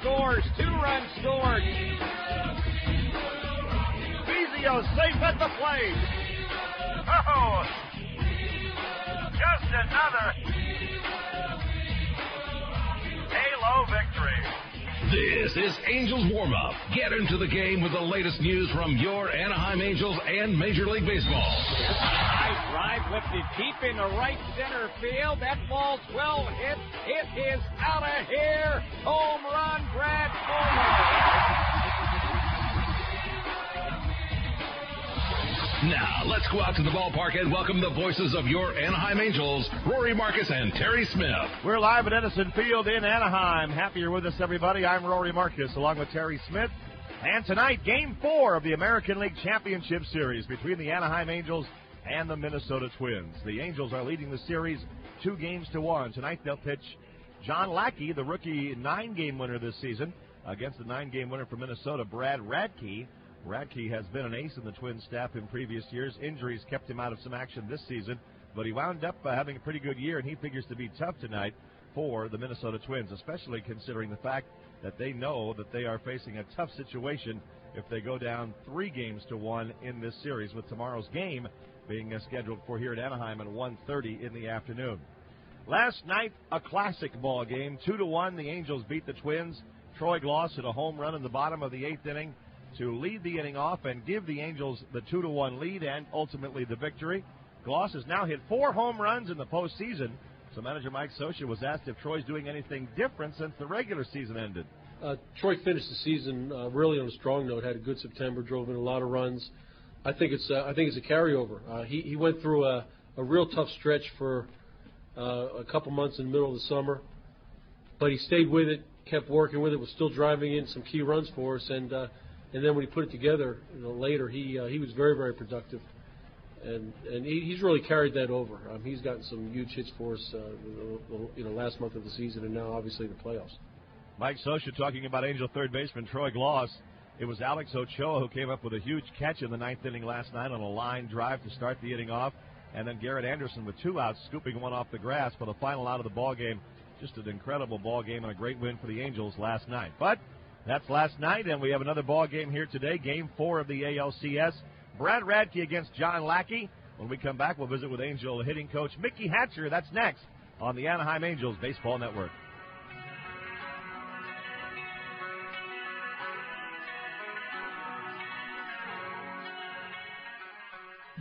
scores. 2 runs scored. Vizio safe at the plate. Oh, just another Halo victory. This is Angels Warm-Up. Get into the game with the latest news from your Anaheim Angels and Major League Baseball. Nice drive lifted deep into right center field. That ball's well hit. It is out of here. Home run, Brad Fuller. Now, let's go out to the ballpark and welcome the voices of your Anaheim Angels, Rory Marcus and Terry Smith. We're live at Edison Field in Anaheim. Happy you're with us, everybody. I'm Rory Marcus, along with Terry Smith. And tonight, Game 4 of the American League Championship Series between the Anaheim Angels and the Minnesota Twins. The Angels are leading the series 2-1. Tonight, they'll pitch John Lackey, the rookie 9-game winner this season, against the 9-game winner from Minnesota, Brad Radke. Radke has been an ace in the Twins staff in previous years. Injuries kept him out of some action this season, but he wound up having a pretty good year, and he figures to be tough tonight for the Minnesota Twins, especially considering the fact that they know that they are facing a tough situation if they go down 3-1 in this series, with tomorrow's game being scheduled for here at Anaheim at 1:30 in the afternoon. Last night, a classic ball game. 2-1, the Angels beat the Twins. Troy Gloss hit a home run in the bottom of the 8th inning to lead the inning off and give the Angels the 2-1 lead and ultimately the victory. Gloss has now hit 4 home runs in the postseason. So manager Mike Scioscia was asked if Troy's doing anything different since the regular season ended. Troy finished the season really on a strong note. Had a good September, drove in a lot of runs. I think it's a carryover. He went through a real tough stretch for a couple months in the middle of the summer, but he stayed with it, kept working with it, was still driving in some key runs for us, and then when he put it together, later, he was very, very productive, and he's really carried that over. He's gotten some huge hits for us, last month of the season, and now obviously the playoffs. Mike Scioscia talking about Angel third baseman Troy Gloss. It was Alex Ochoa who came up with a huge catch in the 9th inning last night on a line drive to start the inning off, and then Garrett Anderson with 2 outs, scooping one off the grass for the final out of the ball game. Just an incredible ball game and a great win for the Angels last night. But that's last night, and we have another ball game here today, Game 4 of the ALCS. Brad Radke against John Lackey. When we come back, we'll visit with Angel hitting coach Mickey Hatcher. That's next on the Anaheim Angels Baseball Network.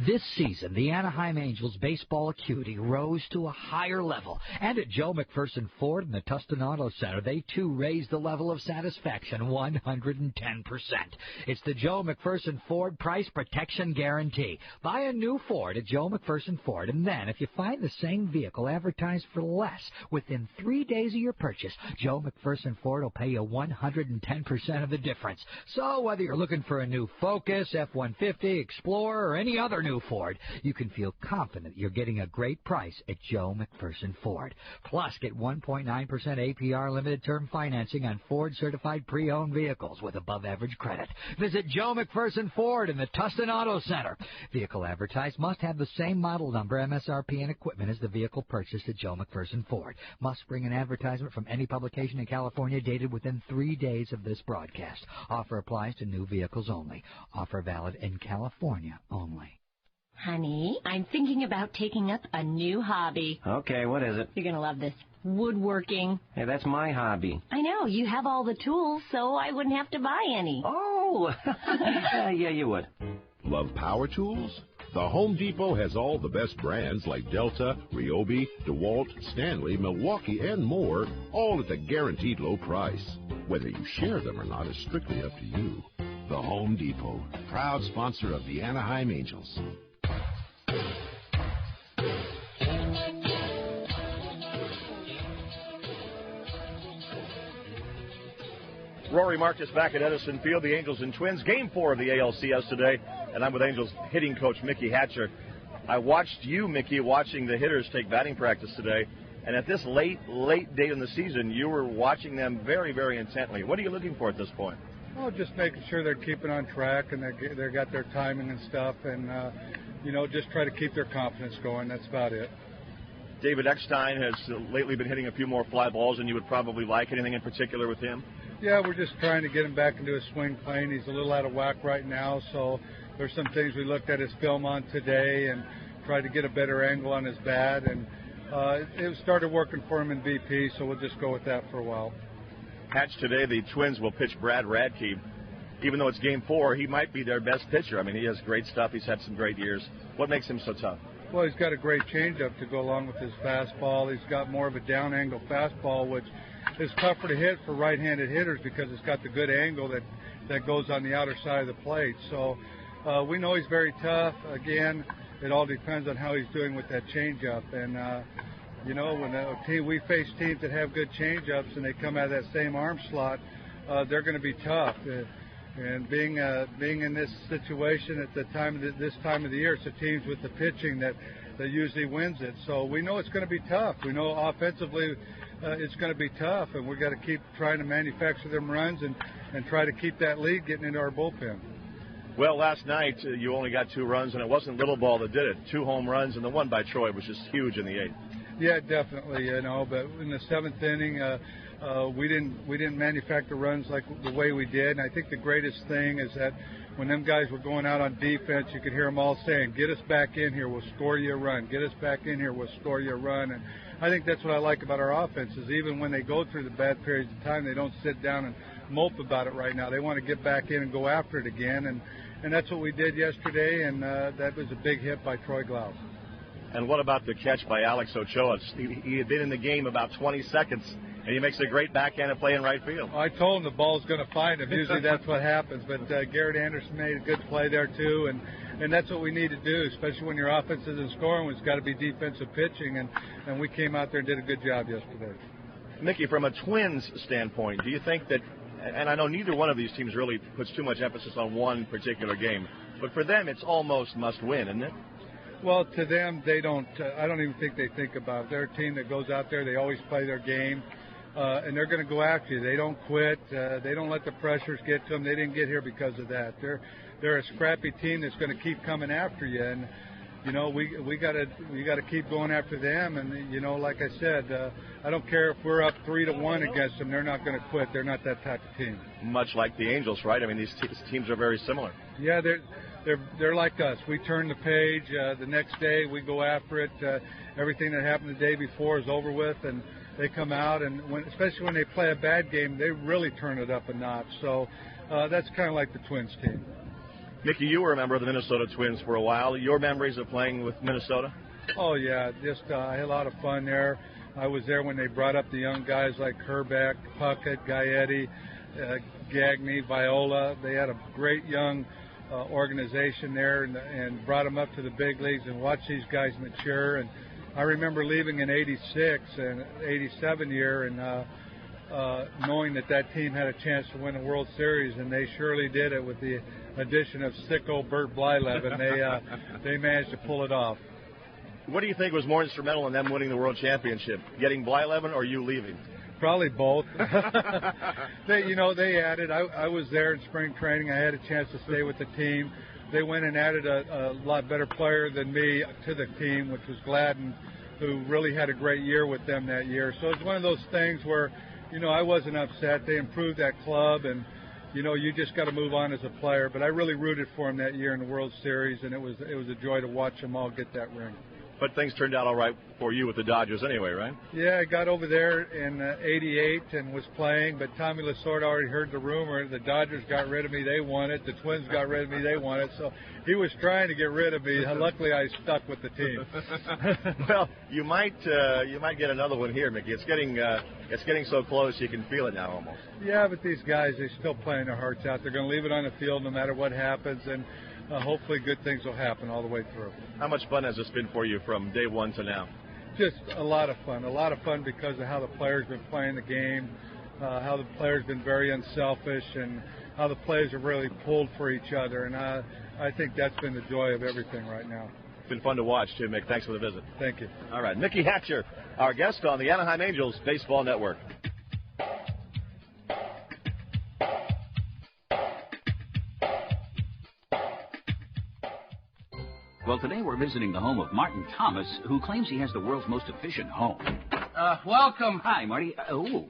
This season, the Anaheim Angels baseball acuity rose to a higher level. And at Joe McPherson Ford and the Tustin Auto Center, they too raised the level of satisfaction 110%. It's the Joe McPherson Ford Price Protection Guarantee. Buy a new Ford at Joe McPherson Ford, and then if you find the same vehicle advertised for less within 3 days of your purchase, Joe McPherson Ford will pay you 110% of the difference. So whether you're looking for a new Focus, F-150, Explorer, or any other new Ford, you can feel confident you're getting a great price at Joe McPherson Ford. Plus, get 1.9% APR limited term financing on Ford-certified pre-owned vehicles with above-average credit. Visit Joe McPherson Ford in the Tustin Auto Center. Vehicle advertised must have the same model number, MSRP, and equipment as the vehicle purchased at Joe McPherson Ford. Must bring an advertisement from any publication in California dated within 3 days of this broadcast. Offer applies to new vehicles only. Offer valid in California only. Honey, I'm thinking about taking up a new hobby. Okay, what is it? You're going to love this. Woodworking. Hey, that's my hobby. I know. You have all the tools, so I wouldn't have to buy any. Oh! Yeah, you would. Love power tools? The Home Depot has all the best brands like Delta, Ryobi, DeWalt, Stanley, Milwaukee, and more, all at the guaranteed low price. Whether you share them or not is strictly up to you. The Home Depot, proud sponsor of the Anaheim Angels. Rory Marcus back at Edison Field, the Angels and Twins, Game 4 of the ALCS today, and I'm with Angels hitting coach Mickey Hatcher. I watched you, Mickey, watching the hitters take batting practice today, and at this late date in the season, you were watching them very, very intently. What are you looking for at this point? Well, just making sure they're keeping on track and they got their timing and stuff, and just try to keep their confidence going. That's about it. David Eckstein has lately been hitting a few more fly balls than you would probably like. Anything in particular with him? Yeah, we're just trying to get him back into his swing plane. He's a little out of whack right now, so there's some things we looked at his film on today and tried to get a better angle on his bat, and it started working for him in VP, so we'll just go with that for a while. Hatch, today the Twins will pitch Brad Radke. Even though it's Game 4, he might be their best pitcher. I mean, he has great stuff. He's had some great years. What makes him so tough? Well, he's got a great changeup to go along with his fastball. He's got more of a down-angle fastball, which is tougher to hit for right-handed hitters because it's got the good angle that goes on the outer side of the plate. So we know he's very tough. Again, it all depends on how he's doing with that changeup. And, when we face teams that have good changeups and they come out of that same arm slot, they're going to be tough. And being in this situation at this time of the year, it's the teams with the pitching that usually wins it. So we know it's going to be tough. We know offensively it's going to be tough, and we've got to keep trying to manufacture them runs and try to keep that lead getting into our bullpen. Well, last night you only got 2 runs, and it wasn't little ball that did it. 2 home runs, and the one by Troy was just huge in the 8th. Yeah, definitely. But in the 7th inning, we didn't manufacture runs like the way we did. And I think the greatest thing is that when them guys were going out on defense, you could hear them all saying, "Get us back in here, we'll score you a run. Get us back in here, we'll score you a run." And I think that's what I like about our offenses. Even when they go through the bad periods of time, they don't sit down and mope about it right now. They want to get back in and go after it again. And that's what we did yesterday, and that was a big hit by Troy Glaus. And what about the catch by Alex Ochoa? He had been in the game about 20 seconds, and he makes a great backhand play in right field. I told him the ball's going to find him. Usually that's what happens. But Garrett Anderson made a good play there, too. And that's what we need to do, especially when your offense isn't scoring. It's got to be defensive pitching. And we came out there and did a good job yesterday. Mickey, from a Twins standpoint, do you think that, and I know neither one of these teams really puts too much emphasis on one particular game, but for them it's almost must-win, isn't it? Well, to them, they don't. I don't even think they think about it. They're a team that goes out there. They always play their game, and they're going to go after you. They don't quit. They don't let the pressures get to them. They didn't get here because of that. They're a scrappy team that's going to keep coming after you. And we got to keep going after them. And like I said, I don't care if we're up 3-1 against them. They're not going to quit. They're not that type of team. Much like the Angels, right? I mean, these teams are very similar. Yeah, they're like us. We turn the page. The next day we go after it. Everything that happened the day before is over with, and they come out. And especially when they play a bad game, they really turn it up a notch. So that's kind of like the Twins team. Mickey, you were a member of the Minnesota Twins for a while. Your memories of playing with Minnesota? Oh, yeah. I had a lot of fun there. I was there when they brought up the young guys like Herbeck, Puckett, Gaetti, Gagne, Viola. They had a great young organization there and brought them up to the big leagues and watched these guys mature. And I remember leaving in '86 and '87 year and knowing that team had a chance to win a World Series, and they surely did it with the addition of sicko Bert Blyleven. They managed to pull it off. What do you think was more instrumental in them winning the World Championship, getting Blyleven or you leaving? Probably both. They added. I was there in spring training. I had a chance to stay with the team. They went and added a lot better player than me to the team, which was Gladden, who really had a great year with them that year. So it's one of those things where, I wasn't upset. They improved that club, and you just got to move on as a player. But I really rooted for them that year in the World Series, and it was a joy to watch them all get that ring. But things turned out all right for you with the Dodgers anyway, right? Yeah, I got over there in '88 and was playing, but Tommy Lasorda already heard the rumor. The Dodgers got rid of me, they won it. The Twins got rid of me, they won it. So he was trying to get rid of me. Luckily, I stuck with the team. Well, you might get another one here, Mickey. It's getting so close you can feel it now almost. Yeah, but these guys, they're still playing their hearts out. They're going to leave it on the field no matter what happens, and hopefully good things will happen all the way through. How much fun has this been for you from day one to now? Just a lot of fun. A lot of fun because of how the players have been playing the game, how the players have been very unselfish, and how the players have really pulled for each other. And I think that's been the joy of everything right now. It's been fun to watch, too, Mick. Thanks for the visit. Thank you. All right. Mickey Hatcher, our guest on the Anaheim Angels Baseball Network. Well, today we're visiting the home of Martin Thomas, who claims he has the world's most efficient home. Welcome. Hi, Marty.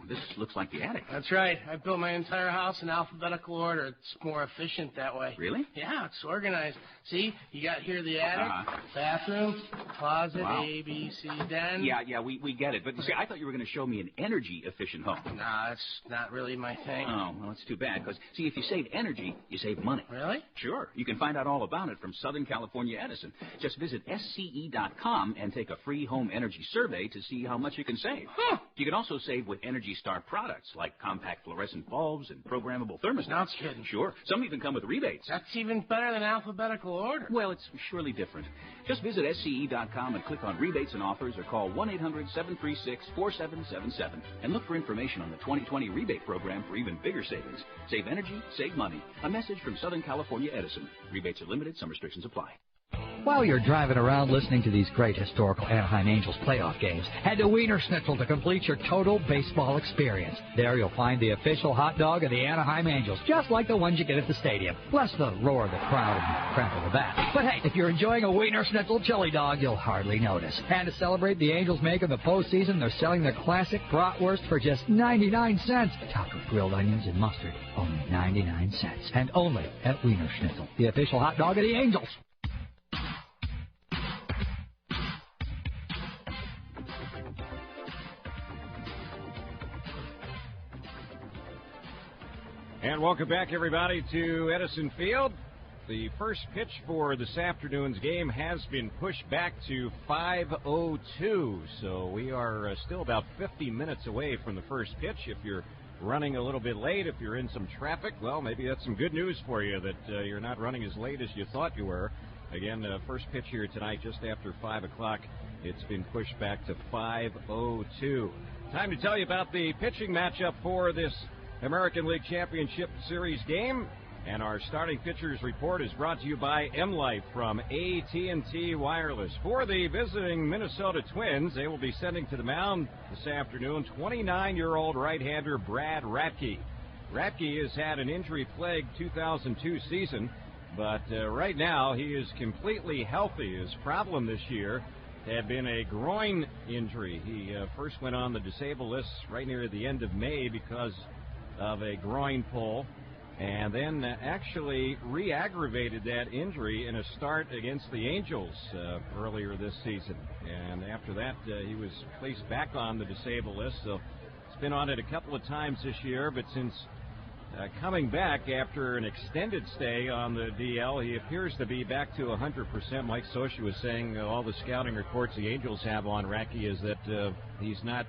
This looks like the attic. That's right. I built my entire house in alphabetical order. It's more efficient that way. Really? Yeah, it's organized. See, you got here the attic, bathroom, closet, A, B, C, den. Yeah, we get it. But see, I thought you were going to show me an energy-efficient home. Nah, that's not really my thing. Oh, well, that's too bad. Because, see, if you save energy, you save money. Really? Sure. You can find out all about it from Southern California Edison. Just visit SCE.com and take a free home energy survey to see how much you can save. Huh. You can also save with Energy Star products like compact fluorescent bulbs and programmable thermostats. No kidding. Sure. Some even come with rebates. That's even better than alphabetical order. Well, it's surely different. Just visit SCE.com and click on rebates and offers or call 1-800-736-4777 and look for information on the 2020 rebate program for even bigger savings. Save energy, save money. A message from Southern California Edison. Rebates are limited. Some restrictions apply. While you're driving around listening to these great historical Anaheim Angels playoff games, head to Wiener Schnitzel to complete your total baseball experience. There you'll find the official hot dog of the Anaheim Angels, just like the ones you get at the stadium, plus the roar of the crowd and crack of the bat. But hey, if you're enjoying a Wiener Schnitzel chili dog, you'll hardly notice. And to celebrate the Angels making the postseason, they're selling the classic bratwurst for just 99 cents, topped with grilled onions and mustard. Only 99 cents. And only at Wiener Schnitzel, the official hot dog of the Angels. And welcome back, everybody, to Edison Field. The first pitch for this afternoon's game has been pushed back to 5:02, so we are still about 50 minutes away from the first pitch. If you're running a little bit late, if you're in some traffic, well, maybe that's some good news for you that you're not running as late as you thought you were. Again, first pitch here tonight just after 5 o'clock. It's been pushed back to 5:02. Time to tell you about the pitching matchup for this American League Championship Series game. And our starting pitchers report is brought to you by M-Life from AT&T Wireless. For the visiting Minnesota Twins, they will be sending to the mound this afternoon 29-year-old right-hander Brad Radke. Radke has had an injury-plagued 2002 season, but right now he is completely healthy. His problem this year had been a groin injury. He first went on the disabled list right near the end of May because of a groin pull, and then actually re-aggravated that injury in a start against the Angels earlier this season. And after that, he was placed back on the disabled list, so he's been on it a couple of times this year, but since coming back after an extended stay on the DL, he appears to be back to 100%. Mike Scioscia was saying all the scouting reports the Angels have on Radke is that he's not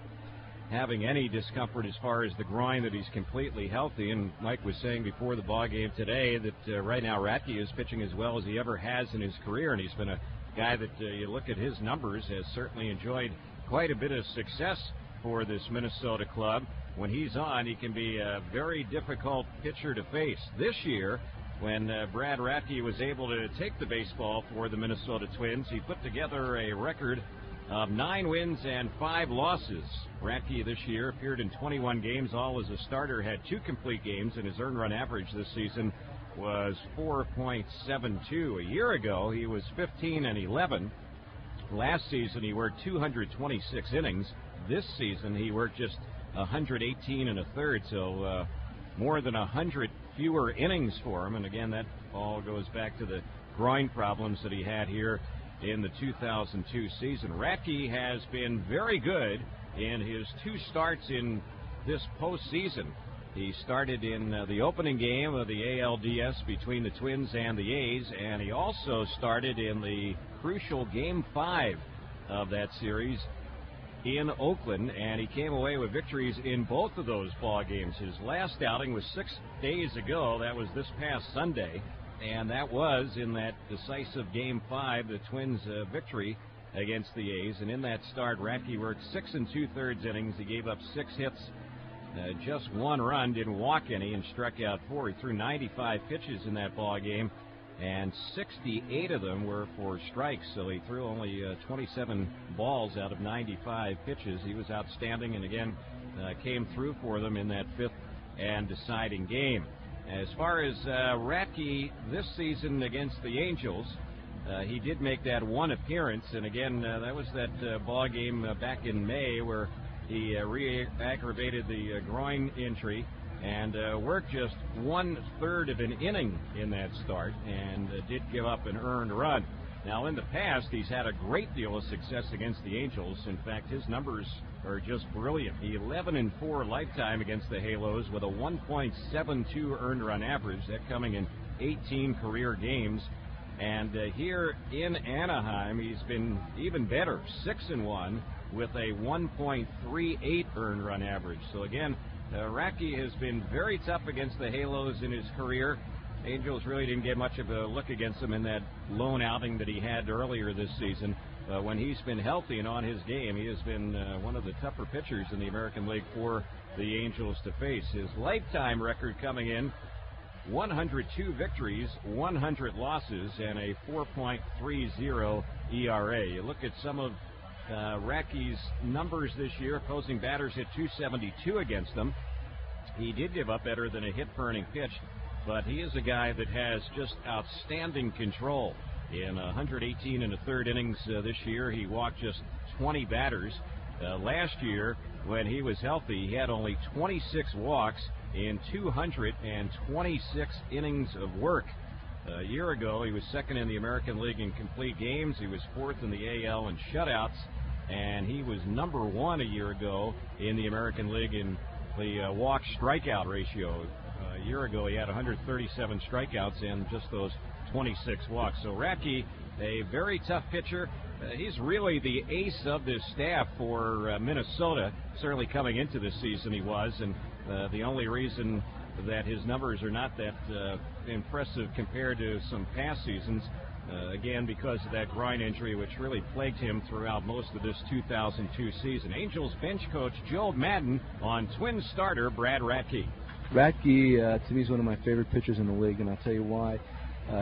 having any discomfort as far as the groin, that he's completely healthy. And Mike was saying before the ball game today that right now Radke is pitching as well as he ever has in his career, and he's been a guy that you look at his numbers has certainly enjoyed quite a bit of success for this Minnesota club. When he's on, he can be a very difficult pitcher to face. This year, when Brad Radke was able to take the baseball for the Minnesota Twins, he put together a record of 9 wins and 5 losses. Radke this year appeared in 21 games, all as a starter, had 2 complete games, and his earned run average this season was 4.72. A year ago, he was 15-11. Last season, he worked 226 innings. This season, he worked just 118 1/3, so more than 100 fewer innings for him. And again, that all goes back to the groin problems that he had here in the 2002 season. Radke has been very good in his 2 starts in this postseason. He started in the opening game of the ALDS between the Twins and the A's, and he also started in the crucial Game 5 of that series in Oakland, and he came away with victories in both of those ball games. His last outing was 6 days ago. That was this past Sunday, and that was in that decisive Game 5, the Twins' victory against the A's. And in that start, Radke worked 6 2/3 innings. He gave up 6 hits, just 1 run, didn't walk any, and struck out 4. He threw 95 pitches in that ball game, and 68 of them were for strikes, so he threw only 27 balls out of 95 pitches. He was outstanding, and again, came through for them in that 5th and deciding game. As far as Radke this season against the Angels, he did make that 1 appearance, and again, that was that ball game back in May where He re-aggravated the groin injury and worked just 1/3 of an inning in that start and did give up an earned run. Now, in the past, he's had a great deal of success against the Angels. In fact, his numbers are just brilliant. 11-4 lifetime against the Halos with a 1.72 earned run average, that coming in 18 career games. And here in Anaheim, he's been even better, 6-1 with a 1.38 earned run average. So again, Radke has been very tough against the Halos in his career. Angels really didn't get much of a look against him in that lone outing that he had earlier this season. When he's been healthy and on his game, he has been one of the tougher pitchers in the American League for the Angels to face. His lifetime record coming in, 102 victories, 100 losses, and a 4.30 ERA. You look at some of Radke's numbers this year. Opposing batters hit .272 against him. He did give up better than a hit per inning pitch, but he is a guy that has just outstanding control. In 118 1/3 innings this year, he walked just 20 batters. Last year, when he was healthy, he had only 26 walks in 226 innings of work. A year ago, he was second in the American League in complete games. He was fourth in the AL in shutouts, and he was number 1 a year ago in the American League in the walk-strikeout ratio. A year ago, he had 137 strikeouts and just those 26 walks. So Radke, a very tough pitcher. He's really the ace of this staff for Minnesota. Certainly coming into this season he was, and the only reason that his numbers are not that impressive compared to some past seasons, again, because of that groin injury, which really plagued him throughout most of this 2002 season. Angels bench coach Joe Madden on Twins starter Brad Radke. Radke, to me, is one of my favorite pitchers in the league, and I'll tell you why.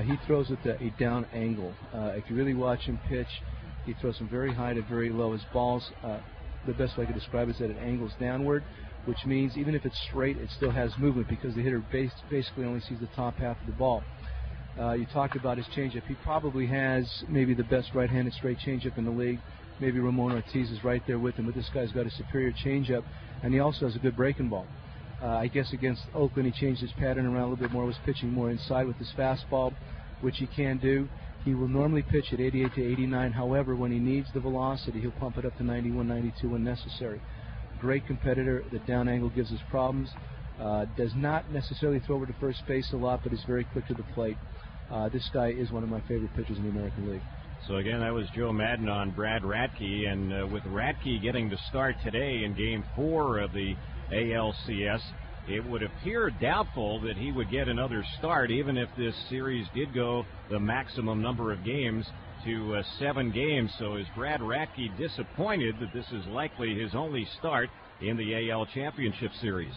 He throws at a down angle. If you really watch him pitch, he throws from very high to very low. His balls, the best way I could describe it is that it angles downward, which means even if it's straight, it still has movement because the hitter basically only sees the top half of the ball. You talked about his changeup. He probably has maybe the best right-handed straight changeup in the league. Maybe Ramon Ortiz is right there with him, but this guy's got a superior changeup, and he also has a good breaking ball. I guess against Oakland, he changed his pattern around a little bit more, was pitching more inside with his fastball, which he can do. He will normally pitch at 88 to 89. However, when he needs the velocity, he'll pump it up to 91, 92 when necessary. Great competitor. The down angle gives us problems. Does not necessarily throw over to first base a lot, but is very quick to the plate. This guy is one of my favorite pitchers in the American League. So again, that was Joe Madden on Brad Radke, and with Radke getting to start today in Game 4 of the ALCS, it would appear doubtful that he would get another start, even if this series did go the maximum number of games to 7 games. So is Brad Radke disappointed that this is likely his only start in the AL Championship Series?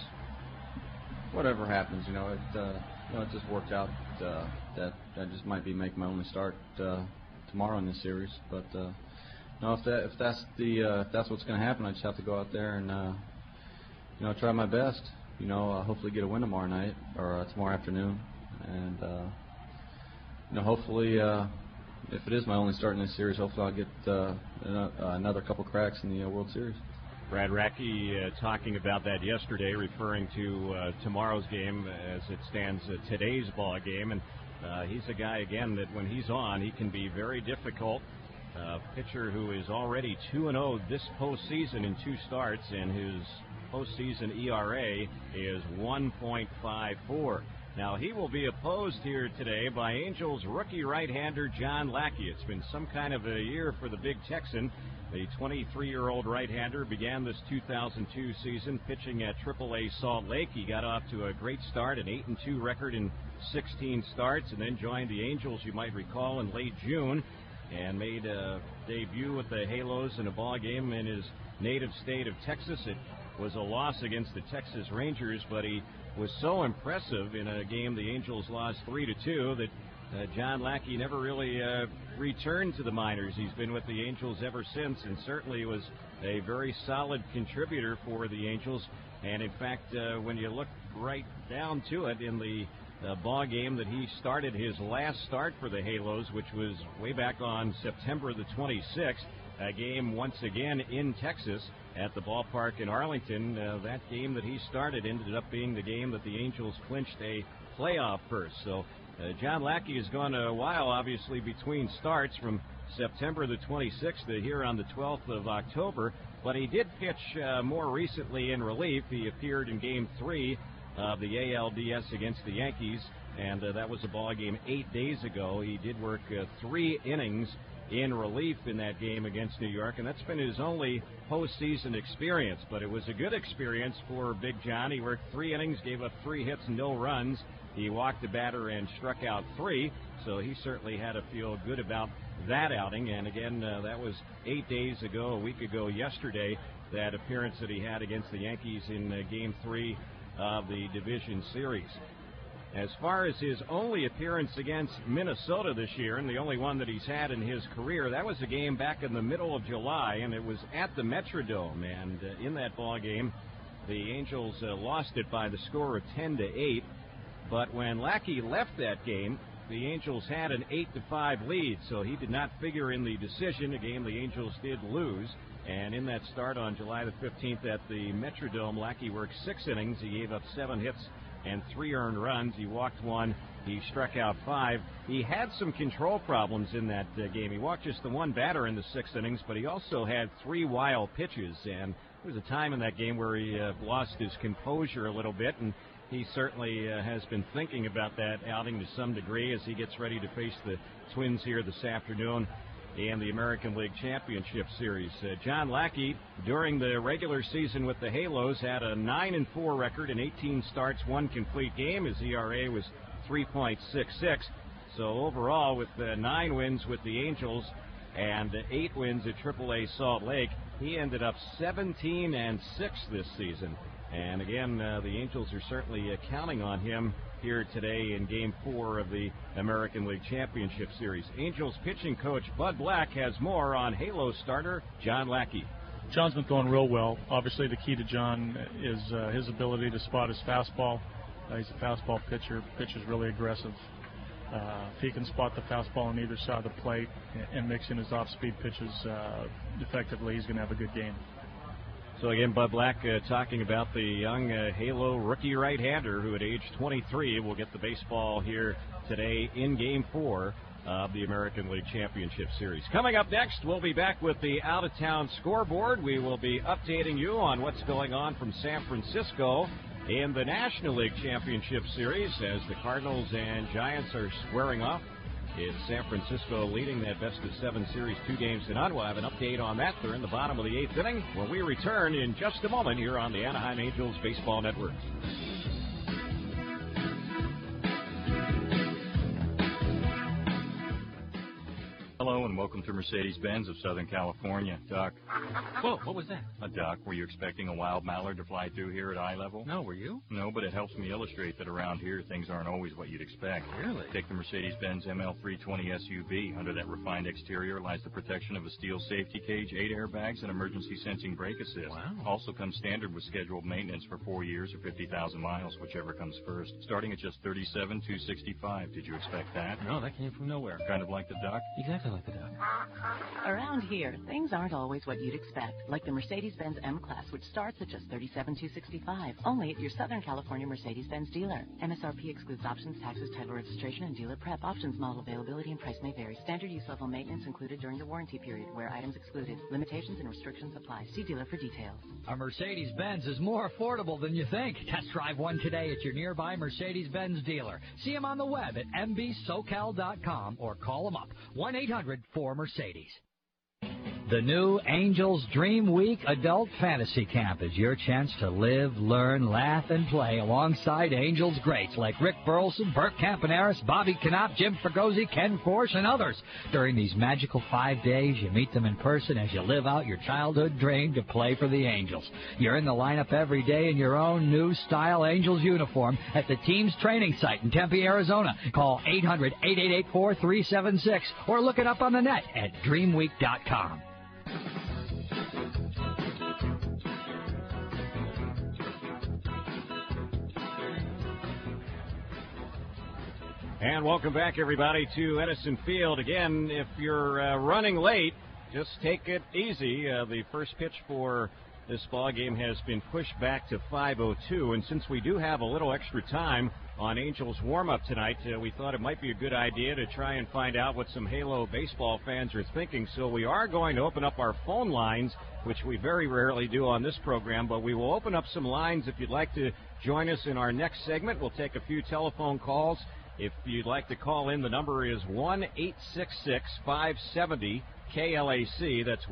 Whatever happens, it just worked out that I just might be making my only start tomorrow in this series. But if that's what's going to happen, I just have to go out there and try my best. Hopefully get a win tomorrow night or tomorrow afternoon, and hopefully, if it is my only start in this series, hopefully I'll get another couple cracks in the World Series. Brad Radke talking about that yesterday, referring to tomorrow's game as it stands today's ball game, and he's a guy again that when he's on, he can be very difficult. Pitcher who is already 2-0 this postseason in 2 starts, and his postseason ERA is 1.54. Now, he will be opposed here today by Angels rookie right-hander John Lackey. It's been some kind of a year for the big Texan. The 23-year-old right-hander began this 2002 season pitching at AAA Salt Lake. He got off to a great start, an 8-2 record in 16 starts, and then joined the Angels, you might recall, in late June, and made a debut with the Halos in a ball game in his native state of Texas. It was a loss against the Texas Rangers, but he was so impressive in a game the Angels lost 3-2 that John Lackey never really returned to the minors. He's been with the Angels ever since, and certainly was a very solid contributor for the Angels. And in fact, when you look right down to it, in the ball game that he started his last start for the Halos, which was way back on September the 26th, a game once again in Texas, at the ballpark in Arlington. That game that he started ended up being the game that the Angels clinched a playoff berth. So John Lackey has gone a while, obviously, between starts from September the 26th to here on the 12th of October. But he did pitch more recently in relief. He appeared in Game 3 of the ALDS against the Yankees, and that was a ball game 8 days ago. He did work 3 innings in relief in that game against New York, and that's been his only postseason experience. But it was a good experience for Big John. He worked 3 innings, gave up 3 hits, no runs. He walked the batter and struck out 3, so he certainly had to feel good about that outing. And again, that was 8 days ago, a week ago yesterday, that appearance that he had against the Yankees in Game 3 of the division series. As far as his only appearance against Minnesota this year, and the only one that he's had in his career, that was a game back in the middle of July, and it was at the Metrodome. And in that ball game, the Angels lost it by the score of 10-8. But when Lackey left that game, the Angels had an 8-5 lead, so he did not figure in the decision, a game the Angels did lose. And in that start on July the 15th at the Metrodome, Lackey worked 6 innings. He gave up 7 hits and 3 earned runs. He walked 1. He struck out 5. He had some control problems in that game. He walked just the 1 batter in the 6 innings, but he also had 3 wild pitches. And there was a time in that game where he lost his composure a little bit, and he certainly has been thinking about that outing to some degree as he gets ready to face the Twins here this afternoon in the American League Championship Series. John Lackey, during the regular season with the Halos, had a 9-4 record in 18 starts, 1 complete game. His ERA was 3.66. So overall, with 9 wins with the Angels and 8 wins at AAA Salt Lake, he ended up 17-6 this season. And again, the Angels are certainly counting on him here today in Game 4 of the American League Championship Series. Angels pitching coach Bud Black has more on Halo starter John Lackey. John's been throwing real well. Obviously, the key to John is his ability to spot his fastball. He's a fastball pitcher. Pitcher's really aggressive. If he can spot the fastball on either side of the plate and mix in his off-speed pitches effectively, he's going to have a good game. So again, Bud Black talking about the young Halo rookie right-hander who at age 23 will get the baseball here today in Game 4 of the American League Championship Series. Coming up next, we'll be back with the out-of-town scoreboard. We will be updating you on what's going on from San Francisco in the National League Championship Series as the Cardinals and Giants are squaring off. It's San Francisco leading that best-of-7 series 2-0. We'll have an update on that. They're in the bottom of the 8th inning when we return in just a moment here on the Anaheim Angels Baseball Network. Hello and welcome to Mercedes-Benz of Southern California. Doc. Whoa, what was that? Doc, were you expecting a wild mallard to fly through here at eye level? No, were you? No, but it helps me illustrate that around here things aren't always what you'd expect. Really? Take the Mercedes-Benz ML320 SUV. Under that refined exterior lies the protection of a steel safety cage, 8 airbags, and emergency sensing brake assist. Wow. Also comes standard with scheduled maintenance for 4 years or 50,000 miles, whichever comes first. Starting at just $37,265. Did you expect that? No, that came from nowhere. Kind of like the Doc? Exactly like the Doc. Around here, things aren't always what you'd expect, like the Mercedes-Benz M-Class, which starts at just $37,265, only at your Southern California Mercedes-Benz dealer. MSRP excludes options, taxes, title registration, and dealer prep. Options, model availability, and price may vary. Standard use level maintenance included during the warranty period, where items excluded. Limitations and restrictions apply. See dealer for details. A Mercedes-Benz is more affordable than you think. Test drive one today at your nearby Mercedes-Benz dealer. See them on the web at mbsocal.com or call them up, 1-800-4Mercedes. The new Angels Dream Week Adult Fantasy Camp is your chance to live, learn, laugh, and play alongside Angels greats like Rick Burleson, Bert Campaneris, Bobby Knopp, Jim Fregosi, Ken Forsch, and others. During these magical 5 days, you meet them in person as you live out your childhood dream to play for the Angels. You're in the lineup every day in your own new style Angels uniform at the team's training site in Tempe, Arizona. Call 800-888-4376 or look it up on the net at dreamweek.com. And welcome back, everybody, to Edison Field. Again, if you're running late, just take it easy. The first pitch for this ball game has been pushed back to 5:02, and since we do have a little extra time on Angels warm-up tonight, we thought it might be a good idea to try and find out what some Halo baseball fans are thinking. So we are going to open up our phone lines, which we very rarely do on this program, but we will open up some lines if you'd like to join us in our next segment. We'll take a few telephone calls. If you'd like to call in, the number is 1-866-570-KLAC. That's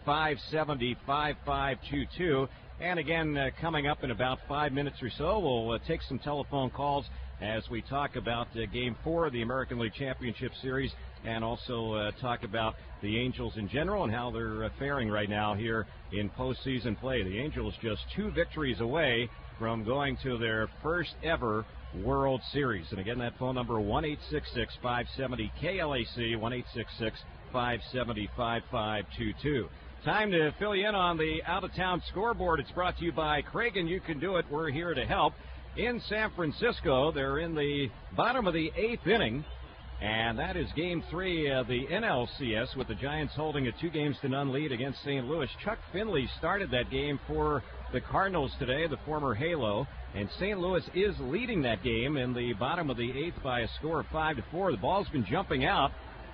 1-866-570-5522. And again, coming up in about 5 minutes or so, we'll take some telephone calls as we talk about Game 4 of the American League Championship Series, and also talk about the Angels in general and how they're faring right now here in postseason play. The Angels just 2 victories away from going to their first ever World Series. And again, that phone number, 1-866-570-KLAC, 1-866-570-5522. Time to fill you in on the out-of-town scoreboard. It's brought to you by Craig, and you can do it. We're here to help. In San Francisco, they're in the bottom of the 8th inning, and that is Game 3 of the NLCS, with the Giants holding a 2-0 lead against St. Louis. Chuck Finley started that game for the Cardinals today, the former Halo, and St. Louis is leading that game in the bottom of the 8th by a score of 5-4. The ball's been jumping out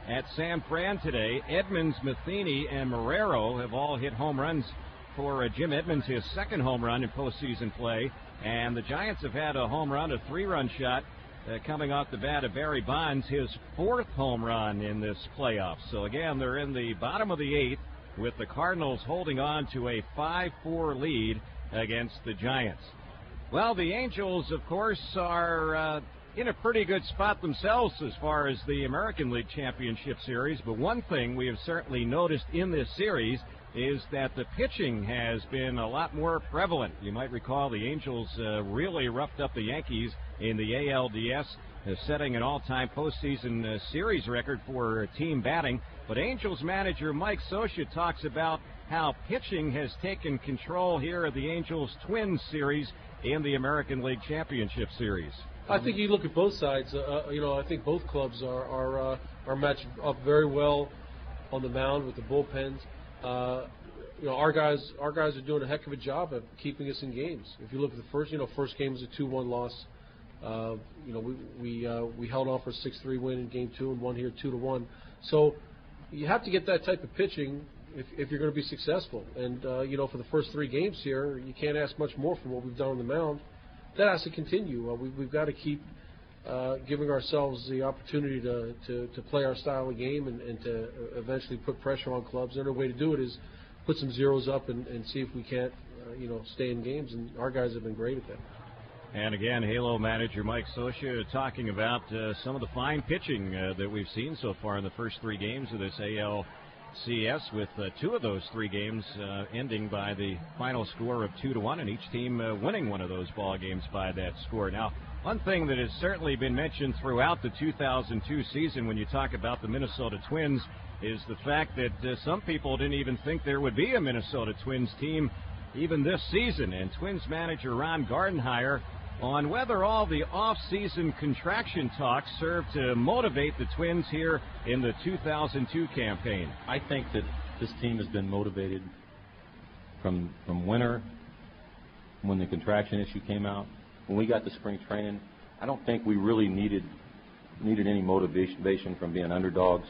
at San Fran today. Edmonds, Matheny, and Marrero have all hit home runs for Jim Edmonds, his second home run in postseason play. And the Giants have had a home run, a 3-run shot, coming off the bat of Barry Bonds, his 4th home run in this playoff. So again, they're in the bottom of the 8th, with the Cardinals holding on to a 5-4 lead against the Giants. Well, the Angels, of course, are in a pretty good spot themselves as far as the American League Championship Series, but one thing we have certainly noticed in this series is that the pitching has been a lot more prevalent. You might recall the Angels really roughed up the Yankees in the ALDS, setting an all-time postseason series record for team batting. But Angels manager Mike Scioscia talks about how pitching has taken control here of the Angels-Twins series in the American League Championship Series. I think you look at both sides. I think both clubs are matched up very well on the mound with the bullpens. Our guys are doing a heck of a job of keeping us in games. If you look at the first game was a 2-1 loss. We held off for a 6-3 win in Game 2 and won here 2-1. So you have to get that type of pitching if you're going to be successful. And for the first 3 games here, you can't ask much more from what we've done on the mound. That has to continue. We've got to keep giving ourselves the opportunity to play our style of game and to eventually put pressure on clubs. And a way to do it is put some zeros up and see if we can't, stay in games. And our guys have been great at that. And again, Halo manager Mike Scioscia talking about some of the fine pitching that we've seen so far in the first 3 games of this ALCS, with 2 of those 3 games ending by the final score of 2-1, and each team winning one of those ball games by that score. Now, one thing that has certainly been mentioned throughout the 2002 season when you talk about the Minnesota Twins is the fact that some people didn't even think there would be a Minnesota Twins team even this season. And Twins manager Ron Gardenhire on whether all the off-season contraction talks served to motivate the Twins here in the 2002 campaign. I think that this team has been motivated from winter, when the contraction issue came out, when we got to spring training. I don't think we really needed any motivation from being underdogs.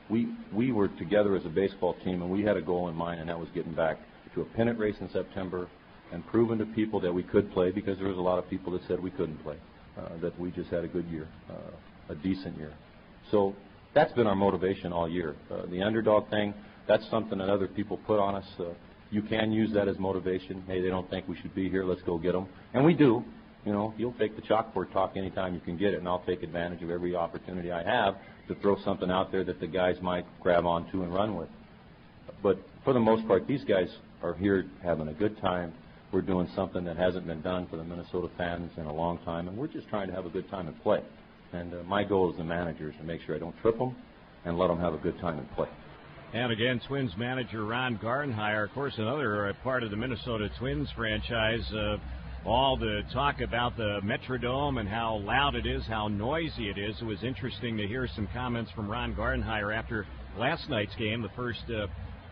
We were together as a baseball team, and we had a goal in mind, and that was getting back to a pennant race in September and proving to people that we could play, because there was a lot of people that said we couldn't play, that we just had a good year, a decent year. So that's been our motivation all year. The underdog thing, that's something that other people put on us. You can use that as motivation. Hey, they don't think we should be here. Let's go get them. And we do. You'll take the chalkboard talk anytime you can get it, and I'll take advantage of every opportunity I have to throw something out there that the guys might grab onto and run with. But for the most part, these guys are here having a good time. We're doing something that hasn't been done for the Minnesota fans in a long time, and we're just trying to have a good time and play. And my goal as the manager is to make sure I don't trip them and let them have a good time and play. And again, Twins manager Ron Gardenhire, of course, another part of the Minnesota Twins franchise. All the talk about the Metrodome and how loud it is, how noisy it is. It was interesting to hear some comments from Ron Gardenhire after last night's game, the first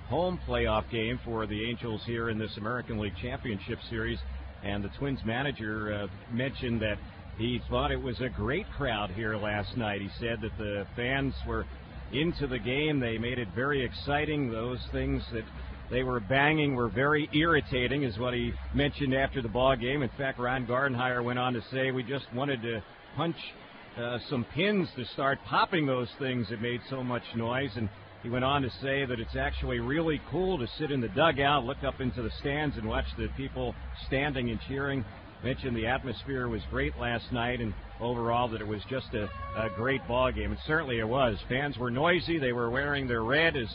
home playoff game for the Angels here in this American League Championship Series. And the Twins manager mentioned that he thought it was a great crowd here last night. He said that the fans were into the game. They made it very exciting. Those things that they were banging were very irritating, is what he mentioned after the ball game. In fact, Ron Gardenhire went on to say, we just wanted to punch some pins to start popping those things that made so much noise. And he went on to say that it's actually really cool to sit in the dugout, look up into the stands, and watch the people standing and cheering. Mentioned the atmosphere was great last night, and overall that it was just a great ball game. And certainly it was. Fans were noisy. They were wearing their red, as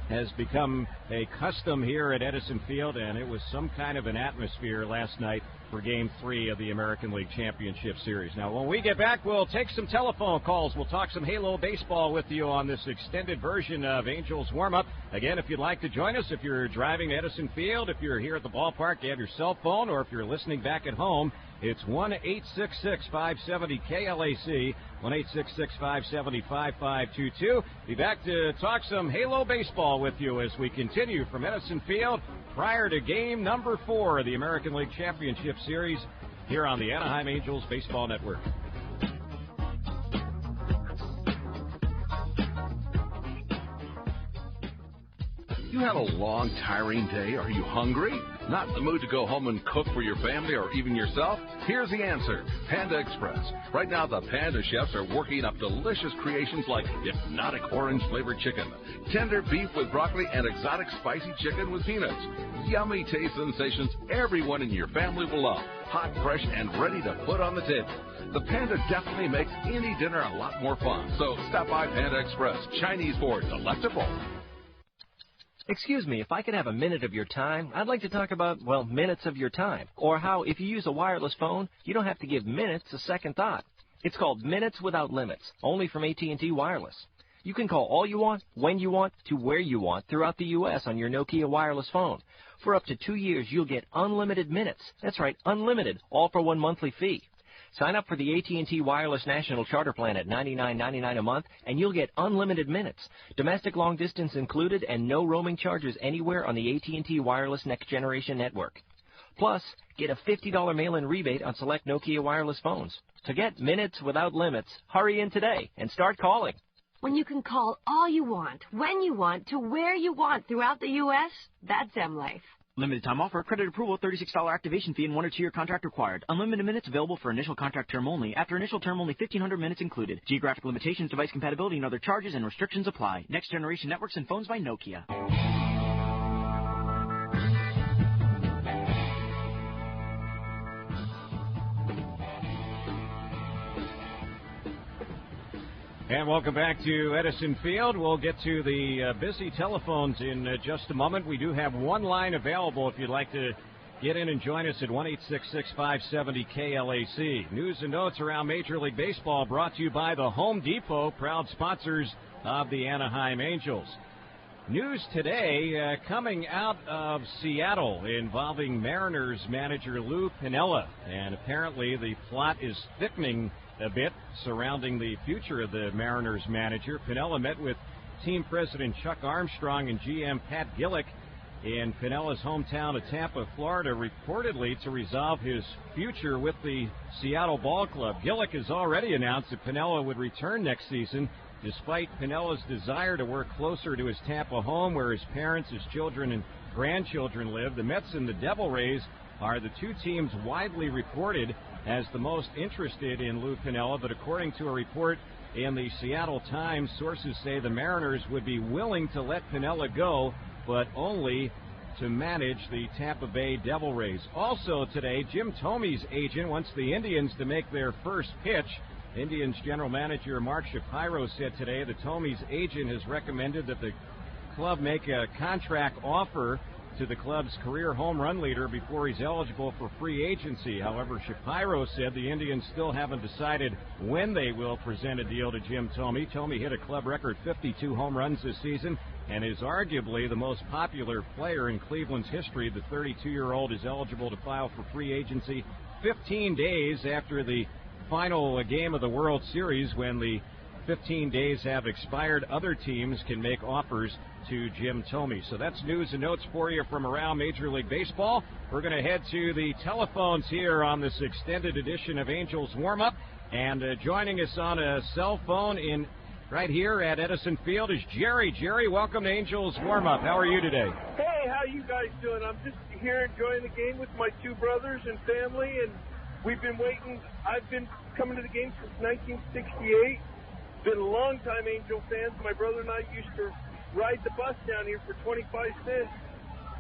has become a custom here at Edison Field, and it was some kind of an atmosphere last night for Game 3 of the American League Championship Series. Now, when we get back, we'll take some telephone calls. We'll talk some Halo baseball with you on this extended version of Angels Warm-Up. Again, if you'd like to join us, if you're driving to Edison Field, if you're here at the ballpark, you have your cell phone, or if you're listening back at home, it's 1-866-570-KLAC, 1-866-570-5522. Be back to talk some Halo baseball with you as we continue from Edison Field prior to game number 4 of the American League Championship Series here on the Anaheim Angels Baseball Network. You had a long, tiring day. Are you hungry? Not in the mood to go home and cook for your family or even yourself? Here's the answer. Panda Express. Right now, the Panda chefs are working up delicious creations like hypnotic orange-flavored chicken, tender beef with broccoli, and exotic spicy chicken with peanuts. Yummy taste sensations everyone in your family will love. Hot, fresh, and ready to put on the table. The Panda definitely makes any dinner a lot more fun. So stop by Panda Express. Chinese for delectable. Excuse me, if I could have a minute of your time, I'd like to talk about, well, minutes of your time. Or how, if you use a wireless phone, you don't have to give minutes a second thought. It's called Minutes Without Limits, only from AT&T Wireless. You can call all you want, when you want, to where you want throughout the U.S. on your Nokia wireless phone. For up to 2 years, you'll get unlimited minutes. That's right, unlimited, all for one monthly fee. Sign up for the AT&T Wireless National Charter Plan at $99.99 a month, and you'll get unlimited minutes, domestic long distance included, and no roaming charges anywhere on the AT&T Wireless Next Generation network. Plus, get a $50 mail-in rebate on select Nokia wireless phones. To get minutes without limits, hurry in today and start calling. When you can call all you want, when you want, to where you want throughout the U.S., that's M-Life. Limited time offer, credit approval, $36 activation fee, and 1 or 2 year contract required. Unlimited minutes available for initial contract term only. After initial term, only 1,500 minutes included. Geographic limitations, device compatibility, and other charges and restrictions apply. Next generation networks and phones by Nokia. And welcome back to Edison Field. We'll get to the busy telephones in just a moment. We do have one line available if you'd like to get in and join us at 1-866-570-KLAC. News and notes around Major League Baseball brought to you by the Home Depot, proud sponsors of the Anaheim Angels. News today coming out of Seattle involving Mariners manager Lou Piniella. And apparently the plot is thickening a bit surrounding the future of the Mariners manager. Piniella met with team president Chuck Armstrong and GM Pat Gillick in Pinella's hometown of Tampa, Florida, reportedly to resolve his future with the Seattle Ball Club. Gillick has already announced that Piniella would return next season, despite Pinella's desire to work closer to his Tampa home where his parents, his children, and grandchildren live. The Mets and the Devil Rays are the two teams widely reported as the most interested in Lou Piniella, but according to a report in the Seattle Times, sources say the Mariners would be willing to let Piniella go, but only to manage the Tampa Bay Devil Rays. Also today, Jim Thome's agent wants the Indians to make their first pitch. Indians general manager Mark Shapiro said today that Thome's agent has recommended that the club make a contract offer to the club's career home run leader before he's eligible for free agency. However, Shapiro said the Indians still haven't decided when they will present a deal to Jim Thome. Thome hit a club record 52 home runs this season and is arguably the most popular player in Cleveland's history. The 32-year-old is eligible to file for free agency 15 days after the final game of the World Series when the 15 days have expired. Other teams can make offers to Jim Thome. So that's news and notes for you from around Major League Baseball. We're going to head to the telephones here on this extended edition of Angels Warm-Up. And joining us on a cell phone right here at Edison Field is Jerry. Jerry, welcome to Angels Warm-Up. How are you today? Hey, how you guys doing? I'm just here enjoying the game with my two brothers and family, and we've been waiting. I've been coming to the game since 1968. Been a long-time Angel fans. My brother and I used to ride the bus down here for 25 cents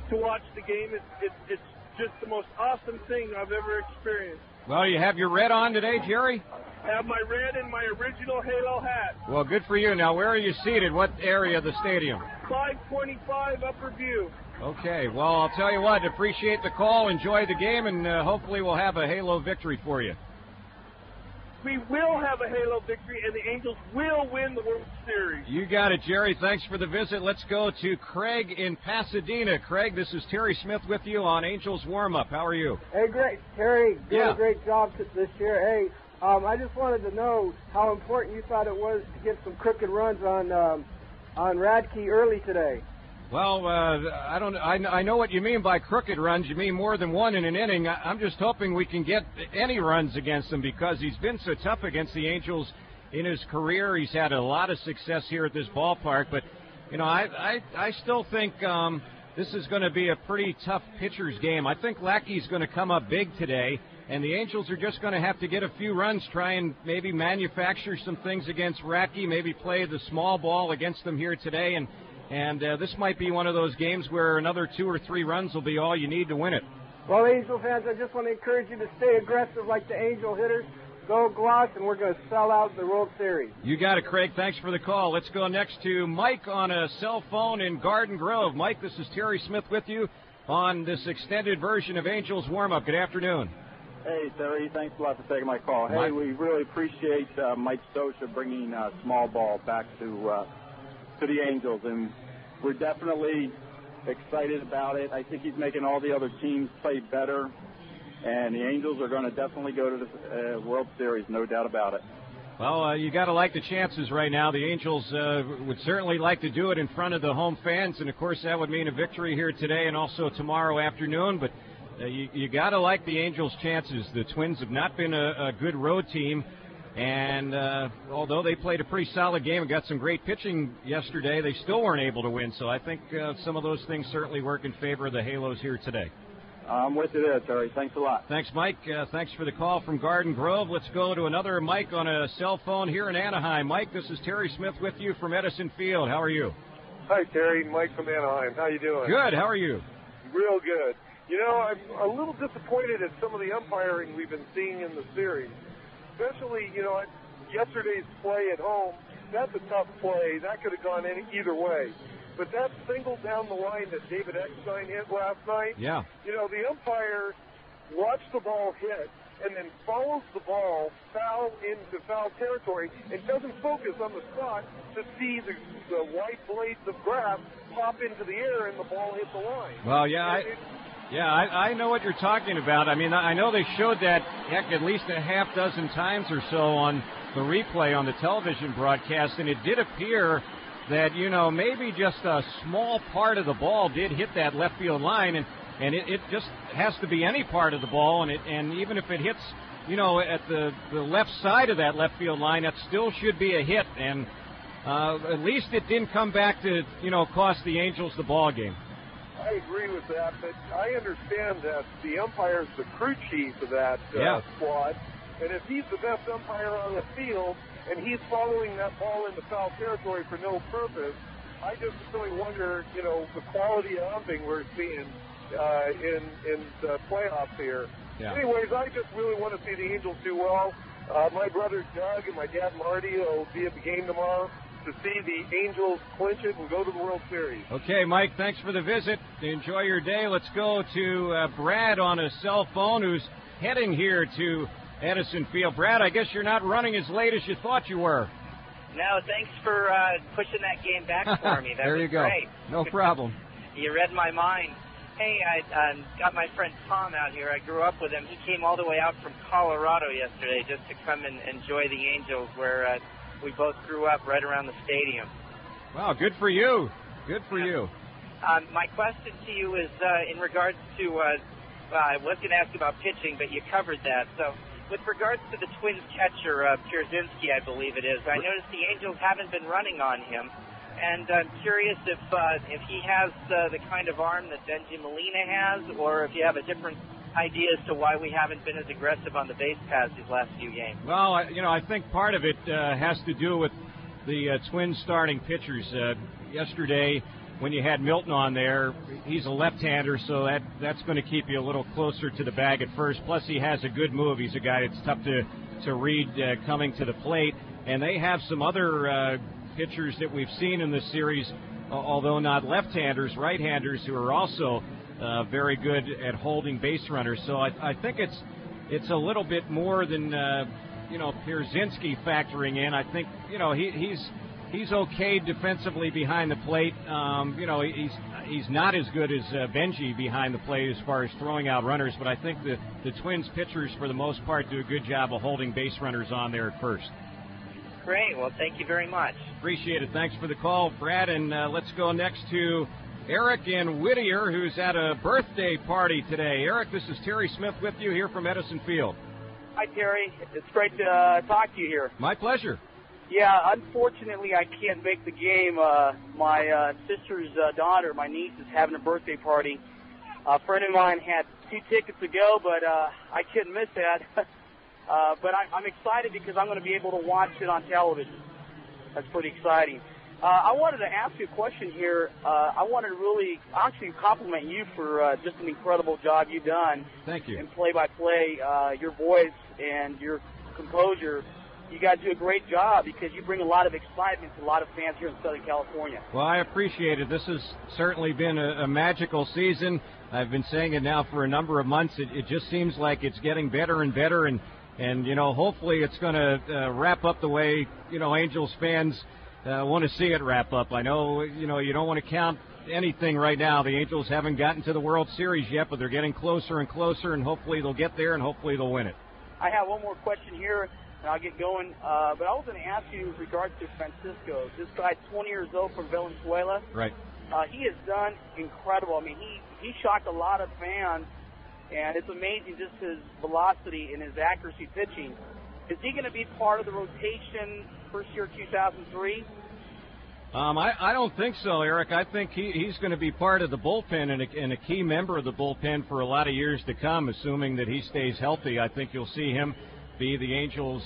to watch the game. It's just the most awesome thing I've ever experienced. Well, you have your red on today, Jerry? I have my red and my original Halo hat. Well, good for you. Now, where are you seated? What area of the stadium? 525 Upper View. Okay, well, I'll tell you what, appreciate the call, enjoy the game, and hopefully we'll have a Halo victory for you. We will have a Halo victory, and the Angels will win the World Series. You got it, Jerry. Thanks for the visit. Let's go to Craig in Pasadena. Craig, this is Terry Smith with you on Angels Warm-Up. How are you? Hey, great. Terry, doing a great job this year. Hey, I just wanted to know how important you thought it was to get some crooked runs on Radke early today. Well, I know what you mean by crooked runs. You mean more than one in an inning. I'm just hoping we can get any runs against him because he's been so tough against the Angels in his career. He's had a lot of success here at this ballpark. But, you know, I still think this is going to be a pretty tough pitcher's game. I think Lackey's going to come up big today, and the Angels are just going to have to get a few runs, try and maybe manufacture some things against Radke, maybe play the small ball against them here today, and this might be one of those games where another 2 or 3 runs will be all you need to win it. Well, Angel fans, I just want to encourage you to stay aggressive like the Angel hitters. Go gloss, and we're going to sell out the World Series. You got it, Craig. Thanks for the call. Let's go next to Mike on a cell phone in Garden Grove. Mike, this is Terry Smith with you on this extended version of Angels Warm-Up. Good afternoon. Hey, Terry. Thanks a lot for taking my call. Hey, Mike. we really appreciate Mike Scioscia bringing small ball back to the Angels, and we're definitely excited about it. I think he's making all the other teams play better, and the Angels are going to definitely go to the World Series, no doubt about it. Well, you got to like the chances right now. The Angels would certainly like to do it in front of the home fans, and, of course, that would mean a victory here today and also tomorrow afternoon, but you got to like the Angels' chances. The Twins have not been a good road team, and although they played a pretty solid game and got some great pitching yesterday, they still weren't able to win. So I think some of those things certainly work in favor of the Halos here today. I'm with you there, Terry. Thanks a lot. Thanks, Mike. Thanks for the call from Garden Grove. Let's go to another Mike on a cell phone here in Anaheim. Mike, this is Terry Smith with you from Edison Field. How are you? Hi, Terry. Mike from Anaheim. How you doing? Good. How are you? Real good. You know, I'm a little disappointed at some of the umpiring we've been seeing in the series. Especially, you know, yesterday's play at home, that's a tough play. That could have gone either way. But that single down the line that David Eckstein hit last night, yeah. You know, the umpire watched the ball hit and then follows the ball foul into foul territory and doesn't focus on the spot to see the white blades of grass pop into the air and the ball hit the line. Well, yeah, I know what you're talking about. I mean, I know they showed that, heck, at least a half dozen times or so on the replay on the television broadcast, and it did appear that, you know, maybe just a small part of the ball did hit that left field line, and it just has to be any part of the ball, and even if it hits, you know, at the left side of that left field line, that still should be a hit, and at least it didn't come back to, you know, cost the Angels the ball game. I agree with that, but I understand that the umpire's the crew chief of that squad, and if he's the best umpire on the field and he's following that ball into foul territory for no purpose, I just really wonder, you know, the quality of umping we're seeing in the playoffs here. Yeah. Anyways, I just really want to see the Angels do well. My brother Doug and my dad Marty will be at the game tomorrow to see the Angels clinch it and go to the World Series. Okay, Mike, thanks for the visit. Enjoy your day. Let's go to Brad on a cell phone who's heading here to Edison Field. Brad, I guess you're not running as late as you thought you were. No, thanks for pushing that game back for me. That there was you go. Great. No problem. You read my mind. Hey, I got my friend Tom out here. I grew up with him. He came all the way out from Colorado yesterday just to come and enjoy the Angels, where We both grew up right around the stadium. Wow, good for you. Good for you. My question to you is in regards to, I was going to ask about pitching, but you covered that. So with regards to the Twins catcher, Pierzynski, I believe it is, I noticed the Angels haven't been running on him. And I'm curious if he has the kind of arm that Benji Molina has, or if you have a different idea as to why we haven't been as aggressive on the base paths these last few games. Well, I think part of it has to do with the Twins starting pitchers. Yesterday, when you had Milton on there, he's a left-hander, so that's going to keep you a little closer to the bag at first. Plus, he has a good move. He's a guy that's tough to read coming to the plate. And they have some other pitchers that we've seen in this series, although not left-handers, right-handers who are also very good at holding base runners. So I think it's a little bit more than Pierzynski factoring in. I think he's okay defensively behind the plate. He's not as good as Benji behind the plate as far as throwing out runners, but I think the Twins pitchers for the most part do a good job of holding base runners on there at first. Great. Well, thank you very much. Appreciate it. Thanks for the call, Brad. And let's go next to Eric in Whittier, who's at a birthday party today. Eric, this is Terry Smith with you here from Edison Field. Hi, Terry. It's great to talk to you here. My pleasure. Yeah, unfortunately, I can't make the game. My sister's daughter, my niece, is having a birthday party. A friend of mine had 2 tickets to go, but I couldn't miss that. But I'm excited because I'm going to be able to watch it on television. That's pretty exciting. I wanted to ask you a question here. I wanted to really actually compliment you for just an incredible job you've done. Thank you. In play-by-play, your voice and your composure. You guys do a great job because you bring a lot of excitement to a lot of fans here in Southern California. Well, I appreciate it. This has certainly been a magical season. I've been saying it now for a number of months. It just seems like it's getting better and better, and hopefully it's going to wrap up the way, Angels fans want to see it wrap up. I know, you don't want to count anything right now. The Angels haven't gotten to the World Series yet, but they're getting closer and closer, and hopefully they'll get there, and hopefully they'll win it. I have one more question here, and I'll get going. But I was going to ask you with regards to Francisco. This guy's 20 years old from Venezuela. Right. He has done incredible. I mean, he shocked a lot of fans. And it's amazing just his velocity and his accuracy pitching. Is he going to be part of the rotation first year 2003? I don't think so, Eric. I think he's going to be part of the bullpen and a key member of the bullpen for a lot of years to come, assuming that he stays healthy. I think you'll see him be the Angels'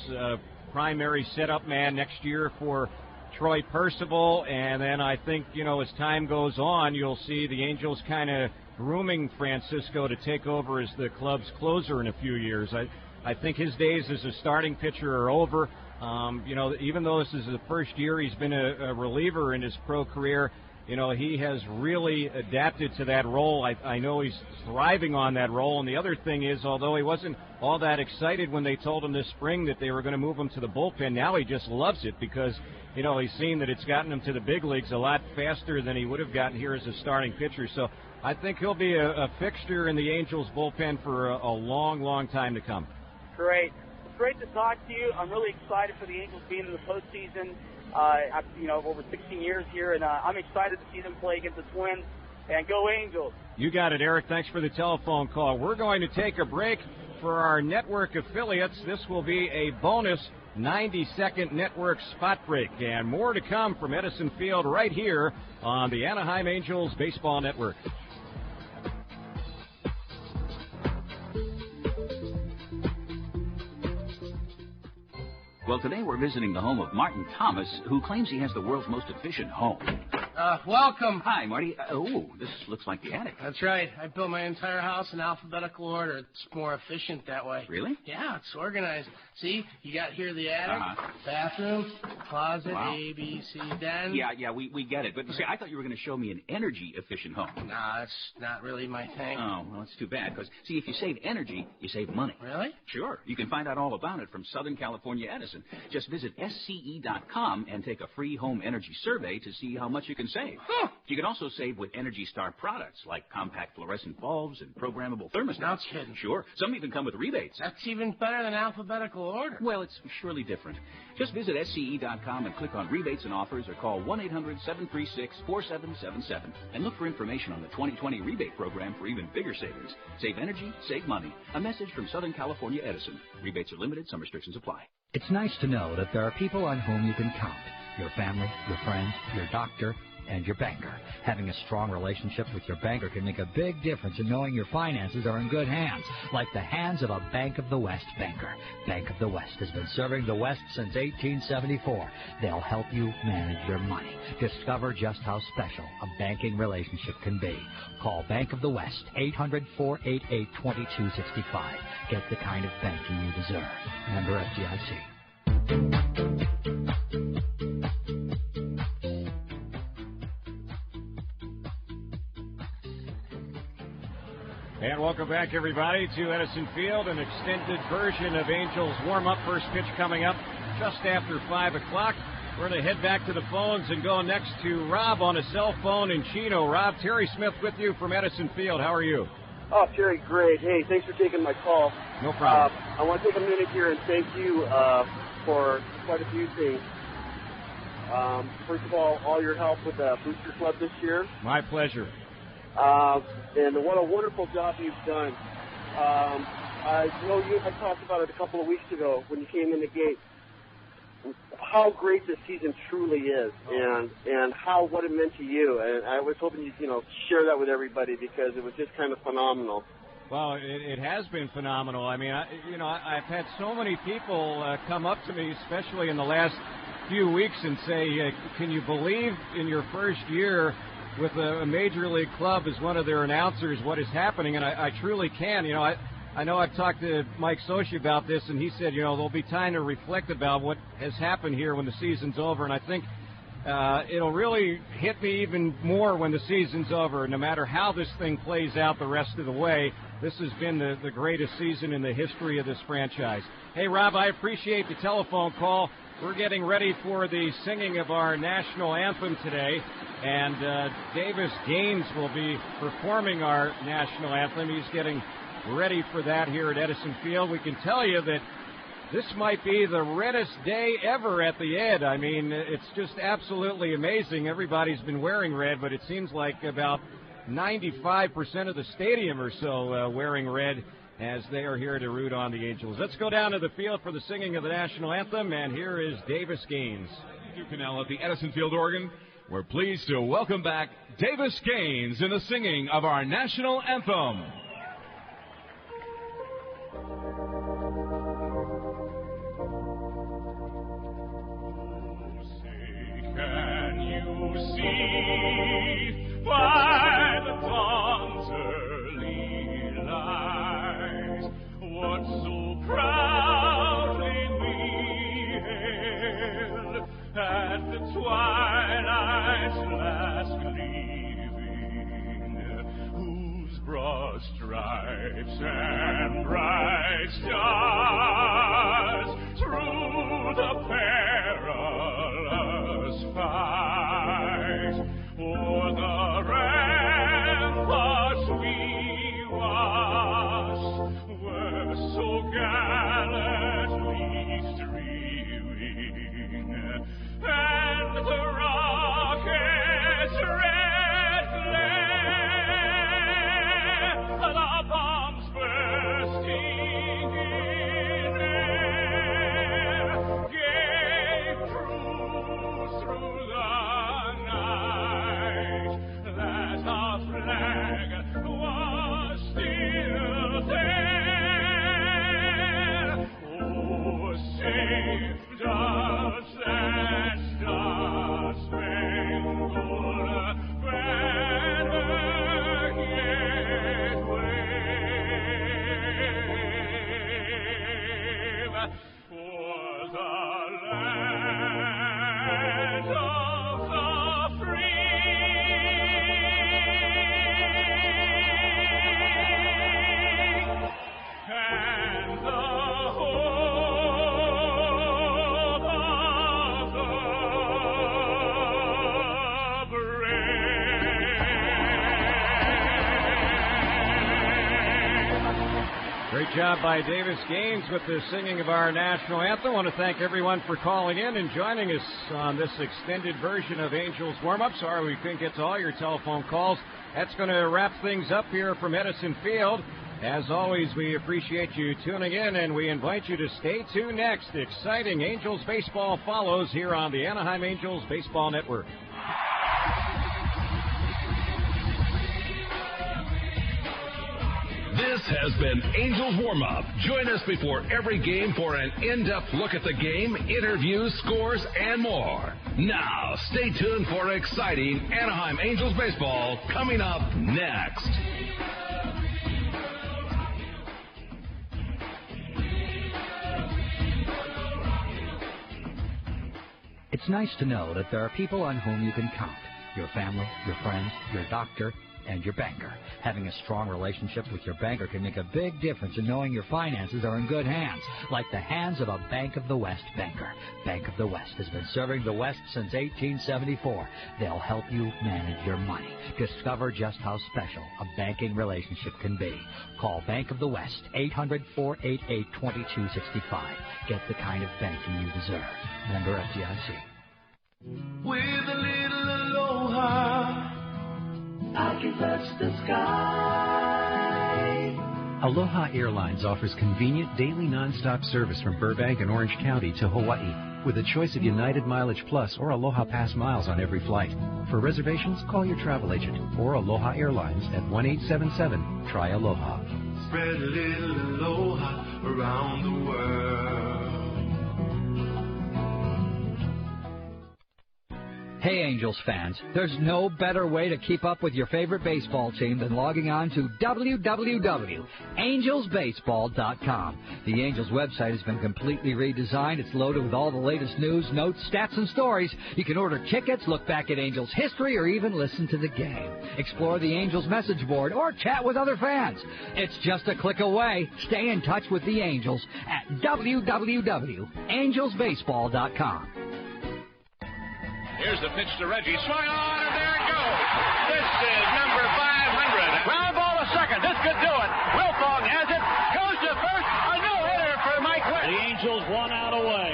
primary setup man next year for Troy Percival. And then I think, as time goes on, you'll see the Angels kind of grooming Francisco to take over as the club's closer in a few years. I think his days as a starting pitcher are over. Even though this is the first year he's been a reliever in his pro career, he has really adapted to that role. I know he's thriving on that role. And the other thing is, although he wasn't all that excited when they told him this spring that they were going to move him to the bullpen, now he just loves it because, he's seen that it's gotten him to the big leagues a lot faster than he would have gotten here as a starting pitcher. So I think he'll be a fixture in the Angels bullpen for a long, long time to come. Great. It's great to talk to you. I'm really excited for the Angels being in the postseason. Over 16 years here, and I'm excited to see them play against the Twins. And go Angels. You got it, Eric. Thanks for the telephone call. We're going to take a break for our network affiliates. This will be a bonus 90-second network spot break, and more to come from Edison Field right here on the Anaheim Angels Baseball Network. Well, today we're visiting the home of Martin Thomas, who claims he has the world's most efficient home. Welcome. Hi, Marty. This looks like the attic. That's right. I built my entire house in alphabetical order. It's more efficient that way. Really? Yeah, it's organized. See, you got here the attic, bathroom, closet, wow. A, B, C, den. Yeah, we get it. But see, I thought you were going to show me an energy-efficient home. Nah, that's not really my thing. Oh, well, that's too bad. Because, see, if you save energy, you save money. Really? Sure. You can find out all about it from Southern California Edison. Just visit SCE.com and take a free home energy survey to see how much you can can save. You can also save with Energy Star products like compact fluorescent bulbs and programmable thermostats. No kidding. Sure. Some even come with rebates. That's even better than alphabetical order. Well, it's surely different. Just visit SCE.com and click on rebates and offers or call 1-800-736-4777 and look for information on the 2020 rebate program for even bigger savings. Save energy, save money. A message from Southern California Edison. Rebates are limited. Some restrictions apply. It's nice to know that there are people on whom you can count. Your family, your friends, your doctor, and your banker. Having a strong relationship with your banker can make a big difference in knowing your finances are in good hands, like the hands of a Bank of the West banker. Bank of the West has been serving the West since 1874. They'll help you manage your money. Discover just how special a banking relationship can be. Call Bank of the West, 800-488-2265. Get the kind of banking you deserve. Member FDIC. And welcome back, everybody, to Edison Field, an extended version of Angels warm-up. First pitch coming up just after 5 o'clock. We're going to head back to the phones and go next to Rob on a cell phone in Chino. Rob, Terry Smith with you from Edison Field. How are you? Oh, Terry, great. Hey, thanks for taking my call. No problem. I want to take a minute here and thank you for quite a few things. First of all your help with the Booster Club this year. My pleasure. And what a wonderful job you've done. I know you had talked about it a couple of weeks ago when you came in the gate. How great this season truly is, and what it meant to you. And I was hoping you'd share that with everybody because it was just kind of phenomenal. Well, it has been phenomenal. I mean, I've had so many people come up to me, especially in the last few weeks, and say, "Can you believe in your first year with a major league club as one of their announcers what is happening?" And I truly can. I know I've talked to Mike Sochi about this, and he said, there'll be time to reflect about what has happened here when the season's over. And I think it'll really hit me even more when the season's over. No matter how this thing plays out the rest of the way, this has been the greatest season in the history of this franchise. Hey, Rob, I appreciate the telephone call. We're getting ready for the singing of our national anthem today, and Davis Gaines will be performing our national anthem. He's getting ready for that here at Edison Field. We can tell you that this might be the reddest day ever at the Ed. I mean, it's just absolutely amazing. Everybody's been wearing red, but it seems like about 95% of the stadium or so wearing red as they are here to root on the Angels. Let's go down to the field for the singing of the national anthem, and here is Davis Gaines. Canal at the Edison Field organ. We're pleased to welcome back Davis Gaines in the singing of our national anthem. Can you see by the dawn's early light what so proudly we hailed at the twilight's last gleaming, whose broad stripes and bright stars through the perilous fight o'er the ramparts we watched were so gallantly streaming, and the rocket's red glare, the bombs bursting in air, gave Great job by Davis Gaines with the singing of our national anthem. I want to thank everyone for calling in and joining us on this extended version of Angels Warm-Up. Sorry we couldn't get to all your telephone calls. That's going to wrap things up here from Edison Field. As always, we appreciate you tuning in, and we invite you to stay tuned next. Exciting Angels baseball follows here on the Anaheim Angels Baseball Network. This has been Angels Warm-Up. Join us before every game for an in-depth look at the game, interviews, scores, and more. Now, stay tuned for exciting Anaheim Angels baseball coming up next. It's nice to know that there are people on whom you can count. Your family, your friends, your doctor, and your banker. Having a strong relationship with your banker can make a big difference in knowing your finances are in good hands, like the hands of a Bank of the West banker. Bank of the West has been serving the West since 1874. They'll help you manage your money. Discover just how special a banking relationship can be. Call Bank of the West, 800-488-2265. Get the kind of banking you deserve. Member FDIC. With a little aloha, I can touch the sky. Aloha Airlines offers convenient daily nonstop service from Burbank and Orange County to Hawaii with a choice of United Mileage Plus or Aloha Pass miles on every flight. For reservations, call your travel agent or Aloha Airlines at 1-877-TRY-ALOHA. Spread a little aloha around the world. Hey, Angels fans, there's no better way to keep up with your favorite baseball team than logging on to www.angelsbaseball.com. The Angels website has been completely redesigned. It's loaded with all the latest news, notes, stats, and stories. You can order tickets, look back at Angels history, or even listen to the game. Explore the Angels message board or chat with other fans. It's just a click away. Stay in touch with the Angels at www.angelsbaseball.com. Here's the pitch to Reggie. Swung on, and there it goes. This is number 500. Ground ball to second. This could do it. Wilfong has it. Goes to first. A no-hitter for Mike Witt. The Angels 1 out away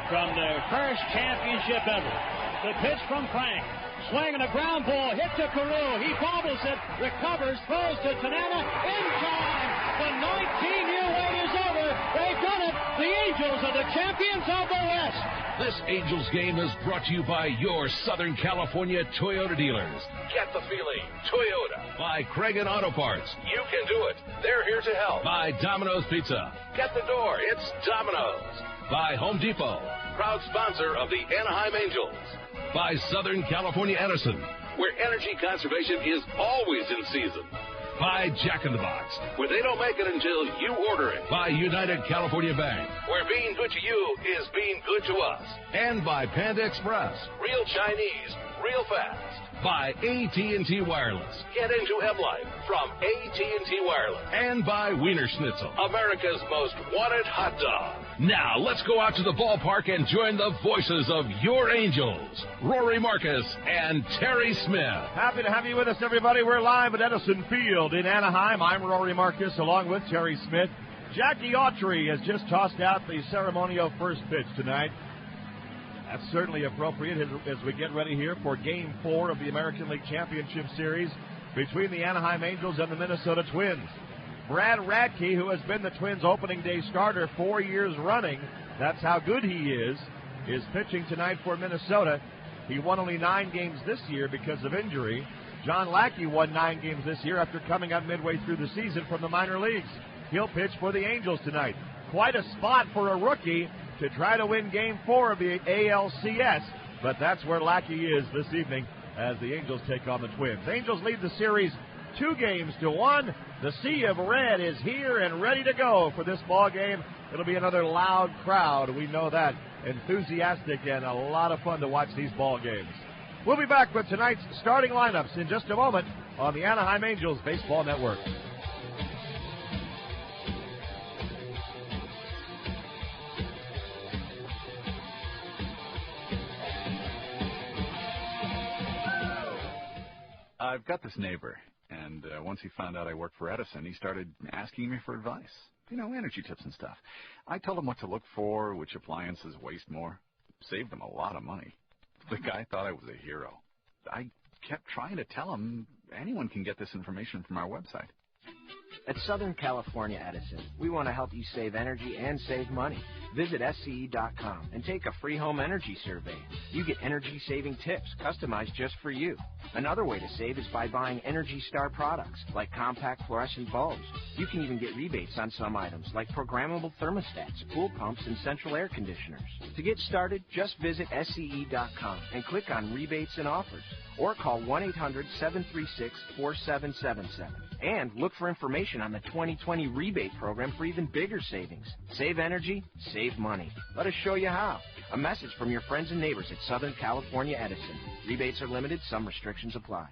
from their first championship ever. The pitch from Frank. Swinging a ground ball. Hit to Carew. He bobbles it. Recovers. Throws to Tanana. In time. The 19-year wait is over. They've done it. The Angels are the champions of the West. This Angels game is brought to you by your Southern California Toyota dealers. Get the feeling. Toyota. By Craig and Auto Parts. You can do it. They're here to help. By Domino's Pizza. Get the door. It's Domino's. By Home Depot. Proud sponsor of the Anaheim Angels. By Southern California Edison, where energy conservation is always in season. By Jack in the Box, where they don't make it until you order it. By United California Bank, where being good to you is being good to us. And by Panda Express, real Chinese, real fast. By AT&T Wireless. Get into M-Life from AT&T Wireless. And by Wiener Schnitzel, America's most wanted hot dog. Now, let's go out to the ballpark and join the voices of your Angels, Rory Marcus and Terry Smith. Happy to have you with us, everybody. We're live at Edison Field in Anaheim. I'm Rory Marcus, along with Terry Smith. Jackie Autry has just tossed out the ceremonial first pitch tonight. That's certainly appropriate as we get ready here for Game 4 of the American League Championship Series between the Anaheim Angels and the Minnesota Twins. Brad Radke, who has been the Twins' opening day starter 4 years running, that's how good he is pitching tonight for Minnesota. He won only 9 games this year because of injury. John Lackey won 9 games this year after coming up midway through the season from the minor leagues. He'll pitch for the Angels tonight. Quite a spot for a rookie to try to win Game 4 of the ALCS, but that's where Lackey is this evening as the Angels take on the Twins. Angels lead the series 2-1. The Sea of Red is here and ready to go for this ball game. It'll be another loud crowd. We know that. Enthusiastic and a lot of fun to watch these ball games. We'll be back with tonight's starting lineups in just a moment on the Anaheim Angels Baseball Network. I've got this neighbor, and once he found out I worked for Edison, he started asking me for advice. energy tips and stuff. I told him what to look for, which appliances waste more. Saved him a lot of money. The guy thought I was a hero. I kept trying to tell him anyone can get this information from our website. At Southern California Edison, we want to help you save energy and save money. Visit SCE.com and take a free home energy survey. You get energy-saving tips customized just for you. Another way to save is by buying Energy Star products, like compact fluorescent bulbs. You can even get rebates on some items, like programmable thermostats, pool pumps, and central air conditioners. To get started, just visit SCE.com and click on Rebates and Offers, or call 1-800-736-4777. And look for information on the 2020 rebate program for even bigger savings. Save energy, save money. Let us show you how. A message from your friends and neighbors at Southern California Edison. Rebates are limited. Some restrictions apply.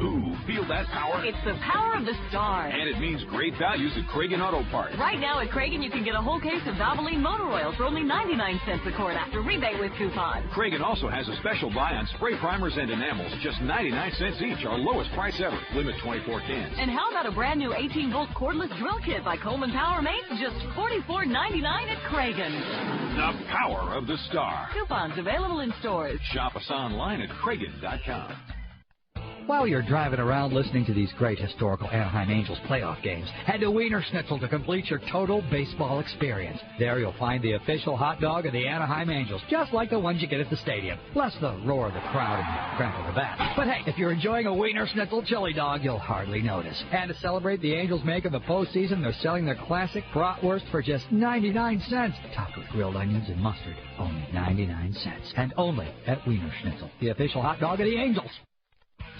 Ooh, feel that power? It's the power of the stars. And it means great values at Kragen Auto Parts. Right now at Kragen, you can get a whole case of Valvoline motor oil for only 99 cents a quart after rebate with coupons. Kragen also has a special buy on spray primers and enamels, just 99 cents each, our lowest price ever. Limit 24 cans. And how about a brand new 18-volt cordless drill kit by Coleman Power Mates, just $44.99 at Kragen. The power of the star. Coupons available in stores. Shop us online at Kragen.com. While you're driving around listening to these great historical Anaheim Angels playoff games, head to Wiener Schnitzel to complete your total baseball experience. There you'll find the official hot dog of the Anaheim Angels, just like the ones you get at the stadium, plus the roar of the crowd and the crack of the bat. But hey, if you're enjoying a Wiener Schnitzel chili dog, you'll hardly notice. And to celebrate the Angels making the postseason, they're selling their classic bratwurst for just 99 cents, topped with grilled onions and mustard. Only 99 cents. And only at Wiener Schnitzel, the official hot dog of the Angels.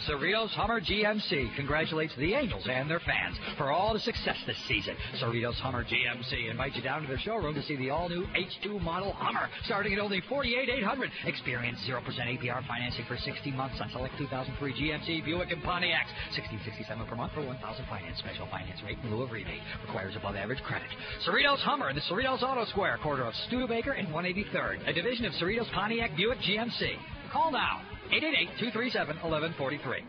Cerritos Hummer GMC congratulates the Angels and their fans for all the success this season. Cerritos Hummer GMC invites you down to their showroom to see the all-new H2 model Hummer, starting at only $48,800. Experience 0% APR financing for 60 months on select 2003 GMC, Buick, and Pontiacs. $1667 per month for 1,000 finance. Special finance rate in lieu of rebate. Requires above-average credit. Cerritos Hummer in the Cerritos Auto Square, corner of Studebaker and 183rd. A division of Cerritos Pontiac Buick GMC. Call now. 888-237-1143.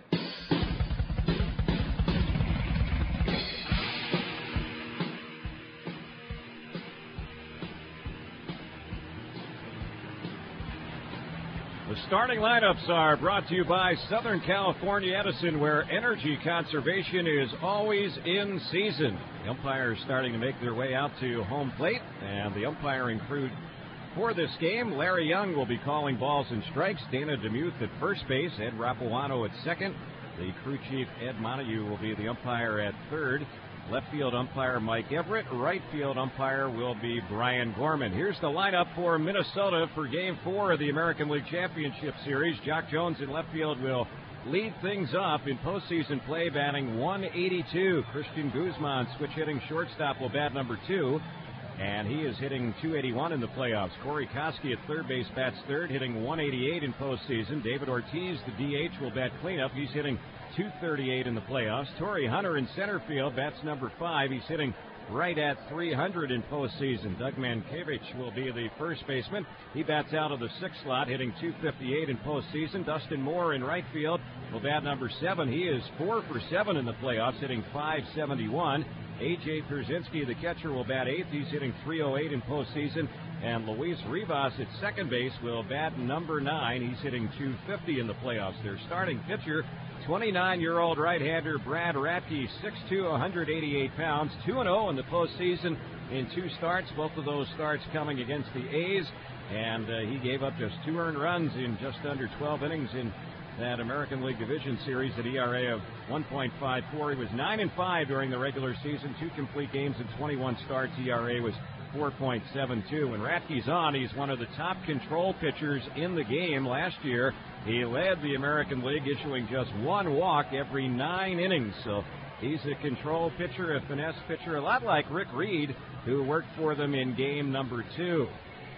The starting lineups are brought to you by Southern California Edison, where energy conservation is always in season. The umpires starting to make their way out to home plate, and the umpiring crew for this game, Larry Young will be calling balls and strikes. Dana DeMuth at first base. Ed Rapuano at second. The crew chief, Ed Montague, will be the umpire at third. Left field umpire, Mike Everett. Right field umpire will be Brian Gorman. Here's the lineup for Minnesota for Game 4 of the American League Championship Series. Jock Jones in left field will lead things off in postseason play, batting 182. Christian Guzman, switch hitting shortstop, will bat number 2. And he is hitting 281 in the playoffs. Corey Koski at third base bats third, hitting 188 in postseason. David Ortiz, the DH, will bat cleanup. He's hitting 238 in the playoffs. Torrey Hunter in center field bats number 5. He's hitting right at 300 in postseason. Doug Mankiewicz will be the first baseman. He bats out of the 6th slot, hitting 258 in postseason. Dustin Moore in right field will bat number 7. He is 4 for 7 in the playoffs, hitting 571. A.J. Pierzynski, the catcher, will bat 8th. He's hitting 308 in postseason. And Luis Rivas at second base will bat number 9. He's hitting 250 in the playoffs. Their starting pitcher, 29-year-old right-hander Brad Radke, 6'2", 188 pounds, 2-0 in the postseason in 2 starts. Both of those starts coming against the A's. And he gave up just 2 earned runs in just under 12 innings in that American League Division Series at ERA of 1.54. He was 9-5 during the regular season, 2 complete games and 21 starts. ERA was 4.72. When Radke's on, he's one of the top control pitchers in the game. Last year, he led the American League, issuing just 1 walk every 9 innings. So he's a control pitcher, a finesse pitcher, a lot like Rick Reed, who worked for them in game number 2.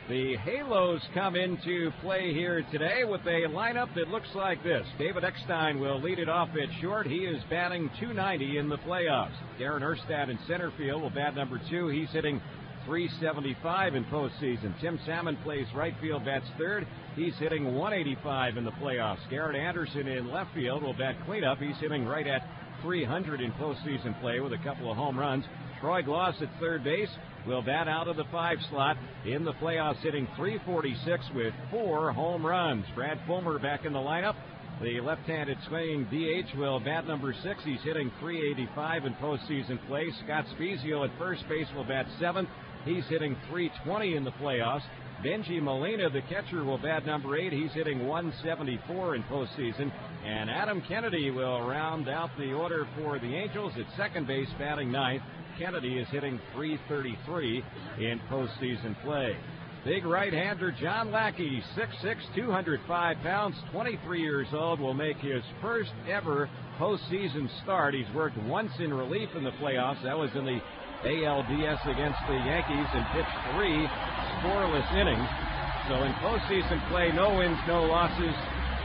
The Halos come into play here today with a lineup that looks like this. David Eckstein will lead it off at short. He is batting 290 in the playoffs. Darren Erstad in center field will bat number 2. He's hitting 375 in postseason. Tim Salmon plays right field, bats third. He's hitting 185 in the playoffs. Garrett Anderson in left field will bat cleanup. He's hitting right at 300 in postseason play with a couple of home runs. Troy Gloss at third base will bat out of the 5 slot in the playoffs, hitting .346 with 4 home runs. Brad Fulmer back in the lineup. The left-handed swinging DH will bat number 6. He's hitting .385 in postseason play. Scott Spezio at first base will bat 7th. He's hitting .320 in the playoffs. Benji Molina, the catcher, will bat number 8. He's hitting .174 in postseason. And Adam Kennedy will round out the order for the Angels at second base, batting 9th. Kennedy is hitting .333 in postseason play. Big right-hander John Lackey, 6'6", 205 pounds, 23 years old, will make his first ever postseason start. He's worked once in relief in the playoffs. That was in the ALDS against the Yankees, and pitched 3 scoreless innings. So in postseason play, no wins, no losses,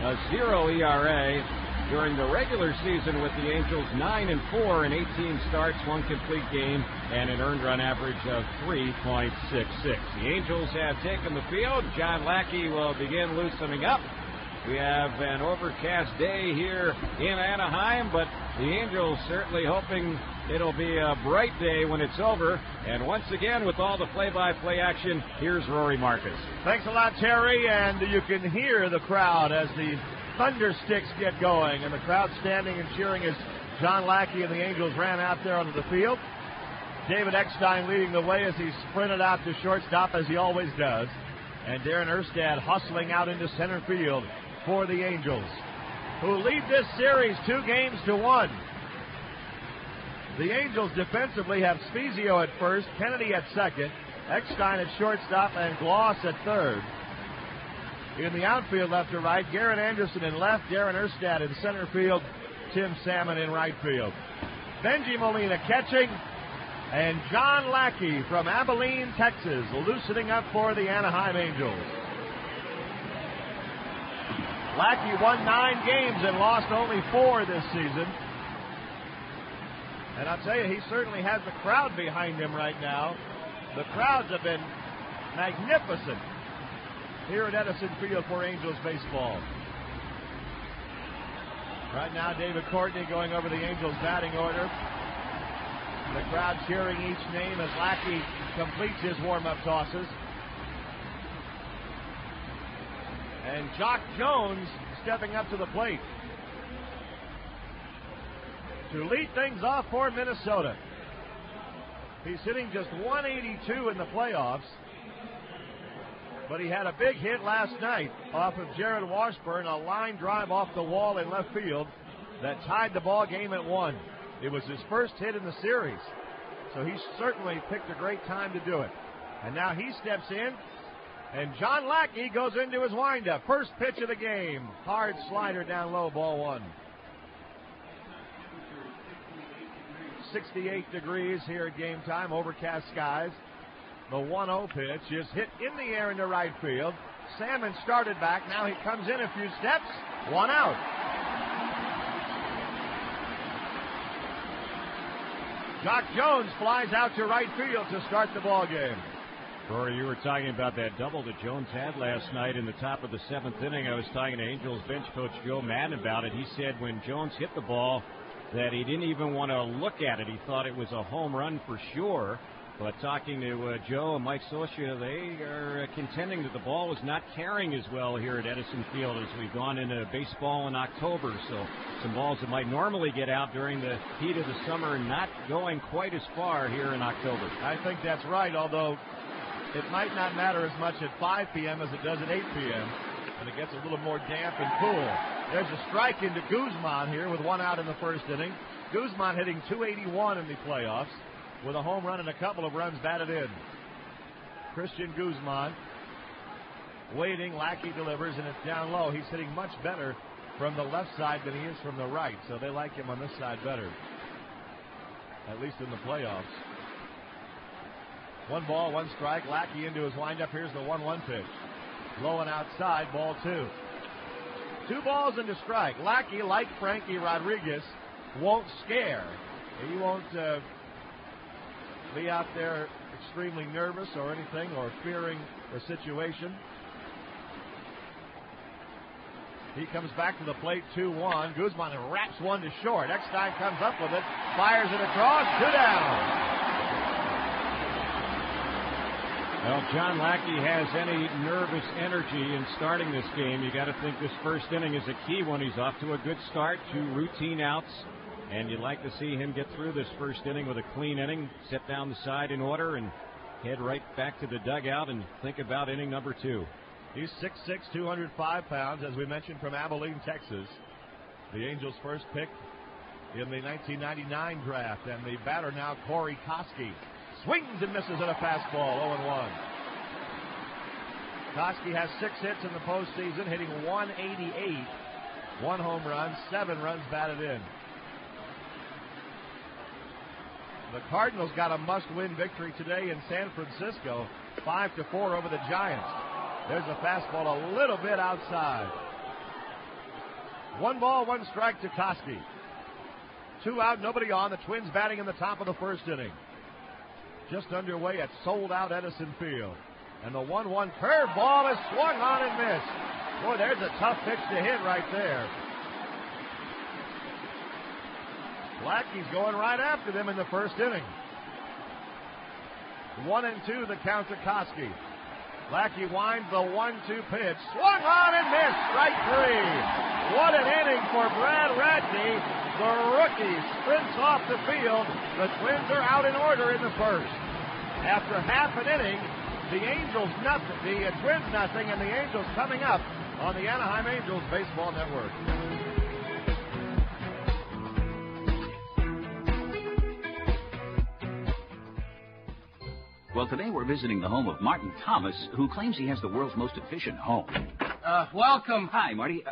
a 0 ERA. During the regular season with the Angels, 9-4 in 18 starts, 1 complete game, and an earned run average of 3.66. The Angels have taken the field. John Lackey will begin loosening up. We have an overcast day here in Anaheim, but the Angels certainly hoping it'll be a bright day when it's over. And once again, with all the play-by-play action, here's Rory Marcus. Thanks a lot, Terry, and you can hear the crowd as the thunder sticks get going, and the crowd standing and cheering as John Lackey and the Angels ran out there onto the field. David Eckstein leading the way as he sprinted out to shortstop, as he always does. And Darren Erstad hustling out into center field for the Angels, who lead this series 2-1. The Angels defensively have Spezio at first, Kennedy at second, Eckstein at shortstop, and Gloss at third. In the outfield, left to right, Garrett Anderson in left, Darren Erstad in center field, Tim Salmon in right field. Benji Molina catching, and John Lackey from Abilene, Texas, loosening up for the Anaheim Angels. Lackey won 9 games and lost only 4 this season. And I'll tell you, he certainly has the crowd behind him right now. The crowds have been magnificent here at Edison Field for Angels baseball. Right now, David Courtney going over the Angels batting order. The crowd cheering each name as Lackey completes his warm-up tosses. And Jock Jones stepping up to the plate to lead things off for Minnesota. He's hitting just .182 in the playoffs, but he had a big hit last night off of Jared Washburn, a line drive off the wall in left field that tied the ball game at 1. It was his first hit in the series, so he certainly picked a great time to do it. And now he steps in, and John Lackey goes into his windup. First pitch of the game, hard slider down low, ball 1. 68 degrees here at game time, overcast skies. The 1-0 pitch is hit in the air into right field. Salmon started back. Now he comes in a few steps. 1 out. Jock Jones flies out to right field to start the ball game. Rory, you were talking about that double that Jones had last night in the top of the 7th inning. I was talking to Angels bench coach Joe Madden about it. He said when Jones hit the ball that he didn't even want to look at it. He thought it was a home run for sure. But talking to Joe and Mike Socia, they are contending that the ball was not carrying as well here at Edison Field as we've gone into baseball in October. So some balls that might normally get out during the heat of the summer not going quite as far here in October. I think that's right, although it might not matter as much at 5 p.m. as it does at 8 p.m. and it gets a little more damp and cool. There's a strike into Guzman here with 1 out in the first inning. Guzman hitting .281 in the playoffs with a home run and a couple of runs batted in. Christian Guzman waiting. Lackey delivers, and it's down low. He's hitting much better from the left side than he is from the right, so they like him on this side better, at least in the playoffs. 1 ball, 1 strike. Lackey into his windup. Here's the 1-1 pitch. Low and outside, ball 2. 2 balls and a strike. Lackey, like Frankie Rodriguez, won't scare. He won't be out there extremely nervous or anything or fearing the situation. He comes back to the plate, 2-1. Guzman wraps 1 to short. Eckstein comes up with it, fires it across, 2 down. Well, John Lackey has any nervous energy in starting this game. You got to think this first inning is a key one. He's off to a good start, 2 routine outs, and you'd like to see him get through this first inning with a clean inning, set down the side in order, and head right back to the dugout and think about inning number 2. He's 6'6", 205 pounds, as we mentioned, from Abilene, Texas. The Angels' first pick in the 1999 draft, and the batter now, Corey Koski. Swings and misses at a fastball, 0-1. Koski has 6 hits in the postseason, hitting .188, 1 home run, 7 runs batted in. The Cardinals got a must-win victory today in San Francisco, 5-4 over the Giants. There's a fastball a little bit outside. 1 ball, 1 strike to Koski. 2 out, nobody on. The Twins batting in the top of the first inning. Just underway at sold-out Edison Field. And the 1-1 curveball is swung on and missed. Boy, there's a tough pitch to hit right there. Lackey's going right after them in the first inning. 1-2 the count to Koski. Lackey winds the 1-2 pitch. Swung on and missed. Strike 3. What an inning for Brad Radke. The rookie sprints off the field. The Twins are out in order in the first. After half an inning, the Angels nothing, the Twins nothing, and the Angels coming up on the Anaheim Angels Baseball Network. Well, today we're visiting the home of Martin Thomas, who claims he has the world's most efficient home. Welcome. Hi, Marty.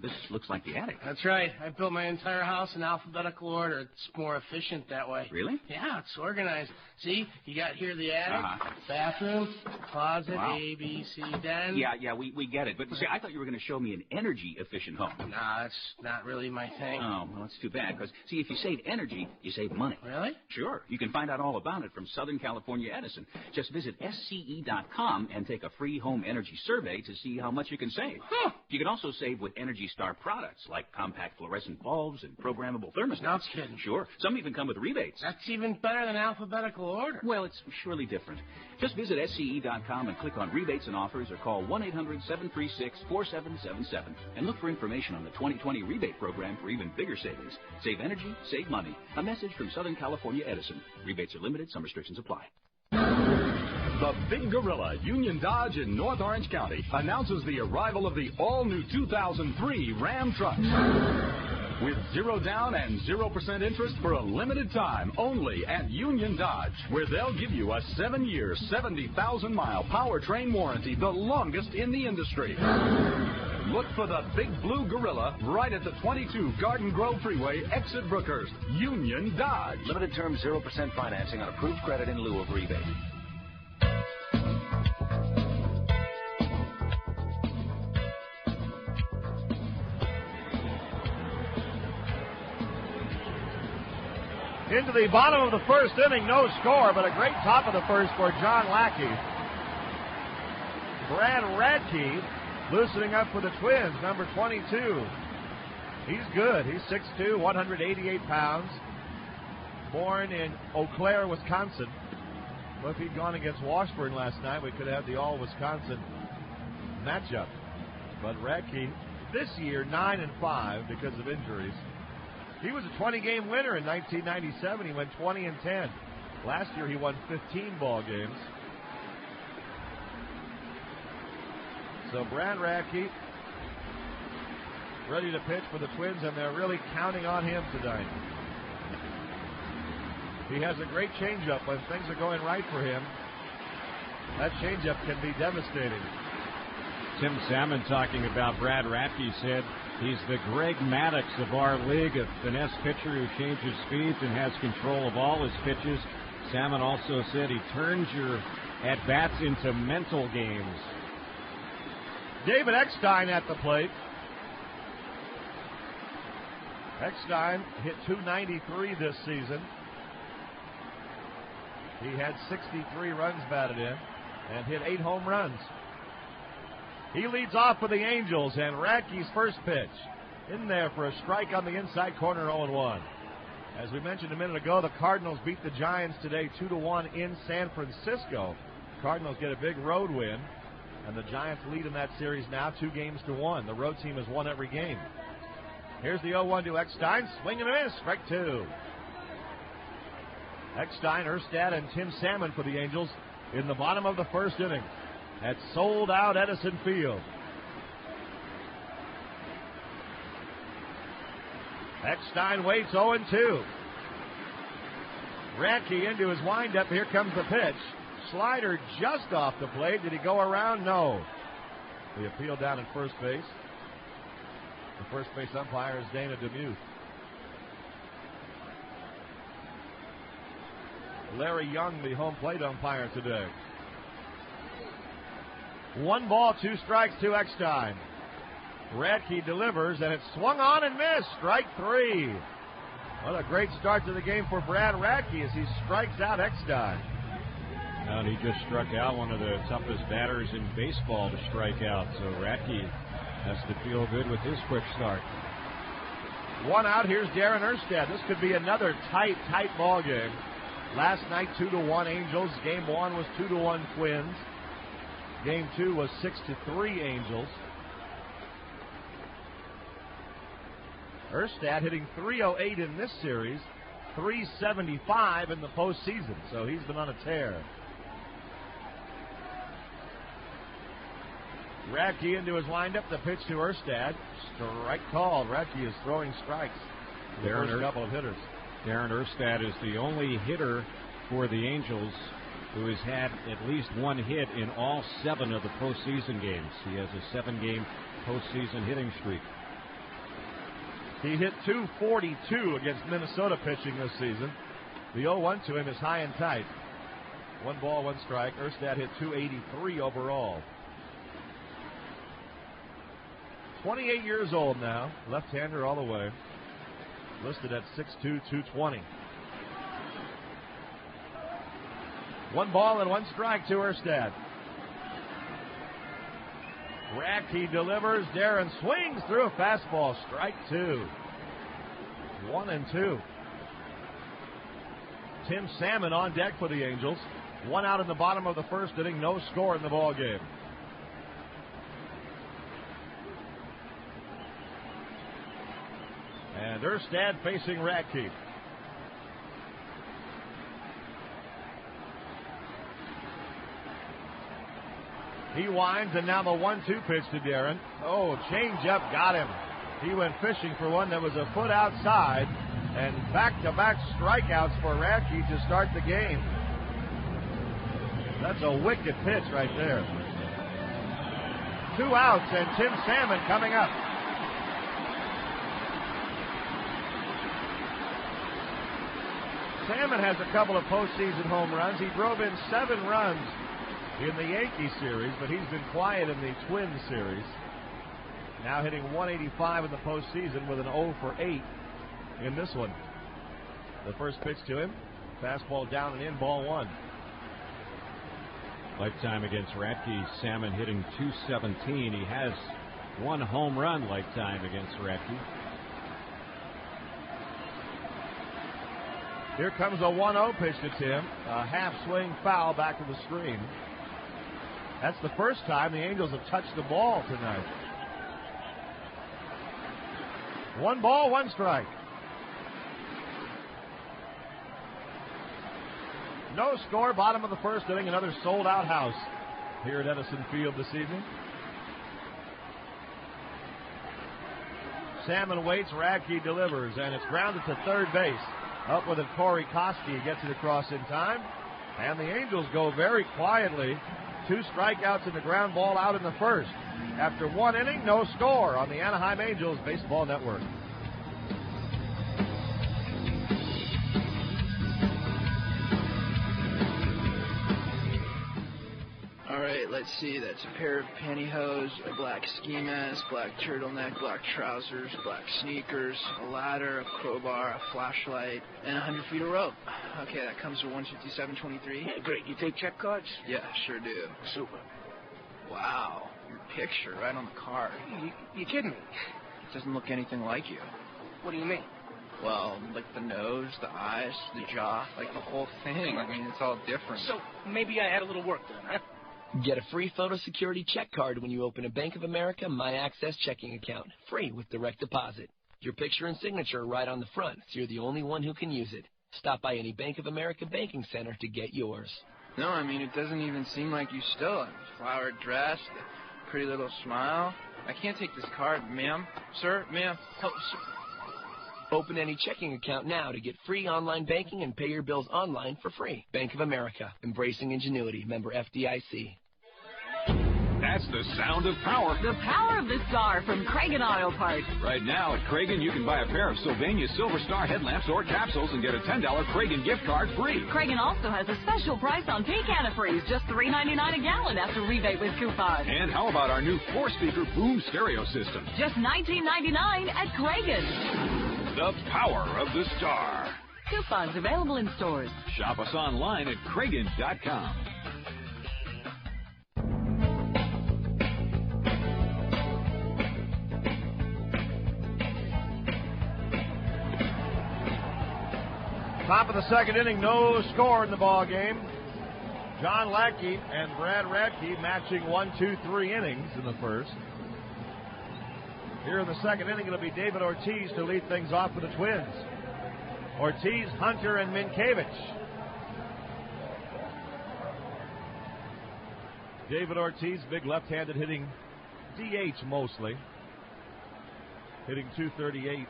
This looks like the attic. That's right. I built my entire house in alphabetical order. It's more efficient that way. Really? Yeah, it's organized. See, you got here the attic, bathroom, closet, Wow. A, B, C, den. Yeah, we get it. But see, I thought you were going to show me an energy-efficient home. Nah, that's not really my thing. Oh, well, that's too bad, because, see, if you save energy, you save money. Really? Sure. You can find out all about it from Southern California Edison. Just visit SCE.com and take a free home energy survey to see how much you can save. Huh. You can also save with Energy Star products, like compact fluorescent bulbs and programmable thermostats. No kidding. Sure. Some even come with rebates. That's even better than alphabetical order. Well, it's surely different. Just visit SCE.com and click on rebates and offers or call 1-800-736-4777 and look for information on the 2020 rebate program for even bigger savings. Save energy, save money. A message from Southern California Edison. Rebates are limited. Some restrictions apply. The Big Gorilla, Union Dodge in North Orange County, announces the arrival of the all-new 2003 Ram trucks. With 0 down and 0% interest for a limited time only at Union Dodge, where they'll give you a 7-year, 70,000-mile powertrain warranty, the longest in the industry. Look for the Big Blue Gorilla right at the 22 Garden Grove Freeway, exit Brookhurst. Union Dodge. Limited term 0% financing on approved credit in lieu of rebate. Into the bottom of the first inning, no score, but a great top of the first for John Lackey. Brad Radke loosening up for the Twins, number 22. He's good. He's 6'2", 188 pounds. Born in Eau Claire, Wisconsin. Well, if he'd gone against Washburn last night, we could have the all-Wisconsin matchup. But Radke, this year, 9-5 because of injuries. He was a 20-game winner in 1997. He went 20-10. Last year, he won 15 ball games. So Brad Radke ready to pitch for the Twins, and they're really counting on him tonight. He has a great changeup. When things are going right for him, that changeup can be devastating. Tim Salmon, talking about Brad Radke, said he's the Greg Maddux of our league, a finesse pitcher who changes speeds and has control of all his pitches. Salmon also said he turns your at-bats into mental games. David Eckstein at the plate. Eckstein hit .293 this season. He had 63 runs batted in and hit 8 home runs. He leads off for the Angels, and Radke's first pitch in there for a strike on the inside corner, 0-1. As we mentioned a minute ago, the Cardinals beat the Giants today 2-1 in San Francisco. Cardinals get a big road win, and the Giants lead in that series now 2-1. The road team has won every game. Here's the 0-1 to Eckstein. Swing and a miss. Strike 2. Eckstein, Erstad, and Tim Salmon for the Angels in the bottom of the first inning at sold-out Edison Field. Eckstein waits 0-2. Radke into his windup. Here comes the pitch. Slider just off the plate. Did he go around? No. The appeal down at first base. The first base umpire is Dana DeMuth. Larry Young, the home plate umpire today. 1 ball, 2 strikes to Eckstein. Radke delivers, and it's swung on and missed. Strike 3. What a great start to the game for Brad Radke as he strikes out Eckstein. And he just struck out one of the toughest batters in baseball to strike out. So Radke has to feel good with his quick start. 1 out. Here's Darren Erstad. This could be another tight ball game. Last night, 2-1 Angels. Game 1 was 2-1 Twins. Game 2 was 6-3 Angels. Erstad hitting .308 in this series, .375 in the postseason, so he's been on a tear. Radke into his windup, the pitch to Erstad. Strike called. Radke is throwing strikes. The first couple of hitters. Darren Erstad is the only hitter for the Angels who has had at least 1 hit in all 7 of the postseason games. He has a 7-game postseason hitting streak. He hit .242 against Minnesota pitching this season. The 0-1 to him is high and tight. 1 ball, 1 strike. Erstad hit .283 overall. 28 years old now. Left-hander all the way. Listed at 6'2", 220. 1 ball and 1 strike to Erstad. Radke delivers. Darren swings through a fastball. Strike 2. 1-2. Tim Salmon on deck for the Angels. 1 out in the bottom of the first inning. No score in the ball game. And Erstad facing Radke. He winds, and now the 1-2 pitch to Darren. Oh, change-up got him. He went fishing for one that was a foot outside, and back-to-back strikeouts for Radke to start the game. That's a wicked pitch right there. 2 outs, and Tim Salmon coming up. Salmon has a couple of postseason home runs. He drove in 7 runs in the Yankee series, but he's been quiet in the Twins series. Now hitting .185 in the postseason with an 0 for 8 in this one. The first pitch to him, fastball down and in, ball 1. Lifetime against Radke, Salmon hitting .217. He has 1 home run lifetime against Radke. Here comes a 1-0 pitch to Tim. A half swing foul back to the screen. That's the first time the Angels have touched the ball tonight. 1 ball, 1 strike. No score, bottom of the first inning. Another sold-out house here at Edison Field this evening. Salmon waits, Radke delivers, and it's grounded to third base. Up with it, Corey Koski gets it across in time. And the Angels go very quietly. 2 strikeouts and the ground ball out in the first. After 1 inning, no score on the Anaheim Angels Baseball Network. All right, let's see. That's a pair of pantyhose, a black ski mask, black turtleneck, black trousers, black sneakers, a ladder, a crowbar, a flashlight, and 100 feet of rope. Okay, that comes to $157.23. Yeah, great. You take check cards? Yeah, sure do. Super. Wow, your picture right on the card. You kidding me? It doesn't look anything like you. What do you mean? Well, like the nose, the eyes, the jaw, like the whole thing. I mean, it's all different. So maybe I had a little work done, huh? Get a free photo security check card when you open a Bank of America My Access checking account, free with direct deposit. Your picture and signature are right on the front, so you're the only one who can use it. Stop by any Bank of America banking center to get yours. No, I mean, it doesn't even seem like you still have a flowered dress, a pretty little smile. I can't take this card, ma'am. Sir, ma'am. Oh, sir. Open any checking account now to get free online banking and pay your bills online for free. Bank of America, embracing ingenuity. Member FDIC. That's the sound of power. The power of the star from Kragen Auto Parts. Right now at Kragen, you can buy a pair of Sylvania Silver Star headlamps or capsules and get a $10 Kragen gift card free. Kragen also has a special price on peak antifreeze, just $3.99 a gallon after rebate with coupon. And how about our new 4-speaker boom stereo system? Just $19.99 at Kragen. The power of the star. Coupons available in stores. Shop us online at Kragen.com. Top of the second inning, no score in the ball game. John Lackey and Brad Radke matching 1, 2, 3 innings in the first. Here in the second inning, it'll be David Ortiz to lead things off for the Twins. Ortiz, Hunter, and Minkevich. David Ortiz, big left-handed, hitting DH mostly. Hitting .238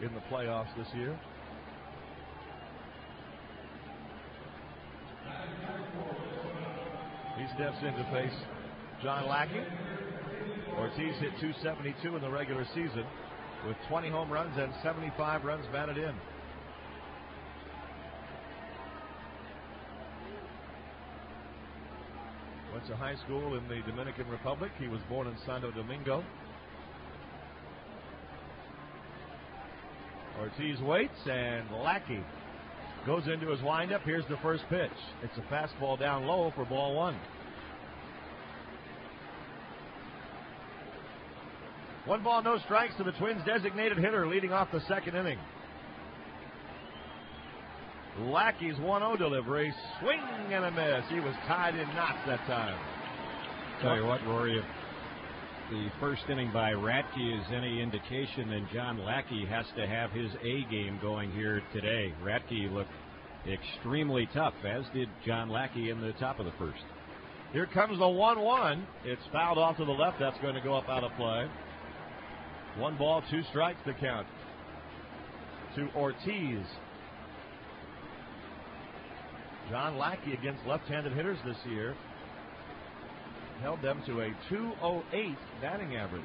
in the playoffs this year. He steps in to face John Lackey. Ortiz hit .272 in the regular season with 20 home runs and 75 runs batted in. Went to high school in the Dominican Republic. He was born in Santo Domingo. Ortiz waits, and Lackey goes into his windup. Here's the first pitch. It's a fastball down low for ball one. 1 ball, no strikes to the Twins' designated hitter leading off the second inning. Lackey's 1-0 delivery. Swing and a miss. He was tied in knots that time. Tell you what, Rory, if the first inning by Radke is any indication, then John Lackey has to have his A game going here today. Radke looked extremely tough, as did John Lackey in the top of the first. Here comes the 1-1. It's fouled off to the left. That's going to go up out of play. 1 ball, 2 strikes to count to Ortiz. John Lackey against left-handed hitters this year held them to a .208 batting average.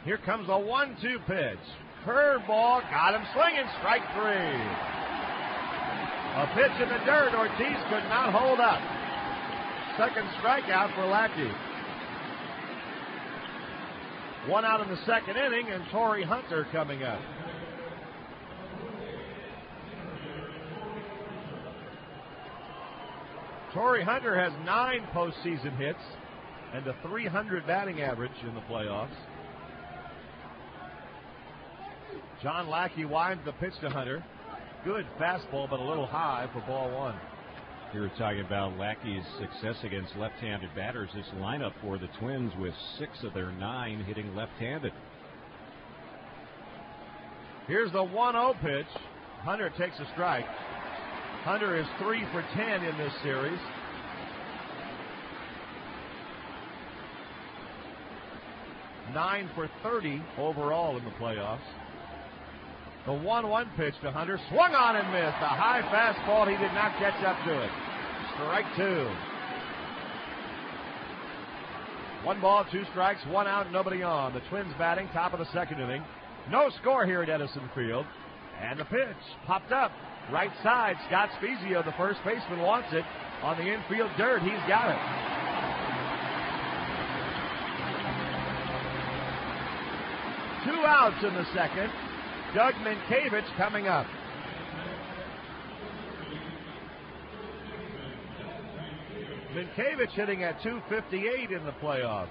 Here comes a 1-2 pitch. Curveball, got him swinging, strike 3. A pitch in the dirt. Ortiz could not hold up. Second strikeout for Lackey. 1 out in the second inning, and Torrey Hunter coming up. Torrey Hunter has 9 postseason hits and a .300 batting average in the playoffs. John Lackey winds the pitch to Hunter. Good fastball, but a little high for ball one. You were talking about Lackey's success against left-handed batters. This lineup for the Twins with 6 of their 9 hitting left-handed. Here's the 1-0 pitch. Hunter takes a strike. Hunter is 3 for 10 in this series. Nine for 30 overall in the playoffs. The 1-1 pitch to Hunter, swung on and missed. A high fastball, he did not catch up to it. Strike 2. 1 ball, 2 strikes, 1 out, nobody on. The Twins batting, top of the second inning. No score here at Edison Field. And the pitch popped up. Right side, Scott Spezio, the first baseman, wants it. On the infield dirt, he's got it. Two outs in the second. Doug Minkevich coming up. Minkevich hitting at .258 in the playoffs.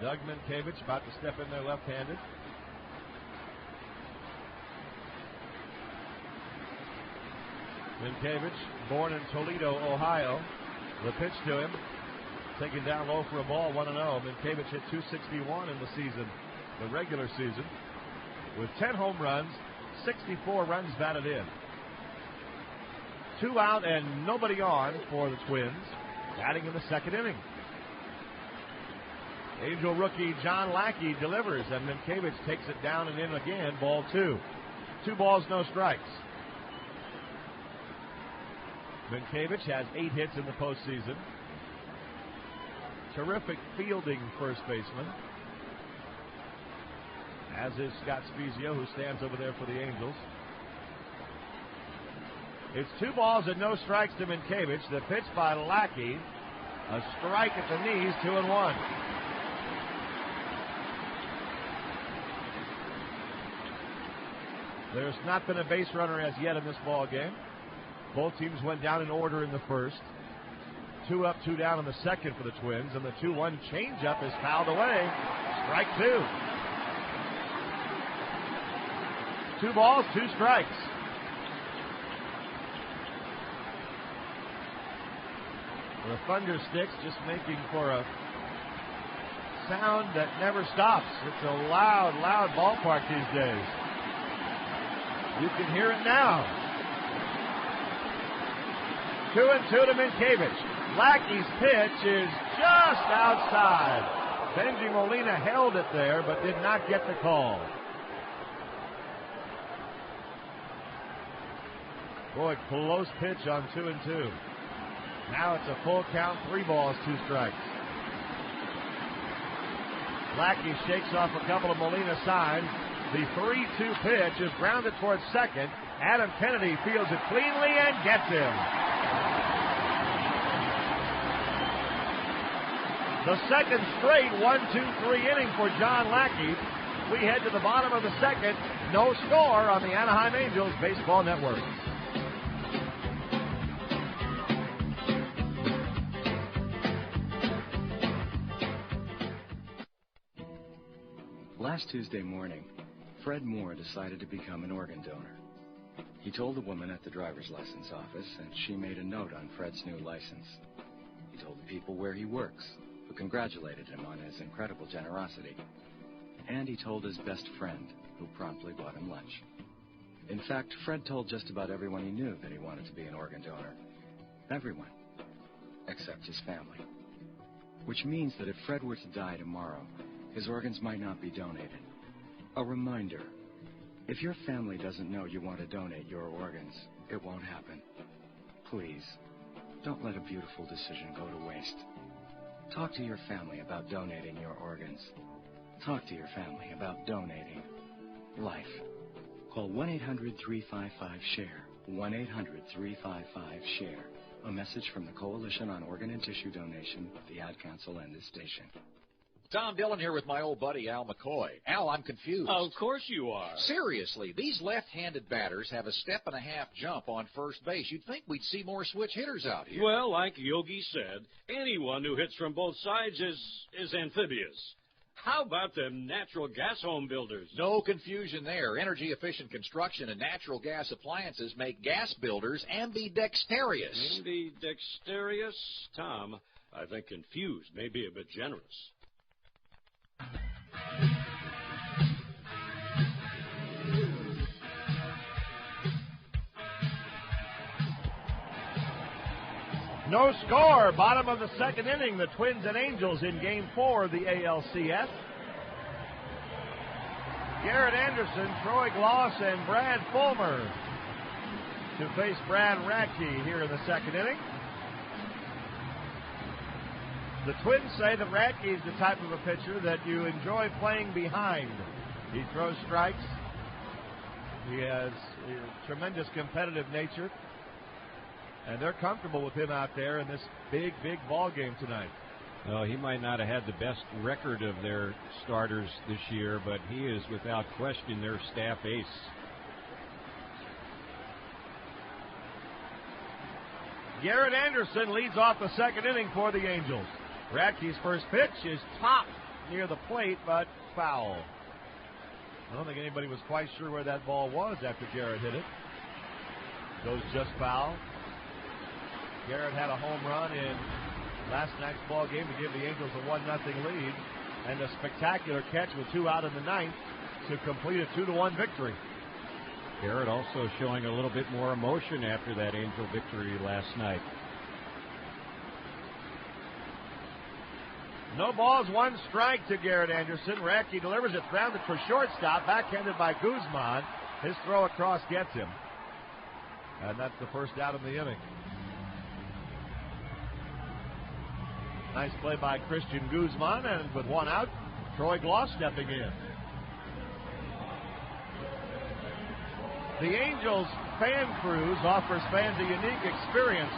Doug Minkiewicz about to step in there left-handed. Minkiewicz, born in Toledo, Ohio. The pitch to him, taken down low for a ball, 1-0. Minkiewicz hit .261 in the season, the regular season, with 10 home runs, 64 runs batted in. 2 out and nobody on for the Twins, batting in the second inning. Angel rookie John Lackey delivers, and Minkiewicz takes it down and in again, ball 2. 2 balls, no strikes. Minkiewicz has 8 hits in the postseason. Terrific fielding first baseman, as is Scott Spezio, who stands over there for the Angels. It's 2 balls and no strikes to Minkiewicz. The pitch by Lackey, a strike at the knees, 2-1. There's not been a base runner as yet in this ball game. Both teams went down in order in the first. 2 up, 2 down in the second for the Twins, and the 2-1 changeup is fouled away. Strike 2. 2 balls, 2 strikes. The Thunder Sticks just making for a sound that never stops. It's a loud, loud ballpark these days. You can hear it now. 2-2 to Minkiewicz. Lackey's pitch is just outside. Benji Molina held it there, but did not get the call. Boy, close pitch on 2-2. Now it's a full count, 3 balls, 2 strikes. Lackey shakes off a couple of Molina signs. The 3-2 pitch is grounded towards second. Adam Kennedy fields it cleanly and gets him. The second straight 1-2-3 inning for John Lackey. We head to the bottom of the second. No score on the Anaheim Angels Baseball Network. Last Tuesday morning, Fred Moore decided to become an organ donor. He told the woman at the driver's license office, and she made a note on Fred's new license. He told the people where he works, who congratulated him on his incredible generosity. And he told his best friend, who promptly bought him lunch. In fact, Fred told just about everyone he knew that he wanted to be an organ donor. Everyone, except his family. Which means that if Fred were to die tomorrow, his organs might not be donated. A reminder, if your family doesn't know you want to donate your organs, it won't happen. Please, don't let a beautiful decision go to waste. Talk to your family about donating your organs. Talk to your family about donating life. Call 1-800-355-SHARE. 1-800-355-SHARE. A message from the Coalition on Organ and Tissue Donation, the Ad Council, and this station. Tom Dillon here with my old buddy Al McCoy. Al, I'm confused. Of course you are. Seriously, these left-handed batters have a 1.5 jump on first base. You'd think we'd see more switch hitters out here. Well, like Yogi said, anyone who hits from both sides is amphibious. How about them natural gas home builders? No confusion there. Energy-efficient construction and natural gas appliances make gas builders ambidextrous. Ambidextrous? Tom, I think confused may be a bit generous. No score. Bottom of the second inning. The Twins and Angels in Game 4 of the ALCS. Garrett Anderson, Troy Gloss, and Brad Fulmer to face Brad Radke here in the second inning. The Twins say that Radke is the type of a pitcher that you enjoy playing behind. He throws strikes. He has a tremendous competitive nature. And they're comfortable with him out there in this big, big ball game tonight. Well, he might not have had the best record of their starters this year, but he is without question their staff ace. Garrett Anderson leads off the second inning for the Angels. Radke's first pitch is top near the plate, but foul. I don't think anybody was quite sure where that ball was after Garrett hit it. Goes just foul. Garrett had a home run in last night's ball game to give the Angels a 1-0 lead, and a spectacular catch with 2 out in the ninth to complete a 2-1 victory. Garrett also showing a little bit more emotion after that Angel victory last night. No balls, 1 strike to Garrett Anderson. Radke delivers it, grounded for shortstop, backhanded by Guzman. His throw across gets him. And that's the first out in the inning. Nice play by Christian Guzman, and with 1 out, Troy Gloss stepping in. The Angels Fan Cruise offers fans a unique experience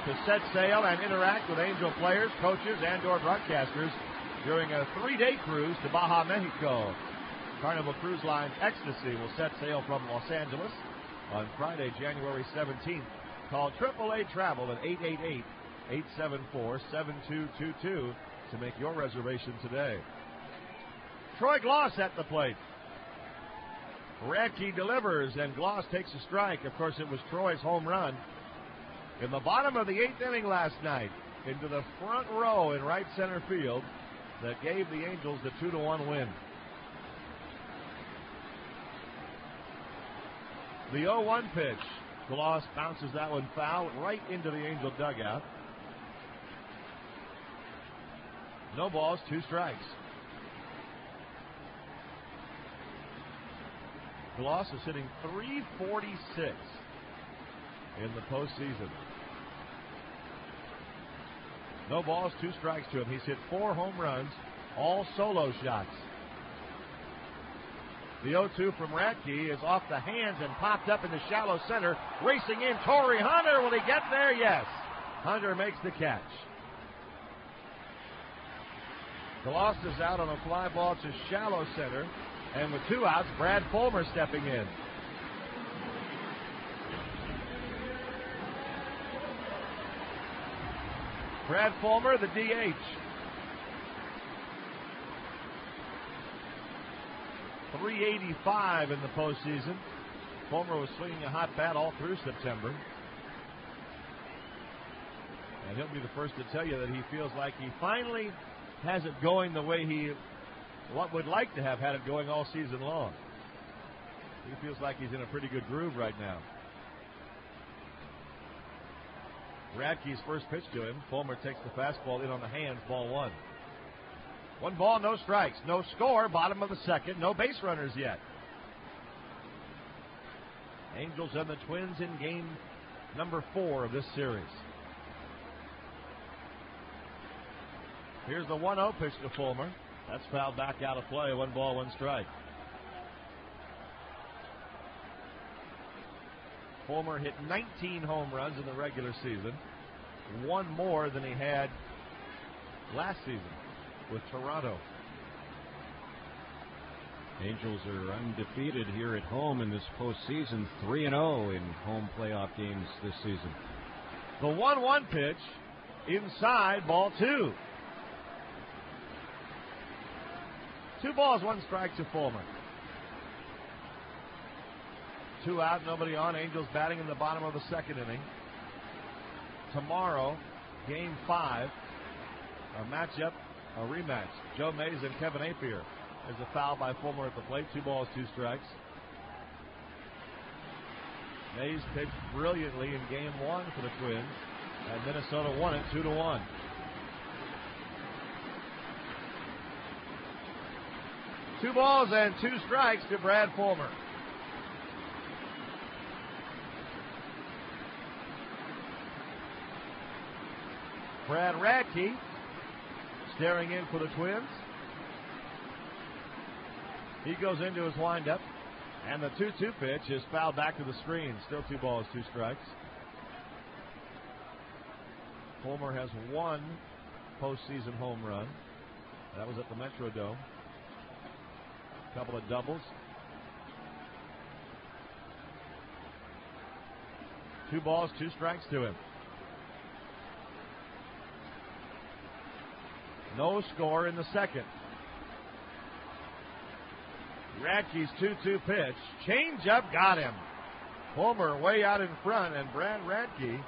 to set sail and interact with Angel players, coaches, and/or broadcasters during a 3-day cruise to Baja, Mexico. Carnival Cruise Line's Ecstasy will set sail from Los Angeles on Friday, January 17th. Call AAA Travel at 888-874-7222 to make your reservation today. Troy Gloss at the plate. Radke delivers, and Gloss takes a strike. Of course, it was Troy's home run in the bottom of the 8th inning last night into the front row in right center field that gave the Angels the 2-1 win. The 0-1 pitch. Gloss bounces that one foul right into the Angel dugout. No balls, 2 strikes. Gloss is hitting .346 in the postseason. No balls, 2 strikes to him. He's hit 4 home runs, all solo shots. The 0-2 from Radke is off the hands and popped up in the shallow center. Racing in, Torrey Hunter. Will he get there? Yes. Hunter makes the catch. Gloss is out on a fly ball to shallow center. And with 2 outs, Brad Fulmer stepping in. Brad Fulmer, the DH. .385 in the postseason. Fulmer was swinging a hot bat all through September. And he'll be the first to tell you that he feels like he finally has it going the way he would like to have had it going all season long. He feels like he's in a pretty good groove right now. Radke's first pitch to him. Fulmer takes the fastball in on the hands, ball 1. 1 ball, no strikes. No score, bottom of the 2nd. No base runners yet. Angels and the Twins in game number 4 of this series. Here's the 1-0 pitch to Fulmer. That's fouled back out of play. 1 ball, 1 strike. Fulmer hit 19 home runs in the regular season. 1 more than he had last season with Toronto. Angels are undefeated here at home in this postseason. 3-0 in home playoff games this season. The 1-1 pitch inside, ball 2. 2 balls, 1 strike to Fulmer. 2 out, nobody on. Angels batting in the bottom of the 2nd inning. Tomorrow, game 5, a matchup, a rematch. Joe Mays and Kevin Apier. There's a foul by Fulmer at the plate. 2 balls, 2 strikes. Mays pitched brilliantly in game 1 for the Twins, and Minnesota won it 2-1. Two balls and 2 strikes to Brad Fulmer. Brad Radke staring in for the Twins. He goes into his windup, and the 2-2 pitch is fouled back to the screen. Still 2 balls, 2 strikes. Fulmer has 1 postseason home run. That was at the Metrodome. A couple of doubles. 2 balls, 2 strikes to him. No score in the 2nd. Radke's 2-2 pitch. Change up, got him. Homer way out in front, and Brad Radke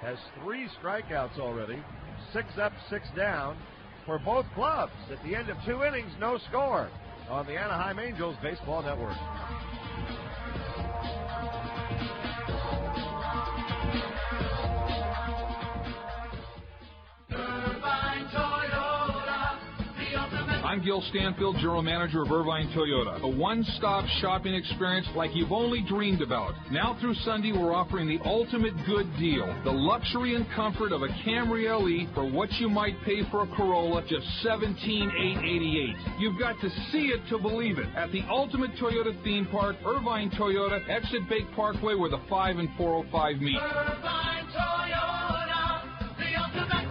has 3 strikeouts already. 6 up, 6 down for both clubs. At the end of 2 innings, no score on the Anaheim Angels Baseball Network. I'm Gil Stanfield, General Manager of Irvine Toyota. A one-stop shopping experience like you've only dreamed about. Now through Sunday, we're offering the ultimate good deal. The luxury and comfort of a Camry LE for what you might pay for a Corolla, just $17,888. You've got to see it to believe it. At the Ultimate Toyota Theme Park, Irvine Toyota, exit Bake Parkway where the 5 and 405 meet. Irvine Toyota, the ultimate.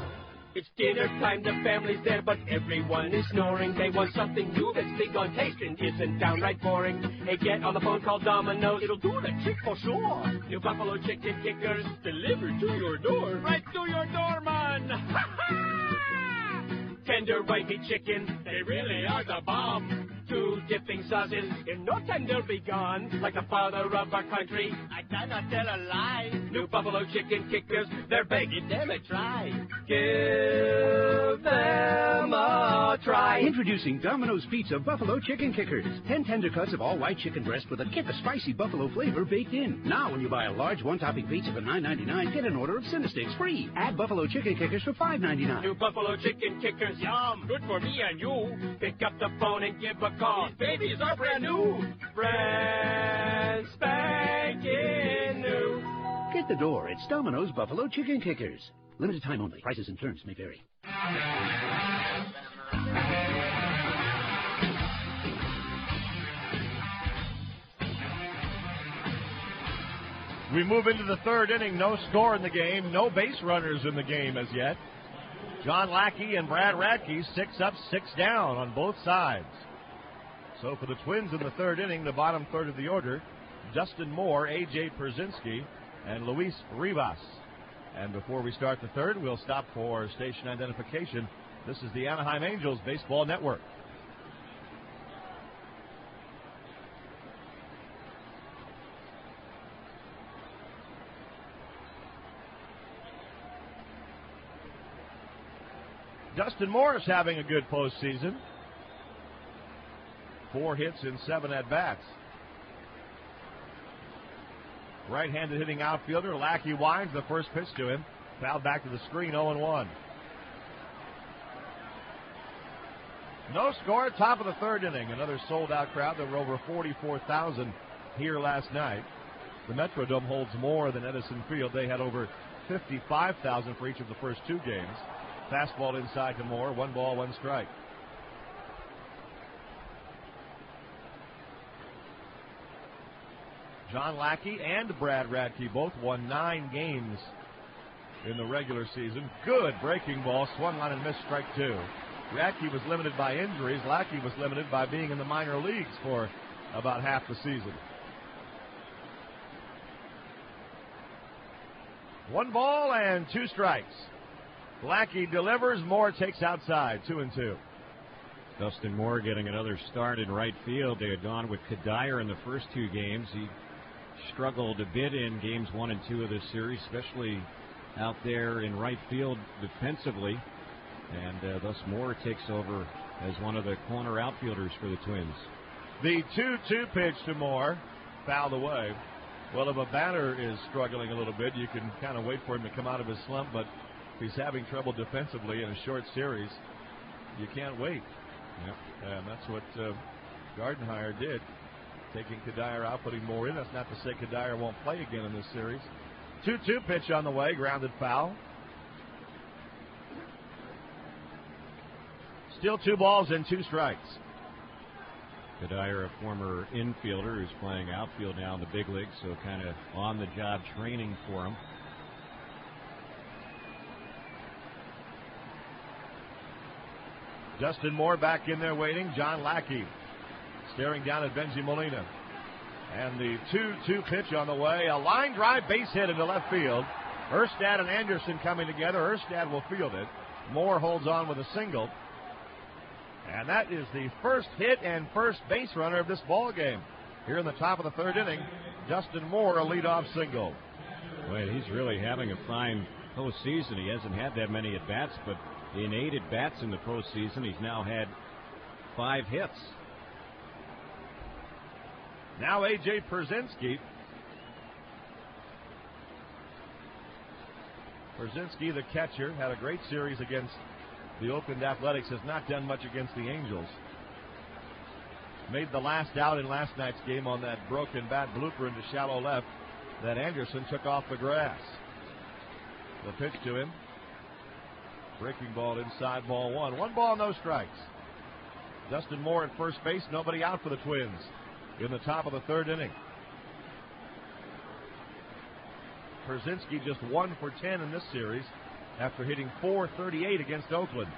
It's dinner time, the family's there, but everyone is snoring. They want something new that's big on taste and isn't downright boring. Hey, get on the phone, call Domino's. It'll do the trick for sure. New Buffalo Chicken Kickers delivered to your door. Right to your door, man. Tender white meat chicken, they really are the bomb. 2 dipping sauces, in no time they'll be gone. Like the father of our country, I cannot tell a lie. New Buffalo Chicken Kickers, they're begging them a try. Give them a try. Introducing Domino's Pizza Buffalo Chicken Kickers. 10 tender cuts of all white chicken breast with a kick of spicy buffalo flavor baked in. Now when you buy a large one-topping pizza for $9.99, get an order of Cinesticks free. Add Buffalo Chicken Kickers for $5.99. New Buffalo Chicken Kickers, yum. Good for me and you. Pick up the phone and give a call. These babies are brand new. Brand spanking new. Get the door. It's Domino's Buffalo Chicken Kickers. Limited time only. Prices and terms may vary. We move into the 3rd inning. No score in the game. No base runners in the game as yet. John Lackey and Brad Radke 6 up, 6 down on both sides. So for the Twins in the 3rd inning, the bottom third of the order, Dustin Moore, A.J. Przynski, and Luis Rivas. And before we start the 3rd, we'll stop for station identification. This is the Anaheim Angels Baseball Network. Dustin Moore is having a good postseason. 4 hits in 7 at-bats. Right-handed hitting outfielder, Lackey winds the first pitch to him. Fouled back to the screen, 0-1. No score, top of the 3rd inning. Another sold-out crowd. There were over 44,000 here last night. The Metrodome holds more than Edison Field. They had over 55,000 for each of the first 2 games. Fastball inside to Moore. 1 ball, 1 strike. John Lackey and Brad Radke both won 9 games in the regular season. Good breaking ball, swung on and missed, strike 2. Radke was limited by injuries. Lackey was limited by being in the minor leagues for about half the season. 1 ball and 2 strikes. Lackey delivers. Moore takes outside. 2-2. Dustin Moore getting another start in right field. They had gone with Kadire in the first 2 games. He struggled a bit in games 1 and 2 of this series, especially out there in right field defensively. And thus Moore takes over as one of the corner outfielders for the Twins. The 2-2 pitch to Moore, fouled away. Well, if a batter is struggling a little bit, you can kind of wait for him to come out of his slump, but if he's having trouble defensively in a short series, you can't wait. Yep. And that's what Gardenhire did, taking Kadire out, putting Moore in. That's not to say Kadire won't play again in this series. 2-2 pitch on the way, grounded foul. Still 2 balls and 2 strikes. Kadire, a former infielder who's playing outfield now in the big leagues, so kind of on-the-job training for him. Dustin Moore back in there waiting. John Lackey staring down at Benji Molina. And the 2-2 pitch on the way. A line drive base hit into left field. Erstad and Anderson coming together. Erstad will field it. Moore holds on with a single. And that is the first hit and first base runner of this ball game. Here in the top of the third inning, Justin Moore, a leadoff single. Boy, he's really having a fine postseason. He hasn't had that many at-bats, but in 8 at-bats in the postseason, he's now had 5 hits. Now A.J. Pierzynski. Pierzynski, the catcher, had a great series against the Oakland Athletics, has not done much against the Angels. Made the last out in last night's game on that broken bat blooper into shallow left that Anderson took off the grass. The pitch to him. Breaking ball inside, ball 1. 1 ball, no strikes. Justin Moore at first base, nobody out for the Twins in the top of the third inning. Pierzynski just 1 for 10 in this series after hitting .438 against Oakland.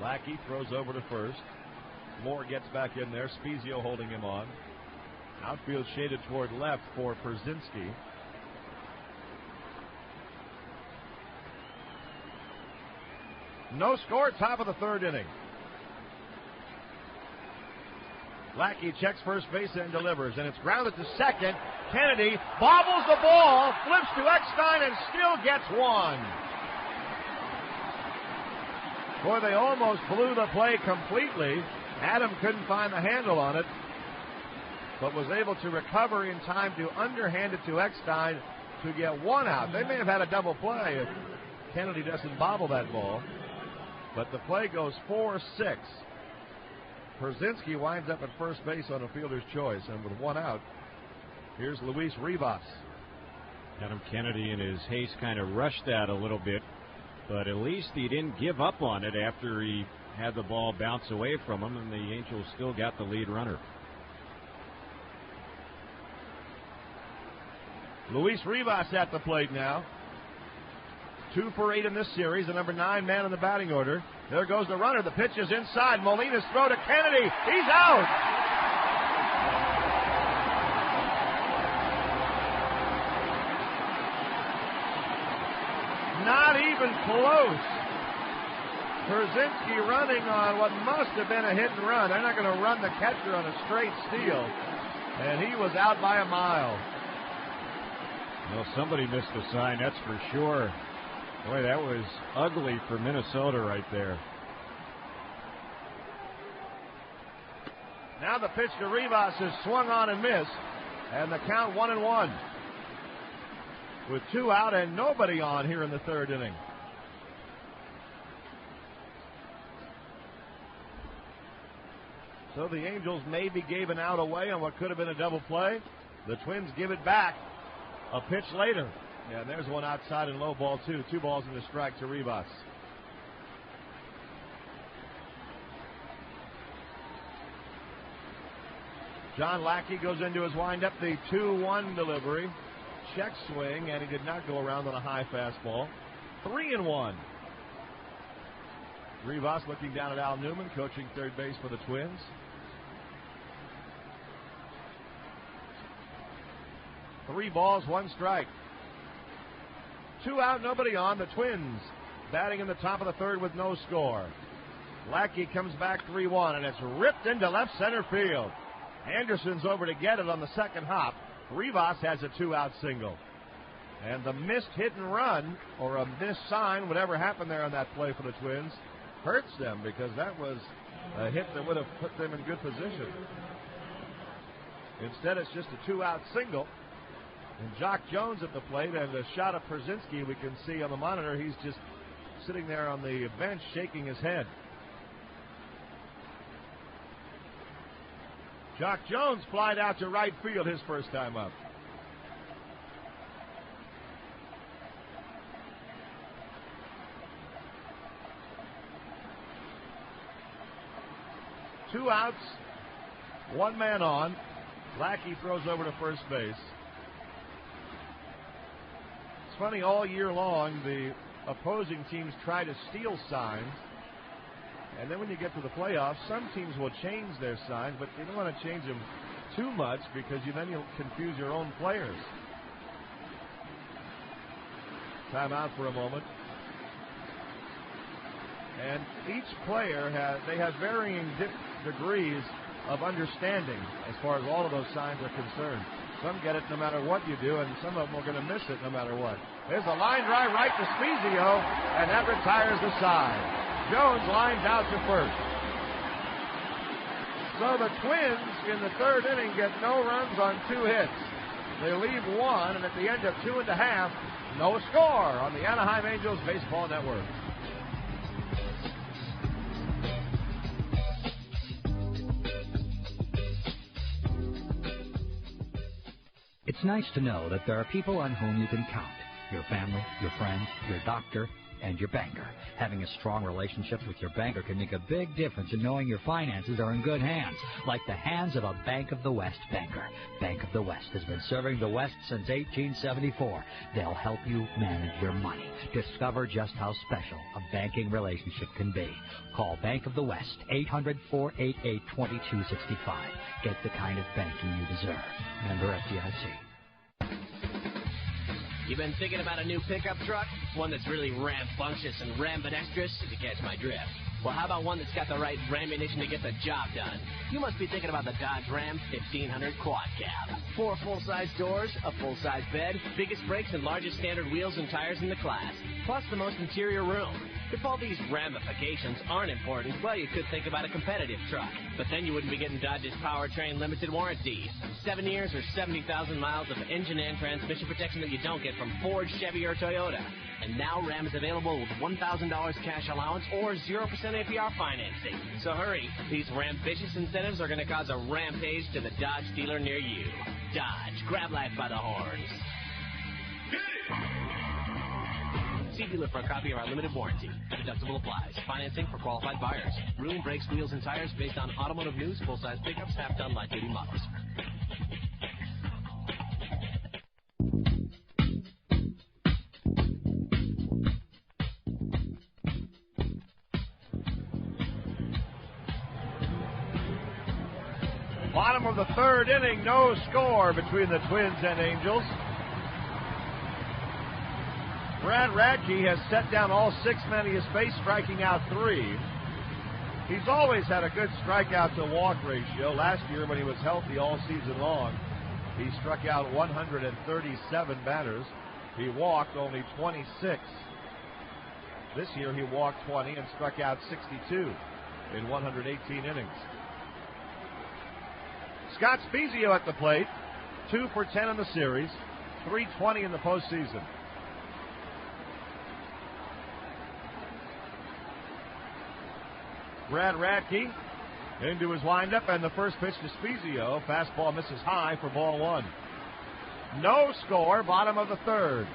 Lackey throws over to first. Moore gets back in there. Spezio holding him on. Outfield shaded toward left for Pierzynski. No score, top of the third inning. Lackey checks first base and delivers, and it's grounded to second. Kennedy bobbles the ball, flips to Eckstein, and still gets 1. Boy, they almost blew the play completely. Adam couldn't find the handle on it, but was able to recover in time to underhand it to Eckstein to get 1 out. They may have had a double play if Kennedy doesn't bobble that ball, but the play goes 4-6. Pierzynski winds up at first base on a fielder's choice, and with 1 out, here's Luis Rivas. Adam Kennedy in his haste kind of rushed that a little bit, but at least he didn't give up on it after he had the ball bounce away from him, and the Angels still got the lead runner. Luis Rivas at the plate now. 2 for 8 in this series, the number 9 man in the batting order. There goes the runner. The pitch is inside. Molina's throw to Kennedy. He's out. Not even close. Pierzynski running on what must have been a hit and run. They're not going to run the catcher on a straight steal. And he was out by a mile. Well, somebody missed the sign, that's for sure. Boy, that was ugly for Minnesota right there. Now the pitch to Rivas is swung on and missed. And the count 1-1. With 2 out and nobody on here in the third inning. So the Angels maybe gave an out away on what could have been a double play. The Twins give it back a pitch later. Yeah, and there's one outside and low ball 2. 2 balls and a strike to Rivas. John Lackey goes into his windup. The 2-1 delivery. Check swing, and he did not go around on a high fastball. 3-1. Rivas looking down at Al Newman, coaching third base for the Twins. Three balls, 1 strike. 2 out, nobody on. The Twins batting in the top of the third with no score. Lackey comes back 3-1, and it's ripped into left center field. Anderson's over to get it on the second hop. Rivas has a 2-out single. And the missed hit and run, or a missed sign, whatever happened there on that play for the Twins, hurts them because that was a hit that would have put them in good position. Instead, it's just a 2-out single. And Jock Jones at the plate, and a shot of Pierzynski we can see on the monitor. He's just sitting there on the bench shaking his head. Jock Jones flied out to right field his first time up. Two outs, 1 man on. Lackey throws over to first base. It's funny, all year long, the opposing teams try to steal signs. And then when you get to the playoffs, some teams will change their signs, but you don't want to change them too much because then you'll confuse your own players. Time out for a moment. And each player have varying degrees of understanding as far as all of those signs are concerned. Some get it no matter what you do, and some of them are going to miss it no matter what. There's a line drive right to Spezio, and that retires the side. Jones lines out to first. So the Twins in the third inning get no runs on 2 hits. They leave 1, and at the end of 2.5, no score on the Anaheim Angels Baseball Network. It's nice to know that there are people on whom you can count. Your family, your friends, your doctor, and your banker. Having a strong relationship with your banker can make a big difference in knowing your finances are in good hands, like the hands of a Bank of the West banker. Bank of the West has been serving the West since 1874. They'll help you manage your money. Discover just how special a banking relationship can be. Call Bank of the West, 800-488-2265. Get the kind of banking you deserve. Member FDIC. You been thinking about a new pickup truck? One that's really rambunctious and ambidextrous, if you catch my drift. Well, how about one that's got the right ammunition to get the job done? You must be thinking about the Dodge Ram 1500 Quad Cab. 4 full-size doors, a full-size bed, biggest brakes and largest standard wheels and tires in the class, plus the most interior room. If all these ramifications aren't important, well, you could think about a competitive truck. But then you wouldn't be getting Dodge's powertrain limited warranty. 7 years or 70,000 miles of engine and transmission protection that you don't get from Ford, Chevy, or Toyota. And now Ram is available with $1,000 cash allowance or 0% APR financing. So hurry. These rambitious incentives are going to cause a rampage to the Dodge dealer near you. Dodge. Grab life by the horns. See dealer for a copy of our limited warranty. Deductible applies. Financing for qualified buyers. Room, brakes, wheels, and tires based on automotive news, full-size pickups, half-ton, light-duty models. Bottom of the third inning, no score between the Twins and Angels. Brad Radke has set down all 6 men he has faced, striking out 3. He's always had a good strikeout-to-walk ratio. Last year, when he was healthy all season long, he struck out 137 batters. He walked only 26. This year, he walked 20 and struck out 62 in 118 innings. Scott Spezio at the plate, 2 for 10 in the series, 320 in the postseason. Brad Radke into his windup, and the first pitch to Spezio. Fastball misses high for ball 1. No score, bottom of the third.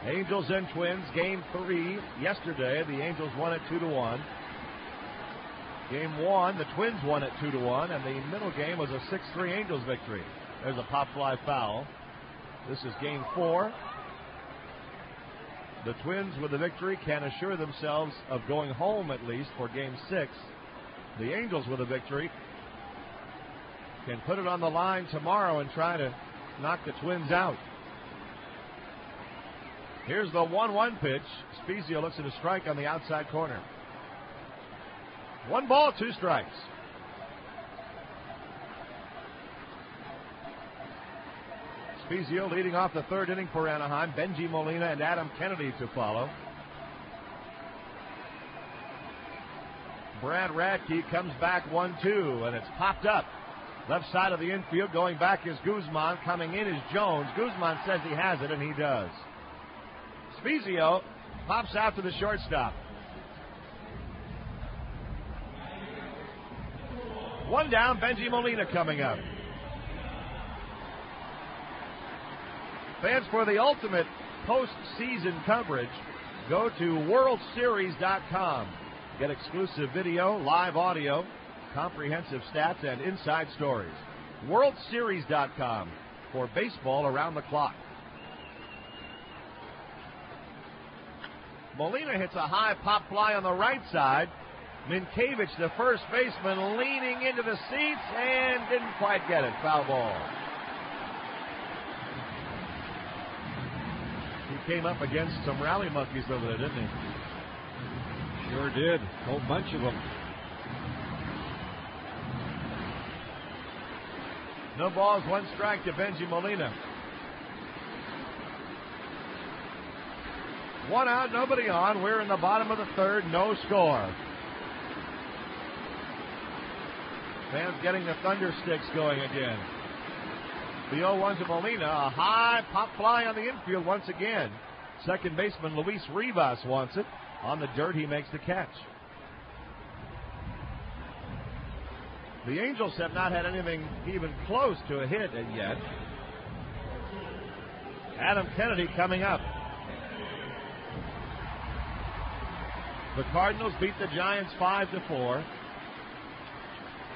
Angels and Twins, game 3 yesterday. The Angels won it 2-1. Game 1, the Twins won it 2-1, and the middle game was a 6-3 Angels victory. There's a pop fly foul. This is game 4. The Twins, with the victory, can assure themselves of going home at least for game 6. The Angels, with a victory, can put it on the line tomorrow and try to knock the Twins out. Here's the 1-1 pitch. Spezio looks at a strike on the outside corner. 1 ball, 2 strikes. Spezio leading off the third inning for Anaheim. Benji Molina and Adam Kennedy to follow. Brad Radke comes back 1-2, and it's popped up. Left side of the infield, going back is Guzman. Coming in is Jones. Guzman says he has it, and he does. Spezio pops out to the shortstop. 1 down, Benji Molina coming up. Fans, for the ultimate postseason coverage, go to WorldSeries.com. Get exclusive video, live audio, comprehensive stats, and inside stories. WorldSeries.com for baseball around the clock. Molina hits a high pop fly on the right side. Minkiewicz, the first baseman, leaning into the seats and didn't quite get it. Foul ball. He came up against some rally monkeys over there, didn't he? Sure did. A whole bunch of them. No balls, 1 strike to Benji Molina. 1 out, nobody on. We're in the bottom of the 3rd, no score. Fans getting the thunder sticks going again. The 0-1 to Molina. A high pop fly on the infield once again. Second baseman Luis Rivas wants it. On the dirt, he makes the catch. The Angels have not had anything even close to a hit yet. Adam Kennedy coming up. The Cardinals beat the Giants 5-4.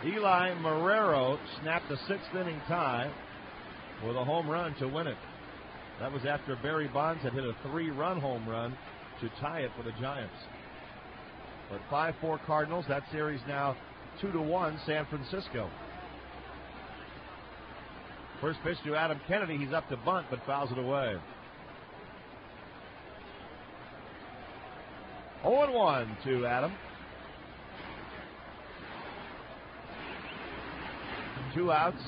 Eli Marrero snapped a 6th-inning tie with a home run to win it. That was after Barry Bonds had hit a 3-run home run to tie it for the Giants. But 5-4 Cardinals. That series now 2-1 San Francisco. First pitch to Adam Kennedy. He's up to bunt, but fouls it away. 0-1 to Adam. 2 outs,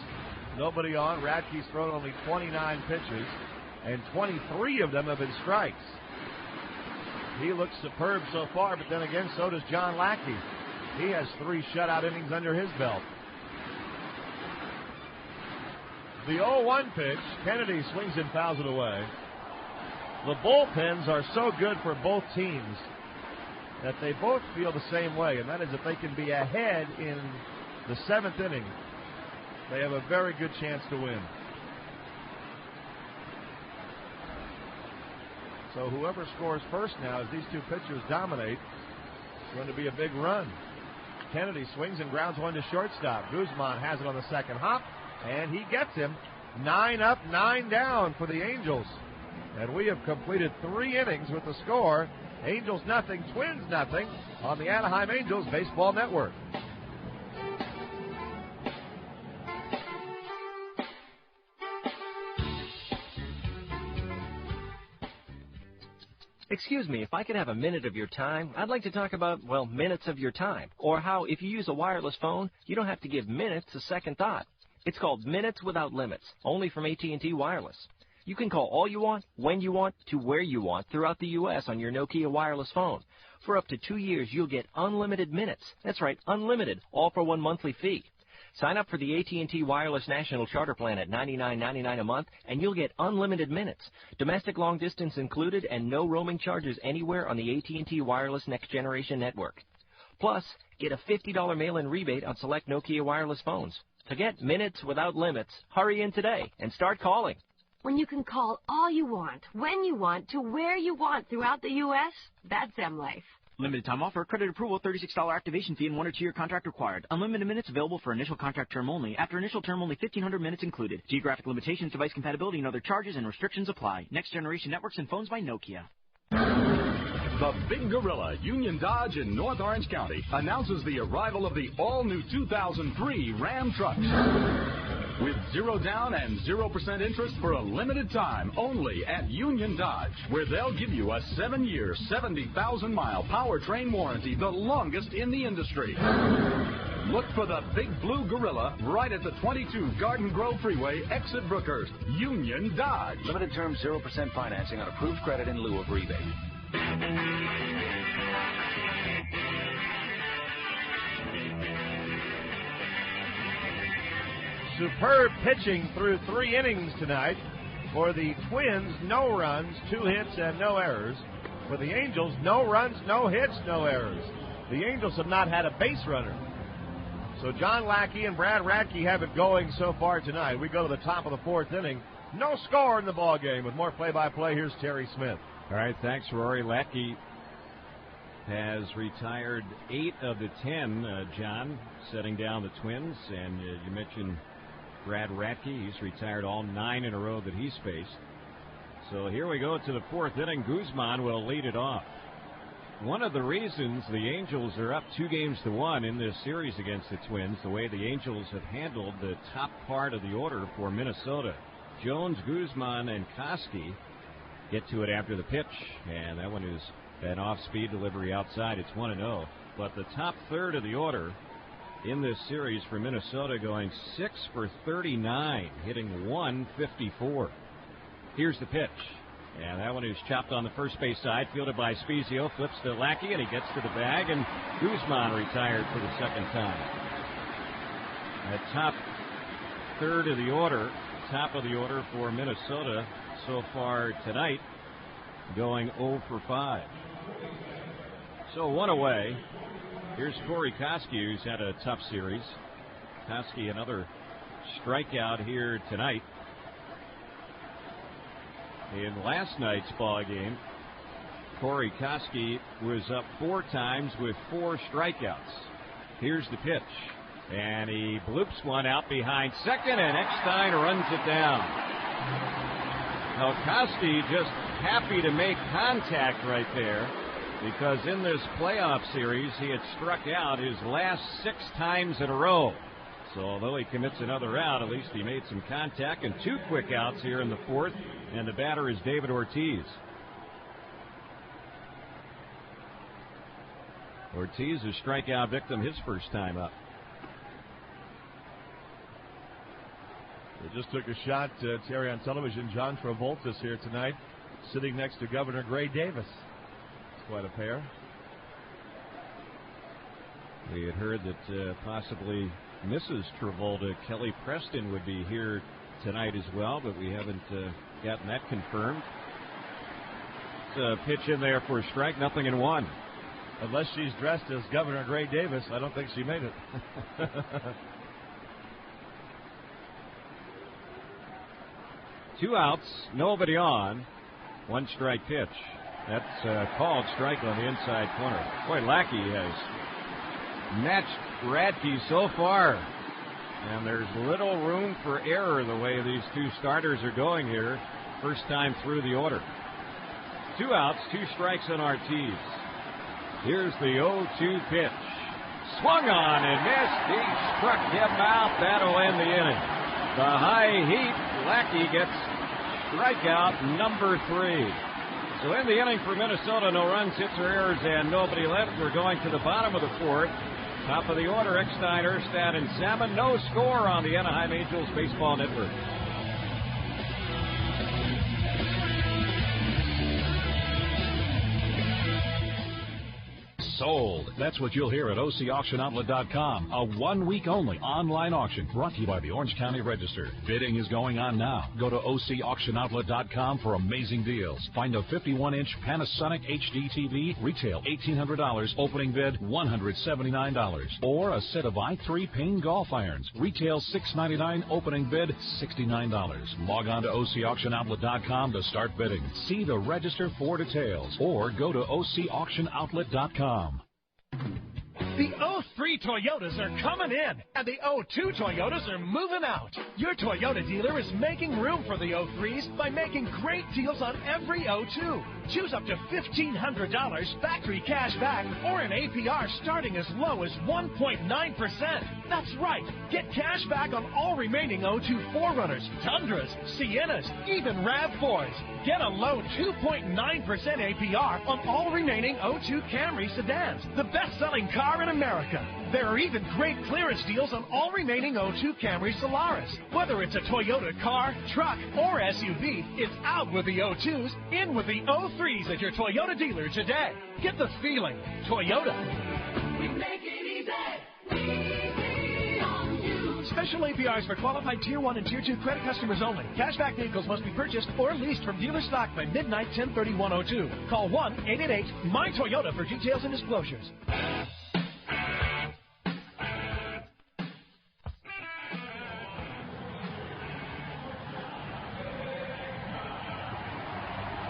nobody on. Radke's thrown only 29 pitches, and 23 of them have been strikes. He looks superb so far, but then again, so does John Lackey. He has 3 shutout innings under his belt. The 0-1 pitch, Kennedy swings and fouls it away. The bullpens are so good for both teams that they both feel the same way, and that is if they can be ahead in the 7th inning, they have a very good chance to win. So whoever scores first now, as these 2 pitchers dominate, it's going to be a big run. Kennedy swings and grounds one to shortstop. Guzman has it on the second hop, and he gets him. 9 up, 9 down for the Angels. And we have completed 3 innings with the score. Angels nothing, Twins nothing on the Anaheim Angels Baseball Network. Excuse me, if I could have a minute of your time, I'd like to talk about, well, minutes of your time. Or how, if you use a wireless phone, you don't have to give minutes a second thought. It's called Minutes Without Limits, only from AT&T Wireless. You can call all you want, when you want, to where you want throughout the U.S. on your Nokia wireless phone. For up to 2 years, you'll get unlimited minutes. That's right, unlimited, all for 1 monthly fee. Sign up for the AT&T Wireless National Charter Plan at $99.99 a month, and you'll get unlimited minutes. Domestic long distance included, and no roaming charges anywhere on the AT&T Wireless Next Generation network. Plus, get a $50 mail-in rebate on select Nokia wireless phones. To get minutes without limits, hurry in today and start calling. When you can call all you want, when you want, to where you want throughout the U.S., that's M-Life. Limited time offer, credit approval, $36 activation fee, and 1 or 2 year contract required. Unlimited minutes available for initial contract term only. After initial term, only 1,500 minutes included. Geographic limitations, device compatibility, and other charges and restrictions apply. Next generation networks and phones by Nokia. The Big Gorilla, Union Dodge in North Orange County, announces the arrival of the all-new 2003 Ram trucks. With 0 down and 0% interest for a limited time only at Union Dodge, where they'll give you a 7-year, 70,000-mile powertrain warranty, the longest in the industry. Look for the Big Blue Gorilla right at the 22 Garden Grove Freeway, exit Brookhurst. Union Dodge. Limited term 0% financing on approved credit in lieu of rebate. Superb pitching through 3 innings tonight for the Twins. No runs, 2 hits, and no errors. For the Angels, no runs, no hits, no errors. The Angels have not had a base runner. So John Lackey and Brad Radke have it going so far tonight. We go to the top of the 4th inning. No score in the ball game. With more play-by-play, here's Terry Smith. All right, thanks, Rory. Lackey has retired 8 of the 10, John, setting down the Twins. And you mentioned Brad Radke. He's retired all 9 in a row that he's faced. So here we go to the 4th inning. Guzman will lead it off. One of the reasons the Angels are up 2-1 in this series against the Twins, the way the Angels have handled the top part of the order for Minnesota. Jones, Guzman, and Koski get to it after the pitch, and that one is An off-speed delivery outside. It's 1-0. But the top third of the order in this series for Minnesota going 6 for 39, hitting 154. Here's the pitch. And that one is chopped on the first base side, fielded by Spezio, flips to Lackey, and he gets to the bag, and Guzman retired for the second time. The top third of the order, top of the order for Minnesota so far tonight, going 0 for 5. So one away. Here's Corey Koski, who's had a tough series. Koski, another strikeout here tonight. In last night's ball game, Corey Koski was up 4 times with 4 strikeouts. Here's the pitch, and he bloops one out behind second, and Eckstein runs it down. Now Koski just happy to make contact right there, because in this playoff series he had struck out his last 6 times in a row. So although he commits another out, at least he made some contact, and 2 quick outs here in the 4th, and the batter is David Ortiz. Ortiz, a strikeout victim his first time up. They just took a shot, Terry, on television. John Travolta's here tonight, sitting next to Governor Gray Davis. It's quite a pair. We had heard that possibly Mrs. Travolta, Kelly Preston, would be here tonight as well, but we haven't gotten that confirmed. It's a pitch in there for a strike, 0-1. Unless she's dressed as Governor Gray Davis, I don't think she made it. 2 outs, nobody on. 1 strike pitch. That's called strike on the inside corner. Boy, Lackey has matched Radke so far, and there's little room for error the way these 2 starters are going here. First time through the order. 2 outs, 2 strikes on Ortiz. Here's the 0-2 pitch. Swung on and missed. He struck him out. That'll end the inning. The high heat. Lackey gets strikeout number 3. So in the inning for Minnesota, no runs, hits, or errors, and nobody left. We're going to the bottom of the 4th. Top of the order, Eckstein, Erstad, and Salmon. No score on the Anaheim Angels Baseball Network. Sold. That's what you'll hear at OCAuctionOutlet.com. A 1-week-only online auction brought to you by the Orange County Register. Bidding is going on now. Go to OCAuctionOutlet.com for amazing deals. Find a 51-inch Panasonic HD TV, retail $1,800, opening bid $179. Or a set of i3 Payne golf irons, retail $699, opening bid $69. Log on to OCAuctionOutlet.com to start bidding. See the Register for details, or go to OCAuctionOutlet.com. The 03 Toyotas are coming in, and the 02 Toyotas are moving out. Your Toyota dealer is making room for the 03s by making great deals on every 02. Choose up to $1,500 factory cash back or an APR starting as low as 1.9%. That's right. Get cash back on all remaining 02 4Runners, Tundras, Siennas, even RAV4s. Get a low 2.9% APR on all remaining 02 Camry sedans, the best-selling car in America. There are even great clearance deals on all remaining 02 Camry Solaris. Whether it's a Toyota car, truck, or SUV, it's out with the 02s, in with the 03s at your Toyota dealer today. Get the feeling. Toyota. We make it easy. Special APRs for qualified Tier 1 and Tier 2 credit customers only. Cashback vehicles must be purchased or leased from dealer stock by midnight 10/31/02. Call 1-888-MY-TOYOTA for details and disclosures.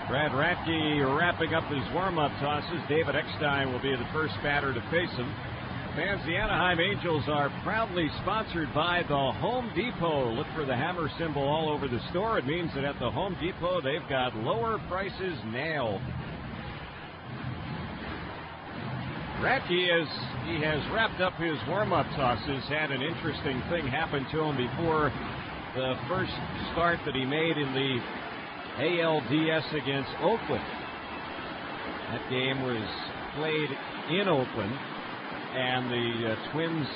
Brad Radke wrapping up his warm-up tosses. David Eckstein will be the first batter to face him. Fans, the Anaheim Angels are proudly sponsored by the Home Depot. Look for the hammer symbol all over the store. It means that at the Home Depot, they've got lower prices nailed. Radke, as he has wrapped up his warm-up tosses, had an interesting thing happen to him before the first start that he made in the ALDS against Oakland. That game was played in Oakland, and the Twins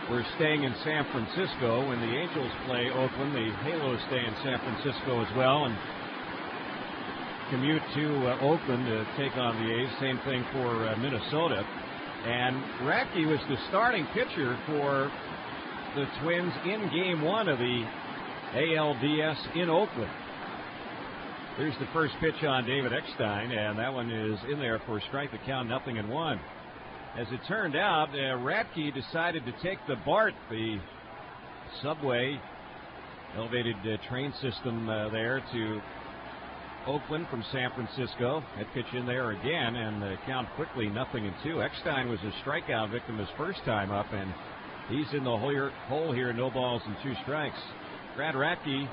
were staying in San Francisco. When the Angels play Oakland, the Halos stay in San Francisco as well, and commute to Oakland to take on the A's. Same thing for Minnesota. And Radke was the starting pitcher for the Twins in Game 1 of the ALDS in Oakland. Here's the first pitch on David Eckstein, and that one is in there for a strike to count 0-1. As it turned out, Radke decided to take the BART, the subway elevated train system there to Oakland from San Francisco. That pitch in there again, and the count quickly 0-2. Eckstein was a strikeout victim his first time up, and he's in the hole here, no balls and 2 strikes. Brad Radke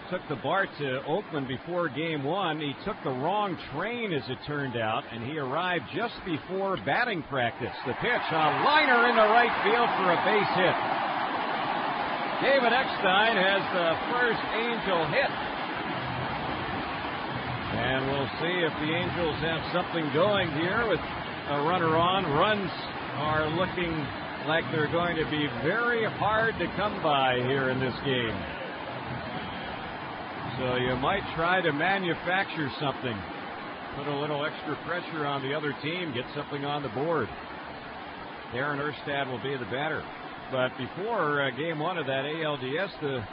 took the BART to Oakland before Game 1. He took the wrong train, as it turned out, and he arrived just before batting practice. The pitch, a liner in the right field for a base hit. David Eckstein has the first Angel hit. And we'll see if the Angels have something going here with a runner on. Runs are looking like they're going to be very hard to come by here in this game. So you might try to manufacture something. Put a little extra pressure on the other team, get something on the board. Darren Erstad will be the batter. But before Game 1 of that ALDS, the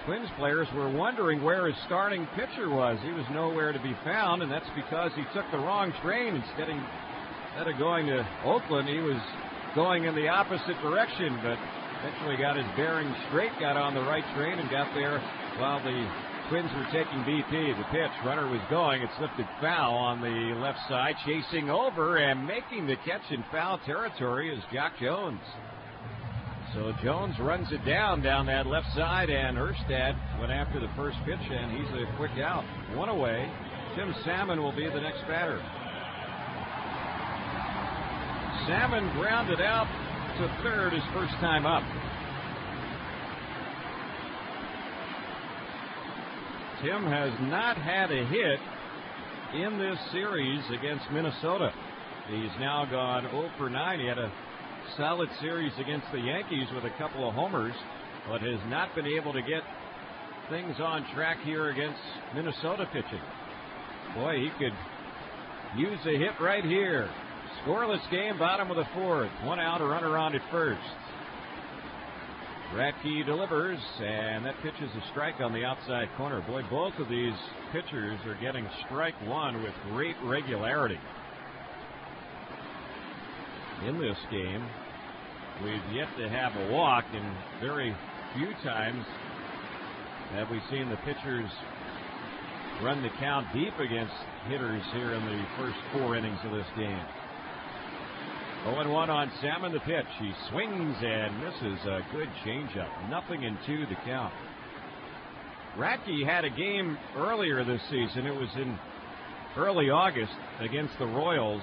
Twins players were wondering where his starting pitcher was. He was nowhere to be found, and that's because he took the wrong train. Instead of going to Oakland, he was going in the opposite direction, but eventually got his bearings straight, got on the right train, and got there while the Twins were taking BP. The pitch, runner was going. It's lifted foul on the left side. Chasing over and making the catch in foul territory is Jock Jones. So Jones runs it down that left side, and Erstad went after the first pitch, and he's a quick out. 1 away. Tim Salmon will be the next batter. Salmon grounded out to third his first time up. Tim has not had a hit in this series against Minnesota. He's now gone 0 for 9. He had a solid series against the Yankees with a couple of homers, but has not been able to get things on track here against Minnesota pitching. Boy, he could use a hit right here. Scoreless game, bottom of the 4th. 1 out, a runner on at first. Radke delivers, and that pitch is a strike on the outside corner. Boy, both of these pitchers are getting strike 1 with great regularity. In this game, we've yet to have a walk, and very few times have we seen the pitchers run the count deep against hitters here in the first 4 innings of this game. 0-1 on Salmon, the pitch. He swings and misses a good changeup. 0-2 the count. Radke had a game earlier this season. It was in early August against the Royals.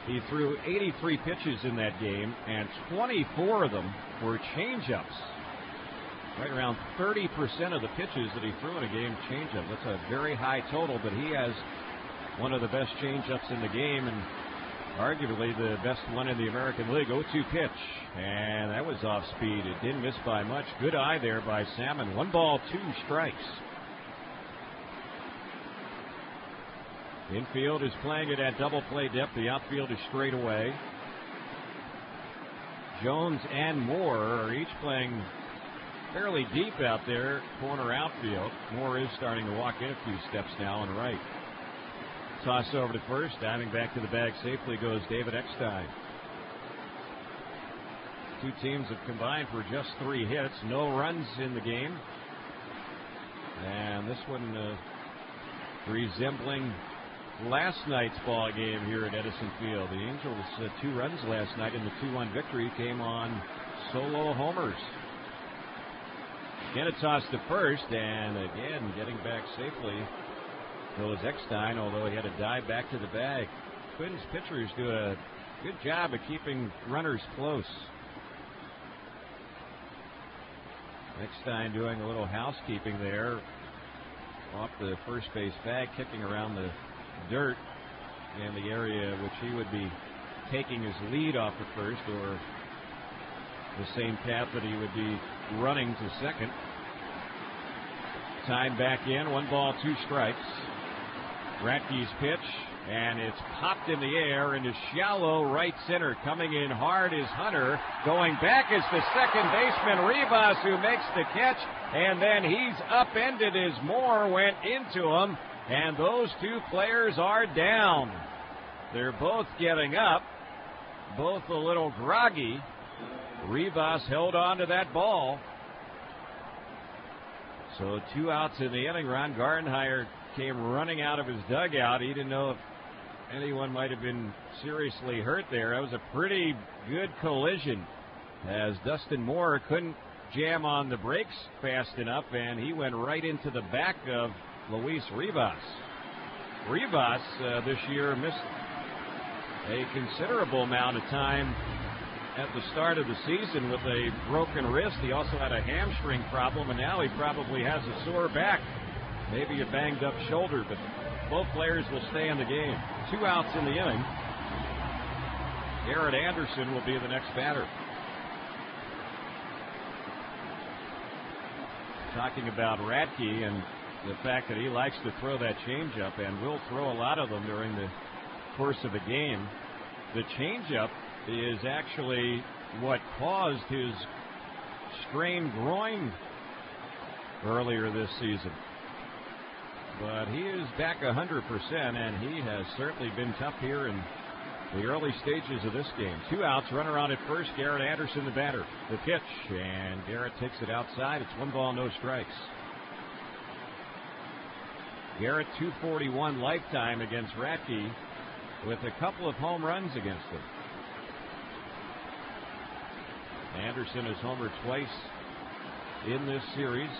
He threw 83 pitches in that game, and 24 of them were changeups. Right around 30% of the pitches that he threw in a game, changeup. That's a very high total, but he has one of the best changeups in the game, and arguably the best one in the American League. 0-2 pitch, and that was off speed. It didn't miss by much. Good eye there by Salmon. 1 ball, 2 strikes. Infield is playing it at double play depth. The outfield is straight away. Jones and Moore are each playing fairly deep out there, corner outfield. Moore is starting to walk in a few steps now on the right. Toss over to first, diving back to the bag safely goes David Eckstein. 2 teams have combined for just 3 hits, no runs in the game. And this one resembling last night's ball game here at Edison Field. The Angels' 2 runs last night in the 2-1 victory came on solo homers. Again, a toss to first, and again getting back safely goes Eckstein, although he had to dive back to the bag. Twins pitchers do a good job of keeping runners close. Eckstein doing a little housekeeping there off the first base bag, kicking around the dirt. in the area which he would be taking his lead off of first, or the same path that he would be running to second. Time back in, 1 ball, 2 strikes. Radke's pitch, and it's popped in the air into shallow right center. Coming in hard is Hunter. Going back is the second baseman, Rivas, who makes the catch, and then he's upended as Moore went into him, and those 2 players are down. They're both getting up, both a little groggy. Rivas held on to that ball. So 2 outs in the inning. Ron Gardenhire came running out of his dugout. He didn't know if anyone might have been seriously hurt there. That was a pretty good collision, as Dustin Moore couldn't jam on the brakes fast enough, and he went right into the back of Luis Rivas. Rivas this year missed a considerable amount of time at the start of the season with a broken wrist. He also had a hamstring problem, and now he probably has a sore back, maybe a banged up shoulder, but both players will stay in the game. 2 outs in the inning. Garrett Anderson will be the next batter. Talking about Radke and the fact that he likes to throw that changeup, and will throw a lot of them during the course of a game. The changeup is actually what caused his strained groin earlier this season. But he is back 100%, and he has certainly been tough here in the early stages of this game. 2 outs, runner on at first. Garrett Anderson, the batter. The pitch, and Garrett takes it outside. It's 1 ball, no strikes. Garrett, 241 lifetime against Radke, with a couple of home runs against him. Anderson has homered twice in this series.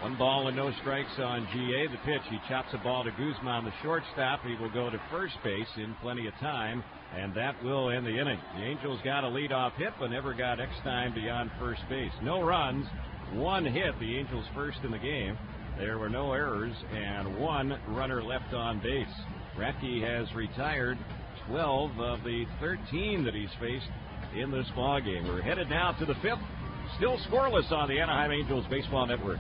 1 ball and no strikes on GA. The pitch, he chops a ball to Guzman, the shortstop. He will go to first base in plenty of time, and that will end the inning. The Angels got a leadoff hit, but never got X time beyond first base. No runs, 1 hit, the Angels first in the game. There were no errors, and 1 runner left on base. Radke has retired 12 of the 13 that he's faced in this ball game. We're headed now to the 5th. Still scoreless on the Anaheim Angels Baseball Network.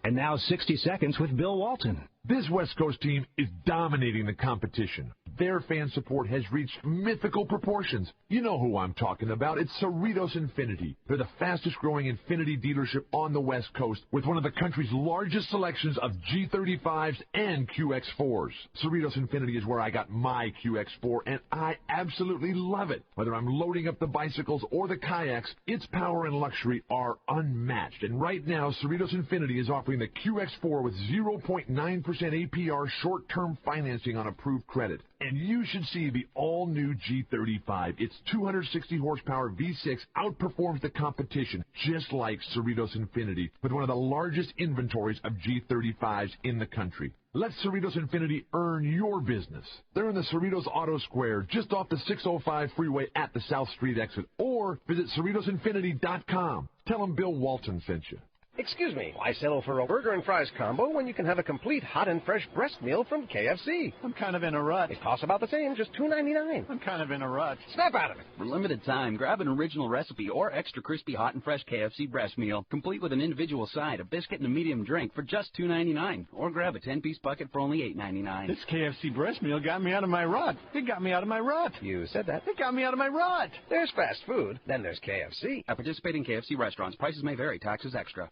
And now 60 Seconds with Bill Walton. This West Coast team is dominating the competition. Their fan support has reached mythical proportions. You know who I'm talking about. It's Cerritos Infinity. They're the fastest growing Infinity dealership on the West Coast, with one of the country's largest selections of G35s and QX4s. Cerritos Infinity is where I got my QX4, and I absolutely love it. Whether I'm loading up the bicycles or the kayaks, its power and luxury are unmatched. And right now, Cerritos Infinity is offering the QX4 with 0.9% APR short-term financing on approved credit. And you should see the all-new G35. Its 260 horsepower V6 outperforms the competition, just like Cerritos Infinity, with one of the largest inventories of G35s in the country. Let Cerritos Infinity earn your business. They're in the Cerritos Auto Square, just off the 605 freeway at the South Street exit, or visit CerritosInfinity.com. Tell them Bill Walton sent you. Excuse me, why settle for a burger and fries combo when you can have a complete hot and fresh breast meal from KFC? I'm kind of in a rut. It costs about the same, just $2.99. I'm kind of in a rut. Snap out of it. For limited time, grab an original recipe or extra crispy hot and fresh KFC breast meal, complete with an individual side, a biscuit, and a medium drink for just $2.99. Or grab a 10-piece bucket for only $8.99. This KFC breast meal got me out of my rut. It got me out of my rut. You said that. It got me out of my rut. There's fast food, then there's KFC. At participating KFC restaurants, prices may vary, taxes extra.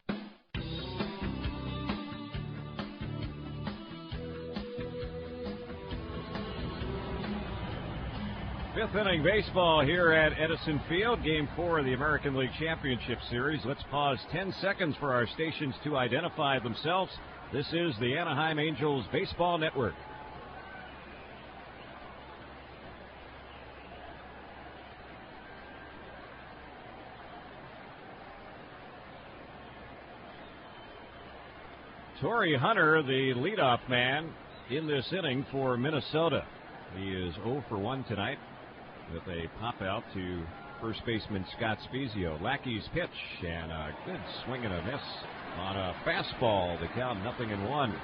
5th inning baseball here at Edison Field, Game 4 of the American League Championship Series. Let's pause 10 seconds for our stations to identify themselves. This is the Anaheim Angels Baseball Network. Torrey Hunter, the leadoff man in this inning for Minnesota. He is 0 for 1 tonight with a pop out to first baseman Scott Spezio. Lackey's pitch, and a good swing and a miss on a fastball. The count 0-1.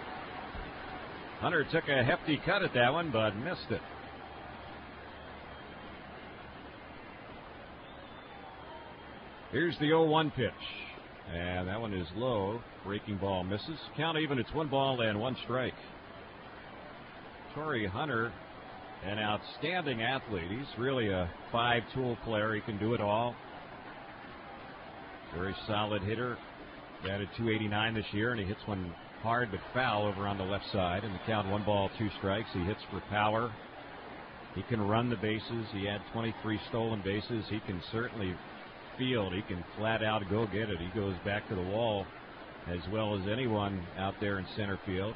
Hunter took a hefty cut at that one, but missed it. Here's the 0-1 pitch, and that one is low. Breaking ball misses. Count even. It's 1 ball and 1 strike. Torrey Hunter, an outstanding athlete. He's really a 5-tool player. He can do it all. Very solid hitter. Batted .289 this year, and he hits one hard but foul over on the left side. And the count 1 ball, 2 strikes. He hits for power. He can run the bases. He had 23 stolen bases. He can certainly field. He can flat out go get it. He goes back to the wall as well as anyone out there in center field.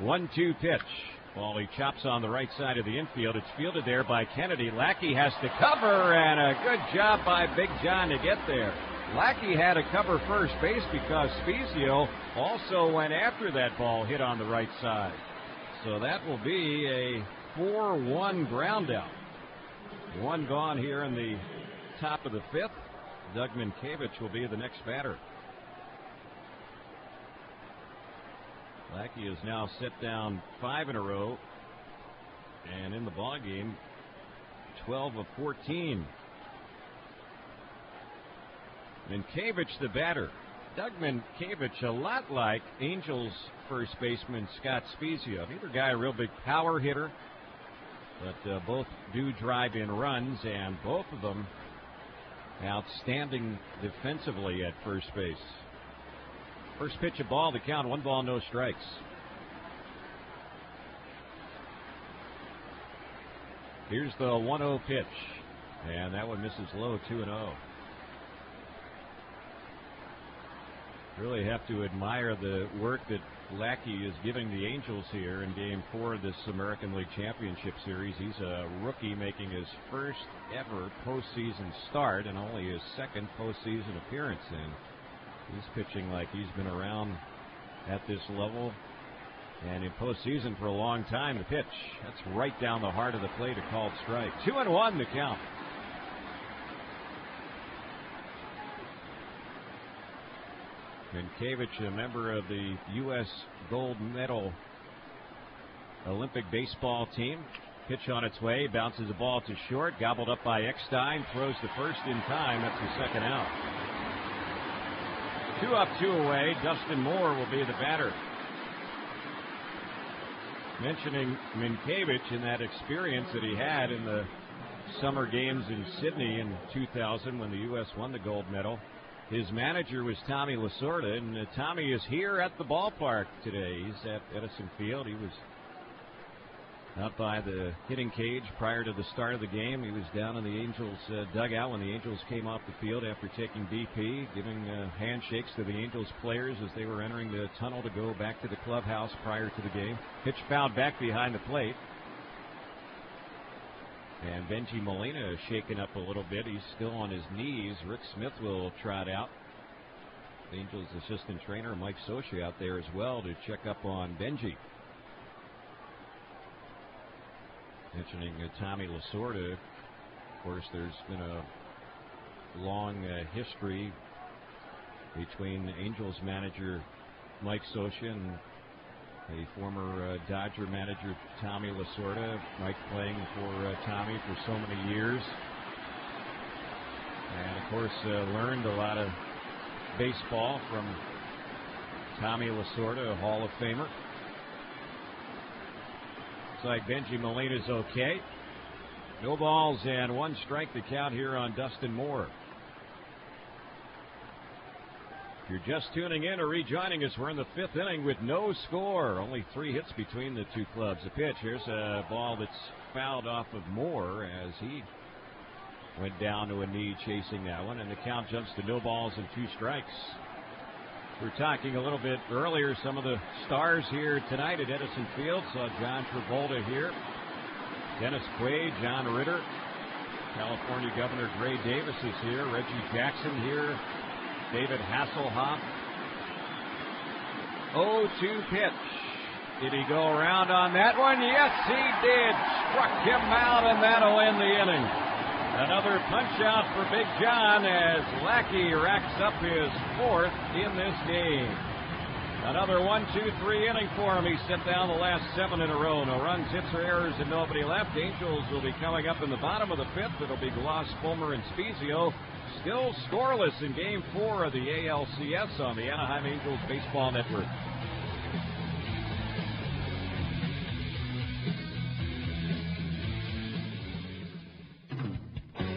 1-2 pitch. Ball he chops on the right side of the infield. It's fielded there by Kennedy. Lackey has to cover, and a good job by Big John to get there. Lackey had to cover first base because Spezio also went after that ball hit on the right side. So that will be a 4-1 ground out. 1 gone here in the top of the 5th. Doug Minkiewicz will be the next batter. Lackey has now set down 5 in a row, and in the ballgame, 12 of 14. Minkiewicz the batter. Doug Minkiewicz, a lot like Angels first baseman Scott Spezio. Neither guy a real big power hitter, but both do drive in runs, and both of them outstanding defensively at first base. First pitch of ball, the count 1 ball, no strikes. Here's the 1-0 pitch, and that one misses low, 2-0. Really have to admire the work that Lackey is giving the Angels here in Game 4 of this American League Championship Series. He's a rookie making his first ever postseason start and only his 2nd postseason appearance. And he's pitching like he's been around at this level and in postseason for a long time. The pitch, that's right down the heart of the plate, a called strike. 2-1 the count. Minkiewicz, a member of the U.S. gold medal Olympic baseball team. Pitch on its way, bounces the ball to short, gobbled up by Eckstein, throws the first in time. That's the 2nd out. 2 up, 2 away. Dustin Moore will be the batter. Mentioning Minkiewicz in that experience that he had in the summer games in Sydney in 2000 when the U.S. won the gold medal. His manager was Tommy Lasorda, and Tommy is here at the ballpark today. He's at Edison Field. He was out by the hitting cage prior to the start of the game. He was down in the Angels dugout when the Angels came off the field after taking BP, giving handshakes to the Angels players as they were entering the tunnel to go back to the clubhouse prior to the game. Pitch fouled back behind the plate. And Benji Molina is shaken up a little bit. He's still on his knees. Rick Smith will trot out. The Angels assistant trainer Mike Socia out there as well to check up on Benji. Mentioning Tommy Lasorda, of course, there's been a long history between Angels manager Mike Socia and a former Dodger manager, Tommy Lasorda. Mike playing for Tommy for so many years. And, of course, learned a lot of baseball from Tommy Lasorda, a Hall of Famer. Looks like Benji Molina's okay. No balls and 1 strike to count here on Dustin Moore. If you're just tuning in or rejoining us, we're in the 5th inning with no score. Only 3 hits between the two clubs. The pitch, here's a ball that's fouled off of Moore as he went down to a knee chasing that one, and the count jumps to no balls and 2 strikes. We were talking a little bit earlier, some of the stars here tonight at Edison Field. Saw John Travolta here, Dennis Quaid, John Ritter, California Governor Gray Davis is here, Reggie Jackson here, David Hasselhoff. 0-2 pitch. Did he go around on that one? Yes, he did. Struck him out, and that'll end the inning. Another punch-out for Big John as Lackey racks up his 4th in this game. Another 1-2-3 inning for him. He set down the last 7 in a row. No runs, hits, or errors, and nobody left. Angels will be coming up in the bottom of the 5th. It'll be Gloss, Fulmer, and Spezio. Still scoreless in Game 4 of the ALCS on the Anaheim Angels Baseball Network.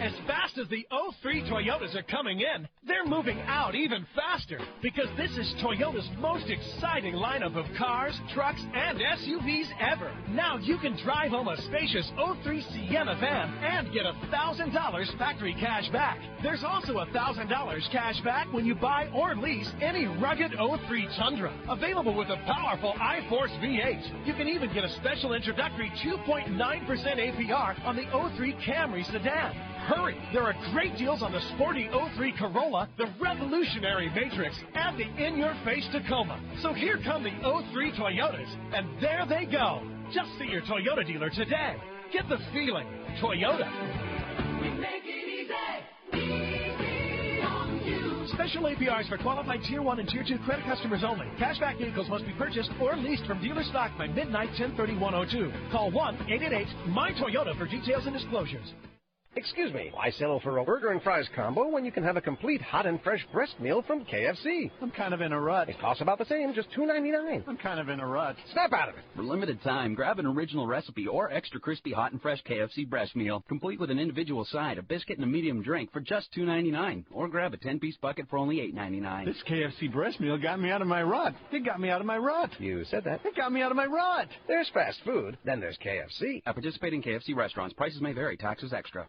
As fast as the 03 Toyotas are coming in, they're moving out even faster because this is Toyota's most exciting lineup of cars, trucks, and SUVs ever. Now you can drive home a spacious 03 Sienna van and get $1,000 factory cash back. There's also $1,000 cash back when you buy or lease any rugged 03 Tundra, available with a powerful iForce V8. You can even get a special introductory 2.9% APR on the 03 Camry sedan. Hurry! There are great deals on the sporty 03 Corolla, the revolutionary Matrix, and the in-your-face Tacoma. So here come the 03 Toyotas, and there they go. Just see your Toyota dealer today. Get the feeling. Toyota. We make it easy on you. Special APRs for qualified Tier 1 and Tier 2 credit customers only. Cashback vehicles must be purchased or leased from dealer stock by midnight 10/31/02. Call 1-888-MY-TOYOTA for details and disclosures. Excuse me, why settle for a burger and fries combo when you can have a complete hot and fresh breast meal from KFC? I'm kind of in a rut. It costs about the same, just $2.99. I'm kind of in a rut. Snap out of it. For limited time, grab an original recipe or extra crispy hot and fresh KFC breast meal, complete with an individual side, a biscuit, and a medium drink for just $2.99. Or grab a 10-piece bucket for only $8.99. This KFC breast meal got me out of my rut. It got me out of my rut. You said that. It got me out of my rut. There's fast food, then there's KFC. At participating KFC restaurants, prices may vary, taxes extra.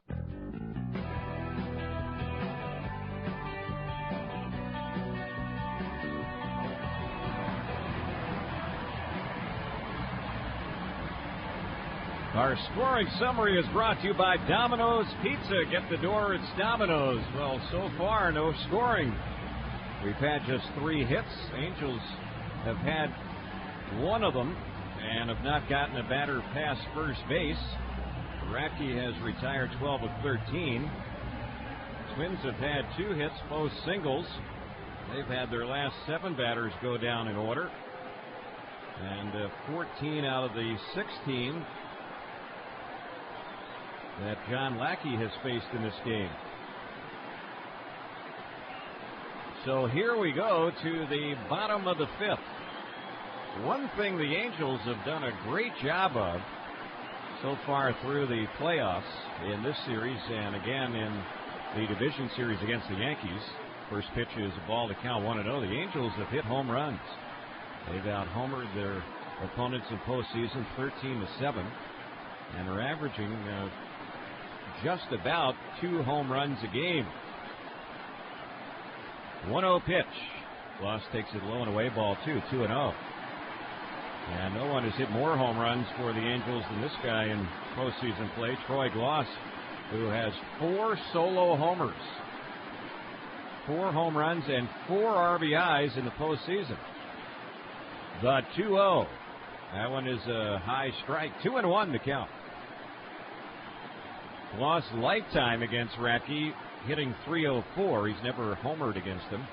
Our scoring summary is brought to you by Domino's Pizza. Get the door, it's Domino's. Well, so far, no scoring. We've had just 3 hits. Angels have had 1 of them and have not gotten a batter past first base. Radke has retired 12 of 13. Twins have had 2 hits, both singles. They've had their last 7 batters go down in order. And 14 out of the 16 that John Lackey has faced in this game. So here we go to the bottom of the 5th. One thing the Angels have done a great job of so far through the playoffs in this series and again in the division series against the Yankees. First pitch is a ball to count 1-0. The Angels have hit home runs. They've out-homered their opponents in postseason 13-7 and are averaging just about 2 home runs a game. 1-0 pitch. Gloss takes it low and away, ball 2, 2-0. And no one has hit more home runs for the Angels than this guy in postseason play, Troy Gloss, who has 4 solo homers. 4 home runs and 4 RBIs in the postseason. The 2-0. That one is a high strike. 2-1 to count. Gloss lifetime against Radke, hitting .304. He's never homered against him.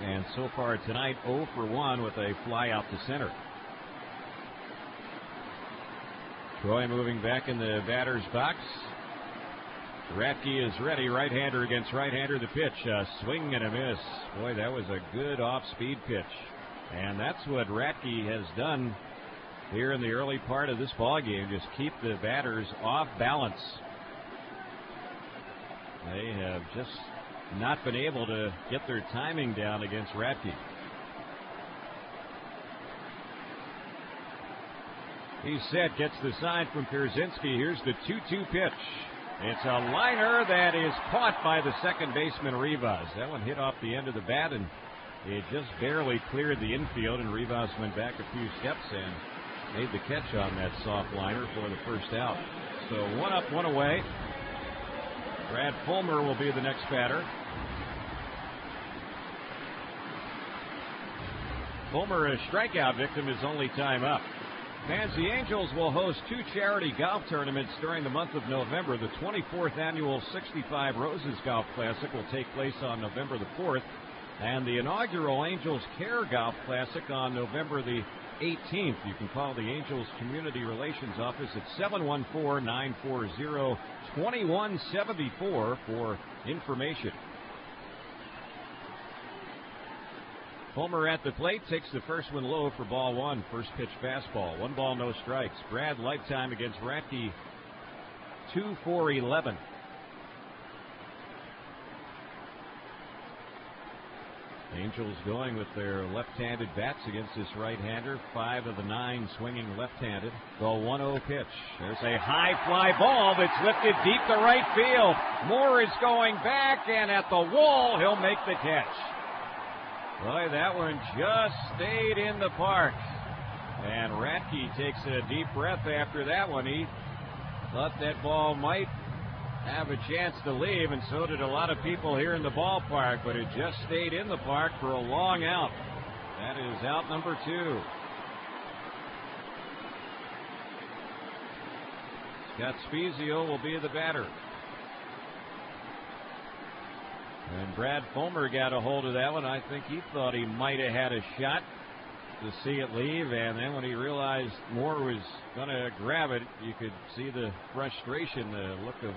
And so far tonight, 0 for 1 with a fly out to center. Troy moving back in the batter's box. Radke is ready. Right-hander against right-hander. The pitch, a swing and a miss. Boy, that was a good off-speed pitch. And that's what Radke has done here in the early part of this ballgame. Just keep the batters off balance. They have just not been able to get their timing down against Radke. He's set, gets the sign from Pierzynski. Here's the 2-2 pitch. It's a liner that is caught by the second baseman, Rivas. That one hit off the end of the bat, and it just barely cleared the infield, and Rivas went back a few steps and made the catch on that soft liner for the first out. So 1 up, 1 away. Brad Fulmer will be the next batter. Fulmer, a strikeout victim, his only time up. Fans, the Angels will host 2 charity golf tournaments during the month of November. The 24th annual 65 Roses Golf Classic will take place on November the 4th, and the inaugural Angels Care Golf Classic on November the 18th. You can call the Angels Community Relations Office at 714-940-2174 for information. Fulmer at the plate, takes the first one low for ball 1. First pitch fastball. 1 ball, no strikes. Brad lifetime against Radke, 2 for 11. Angels going with their left-handed bats against this right-hander. 5 of the 9 swinging left-handed. The 1-0 pitch. There's a high fly ball that's lifted deep to right field. Moore is going back, and at the wall, he'll make the catch. Boy, that one just stayed in the park. And Radke takes a deep breath after that one. He thought that ball might have a chance to leave, and so did a lot of people here in the ballpark, but it just stayed in the park for a long out. That is out number 2. Scott Spezio will be the batter. And Brad Fulmer got a hold of that one. I think he thought he might have had a shot to see it leave, and then when he realized Moore was going to grab it, you could see the frustration, the look of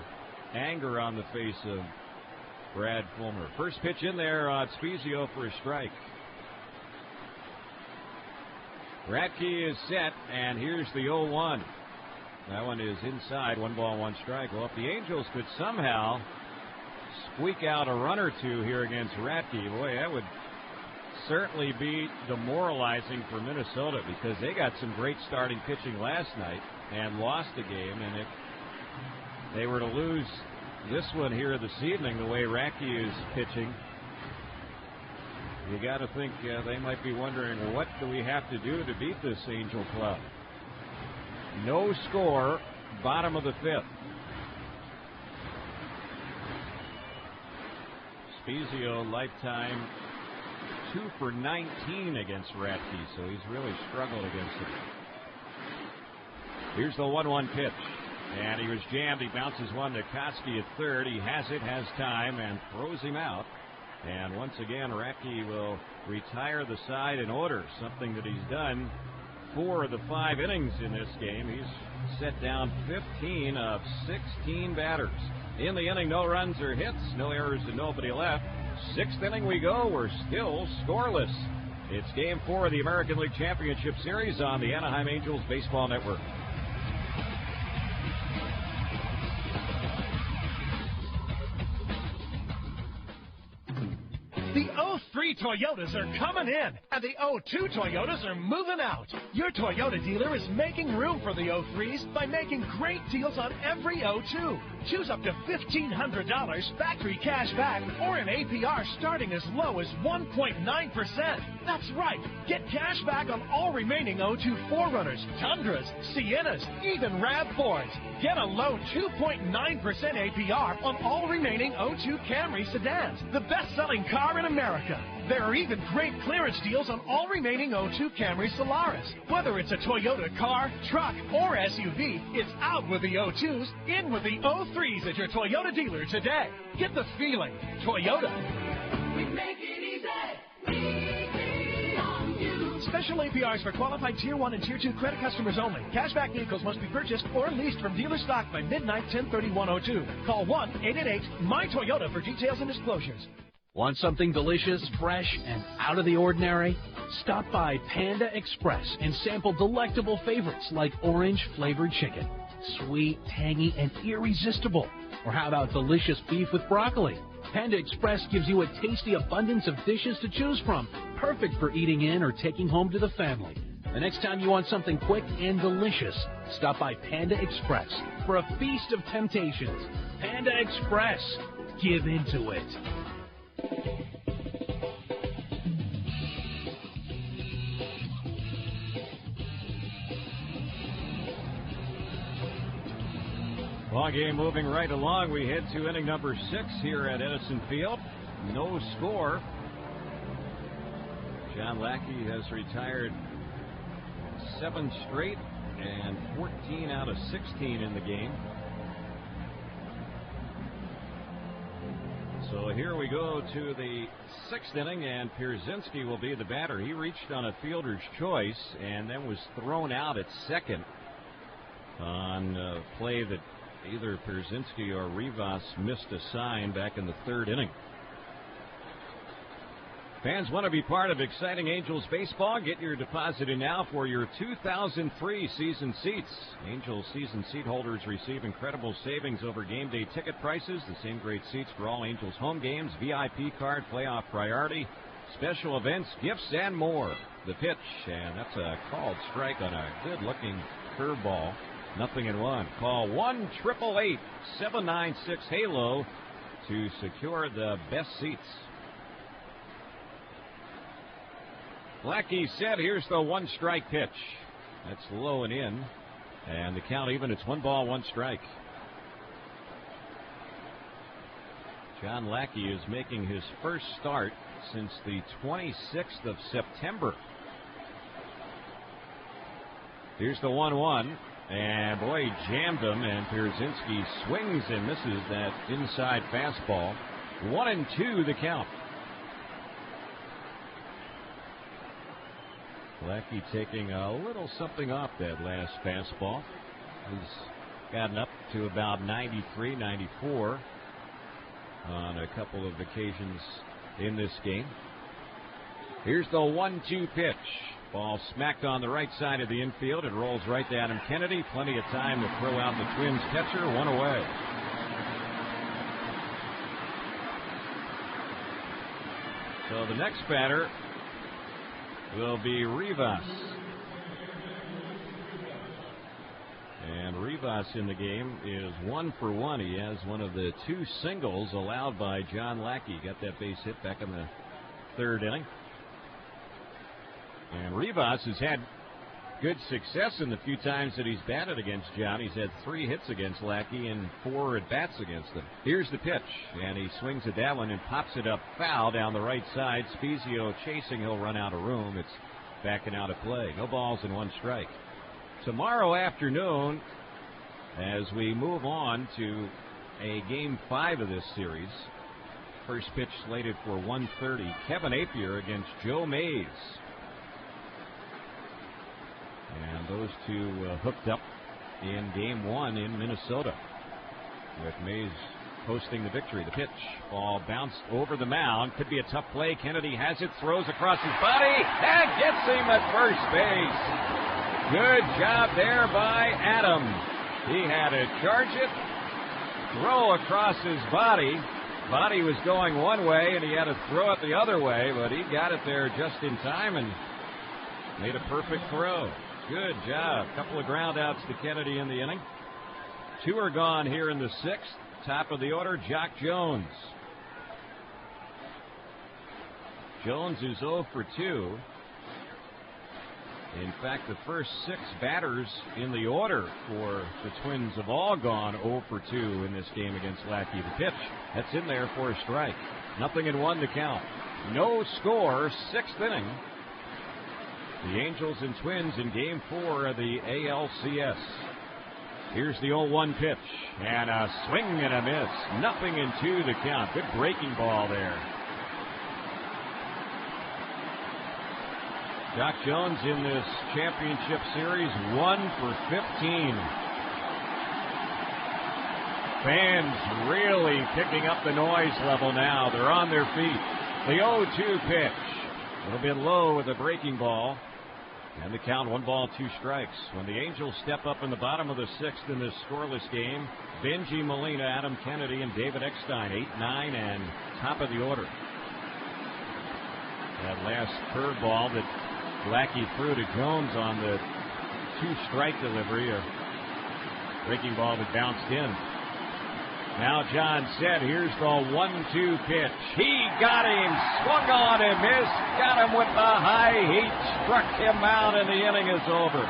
anger on the face of Brad Fulmer. First pitch in there on Spezio for a strike. Radke is set, and here's the 0-1. That one is inside. 1 ball, 1 strike. Well, if the Angels could somehow squeak out a run or 2 here against Radke, boy, that would certainly be demoralizing for Minnesota, because they got some great starting pitching last night and lost the game, and if they were to lose this one here this evening the way Radke is pitching, you got to think they might be wondering, what do we have to do to beat this Angel club? No score, bottom of the 5th. Spezio lifetime 2 for 19 against Radke, so he's really struggled against it. Here's the 1-1 pitch, and he was jammed. He bounces one to Koski at third. He has it, has time, and throws him out. And once again, Radke will retire the side in order, something that he's done 4 of the 5 innings in this game. He's set down 15 of 16 batters. In the inning, no runs or hits, no errors, and nobody left. 6th inning we go. We're still scoreless. It's Game 4 of the American League Championship Series on the Anaheim Angels Baseball Network. The 03 Toyotas are coming in, and the 02 Toyotas are moving out. Your Toyota dealer is making room for the 03s by making great deals on every 02. Choose up to $1,500 factory cash back or an APR starting as low as 1.9%. That's right. Get cash back on all remaining 02 4Runners, Tundras, Siennas, even RAV4s. Get a low 2.9% APR on all remaining 02 Camry sedans, the best-selling car in America. There are even great clearance deals on all remaining 02 Camry Solaris. Whether it's a Toyota car, truck, or SUV, it's out with the 02s, in with the 03s at your Toyota dealer today. Get the feeling. Toyota. We make it easy. Special APRs for qualified Tier 1 and Tier 2 credit customers only. Cashback vehicles must be purchased or leased from dealer stock by midnight 10/31/02. Call 1-888-MY-TOYOTA for details and disclosures. Want something delicious, fresh, and out of the ordinary? Stop by Panda Express and sample delectable favorites like orange-flavored chicken. Sweet, tangy, and irresistible. Or how about delicious beef with broccoli? Panda Express gives you a tasty abundance of dishes to choose from, perfect for eating in or taking home to the family. The next time you want something quick and delicious, stop by Panda Express for a feast of temptations. Panda Express. Give into it. Ball game moving right along. We head to inning number 6 here at Edison Field. No score. John Lackey has retired 7 straight and 14 out of 16 in the game. So here we go to the 6th inning, and Pierzynski will be the batter. He reached on a fielder's choice and then was thrown out at second on a play that either Pierzynski or Rivas missed a sign back in the 3rd inning. Fans want to be part of exciting Angels baseball? Get your deposit in now for your 2003 season seats. Angels season seat holders receive incredible savings over game day ticket prices. The same great seats for all Angels home games, VIP card, playoff priority, special events, gifts, and more. The pitch, and that's a called strike on a good-looking curveball. 0-1. Call 1-888-796-HALO to secure the best seats. Lackey said, here's the 1-strike pitch. That's low and in. And the count even, it's 1 ball, 1 strike. John Lackey is making his first start since the 26th of September. Here's the 1-1. And boy, he jammed him, and Pierzynski swings and misses that inside fastball. 1-2 the count. Lackey taking a little something off that last fastball. He's gotten up to about 93, 94 on a couple of occasions in this game. Here's the 1-2 pitch. Ball smacked on the right side of the infield. It rolls right to Adam Kennedy. Plenty of time to throw out the Twins catcher. 1 away. So the next batter will be Rivas. And Rivas in the game is 1 for 1. He has one of the 2 singles allowed by John Lackey. Got that base hit back in the 3rd inning. And Rivas has had good success in the few times that he's batted against John. He's had 3 hits against Lackey and 4 at-bats against him. Here's the pitch, and he swings at that one and pops it up foul down the right side. Spezio chasing, he'll run out of room. It's backing out of play. No balls and 1 strike. Tomorrow afternoon, as we move on to a Game 5 of this series, first pitch slated for 1:30, Kevin Appier against Joe Mays. And those 2 hooked up in Game 1 in Minnesota, with Mays posting the victory. The pitch, ball bounced over the mound. Could be a tough play. Kennedy has it, throws across his body, and gets him at first base. Good job there by Adam. He had to charge it, throw across his body. Body was going one way, and he had to throw it the other way, but he got it there just in time and made a perfect throw. Good job. Couple of ground outs to Kennedy in the inning. 2 are gone here in the 6th. Top of the order, Jock Jones. Jones is 0 for 2. In fact, the first 6 batters in the order for the Twins have all gone 0 for 2 in this game against Lackey. The pitch, that's in there for a strike. 0-1 to count. No score, 6th inning. The Angels and Twins in Game 4 of the ALCS. Here's the 0-1 pitch, and a swing and a miss. 0-2 the count. Good breaking ball there. Jock Jones in this championship series, 1 for 15. Fans really picking up the noise level now. They're on their feet. The 0-2 pitch. A little bit low with a breaking ball. And the count, 1 ball, 2 strikes. When the Angels step up in the bottom of the 6th in this scoreless game, Benji Molina, Adam Kennedy, and David Eckstein, 8, 9, and top of the order. That last curveball that Lackey threw to Jones on the 2-strike delivery, a breaking ball that bounced in. Now John said, here's the 1-2 pitch. He got him, swung on and missed, got him with the high heat, struck him out, and the inning is over.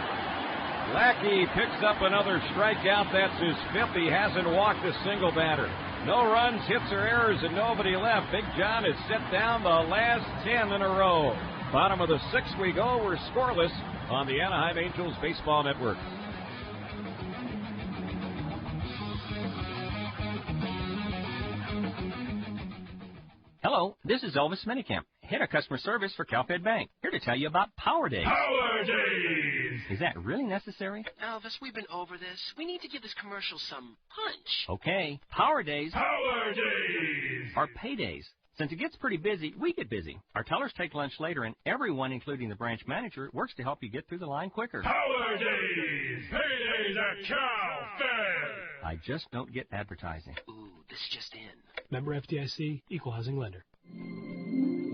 Lackey picks up another strikeout. That's his 5th. He hasn't walked a single batter. No runs, hits, or errors, and nobody left. Big John has set down the last 10 in a row. Bottom of the sixth we go. We're scoreless on the Anaheim Angels Baseball Network. Hello, this is Elvis Minicamp, head of customer service for CalFed Bank, here to tell you about Power Days. Power Days! Is that really necessary? Elvis, we've been over this. We need to give this commercial some punch. Okay, Power Days Power Days! are paydays. Since it gets pretty busy, we get busy. Our tellers take lunch later, and everyone, including the branch manager, works to help you get through the line quicker. Power Days! Paydays at CalFed! I just don't get advertising. Ooh, this just in. Member FDIC, Equal Housing Lender.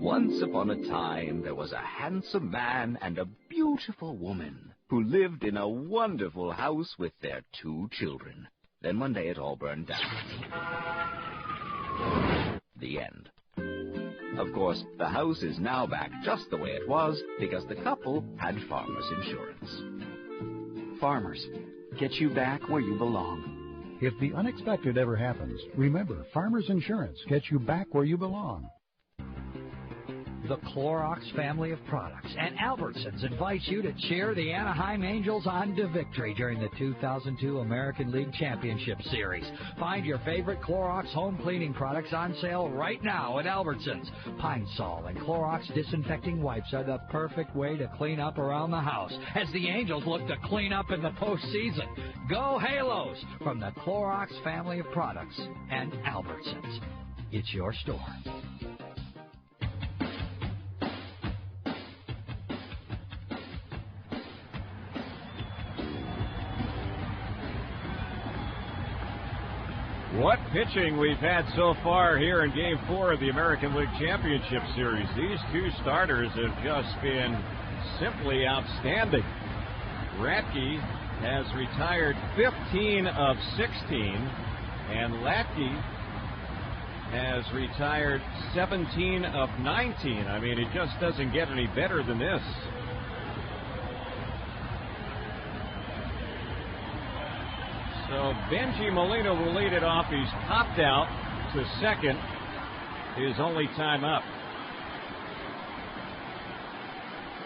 Once upon a time, there was a handsome man and a beautiful woman who lived in a wonderful house with their 2 children. Then one day it all burned down. The end. Of course, the house is now back just the way it was because the couple had Farmers Insurance. Farmers, get you back where you belong. If the unexpected ever happens, remember, Farmers Insurance gets you back where you belong. The Clorox family of products and Albertsons invites you to cheer the Anaheim Angels on to victory during the 2002 American League Championship Series. Find your favorite Clorox home cleaning products on sale right now at Albertsons. Pine Sol and Clorox disinfecting wipes are the perfect way to clean up around the house as the Angels look to clean up in the postseason. Go Halos from the Clorox family of products and Albertsons. It's your store. What pitching we've had so far here in Game 4 of the American League Championship Series. These 2 starters have just been simply outstanding. Radke has retired 15 of 16, and Lackey has retired 17 of 19. I mean, it just doesn't get any better than this. So Benji Molina will lead it off. He's popped out to second. His only time up.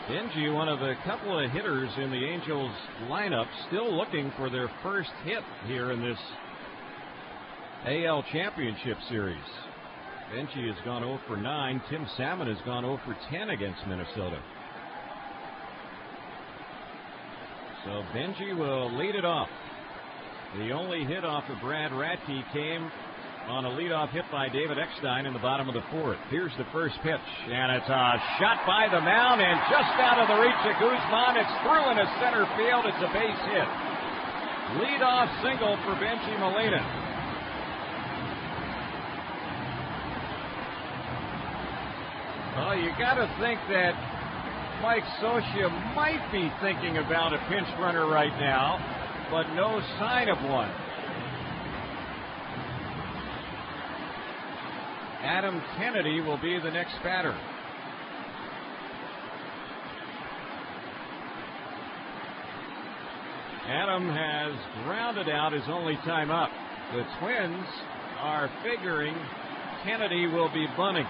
Benji, one of the couple of hitters in the Angels lineup, still looking for their first hit here in this AL Championship Series. Benji has gone 0 for 9. Tim Salmon has gone 0 for 10 against Minnesota. So Benji will lead it off. The only hit off of Brad Radke came on a leadoff hit by David Eckstein in the bottom of the 4th. Here's the first pitch, and it's a shot by the mound, and just out of the reach of Guzman. It's through into center field. It's a base hit. Leadoff single for Benji Molina. Well, you got to think that Mike Socia might be thinking about a pinch runner right now, but no sign of one. Adam Kennedy will be the next batter. Adam has grounded out his only time up. The Twins are figuring Kennedy will be bunting.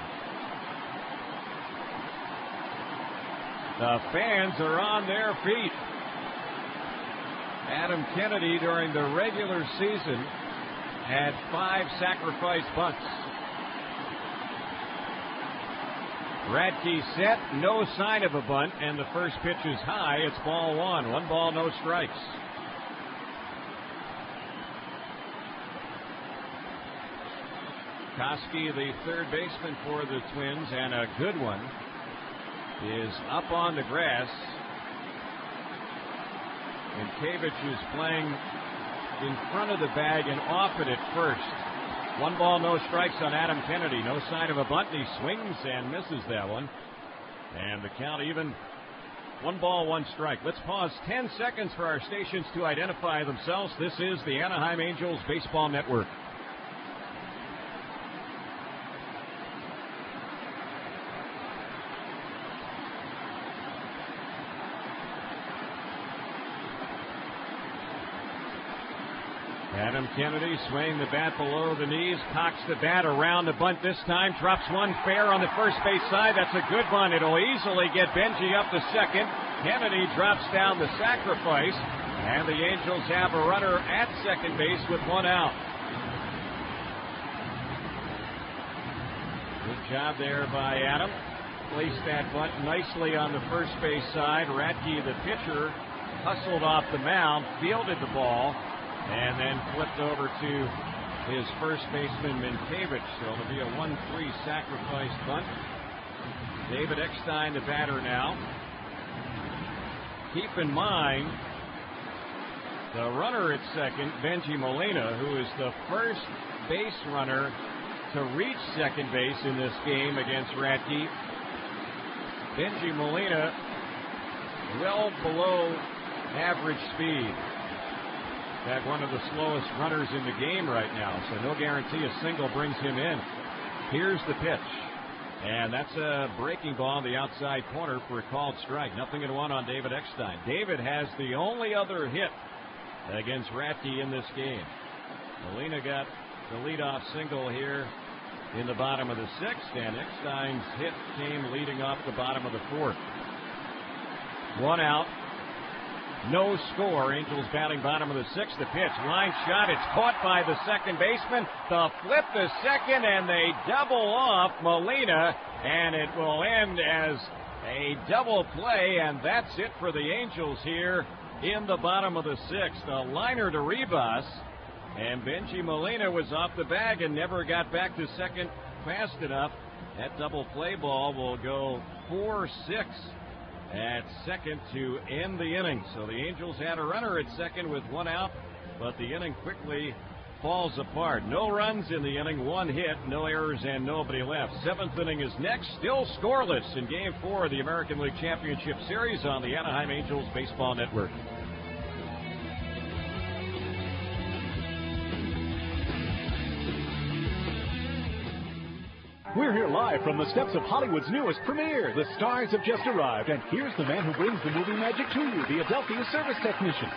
The fans are on their feet. Adam Kennedy, during the regular season, had 5 sacrifice bunts. Radke set, no sign of a bunt, and the first pitch is high. It's ball 1. 1 ball, no strikes. Koski, the third baseman for the Twins, and a good one, is up on the grass. And Kavich is playing in front of the bag and off it at first. 1 ball, no strikes on Adam Kennedy. No sign of a bunt. He swings and misses that one. And the count even. 1 ball, 1 strike. Let's pause 10 seconds for our stations to identify themselves. This is the Anaheim Angels Baseball Network. Adam Kennedy swinging the bat below the knees, cocks the bat around the bunt this time, drops one fair on the first base side. That's a good bunt. It'll easily get Benji up to second. Kennedy drops down the sacrifice, and the Angels have a runner at second base with one out. Good job there by Adam. Placed that bunt nicely on the first base side. Radke, the pitcher, hustled off the mound, fielded the ball, and then flipped over to his first baseman, Minkevich. So it'll be a 1-3 sacrifice bunt. David Eckstein, the batter now. Keep in mind, the runner at second, Benji Molina, who is the first base runner to reach second base in this game against Radke. Benji Molina, well below average speed. That one of the slowest runners in the game right now, so no guarantee a single brings him in. Here's the pitch, and that's a breaking ball on the outside corner for a called strike. 0-1 on David Eckstein. David has the only other hit against Radke in this game. Molina got the leadoff single here in the bottom of the sixth, and Eckstein's hit came leading off the bottom of the fourth. One out, no score. Angels batting bottom of the sixth. The pitch, line shot. It's caught by the second baseman. The flip to second, and they double off Molina, and it will end as a double play, and that's it for the Angels here in the bottom of the sixth. A liner to Ribas. And Benji Molina was off the bag and never got back to second fast enough. That double play ball will go 4-6 at second to end the inning. So the Angels had a runner at second with one out, but the inning quickly falls apart. No runs in the inning, one hit, no errors, and nobody left. Seventh inning is next, still scoreless in Game 4 of the American League Championship Series on the Anaheim Angels Baseball Network. We're here live from the steps of Hollywood's newest premiere. The stars have just arrived, and here's the man who brings the movie magic to you, the Adelphia service technician.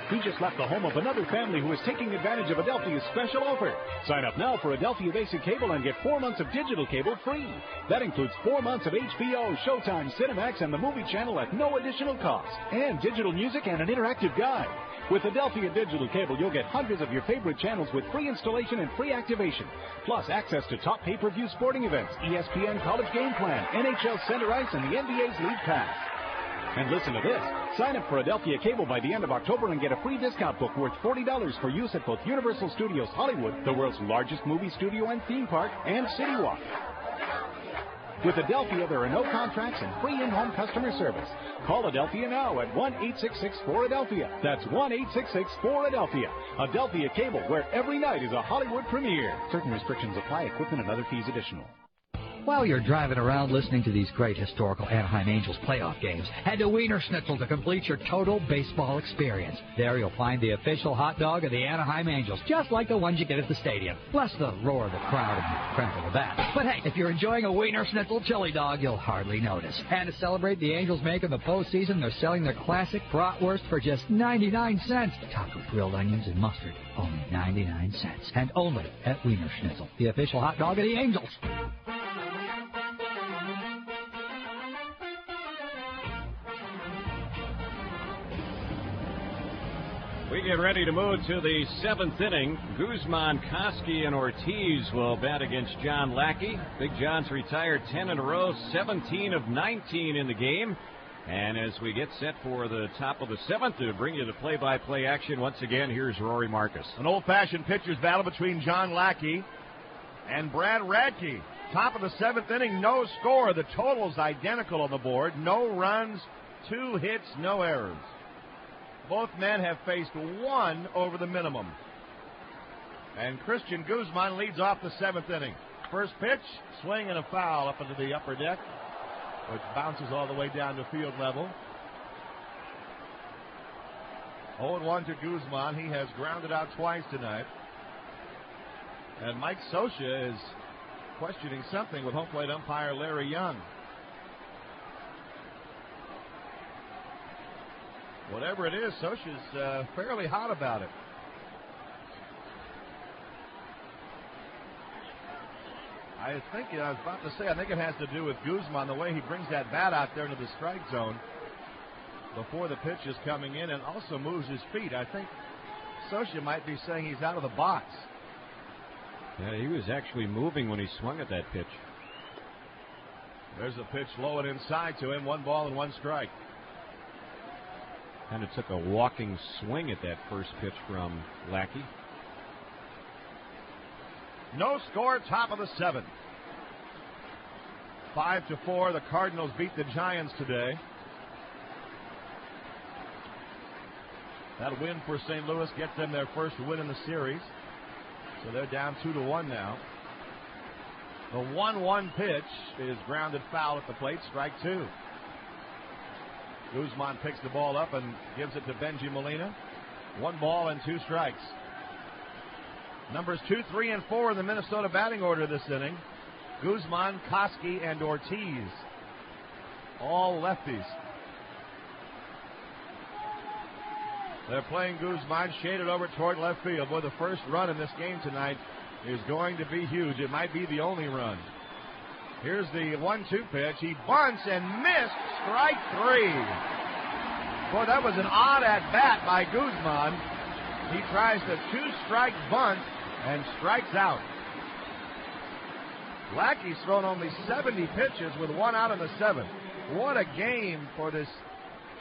He just left the home of another family who is taking advantage of Adelphia's special offer. Sign up now for Adelphia Basic Cable and get 4 months of digital cable free. That includes 4 months of HBO, Showtime, Cinemax, and the Movie Channel at no additional cost. And digital music and an interactive guide. With Adelphia Digital Cable, you'll get hundreds of your favorite channels with free installation and free activation. Plus access to top pay-per-view sporting events, ESPN College Game Plan, NHL Center Ice, and the NBA's League Pass. And listen to this. Sign up for Adelphia Cable by the end of October and get a free discount book worth $40 for use at both Universal Studios Hollywood, the world's largest movie studio and theme park, and City Walk. With Adelphia, there are no contracts and free in-home customer service. Call Adelphia now at 1-866-4-ADELPHIA. That's 1-866-4-ADELPHIA. Adelphia Cable, where every night is a Hollywood premiere. Certain restrictions apply. Equipment and other fees additional. While you're driving around listening to these great historical Anaheim Angels playoff games, head to Wiener Schnitzel to complete your total baseball experience. There you'll find the official hot dog of the Anaheim Angels, just like the ones you get at the stadium, plus the roar of the crowd and the cramp of the bat. But hey, if you're enjoying a Wiener Schnitzel chili dog, you'll hardly notice. And to celebrate the Angels make in the postseason, they're selling their classic bratwurst for just 99 cents. Topped with grilled onions and mustard, only 99 cents. And only at Wiener Schnitzel, the official hot dog of the Angels. We get ready to move to the seventh inning. Guzman, Koski, and Ortiz will bat against John Lackey. Big John's retired 10 in a row, 17 of 19 in the game. And as we get set for the top of the seventh to bring you the play-by-play action, once again, here's Rory Marcus. An old-fashioned pitcher's battle between John Lackey and Brad Radke. Top of the seventh inning, no score. The total's identical on the board. No runs, 2 hits, no errors. Both men have faced one over the minimum. And Christian Guzman leads off the seventh inning. First pitch, swing and a foul up into the upper deck, which bounces all the way down to field level. 0-1 to Guzman. He has grounded out twice tonight. And Mike Scioscia is questioning something with home plate umpire Larry Young. Whatever it is, Scioscia's fairly hot about it. I think, I was about to say, I think it has to do with Guzman, the way he brings that bat out there into the strike zone before the pitch is coming in and also moves his feet. I think Socia might be saying he's out of the box. Yeah, he was actually moving when he swung at that pitch. There's a pitch low and inside to him. 1 ball and 1 strike. Kind of took a walking swing at that first pitch from Lackey. No score, top of the 7th. 5-4. The Cardinals beat the Giants today. That win for St. Louis gets them their first win in the series. So they're down 2-1 now. The 1-1 pitch is grounded foul at the plate, strike 2. Guzman picks the ball up and gives it to Benji Molina. 1 ball and 2 strikes. Numbers 2, 3, and 4 in the Minnesota batting order this inning. Guzman, Koski, and Ortiz. All lefties. They're playing Guzman shaded over toward left field. Boy, the first run in this game tonight is going to be huge. It might be the only run. Here's the 1-2 pitch. He bunts and missed. Strike 3. Boy, that was an odd at-bat by Guzman. He tries the 2-strike bunt and strikes out. Lackey's thrown only 70 pitches with 1 out in the 7th. What a game for this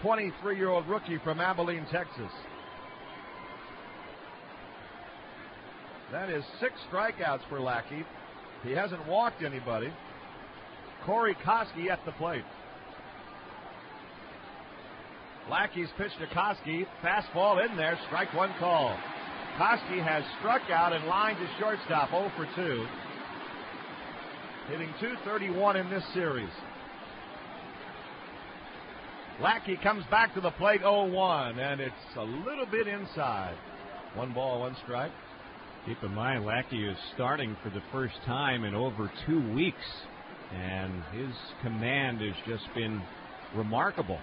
23-year-old rookie from Abilene, Texas. That is 6 strikeouts for Lackey. He hasn't walked anybody. Corey Koski at the plate. Lackey's pitch to Koski. Fastball in there. Strike 1 call. Koski has struck out and lined to shortstop. 0 for 2. Hitting .231 in this series. Lackey comes back to the plate 0-1, and it's a little bit inside. 1 ball, 1 strike. Keep in mind, Lackey is starting for the first time in over 2 weeks, and his command has just been remarkable.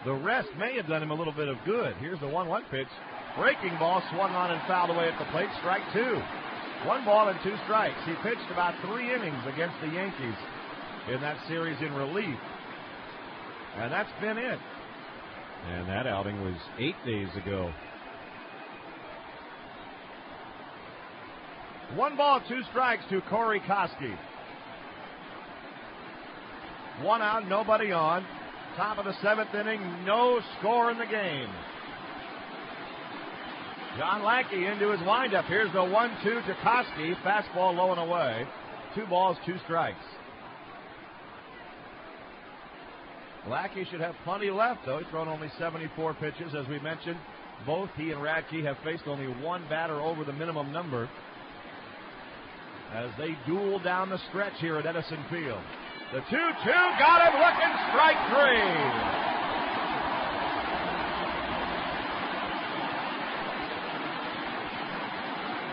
The rest may have done him a little bit of good. Here's the 1-1 pitch. Breaking ball swung on and fouled away at the plate. Strike 2. 1 ball and 2 strikes. He pitched about 3 innings against the Yankees in that series in relief. And that's been it. And that outing was 8 days ago. 1 ball, 2 strikes to Corey Koski. 1 out, nobody on. Top of the 7th inning, no score in the game. John Lackey into his windup. Here's the 1-2 to Koski. Fastball low and away. 2 balls, 2 strikes. Lackey should have plenty left, though. He's thrown only 74 pitches. As we mentioned, both he and Radke have faced only 1 batter over the minimum number as they duel down the stretch here at Edison Field. The 2-2 got him looking. Strike 3.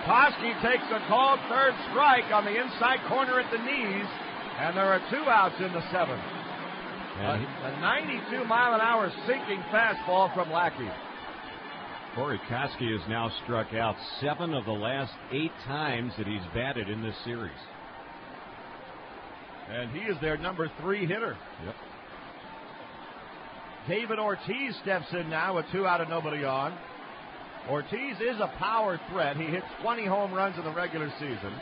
Koski takes a called 3rd strike on the inside corner at the knees, and there are 2 outs in the 7th. A 92-mile-an-hour sinking fastball from Lackey. Corey Koski has now struck out 7 of the last 8 times that he's batted in this series. And he is their number 3 hitter. Yep. David Ortiz steps in now with 2 out and nobody on. Ortiz is a power threat. He hit 20 home runs in the regular season.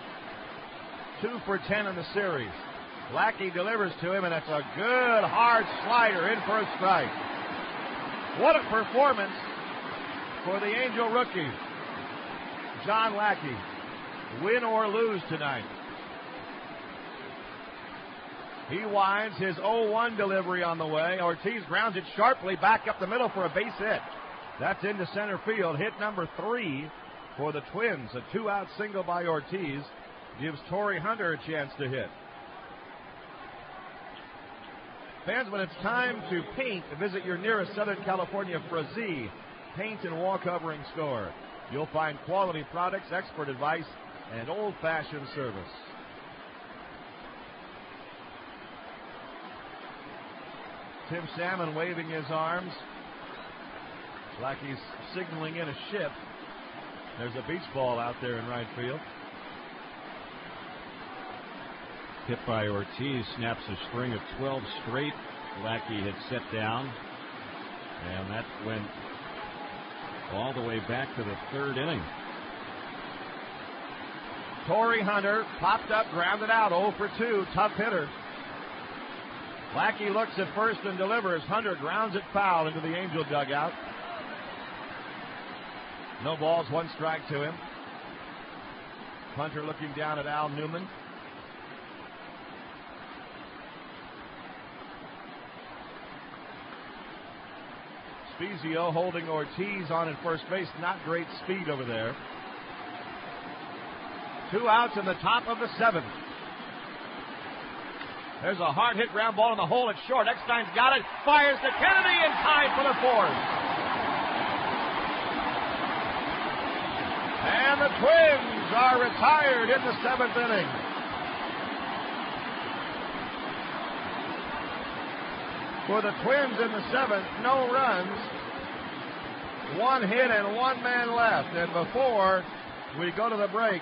2 for 10 in the series. Lackey delivers to him, and it's a good, hard slider in for a strike. What a performance for the Angel rookie, John Lackey. Win or lose tonight. He winds his 0-1 delivery on the way. Ortiz grounds it sharply back up the middle for a base hit. That's into center field. Hit number 3 for the Twins. A 2-out single by Ortiz gives Torrey Hunter a chance to hit. Fans, when it's time to paint, visit your nearest Southern California Frazee paint and wall covering store. You'll find quality products, expert advice, and old-fashioned service. Tim Salmon waving his arms like he's signaling in a ship. There's a beach ball out there in right field. hit by Ortiz, snaps a string of 12 straight Lackey had set down. And that went all the way back to the third inning. Torrey Hunter popped up, grounded out, 0 for 2, tough hitter. Lackey looks at first and delivers. Hunter grounds it foul into the Angel dugout. No balls, 1 strike to him. Hunter looking down at Al Newman. Spezio holding Ortiz on at first base. Not great speed over there. 2 outs in the top of the 7th. There's a hard hit ground ball in the hole. It's short. Eckstein's got it. Fires to Kennedy in time for the 4th. And the Twins are retired in the 7th inning. For the Twins in the 7th, no runs. 1 hit and 1 man left. And before we go to the break,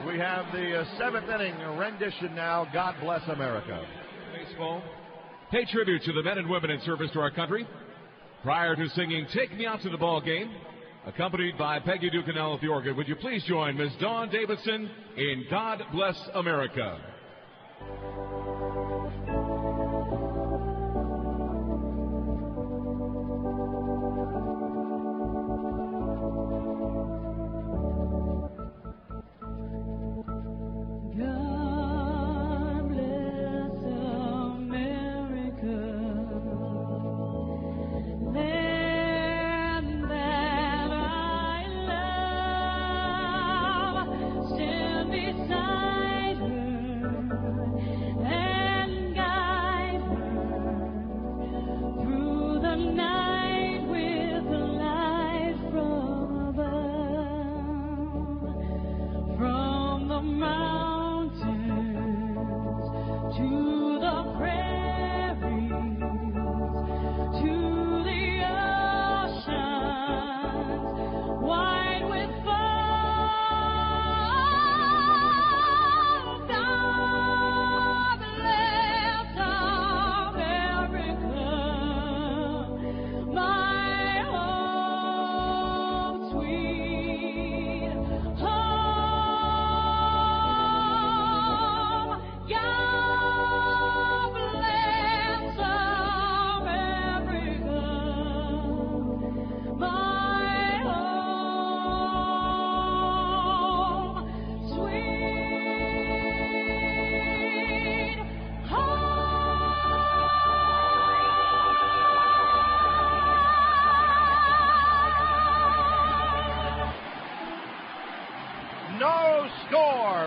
we have the 7th inning rendition now, God Bless America. Baseball. Pay tribute to the men and women in service to our country. Prior to singing Take Me Out to the Ball Game, accompanied by Peggy Ducanel at the organ, would you please join Ms. Dawn Davidson in God Bless America.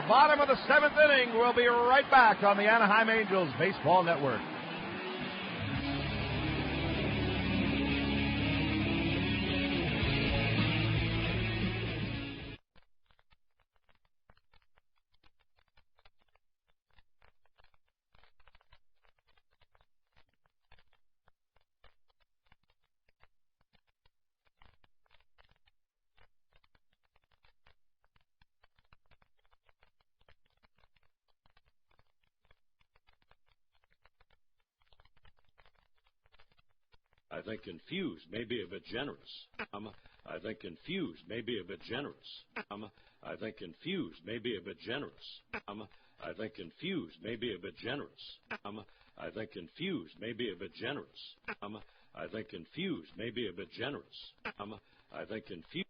Bottom of the 7th inning. We'll be right back on the Anaheim Angels Baseball Network. I think confused, maybe a bit generous. I think confused, maybe a bit generous. I think confused, maybe a bit generous. I think confused, maybe a bit generous. I think confused, maybe a bit generous. I think confused, maybe a bit generous. I think confused.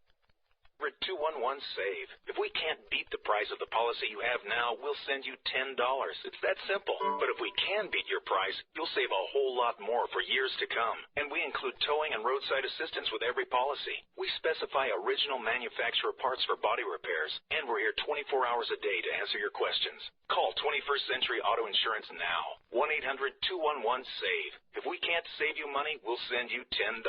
211-SAVE. If we can't beat the price of the policy you have now, we'll send you $10. It's that simple. But if we can beat your price, you'll save a whole lot more for years to come. And we include towing and roadside assistance with every policy. We specify original manufacturer parts for body repairs, and we're here 24 hours a day to answer your questions. Call 21st Century Auto Insurance now. 1-800-211-SAVE. If we can't save you money, we'll send you $10.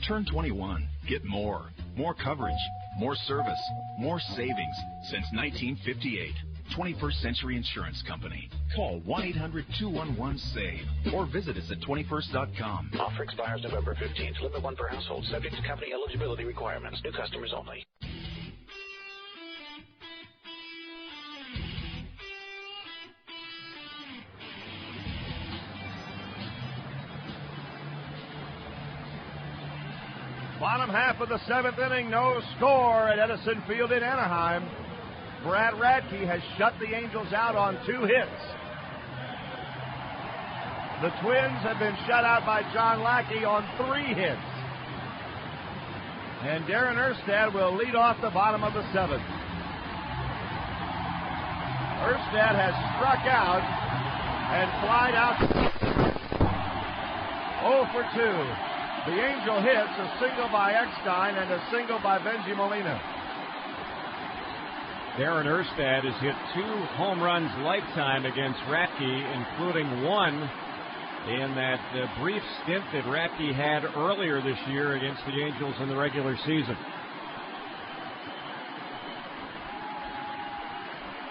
Turn 21. Get more. More coverage, more service, more savings since 1958. 21st Century Insurance Company. Call 1-800-211-SAVE or visit us at 21st.com. Offer expires November 15th. Limit 1 per household. Subject to company eligibility requirements. New customers only. Bottom half of the 7th inning, no score at Edison Field in Anaheim. Brad Radke has shut the Angels out on 2 hits. The Twins have been shut out by John Lackey on 3 hits. And Darren Erstad will lead off the bottom of the 7th. Erstad has struck out and flied out 0 for 2. The Angel hits a single by Eckstein and a single by Benji Molina. Darren Erstad has hit 2 home runs lifetime against Radke, including one in that brief stint that Radke had earlier this year against the Angels in the regular season.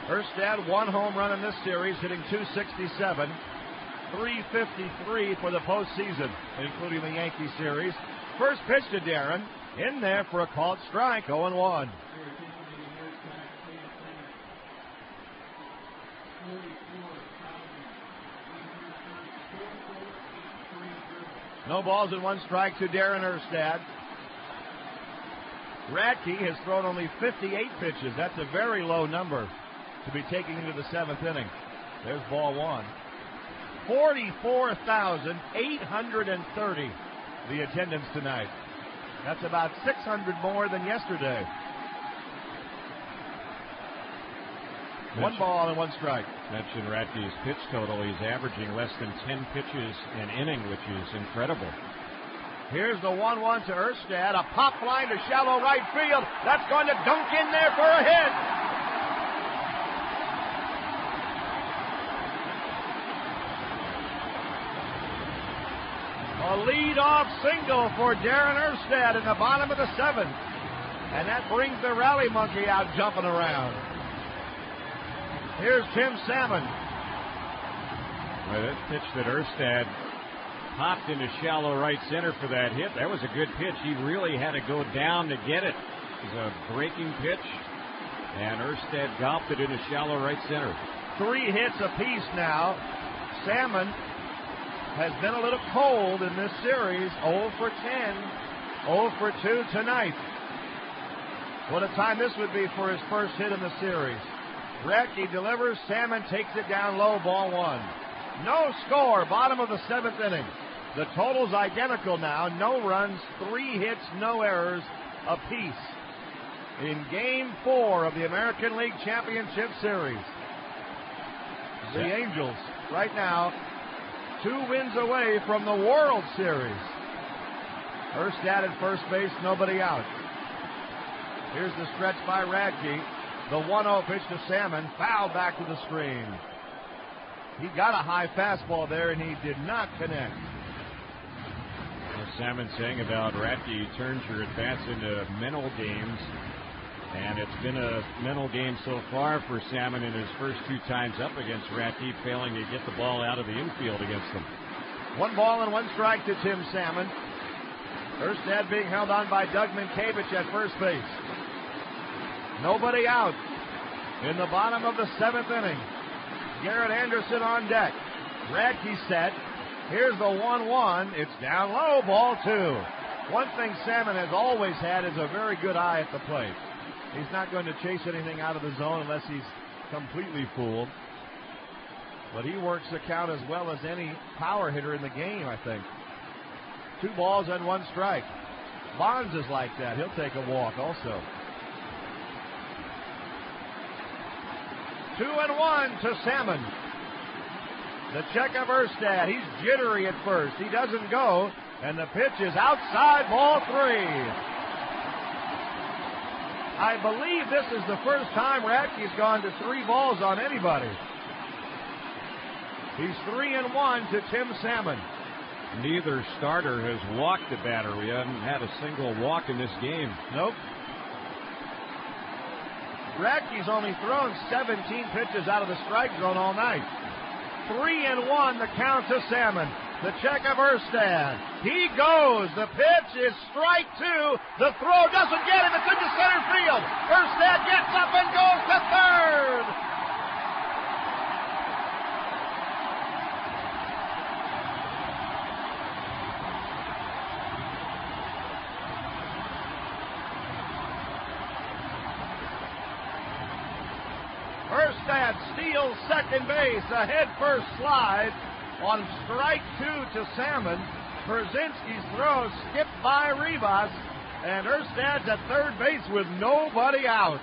Erstad, 1 home run in this series, hitting .267. .353 for the postseason, including the Yankee series. First pitch to Darren, in there for a called strike, 0-1. No balls and 1 strike to Darren Erstad. Radke has thrown only 58 pitches. That's a very low number to be taking into the 7th inning. There's ball 1. 44,830 the attendance tonight. That's about 600 more than yesterday. 1 ball and 1 strike. Mention Radke's pitch total. He's averaging less than 10 pitches an inning, which is incredible. Here's the 1-1 to Erstad. A pop fly to shallow right field. That's going to dunk in there for a hit. A lead-off single for Darren Erstad in the bottom of the 7th. And that brings the rally monkey out jumping around. Here's Tim Salmon. Well, that pitch that Erstad popped into shallow right center for that hit, that was a good pitch. He really had to go down to get it. It was a breaking pitch, and Erstad golfed it into shallow right center. 3 hits apiece now. Salmon has been a little cold in this series. 0 for 10, 0 for 2 tonight. What a time this would be for his first hit in the series. Radke delivers. Salmon takes it down low, ball 1. No score, bottom of the 7th inning. The total's identical now. No runs, 3 hits, no errors apiece in Game 4 of the American League Championship Series. The Angels, right now, 2 wins away from the World Series. Erstad at first base, nobody out. Here's the stretch by Radke. The 1-0 pitch to Salmon, fouled back to the screen. He got a high fastball there, and he did not connect. Salmon saying about Radke, he turns your at-bats into mental games, and it's been a mental game so far for Salmon in his first 2 times up against Radke, failing to get the ball out of the infield against him. 1 ball and 1 strike to Tim Salmon. Erstad being held on by Doug Minkiewicz at first base. Nobody out in the bottom of the 7th inning. Garrett Anderson on deck. Radke set. Here's the 1-1. It's down low, ball 2. One thing Salmon has always had is a very good eye at the plate. He's not going to chase anything out of the zone unless he's completely fooled. But he works the count as well as any power hitter in the game, I think. 2 balls and 1 strike. Bonds is like that. He'll take a walk also. 2-1 to Salmon. The check of Erstad. He's jittery at first. He doesn't go, and the pitch is outside, ball 3. I believe this is the first time Radke's gone to 3 balls on anybody. He's 3-1 to Tim Salmon. Neither starter has walked the batter. We haven't had a single walk in this game. Nope. Radke's only thrown 17 pitches out of the strike zone all night. 3-1 the count to Salmon. The check of Erstad. He goes. The pitch is strike 2. The throw doesn't get him. It's into center field. Erstad gets up and goes to third. steals second base. A head-first slide on strike 2 to Salmon. Brzezinski's throw skipped by Rivas, and Erstad's at third base with nobody out.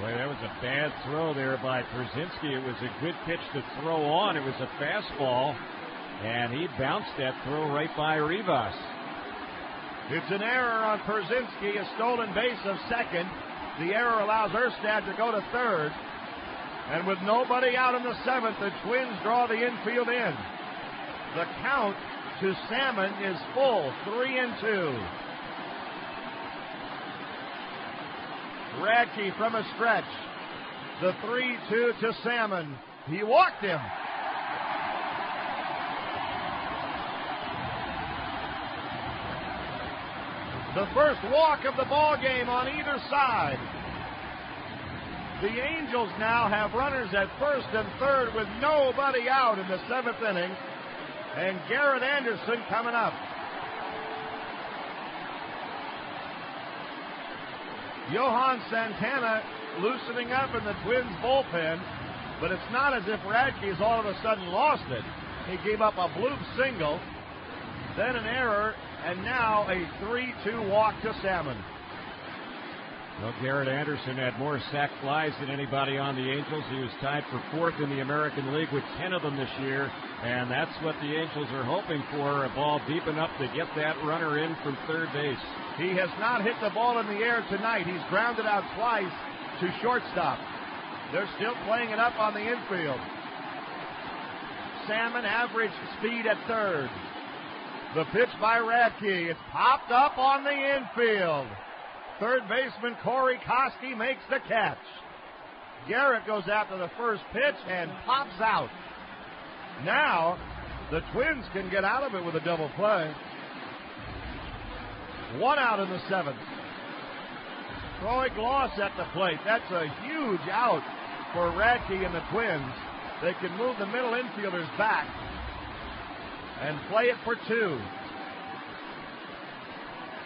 Boy, that was a bad throw there by Brzezinski. It was a good pitch to throw on. It was a fastball, and he bounced that throw right by Rivas. It's an error on Brzezinski, a stolen base of second. The error allows Erstad to go to third. And with nobody out in the seventh, the Twins draw the infield in. The count to Salmon is full, 3-2. Radke from a stretch. The 3-2 to Salmon. He walked him. The first walk of the ball game on either side. The Angels now have runners at first and third with nobody out in the seventh inning. And Garrett Anderson coming up. Johan Santana loosening up in the Twins bullpen, but it's not as if Radke has all of a sudden lost it. He gave up a bloop single, then an error, and now a 3-2 walk to Salmon. Well, Garrett Anderson had more sac flies than anybody on the Angels. He was tied for fourth in the American League with 10 of them this year, and that's what the Angels are hoping for, a ball deep enough to get that runner in from third base. He has not hit the ball in the air tonight. He's grounded out twice to shortstop. They're still playing it up on the infield. Salmon average speed at third. The pitch by Radke. It's popped up on the infield. Third baseman Corey Koski makes the catch. Garrett goes after the first pitch and pops out. Now, the Twins can get out of it with a double play. One out in the seventh. Troy Gloss at the plate. That's a huge out for Radke and the Twins. They can move the middle infielders back and play it for two.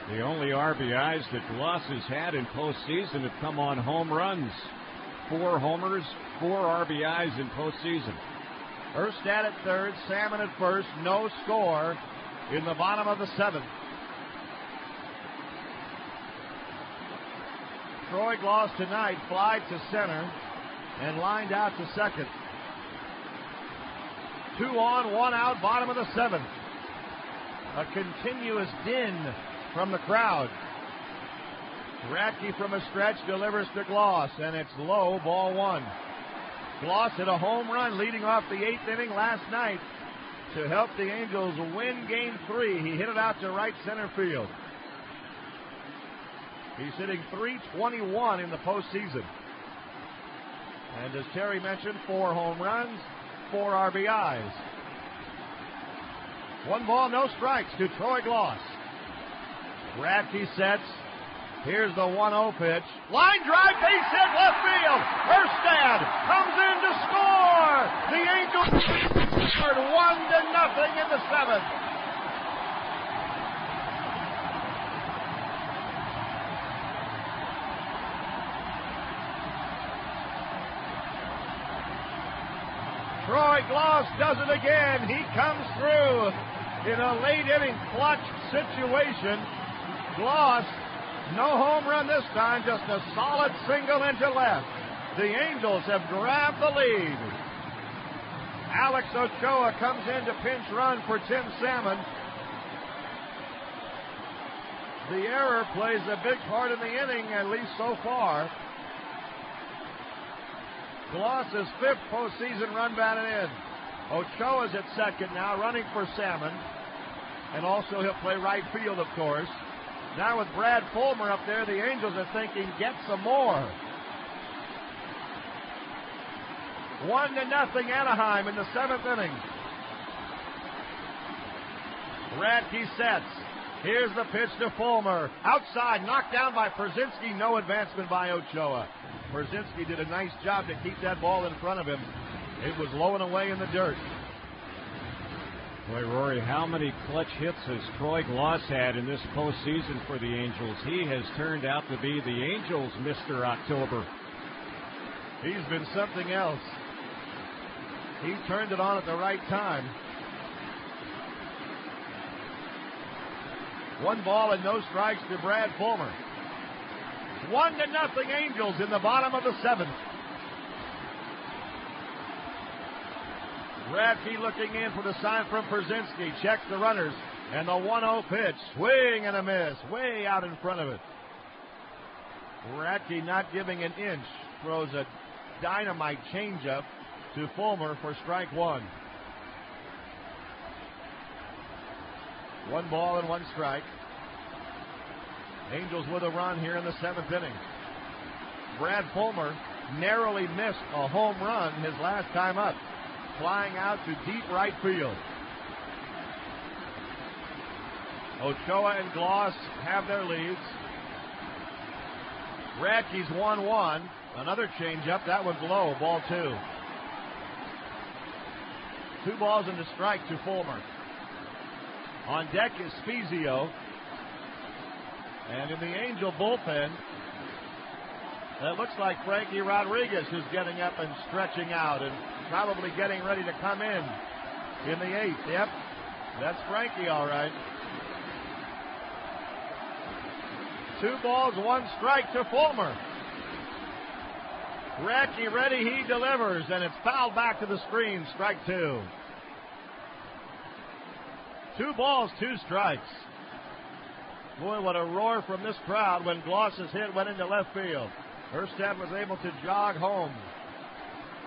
The only RBIs that Gloss has had in postseason have come on home runs. 4 homers, 4 RBIs in postseason. Erstad at third, Salmon at first, no score in the bottom of the seventh. Troy Gloss tonight flied to center and lined out to second. 2 on, 1 out, bottom of the seventh. A continuous din from the crowd. Radke from a stretch delivers to Gloss, and it's low, ball 1. Gloss hit a home run leading off the 8th inning last night to help the Angels win Game 3. He hit it out to right center field. He's hitting .321 in the postseason. And as Terry mentioned, 4 home runs, 4 RBIs. 1 ball, no strikes to Troy Gloss. Radke sets. Here's the 1-0 pitch. Line drive, base hit, left field. Erstad comes in to score. The Angels scored 1-0 in the seventh. Troy Gloss does it again. He comes through in a late inning clutch situation. Gloss, no home run this time, just a solid single into left. The Angels have grabbed the lead. Alex Ochoa comes in to pinch run for Tim Salmon. The error plays a big part in the inning, at least so far. Gloss's 5th postseason run batted in. Ochoa's at second now, running for Salmon. And also he'll play right field, of course. Now with Brad Fulmer up there, the Angels are thinking, get some more. 1-0 Anaheim in the 7th inning. Radke sets. Here's the pitch to Fulmer. Outside, knocked down by Brzezinski. No advancement by Ochoa. Brzezinski did a nice job to keep that ball in front of him. It was low and away in the dirt. Boy, Rory, how many clutch hits has Troy Gloss had in this postseason for the Angels? He has turned out to be the Angels' Mr. October. He's been something else. He turned it on at the right time. 1 ball and no strikes to Brad Fulmer. 1-0 Angels in the bottom of the 7th. Radke looking in for the sign from Przynski. Checks the runners. And the 1-0 pitch. Swing and a miss. Way out in front of it. Radke not giving an inch. Throws a dynamite changeup to Fulmer for strike 1. 1 ball and 1 strike. Angels with a run here in the 7th inning. Brad Fulmer narrowly missed a home run his last time up, flying out to deep right field. Ochoa and Gloss have their leads. Radke's 1-1. Another changeup. That one's low. Ball 2. 2 balls and a strike to Fulmer. On deck is Spezio. And in the Angel bullpen, that looks like Frankie Rodriguez, who's getting up and stretching out and probably getting ready to come in the 8th. Yep, that's Frankie all right. 2 balls, 1 strike to Fulmer. Radke ready, he delivers, and it's fouled back to the screen. Strike 2. 2 balls, 2 strikes. Boy, what a roar from this crowd when Gloss's hit went into left field. Erstad was able to jog home.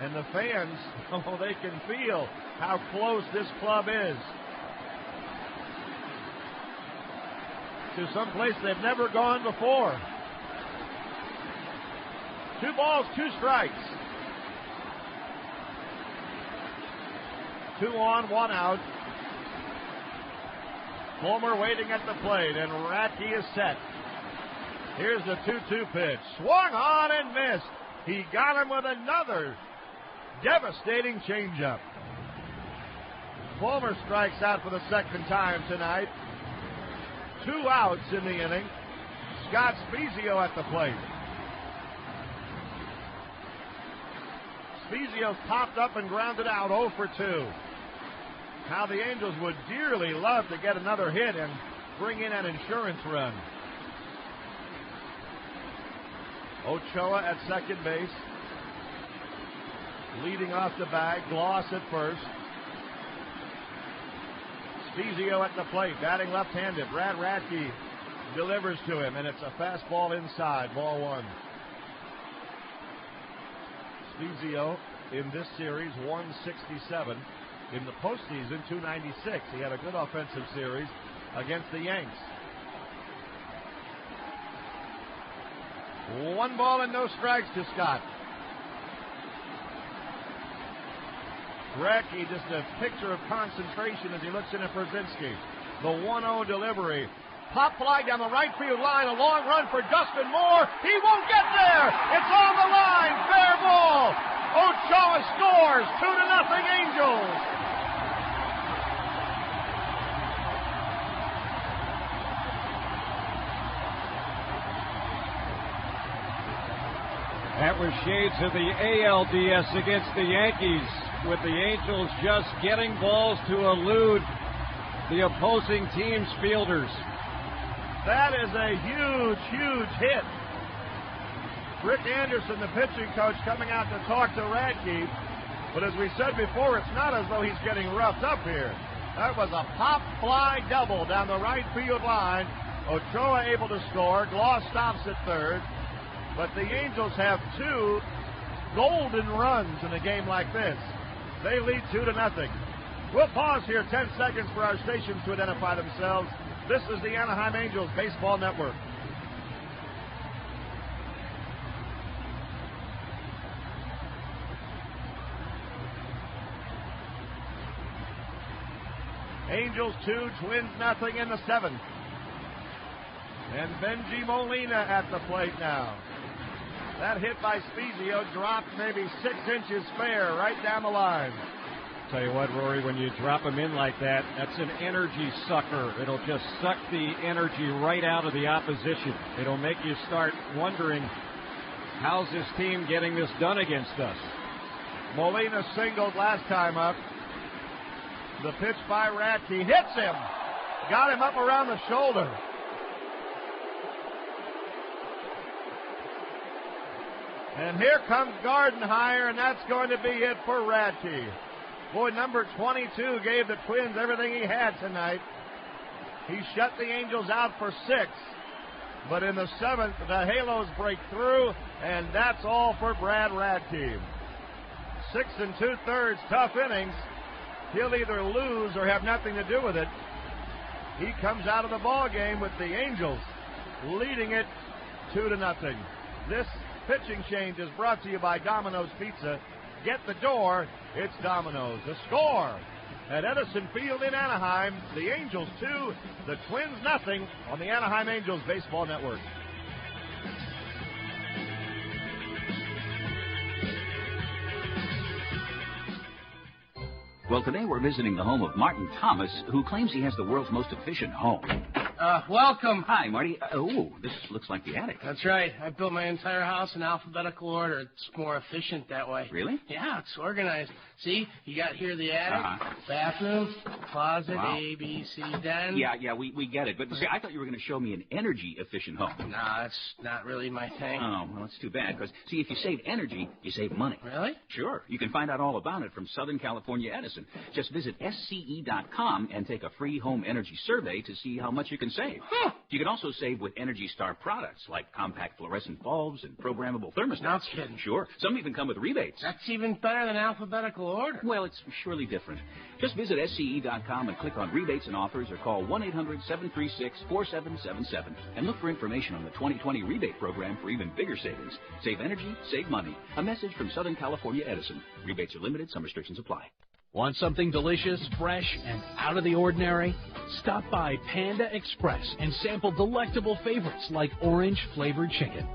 And the fans, oh, they can feel how close this club is to some place they've never gone before. 2 balls, 2 strikes. 2 on, 1 out. Fulmer waiting at the plate, and Radke is set. Here's the 2-2 pitch. Swung on and missed. He got him with another devastating changeup. Fulmer strikes out for the 2nd time tonight. 2 outs in the inning. Scott Spezio at the plate. Spezio popped up and grounded out 0 for 2. How the Angels would dearly love to get another hit and bring in an insurance run. Ochoa at second base. Leading off the bag. Gloss at first. Spezio at the plate. Batting left-handed. Brad Radke delivers to him, and it's a fastball inside. Ball 1. Spezio in this series 167. In the postseason, 296. He had a good offensive series against the Yanks. 1 ball and no strikes to Scott. Radke, just a picture of concentration as he looks in at Przynski. The 1-0 delivery. Pop fly down the right field line. A long run for Dustin Moore. He won't get there. It's on the line. Fair ball. Ochoa scores. 2-0 Angels. That was shades of the ALDS against the Yankees, with the Angels just getting balls to elude the opposing team's fielders. That is a huge, huge hit. Rick Anderson, the pitching coach, coming out to talk to Radke. But as we said before, it's not as though he's getting roughed up here. That was a pop fly double down the right field line. Ochoa able to score. Gloss stops at third. But the Angels have 2 golden runs in a game like this. They lead 2-0. We'll pause here 10 seconds for our stations to identify themselves. This is the Anaheim Angels Baseball Network. Angels 2, Twins nothing in the 7th. And Benji Molina at the plate now. That hit by Spezio dropped maybe 6 inches fair right down the line. Tell you what, Rory, when you drop them in like that, that's an energy sucker. It'll just suck the energy right out of the opposition. It'll make you start wondering How's this team getting this done against us? Molina singled last time up. The pitch by Radke hits him. Got him up around the shoulder. And here comes Gardenhire, and that's going to be it for Radke. Boy, number 22 gave the Twins everything he had tonight. He shut the Angels out for 6. But in the 7th, the Halos break through, and that's all for Brad Radke. 6 2/3 tough innings. He'll either lose or have nothing to do with it. He comes out of the ball game with the Angels leading it 2-0. This pitching change is brought to you by Domino's Pizza. Get the door, it's Domino's. The score at Edison Field in Anaheim, the Angels 2, the Twins 0 on the Anaheim Angels Baseball Network. Well, today we're visiting the home of Martin Thomas, who claims he has the world's most efficient home. Welcome. Hi, Marty. This looks like the attic. That's right. I built my entire house in alphabetical order. It's more efficient that way. Really? Yeah, it's organized. See, you got here the attic, bathroom, closet, Wow. A, B, C, den. Yeah, we get it. But see, I thought you were going to show me an energy-efficient home. Nah, that's not really my thing. Oh, well, that's too bad, because, see, if you save energy, you save money. Really? Sure. You can find out all about it from Southern California Edison. Just visit SCE.com and take a free home energy survey to see how much you can save. Huh. You can also save with Energy Star products like compact fluorescent bulbs and programmable thermostats. Now it's kidding. Sure. Some even come with rebates. That's even better than alphabetical order. Well, it's surely different. Just visit SCE.com and click on rebates and offers or call 1-800-736-4777 and look for information on the 2020 rebate program for even bigger savings. Save energy, save money. A message from Southern California Edison. Rebates are limited. Some restrictions apply. Want something delicious, fresh, and out of the ordinary? Stop by Panda Express and sample delectable favorites like orange-flavored chicken.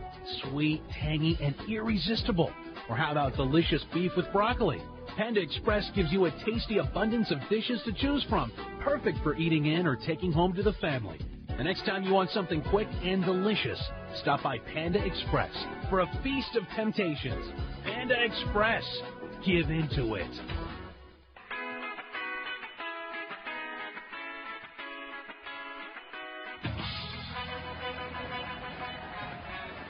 Sweet, tangy, and irresistible. Or how about delicious beef with broccoli? Panda Express gives you a tasty abundance of dishes to choose from, perfect for eating in or taking home to the family. The next time you want something quick and delicious, stop by Panda Express for a feast of temptations. Panda Express. Give into it.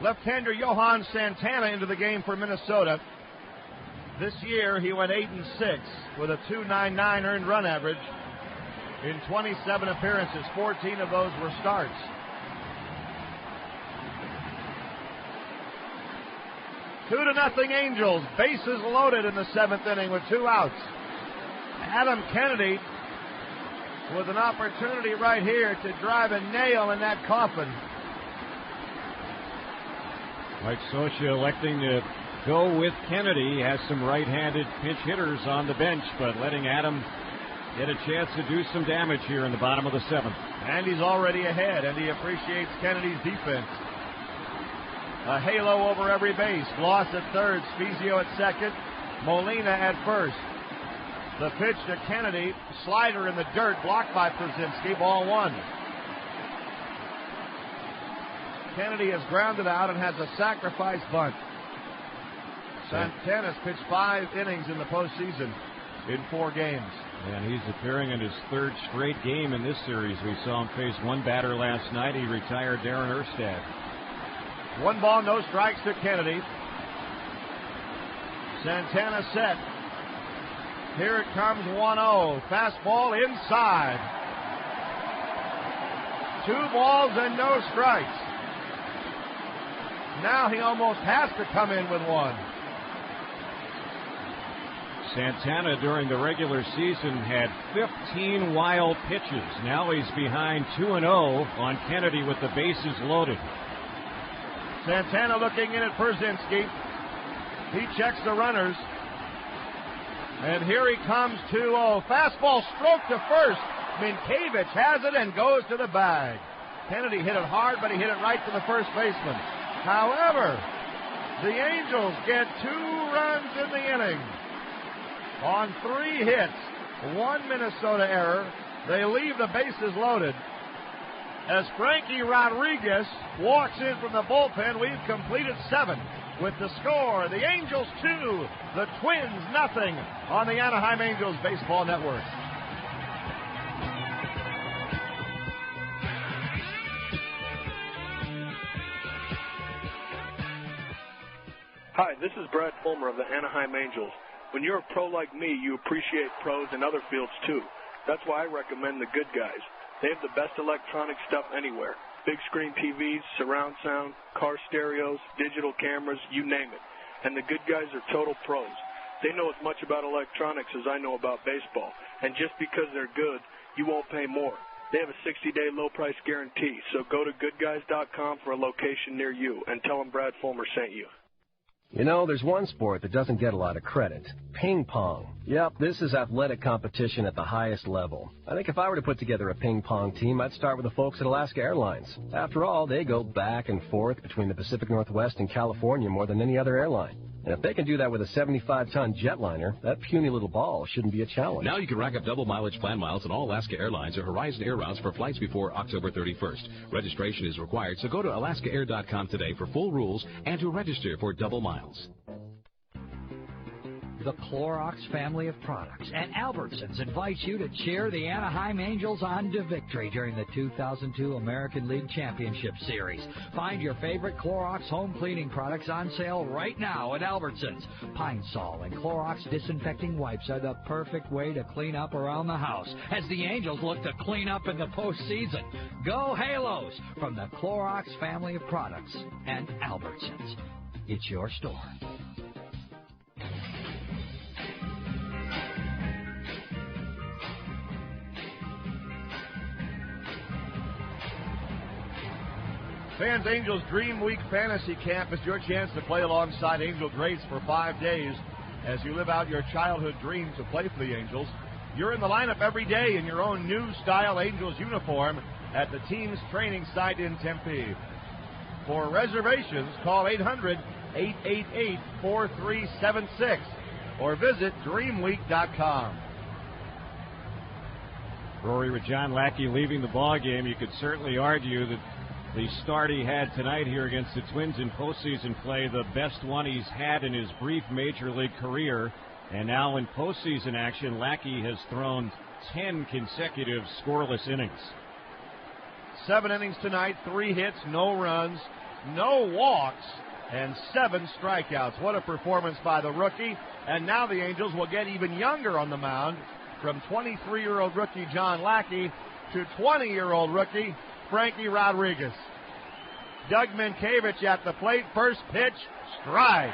Left-hander Johan Santana into the game for Minnesota. This year he went 8-6 with a .299 earned run average in 27 appearances. 14 of those were starts. Two to nothing Angels. Bases loaded in the 7th inning with 2 outs. Adam Kennedy with an opportunity right here to drive a nail in that coffin. Mike Scioscia electing to go with Kennedy. He has some right-handed pinch hitters on the bench, but letting Adam get a chance to do some damage here in the bottom of the 7th. And he's already ahead, and he appreciates Kennedy's defense. A halo over every base. Bloss at third, Spezio at second, Molina at first. The pitch to Kennedy, slider in the dirt, blocked by Przinsky, ball 1. Kennedy is grounded out and has a sacrifice bunt. Santana's pitched 5 innings in the postseason in 4 games. And he's appearing in his 3rd straight game in this series. We saw him face one batter last night. He retired Darren Erstad. 1 ball, no strikes to Kennedy. Santana set. Here it comes 1-0. Fastball inside. 2 balls and no strikes. Now he almost has to come in with 1. Santana during the regular season had 15 wild pitches. Now he's behind 2-0 on Kennedy with the bases loaded. Santana looking in at Przinsky. He checks the runners. And here he comes 2-0. Fastball stroke to first. Minkiewicz has it and goes to the bag. Kennedy hit it hard, but he hit it right to the first baseman. However, the Angels get 2 runs in the inning. On 3 hits, 1 Minnesota error. They leave the bases loaded. As Frankie Rodriguez walks in from the bullpen, we've completed 7. with the score. The Angels 2, the Twins nothing on the Anaheim Angels Baseball Network. Hi, this is Brad Fulmer of the Anaheim Angels. When you're a pro like me, you appreciate pros in other fields too. That's why I recommend the Good Guys. They have the best electronic stuff anywhere. Big screen TVs, surround sound, car stereos, digital cameras, you name it. And the Good Guys are total pros. They know as much about electronics as I know about baseball. And just because they're good, you won't pay more. They have a 60-day low price guarantee. So go to goodguys.com for a location near you and tell them Brad Fulmer sent you. You know, there's one sport that doesn't get a lot of credit. Ping pong. Yep, this is athletic competition at the highest level. I think if I were to put together a ping pong team, I'd start with the folks at Alaska Airlines. After all, they go back and forth between the Pacific Northwest and California more than any other airline. And if they can do that with a 75-ton jetliner, that puny little ball shouldn't be a challenge. Now you can rack up double mileage plan miles on all Alaska Airlines or Horizon Air routes for flights before October 31st. Registration is required, so go to alaskaair.com today for full rules and to register for double miles. The Clorox family of products and Albertsons invites you to cheer the Anaheim Angels on to victory during the 2002 American League Championship Series. Find your favorite Clorox home cleaning products on sale right now at Albertsons. Pine Sol and Clorox disinfecting wipes are the perfect way to clean up around the house as the Angels look to clean up in the postseason. Go Halos from the Clorox family of products and Albertsons. It's your store. Fans, Angels Dream Week Fantasy Camp is your chance to play alongside Angel greats for 5 days as you live out your childhood dream to play for the Angels. You're in the lineup every day in your own new style Angels uniform at the team's training site in Tempe. For reservations, call 800-888-4376 or visit dreamweek.com. Rory, with John Lackey leaving the ballgame, you could certainly argue that the start he had tonight here against the Twins in postseason play, the best one he's had in his brief major league career. And now in postseason action, Lackey has thrown 10 consecutive scoreless innings. 7 innings tonight, 3 hits, no runs, no walks, and 7 strikeouts. What a performance by the rookie. And now the Angels will get even younger on the mound, from 23-year-old rookie John Lackey to 20-year-old rookie Frankie Rodriguez. Doug Minkiewicz at the plate. First pitch, strike.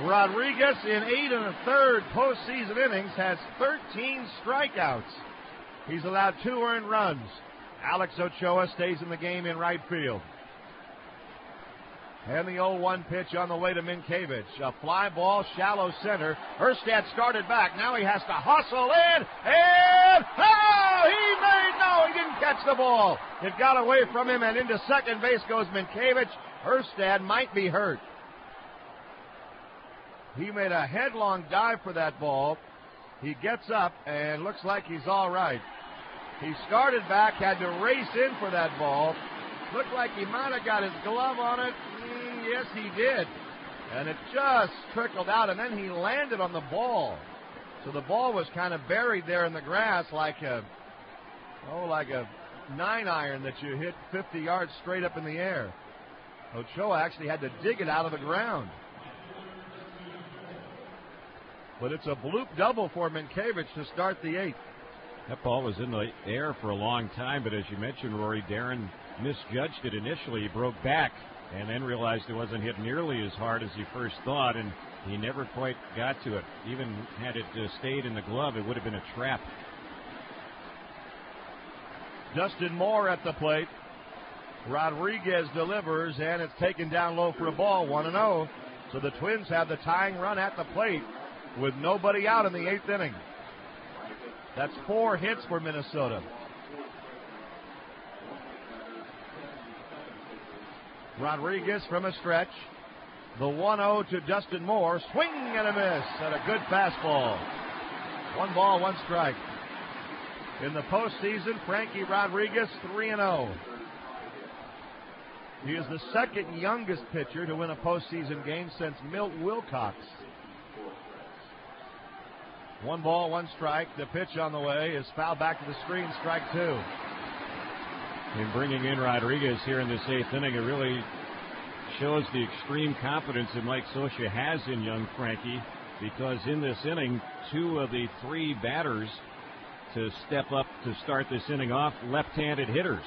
Rodriguez in 8 1/3 postseason innings has 13 strikeouts. He's allowed 2 earned runs. Alex Ochoa stays in the game in right field. And the 0-1 pitch on the way to Minkiewicz. A fly ball, shallow center. Erstad started back. Now he has to hustle in. And, he didn't catch the ball. It got away from him, and into second base goes Minkiewicz. Erstad might be hurt. He made a headlong dive for that ball. He gets up and looks like he's all right. He started back, had to race in for that ball. Looked like he might have got his glove on it. Yes, he did. And it just trickled out, and then he landed on the ball. So the ball was kind of buried there in the grass like a 9-iron that you hit 50 yards straight up in the air. Ochoa actually had to dig it out of the ground. But it's a bloop double for Minkiewicz to start the 8th. That ball was in the air for a long time, but as you mentioned, Rory, Darren misjudged it initially. He broke back and then realized it wasn't hit nearly as hard as he first thought, and he never quite got to it. Even had it stayed in the glove, it would have been a trap. Dustin Moore at the plate. Rodriguez delivers, and it's taken down low for a ball, 1-0. So the Twins have the tying run at the plate with nobody out in the 8th inning. That's 4 hits for Minnesota. Rodriguez from a stretch. The 1-0 to Dustin Moore. Swing and a miss at a good fastball. 1 ball, 1 strike. In the postseason, Frankie Rodriguez 3-0. He is the second youngest pitcher to win a postseason game since Milt Wilcox. 1 ball, 1 strike. The pitch on the way is fouled back to the screen, strike 2. In bringing in Rodriguez here in this 8th inning, it really shows the extreme confidence that Mike Scioscia has in young Frankie, because in this inning, 2 of the 3 batters to step up to start this inning off, left-handed hitters.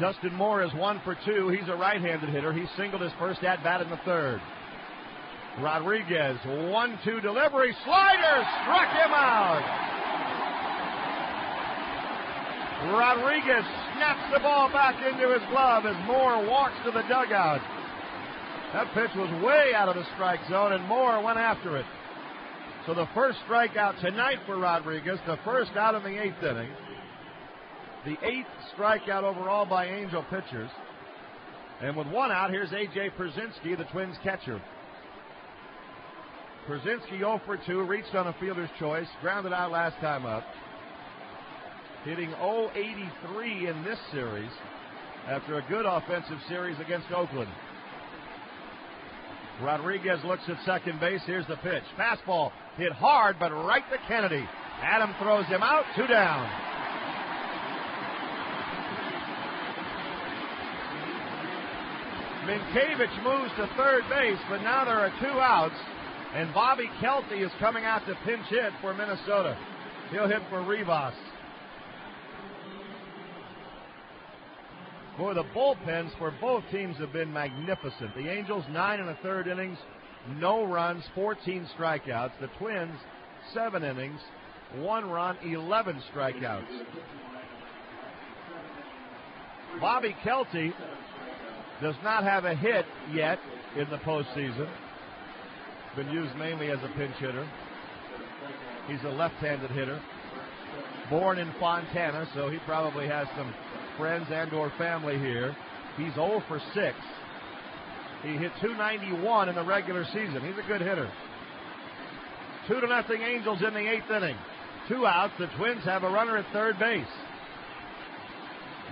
Dustin Moore is 1 for 2. He's a right-handed hitter. He singled his first at-bat in the 3rd. Rodriguez, 1-2 delivery. Slider struck him out. Rodriguez snaps the ball back into his glove as Moore walks to the dugout. That pitch was way out of the strike zone, and Moore went after it. So the first strikeout tonight for Rodriguez, the first out in the 8th inning. The 8th strikeout overall by Angel pitchers. And with 1 out, here's A.J. Pierzynski, the Twins catcher. Pierzynski 0 for 2, reached on a fielder's choice, grounded out last time up. Hitting .083 in this series after a good offensive series against Oakland. Rodriguez looks at second base. Here's the pitch. Fastball hit hard, but right to Kennedy. Adam throws him out, 2 down. Minkiewicz moves to third base, but now there are 2 outs, and Bobby Kelty is coming out to pinch hit for Minnesota. He'll hit for Rivas. Boy, the bullpens for both teams have been magnificent. The Angels, 9 1/3 innings, no runs, 14 strikeouts. The Twins, 7 innings, 1 run, 11 strikeouts. Bobby Kelty does not have a hit yet in the postseason. Been used mainly as a pinch hitter. He's a left-handed hitter. Born in Fontana, so he probably has some friends and or family here. He's 0 for 6. He hit .291 in the regular season. He's a good hitter. 2-0 Angels in the 8th inning. 2 outs. The Twins have a runner at third base.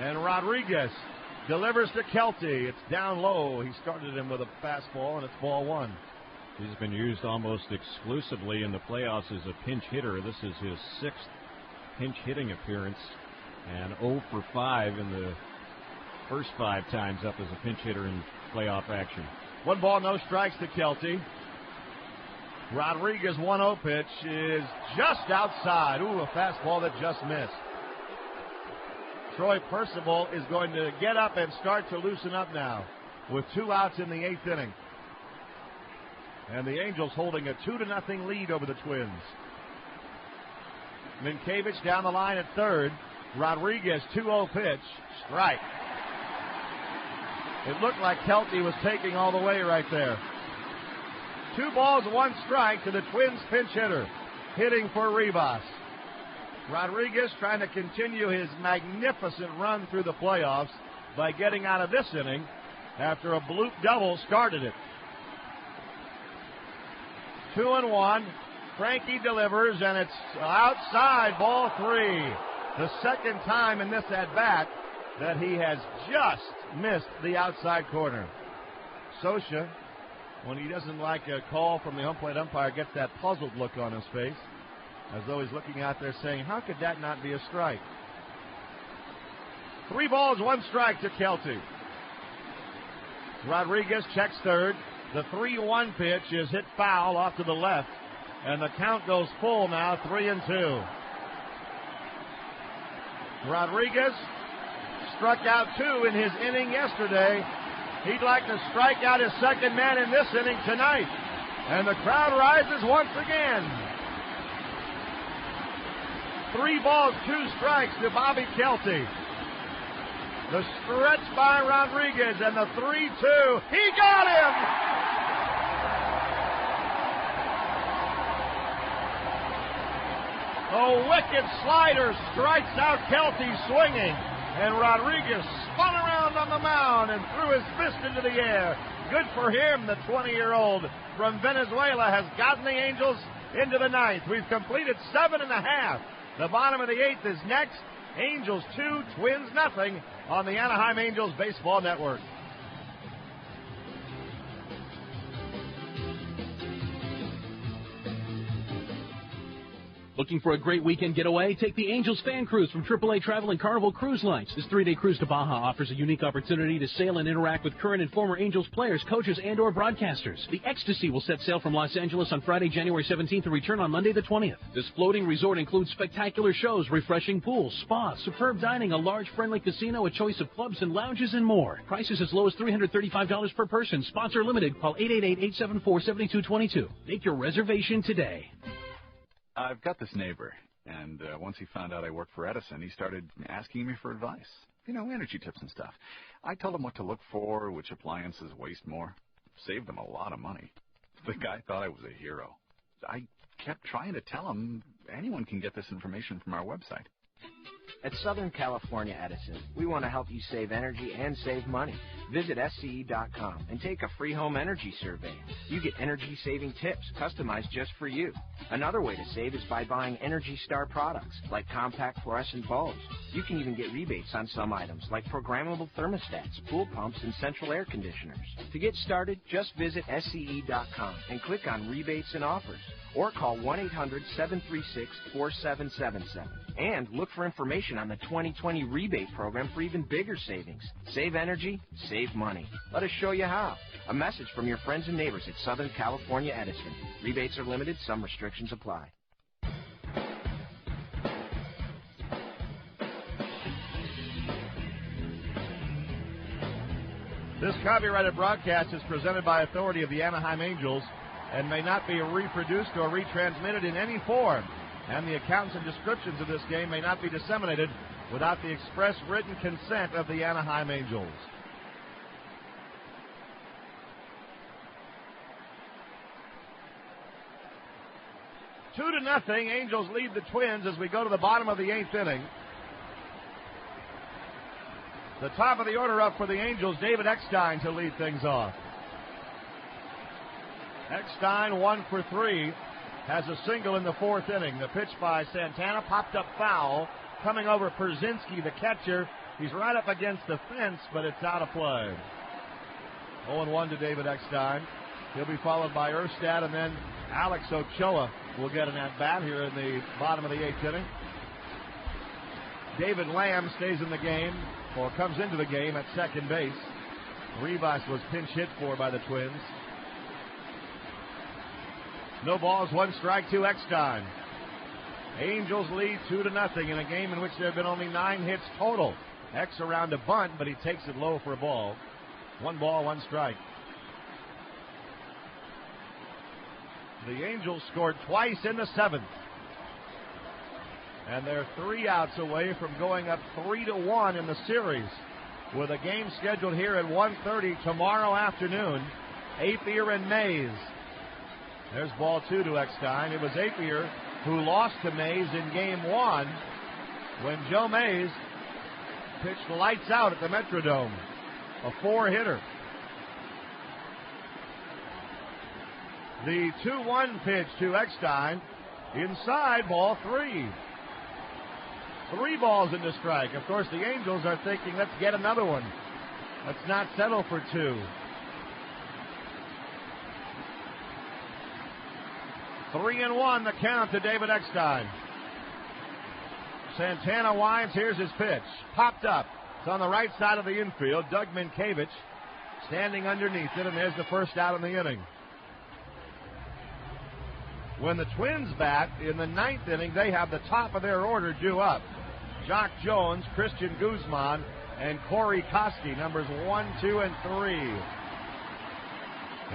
And Rodriguez delivers to Kelty. It's down low. He started him with a fastball, and it's ball 1. He's been used almost exclusively in the playoffs as a pinch hitter. This is his 6th pinch hitting appearance, and 0 for 5 in the first 5 times up as a pinch hitter in playoff action. 1 ball, no strikes to Kelty. Rodriguez 1-0 pitch is just outside. Ooh, a fastball that just missed. Troy Percival is going to get up and start to loosen up now with 2 outs in the 8th inning. And the Angels holding a 2-0 lead over the Twins. Minkiewicz down the line at third. Rodriguez 2-0 pitch. Strike. It looked like Kelty was taking all the way right there. 2 balls, 1 strike to the Twins pinch hitter. Hitting for Rivas. Rodriguez trying to continue his magnificent run through the playoffs by getting out of this inning after a bloop double started it. 2-1. Frankie delivers, and it's outside, ball 3. The second time in this at-bat that he has just missed the outside corner. Scioscia, when he doesn't like a call from the home plate umpire, gets that puzzled look on his face, as though he's looking out there saying, how could that not be a strike? 3 balls, 1 strike to Kelty. Rodriguez checks third. The 3-1 pitch is hit foul off to the left, and the count goes full now, 3-2. Rodriguez struck out 2 in his inning yesterday. He'd like to strike out his second man in this inning tonight, and the crowd rises once again. 3 balls, 2 strikes to Bobby Kelty. The stretch by Rodriguez and the 3-2. He got him! A wicked slider strikes out Kelty swinging, and Rodriguez spun around on the mound and threw his fist into the air. Good for him. The 20-year-old from Venezuela has gotten the Angels into the 9th. We've completed 7.5. The bottom of the 8th is next. Angels 2, Twins nothing on the Anaheim Angels Baseball Network. Looking for a great weekend getaway? Take the Angels Fan Cruise from AAA Travel and Carnival Cruise Lines. This 3-day cruise to Baja offers a unique opportunity to sail and interact with current and former Angels players, coaches, and/or broadcasters. The Ecstasy will set sail from Los Angeles on Friday, January 17th and return on Monday the 20th. This floating resort includes spectacular shows, refreshing pools, spas, superb dining, a large friendly casino, a choice of clubs and lounges, and more. Prices as low as $335 per person. Sponsor limited. Call 888-874-7222. Make your reservation today. I've got this neighbor, and once he found out I worked for Edison, he started asking me for advice. You know, energy tips and stuff. I told him what to look for, which appliances waste more. Saved him a lot of money. The guy thought I was a hero. I kept trying to tell him anyone can get this information from our website. At Southern California Edison, we want to help you save energy and save money. Visit SCE.com and take a free home energy survey. You get energy-saving tips customized just for you. Another way to save is by buying Energy Star products, like compact fluorescent bulbs. You can even get rebates on some items, like programmable thermostats, pool pumps, and central air conditioners. To get started, just visit SCE.com and click on Rebates and Offers, or call 1-800-736-4777. And look for information on the 2020 rebate program for even bigger savings. Save energy, save money. Let us show you how. A message from your friends and neighbors at Southern California Edison. Rebates are limited. Some restrictions apply. This copyrighted broadcast is presented by authority of the Anaheim Angels and may not be reproduced or retransmitted in any form. And the accounts and descriptions of this game may not be disseminated without the express written consent of the Anaheim Angels. Two to nothing, Angels lead the Twins as we go to the bottom of the 8th inning. The top of the order up for the Angels, David Eckstein to lead things off. Eckstein 1 for 3. Has a single in the 4th inning. The pitch by Santana, popped up foul. Coming over Przynski, the catcher. He's right up against the fence, but it's out of play. 0-1 to David Eckstein. He'll be followed by Erstad, and then Alex Ochoa will get an at-bat here in the bottom of the 8th inning. David Lamb stays in the game, or comes into the game at second base. Rivas was pinch hit for by the Twins. No balls, 1 strike to Eckstein. Angels lead 2-0 in a game in which there have been only 9 hits total. X around a bunt, but he takes it low for a ball. 1 ball, 1 strike. The Angels scored twice in the 7th. And they're 3 outs away from going up 3-1 in the series. With a game scheduled here at 1:30 tomorrow afternoon. Apier and Mays. There's ball 2 to Eckstein. It was Apier who lost to Mays in game 1 when Joe Mays pitched lights out at the Metrodome. A 4-hitter. The 2-1 pitch to Eckstein. Inside, ball 3. 3 balls into strike. Of course, the Angels are thinking, let's get another one. Let's not settle for 2. 3-1 the count to David Eckstein. Santana winds. Here's his pitch. Popped up. It's on the right side of the infield. Doug Minkiewicz standing underneath it, and there's the first out in the inning. When the Twins bat in the 9th inning, they have the top of their order due up. Jock Jones, Christian Guzman, and Corey Koski, numbers 1, 2, and 3.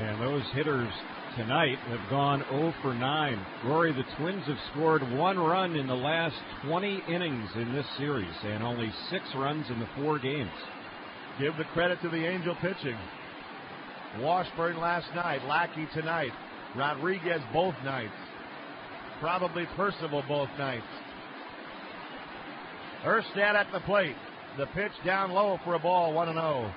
And those hitters tonight have gone 0 for 9. Rory, the Twins have scored 1 run in the last 20 innings in this series, and only 6 runs in the 4 games. Give the credit to the Angel pitching. Washburn last night, Lackey tonight, Rodriguez both nights, probably Percival both nights. Erstad at the plate. The pitch down low for a ball, 1-0.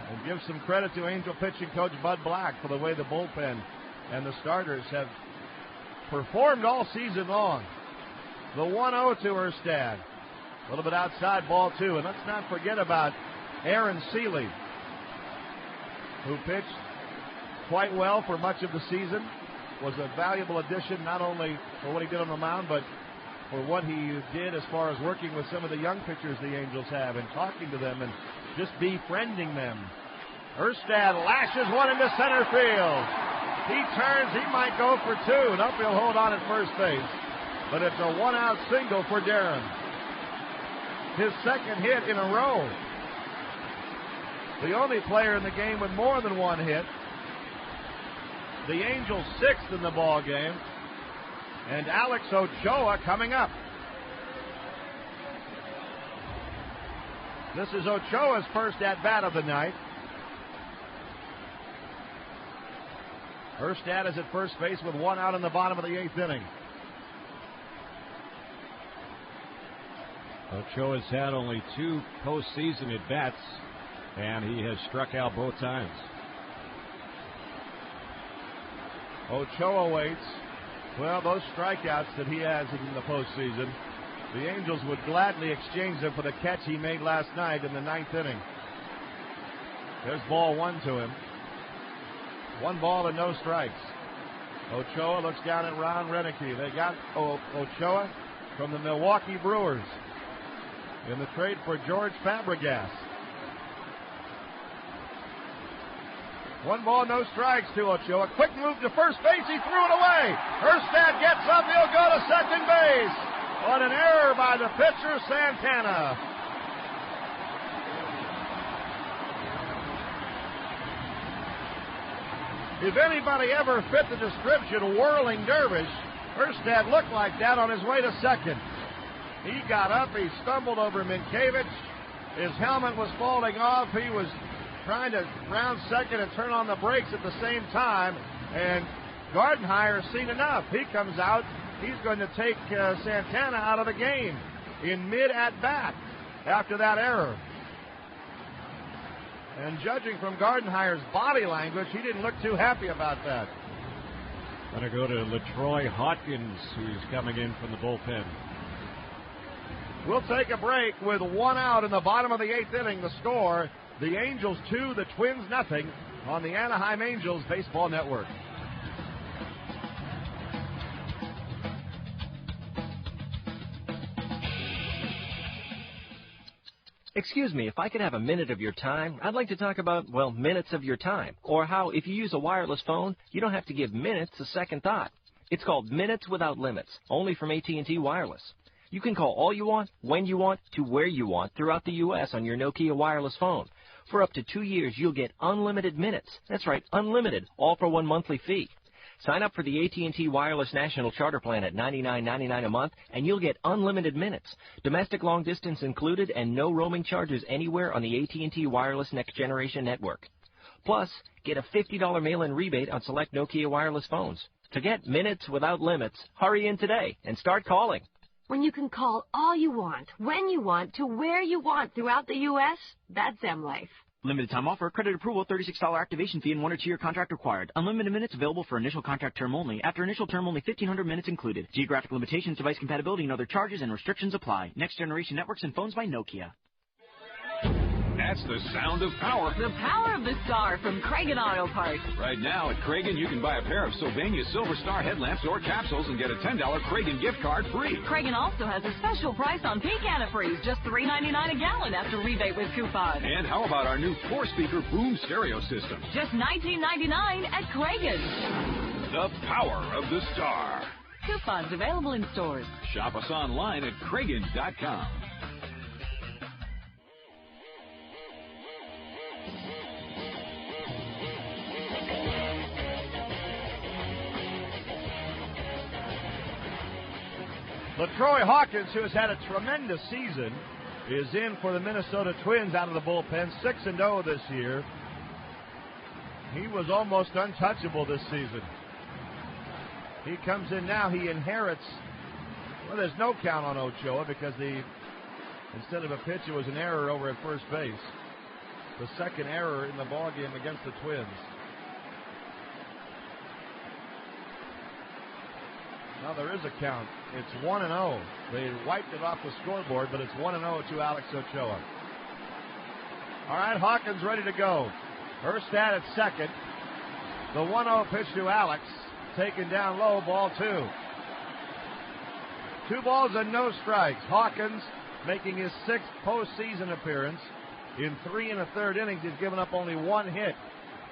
And give some credit to Angel pitching coach Bud Black for the way the bullpen and the starters have performed all season long. The 1-0 to Erstad. A little bit outside, ball 2. And let's not forget about Aaron Seeley, who pitched quite well for much of the season. was a valuable addition, not only for what he did on the mound, but for what he did as far as working with some of the young pitchers the Angels have and talking to them and just befriending them. Erstad lashes one into center field. He turns, he might go for two. An upfield hold on at first base. But it's a one-out single for Darren. His second hit in a row. The only player in the game with more than one hit. The Angels' sixth in the ball game. And Alex Ochoa coming up. This is Ochoa's first at-bat of the night. Erstad is at first base with one out in the bottom of the eighth inning. Ochoa's had only 2 postseason at-bats, and he has struck out both times. Ochoa waits. Well, those strikeouts that he has in the postseason, the Angels would gladly exchange them for the catch he made last night in the ninth inning. There's ball one to him. 1 ball and no strikes. Ochoa looks down at Ron Radke. They got Ochoa from the Milwaukee Brewers in the trade for George Fabregas. 1 ball, no strikes to Ochoa. Quick move to first base. He threw it away. Erstad gets up. He'll go to second base. On an error by the pitcher, Santana. If anybody ever fit the description whirling dervish, Erstad looked like that on his way to second. He got up. He stumbled over Minkiewicz. His helmet was falling off. He was trying to round second and turn on the brakes at the same time, and Gardenhire's seen enough. He comes out. He's going to take Santana out of the game in mid-at-bat after that error. And judging from Gardenhire's body language, he didn't look too happy about that. Going to go to LaTroy Hawkins, who's coming in from the bullpen. We'll take a break with 1 out in the bottom of the eighth inning. The score, the Angels 2, the Twins nothing on the Anaheim Angels Baseball Network. Excuse me, if I could have a minute of your time, I'd like to talk about, well, minutes of your time. Or how, if you use a wireless phone, you don't have to give minutes a second thought. It's called Minutes Without Limits, only from AT&T Wireless. You can call all you want, when you want, to where you want throughout the U.S. on your Nokia wireless phone. For up to 2 years, you'll get unlimited minutes. That's right, unlimited, all for 1 monthly fee. Sign up for the AT&T Wireless National Charter Plan at $99.99 a month, and you'll get unlimited minutes. Domestic long distance included and no roaming charges anywhere on the AT&T Wireless Next Generation network. Plus, get a $50 mail-in rebate on select Nokia wireless phones. To get minutes without limits, hurry in today and start calling. When you can call all you want, when you want, to where you want throughout the U.S., that's M-Life. Limited time offer, credit approval, $36 activation fee, and 1 or 2 year contract required. Unlimited minutes available for initial contract term only. After initial term, only 1,500 minutes included. Geographic limitations, device compatibility, and other charges and restrictions apply. Next generation networks and phones by Nokia. That's the sound of power. The power of the star from Cragen Auto Parts. Right now at Cragen, you can buy a pair of Sylvania Silver Star headlamps or capsules and get a $10 Cragen gift card free. Cragen also has a special price on pink antifreeze, just $3.99 a gallon after rebate with coupon. And how about our new 4-speaker boom stereo system? Just $19.99 at Cragen. The power of the star. Coupons available in stores. Shop us online at Cragen.com. LaTroy Hawkins, who has had a tremendous season, is in for the Minnesota Twins out of the bullpen, 6-0 this year. He was almost untouchable this season. He comes in now, he inherits, well, there's no count on Ochoa because instead of a pitch, it was an error over at first base. The second error in the ballgame against the Twins. No, there is a count. It's 1-0. They wiped it off the scoreboard, but it's 1-0 to Alex Ochoa. All right, Hawkins ready to go. Erstad at second. The 1-0 pitch to Alex. taken down low, ball 2. 2 balls and no strikes. Hawkins making his 6th postseason appearance. In 3 1/3 innings, he's given up only 1 hit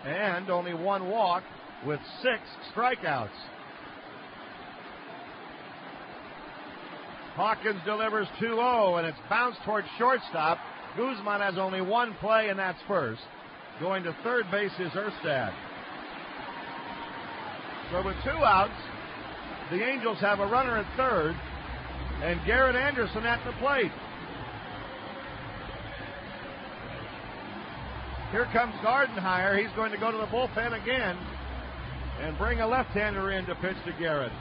and only 1 walk with 6 strikeouts. Hawkins delivers 2-0, and it's bounced towards shortstop. Guzman has only 1 play, and that's first. Going to third base is Erstad. So with 2 outs, the Angels have a runner at third, and Garrett Anderson at the plate. Here comes Gardenhire. He's going to go to the bullpen again and bring a left-hander in to pitch to Garrett.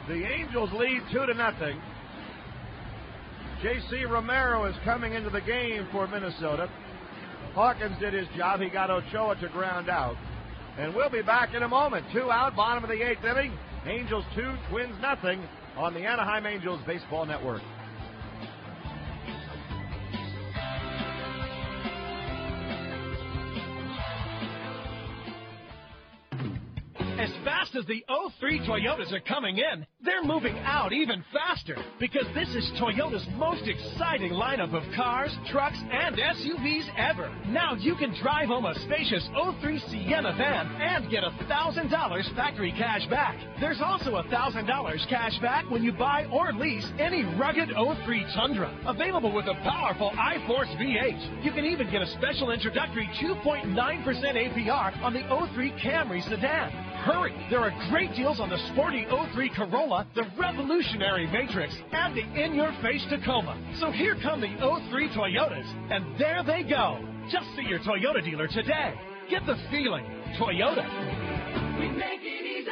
The Angels lead 2-0. J.C. Romero is coming into the game for Minnesota. Hawkins did his job. He got Ochoa to ground out. And we'll be back in a moment. 2 out, bottom of the 8th inning. Angels 2, Twins nothing on the Anaheim Angels Baseball Network. As fast as the 03 Toyotas are coming in, they're moving out even faster because this is Toyota's most exciting lineup of cars, trucks, and SUVs ever. Now you can drive home a spacious 03 Sienna van and get $1,000 factory cash back. There's also $1,000 cash back when you buy or lease any rugged 03 Tundra, available with a powerful iForce V8. You can even get a special introductory 2.9% APR on the 03 Camry sedan. Hurry! There are great deals on the sporty 03 Corolla, the revolutionary Matrix, and the in-your-face Tacoma. So here come the 03 Toyotas, and there they go. Just see your Toyota dealer today. Get the feeling. Toyota. We make it easy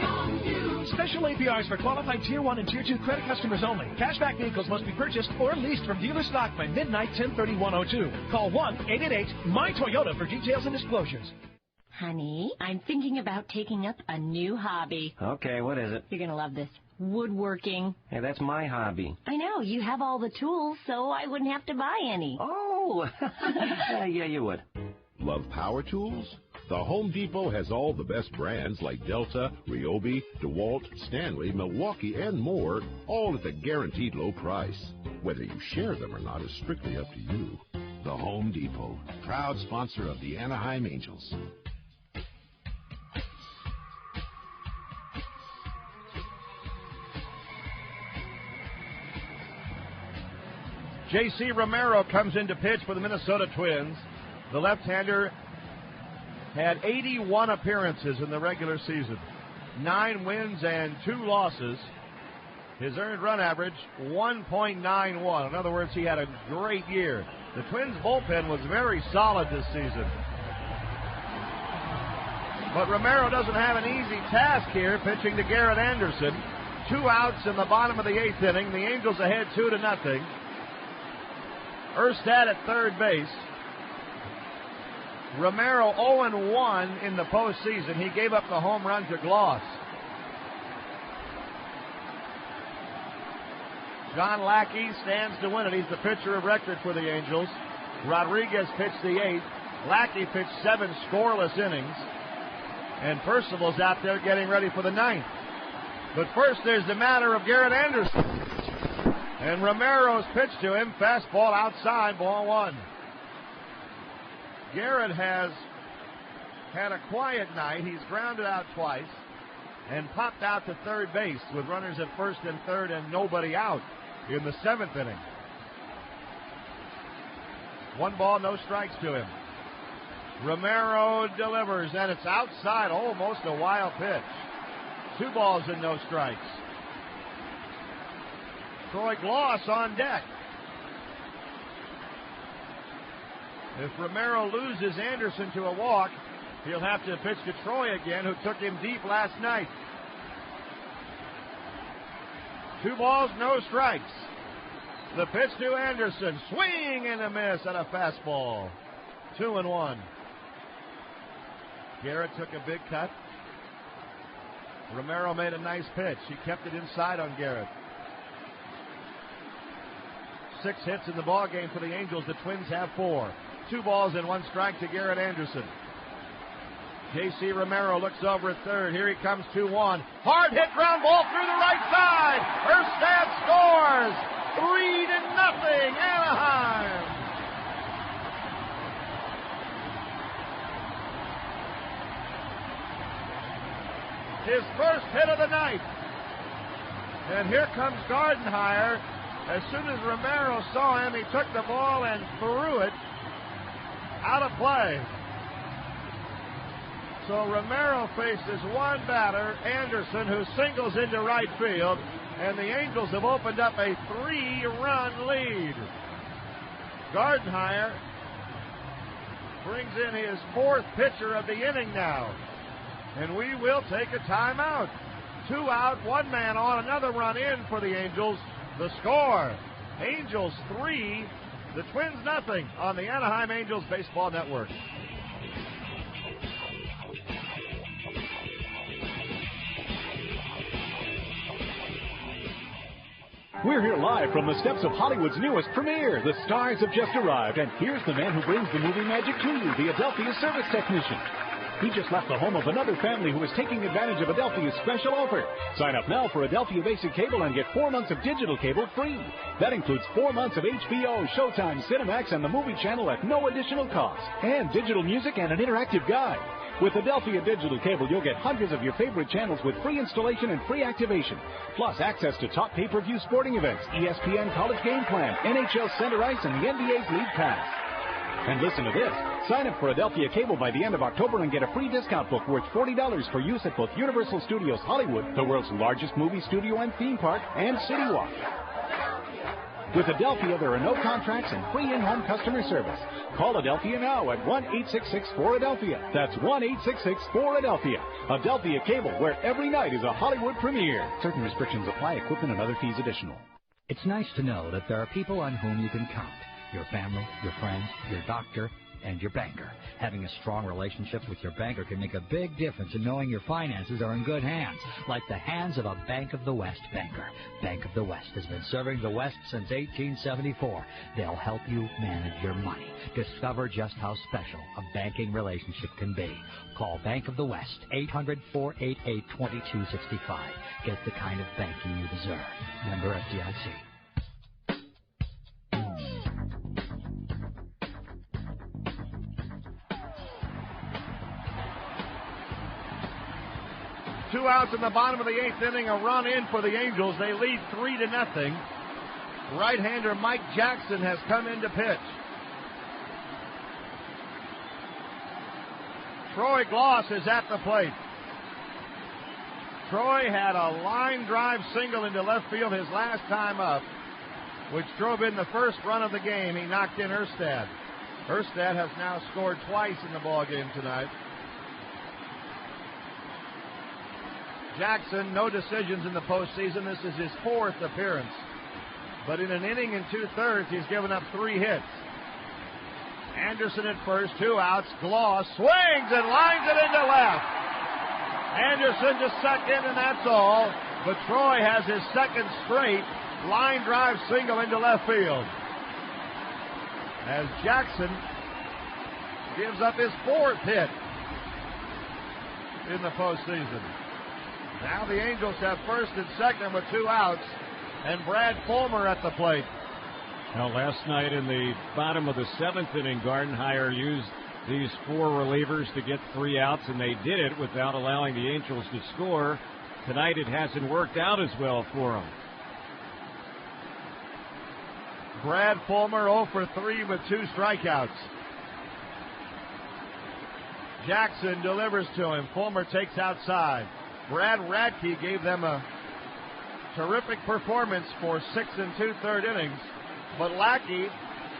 on you. Special APRs for qualified Tier 1 and Tier 2 credit customers only. Cashback vehicles must be purchased or leased from dealer stock by midnight 10/31/02. Call 1-888-MY-TOYOTA for details and disclosures. Honey, I'm thinking about taking up a new hobby. Okay, what is it? You're going to love this. Woodworking. Hey, that's my hobby. I know. You have all the tools, so I wouldn't have to buy any. Oh, yeah, you would. Love power tools? The Home Depot has all the best brands like Delta, Ryobi, DeWalt, Stanley, Milwaukee, and more, all at the guaranteed low price. Whether you share them or not is strictly up to you. The Home Depot, proud sponsor of the Anaheim Angels. J.C. Romero comes in to pitch for the Minnesota Twins. The left-hander had 81 appearances in the regular season, 9 wins and 2 losses. His earned run average, 1.91. In other words, he had a great year. The Twins' bullpen was very solid this season. But Romero doesn't have an easy task here, pitching to Garrett Anderson. 2 outs in the bottom of the 8th inning. The Angels ahead 2-0. Erstad at third base. Romero 0-1 in the postseason. He gave up the home run to Gloss. John Lackey stands to win it. He's the pitcher of record for the Angels. Rodriguez pitched the 8th. Lackey pitched 7 scoreless innings. And Percival's out there getting ready for the 9th. But first, there's the matter of Garrett Anderson. And Romero's pitch to him. Fastball outside, ball 1. Garrett has had a quiet night. He's grounded out twice and popped out to third base with runners at first and third and nobody out in the 7th inning. 1 ball, no strikes to him. Romero delivers, and it's outside, almost a wild pitch. 2 balls and no strikes. Troy Gloss on deck. If Romero loses Anderson to a walk, he'll have to pitch to Troy again, who took him deep last night. 2 balls, no strikes. The pitch to Anderson. Swing and a miss on a fastball. 2-1. Garrett took a big cut. Romero made a nice pitch. He kept it inside on Garrett. 6 hits in the ball game for the Angels. The Twins have 4. 2 balls and 1 strike to Garrett Anderson. J.C. Romero looks over at third. Here he comes 2-1. Hard hit ground ball through the right side. Erstad scores. 3-0 Anaheim. His first hit of the night. And here comes Gardenhire. As soon as Romero saw him, he took the ball and threw it out of play. So Romero faces one batter, Anderson, who singles into right field, and the Angels have opened up a 3-run lead. Gardenhire brings in his fourth pitcher of the inning now, and we will take a timeout. 2 out, 1 man on, another run in for the Angels. The score, Angels 3, the Twins nothing on the Anaheim Angels Baseball Network. We're here live from the steps of Hollywood's newest premiere. The stars have just arrived, and here's the man who brings the movie magic to you, the Adelphia service technician. He just left the home of another family who is taking advantage of Adelphia's special offer. Sign up now for Adelphia Basic Cable and get 4 months of digital cable free. That includes 4 months of HBO, Showtime, Cinemax, and the Movie Channel at no additional cost. And digital music and an interactive guide. With Adelphia Digital Cable, you'll get hundreds of your favorite channels with free installation and free activation. Plus access to top pay-per-view sporting events, ESPN College Game Plan, NHL Center Ice, and the NBA's League Pass. And listen to this. Sign up for Adelphia Cable by the end of October and get a free discount book worth $40 for use at both Universal Studios Hollywood, the world's largest movie studio and theme park, and City Walk. With Adelphia, there are no contracts and free in-home customer service. Call Adelphia now at 1-866-4-ADELPHIA. That's 1-866-4-ADELPHIA. Adelphia Cable, where every night is a Hollywood premiere. Certain restrictions apply. Equipment and other fees additional. It's nice to know that there are people on whom you can count. Your family, your friends, your doctor, and your banker. Having a strong relationship with your banker can make a big difference in knowing your finances are in good hands, like the hands of a Bank of the West banker. Bank of the West has been serving the West since 1874. They'll help you manage your money. Discover just how special a banking relationship can be. Call Bank of the West, 800-488-2265. Get the kind of banking you deserve. Member FDIC. Two outs in the bottom of the 8th inning, a run in for the Angels. They lead 3-0. Right-hander Mike Jackson has come in to pitch. Troy Gloss is at the plate. Troy had a line drive single into left field his last time up, which drove in the first run of the game. He knocked in Erstad. Erstad has now scored twice in the ballgame tonight. Jackson, no decisions in the postseason. This is his 4th appearance. But in an inning and 2/3, he's given up 3 hits. Anderson at first, 2 outs. Gloss swings and lines it into left. Anderson to second, and that's all. But Troy has his second straight line drive single into left field. As Jackson gives up his 4th hit in the postseason. Now the Angels have first and second with 2 outs, and Brad Fulmer at the plate. Now, last night in the bottom of the 7th inning, Gardenhire used these 4 relievers to get 3 outs, and they did it without allowing the Angels to score. Tonight it hasn't worked out as well for them. Brad Fulmer 0 for 3 with 2 strikeouts. Jackson delivers to him. Fulmer takes outside. Brad Radke gave them a terrific performance for 6 2/3 innings. But Lackey,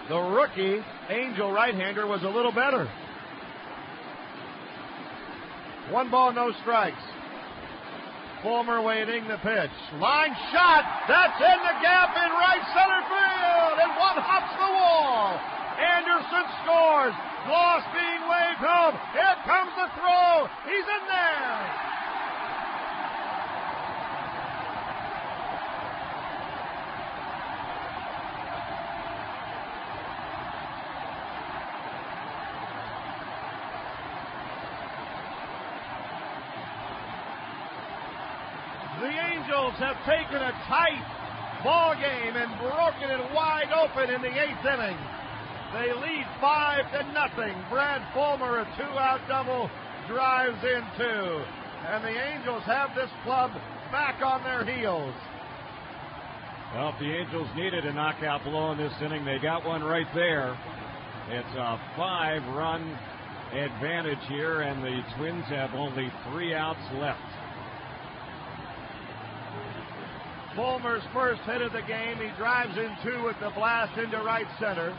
the rookie Angel right-hander, was a little better. 1 ball, no strikes. Fulmer waiting the pitch. Line shot. That's in the gap in right center field. And one hops the wall. Anderson scores. Gloss being waved home. Here comes the throw. He's in there. Angels have taken a tight ball game and broken it wide open in the 8th inning. They lead 5-0. Brad Fulmer, a 2-out double, drives in 2. And the Angels have this club back on their heels. Well, if the Angels needed a knockout blow in this inning, they got one right there. It's a 5-run advantage here, and the Twins have only 3 outs left. Fulmer's first hit of the game. He drives in 2 with the blast into right center.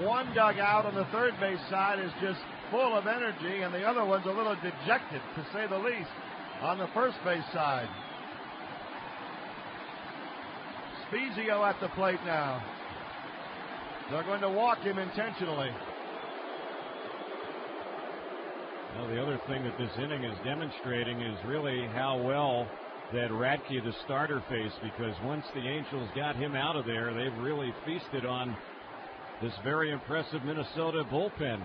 One dugout on the third base side is just full of energy, and the other one's a little dejected, to say the least, on the first base side. Spezio at the plate now. They're going to walk him intentionally. Well, the other thing that this inning is demonstrating is really how well that Radke, the starter, faced, because once the Angels got him out of there, they've really feasted on this very impressive Minnesota bullpen.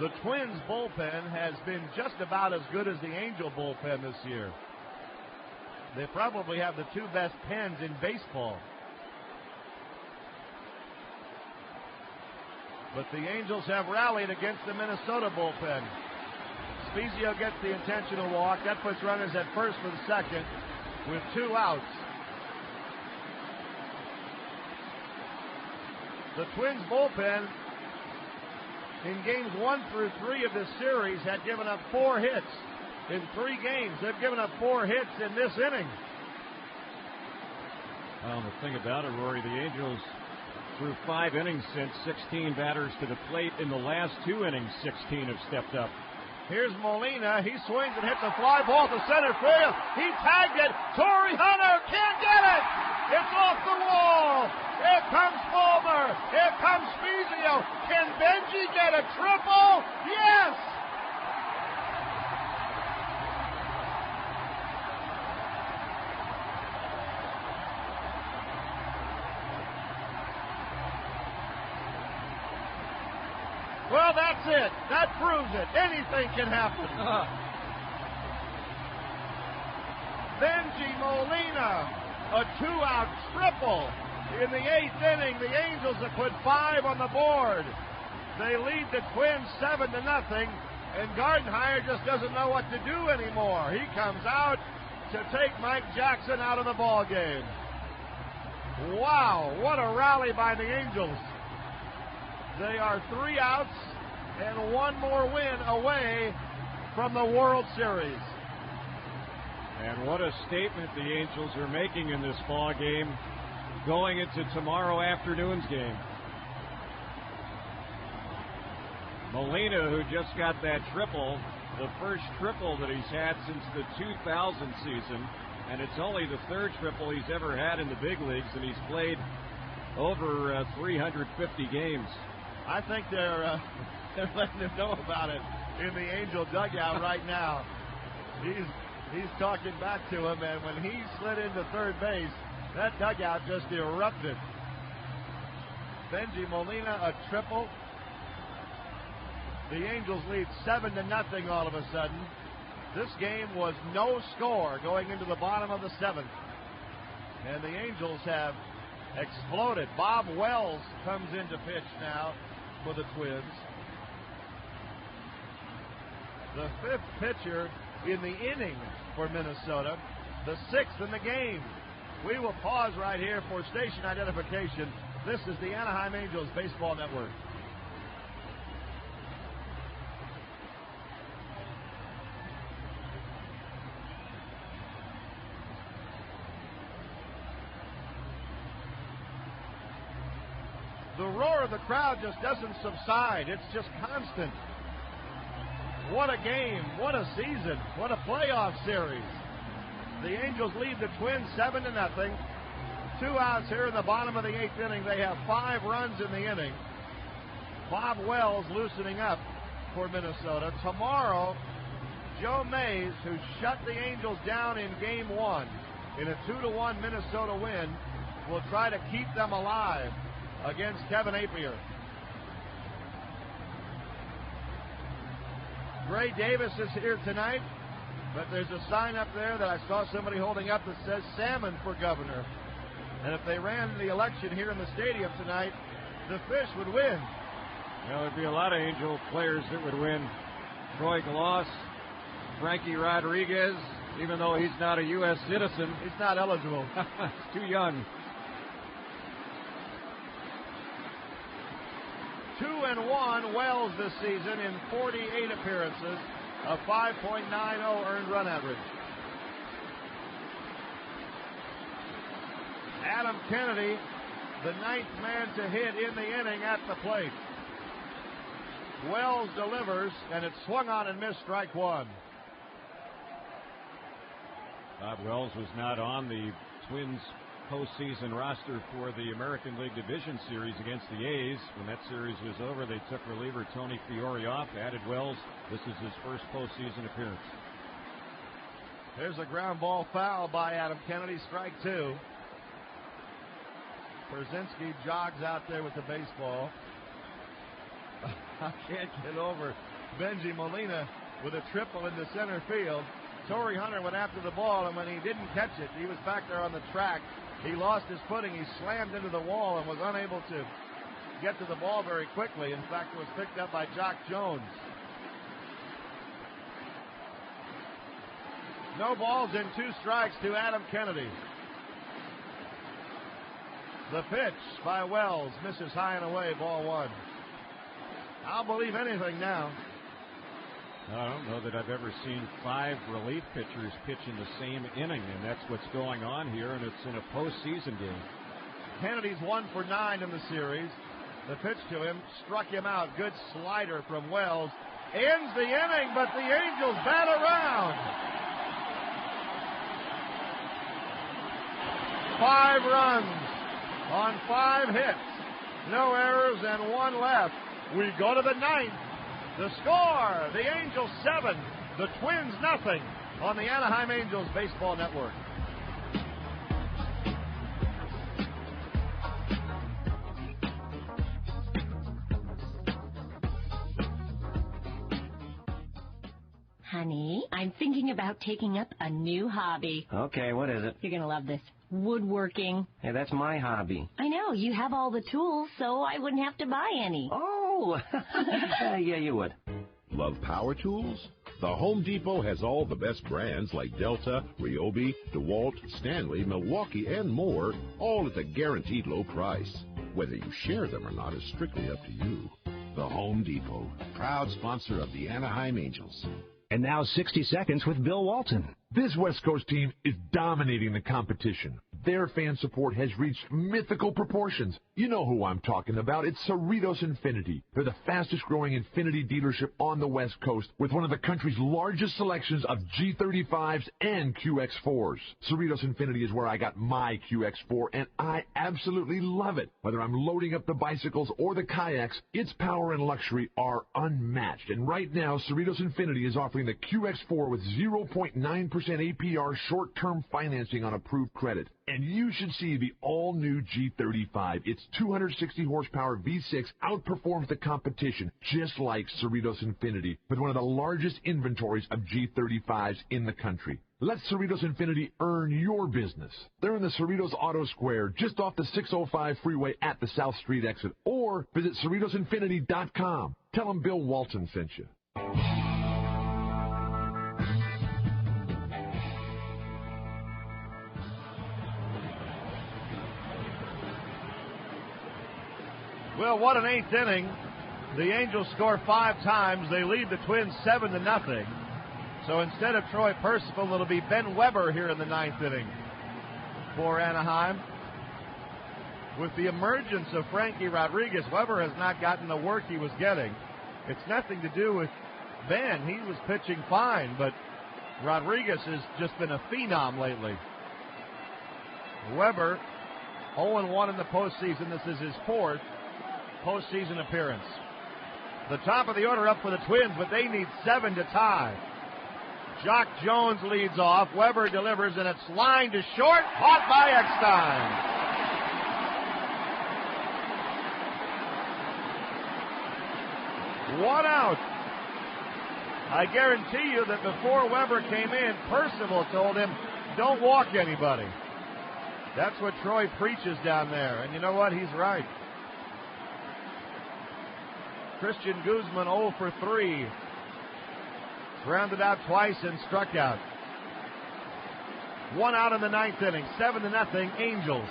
The Twins bullpen has been just about as good as the Angel bullpen this year. They probably have the 2 best pens in baseball. But the Angels have rallied against the Minnesota bullpen. Spezio gets the intentional walk. That puts runners at first for the second with 2 outs. The Twins bullpen in games 1 through 3 of this series had given up 4 hits. In 3 games, they've given up 4 hits in this inning. Well, the thing about it, Rory, the Angels through 5 innings sent 16 batters to the plate. In the last 2 innings, 16 have stepped up. Here's Molina. He swings and hits a fly ball to center field. He tagged it. Torrey Hunter can't get it. It's off the wall. Here comes Fulmer. Here comes Spezio. Can Benji get a triple? Yes. Well, that's it. That proves it. Anything can happen. Benji Molina, a 2-out triple in the 8th inning. The Angels have put 5 on the board. They lead the Twins 7-0, and Gardenhire just doesn't know what to do anymore. He comes out to take Mike Jackson out of the ball game. Wow, what a rally by the Angels. They are 3 outs and 1 more win away from the World Series. And what a statement the Angels are making in this ball game going into tomorrow afternoon's game. Molina, who just got that triple, the first triple that he's had since the 2000 season, and it's only the 3rd triple he's ever had in the big leagues, and he's played over 350 games. I think they're letting him know about it in the Angel dugout right now. He's talking back to him, and when he slid into third base, that dugout just erupted. Benji Molina, a triple. The Angels lead 7-0 all of a sudden. This game was no score going into the bottom of the 7th. And the Angels have exploded. Bob Wells comes into pitch now for the Twins. The 5th pitcher in the inning for Minnesota, the 6th in the game. We will pause right here for station identification. This is the Anaheim Angels Baseball Network. The roar of the crowd just doesn't subside. It's just constant. What a game. What a season. What a playoff series. The Angels lead the Twins 7-0. 2 outs here in the bottom of the 8th inning. They have 5 runs in the inning. Bob Wells loosening up for Minnesota. Tomorrow, Joe Mays, who shut the Angels down in Game 1 in a 2-1 Minnesota win, will try to keep them alive against Kevin Appier. Gray Davis is here tonight, but there's a sign up there that I saw somebody holding up that says Salmon for governor. And if they ran the election here in the stadium tonight, the Fish would win. Well, there'd be a lot of Angel players that would win. Troy Glaus, Frankie Rodriguez, even though he's not a U.S. citizen. He's not eligible. He's too young. 2-1 Wells this season in 48 appearances, a 5.90 earned run average. Adam Kennedy, the ninth man to hit in the inning at the plate. Wells delivers, and it's swung on and missed, strike one. Bob Wells was not on the Twins postseason roster for the American League Division Series against the A's. When that series was over, they took reliever Tony Fiore off, added Wells. This is his first postseason appearance. There's a ground ball foul by Adam Kennedy, strike two. Brzezinski jogs out there with the baseball. I can't get over Benji Molina with a triple into center field. Torrey Hunter went after the ball, and when he didn't catch it, he was back there on the track. He lost his footing. He slammed into the wall and was unable to get to the ball very quickly. In fact, it was picked up by Jock Jones. No balls and 2 strikes to Adam Kennedy. The pitch by Wells misses high and away, ball one. I'll believe anything now. I don't know that I've ever seen 5 relief pitchers pitch in the same inning, and that's what's going on here, and it's in a postseason game. Kennedy's 1 for 9 in the series. The pitch to him struck him out. Good slider from Wells. Ends the inning, but the Angels bat around. 5 runs on 5 hits. No errors and 1 left. We go to the 9th. The score, the Angels 7, the Twins nothing on the Anaheim Angels Baseball Network. Honey, I'm thinking about taking up a new hobby. Okay, what is it? You're going to love this. Woodworking. Hey, that's my hobby. I know, you have all the tools, so I wouldn't have to buy any. Oh, yeah, you would. Love power tools? The Home Depot has all the best brands like Delta, Ryobi, DeWalt, Stanley, Milwaukee, and more, all at the guaranteed low price. Whether you share them or not is strictly up to you. The Home Depot, proud sponsor of the Anaheim Angels. And now 60 Seconds with Bill Walton. This West Coast team is dominating the competition. Their fan support has reached mythical proportions. You know who I'm talking about. It's Cerritos Infinity. They're the fastest growing Infinity dealership on the West Coast with one of the country's largest selections of G35s and QX4s. Cerritos Infinity is where I got my QX4, and I absolutely love it. Whether I'm loading up the bicycles or the kayaks, its power and luxury are unmatched. And right now, Cerritos Infinity is offering the QX4 with 0.9% APR short-term financing on approved credit. And you should see the all-new G35. Its 260 horsepower V6 outperforms the competition, just like Cerritos Infinity, with one of the largest inventories of G35s in the country. Let Cerritos Infinity earn your business. They're in the Cerritos Auto Square, just off the 605 freeway at the South Street exit, or visit CerritosInfinity.com. Tell them Bill Walton sent you. Well, what an 8th inning. The Angels score 5 times. They lead the Twins 7-0. So instead of Troy Percival, it'll be Ben Weber here in the 9th inning for Anaheim. With the emergence of Frankie Rodriguez, Weber has not gotten the work he was getting. It's nothing to do with Ben. He was pitching fine, but Rodriguez has just been a phenom lately. Weber, 0-1 in the postseason. This is his 4th postseason appearance. The top of the order up for the Twins, but they need 7 to tie. Jock Jones leads off. Weber delivers, and it's lined to short. Caught by Eckstein. One out. I guarantee you that before Weber came in, Percival told him, don't walk anybody. That's what Troy preaches down there. And you know what? He's right. Christian Guzman 0 for 3. Grounded out twice and struck out. 1 out in the 9th inning. 7-0 Angels.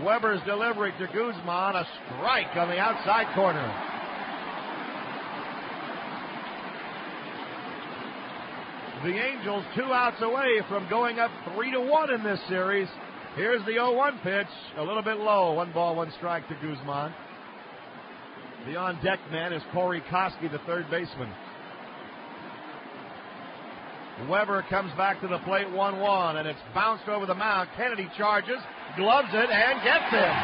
Weber's delivery to Guzman. A strike on the outside corner. The Angels 2 outs away from going up 3-1 in this series. Here's the 0-1 pitch. A little bit low. 1 ball, 1 strike to Guzman. The on-deck man is Corey Koski, the third baseman. Weber comes back to the plate 1-1, and it's bounced over the mound. Kennedy charges, gloves it, and gets it.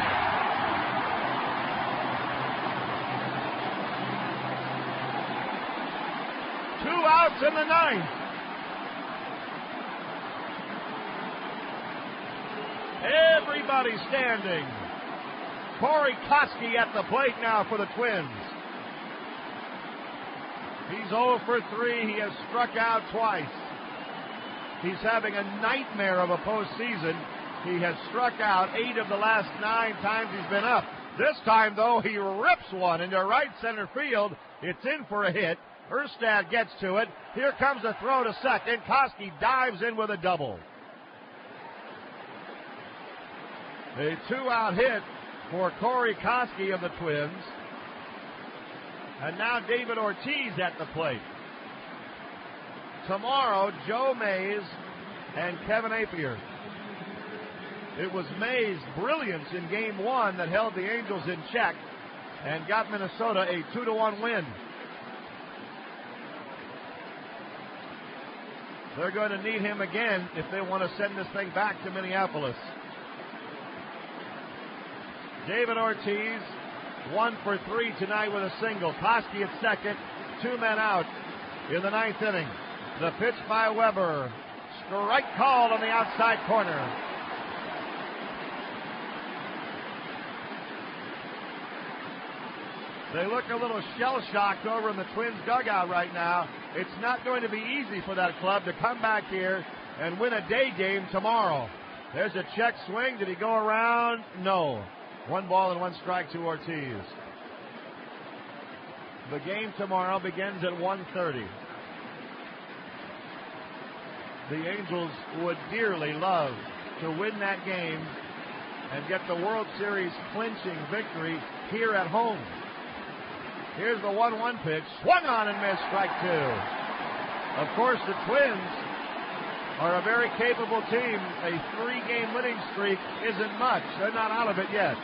Two outs in the 9th. Everybody standing. Corey Koski at the plate now for the Twins. He's 0 for 3. He has struck out twice. He's having a nightmare of a postseason. He has struck out 8 of the last 9 times he's been up. This time, though, he rips one into right center field. It's in for a hit. Erstad gets to it. Here comes a throw to second. Koski dives in with a double. A 2-out hit for Corey Koski of the Twins. And now David Ortiz at the plate. Tomorrow, Joe Mays and Kevin Apier. It was Mays' brilliance in Game 1 that held the Angels in check and got Minnesota a 2-1 win. They're going to need him again if they want to send this thing back to Minneapolis. David Ortiz, 1 for 3 tonight with a single. Koski at second, 2 men out in the 9th inning. The pitch by Weber. Strike called on the outside corner. They look a little shell-shocked over in the Twins dugout right now. It's not going to be easy for that club to come back here and win a day game tomorrow. There's a check swing. Did he go around? No. 1 ball and 1 strike to Ortiz. The game tomorrow begins at 1:30. The Angels would dearly love to win that game and get the World Series clinching victory here at home. Here's the 1-1 pitch. Swung on and missed, strike 2. Of course, the Twins are a very capable team. A 3-game winning streak isn't much. They're not out of it yet.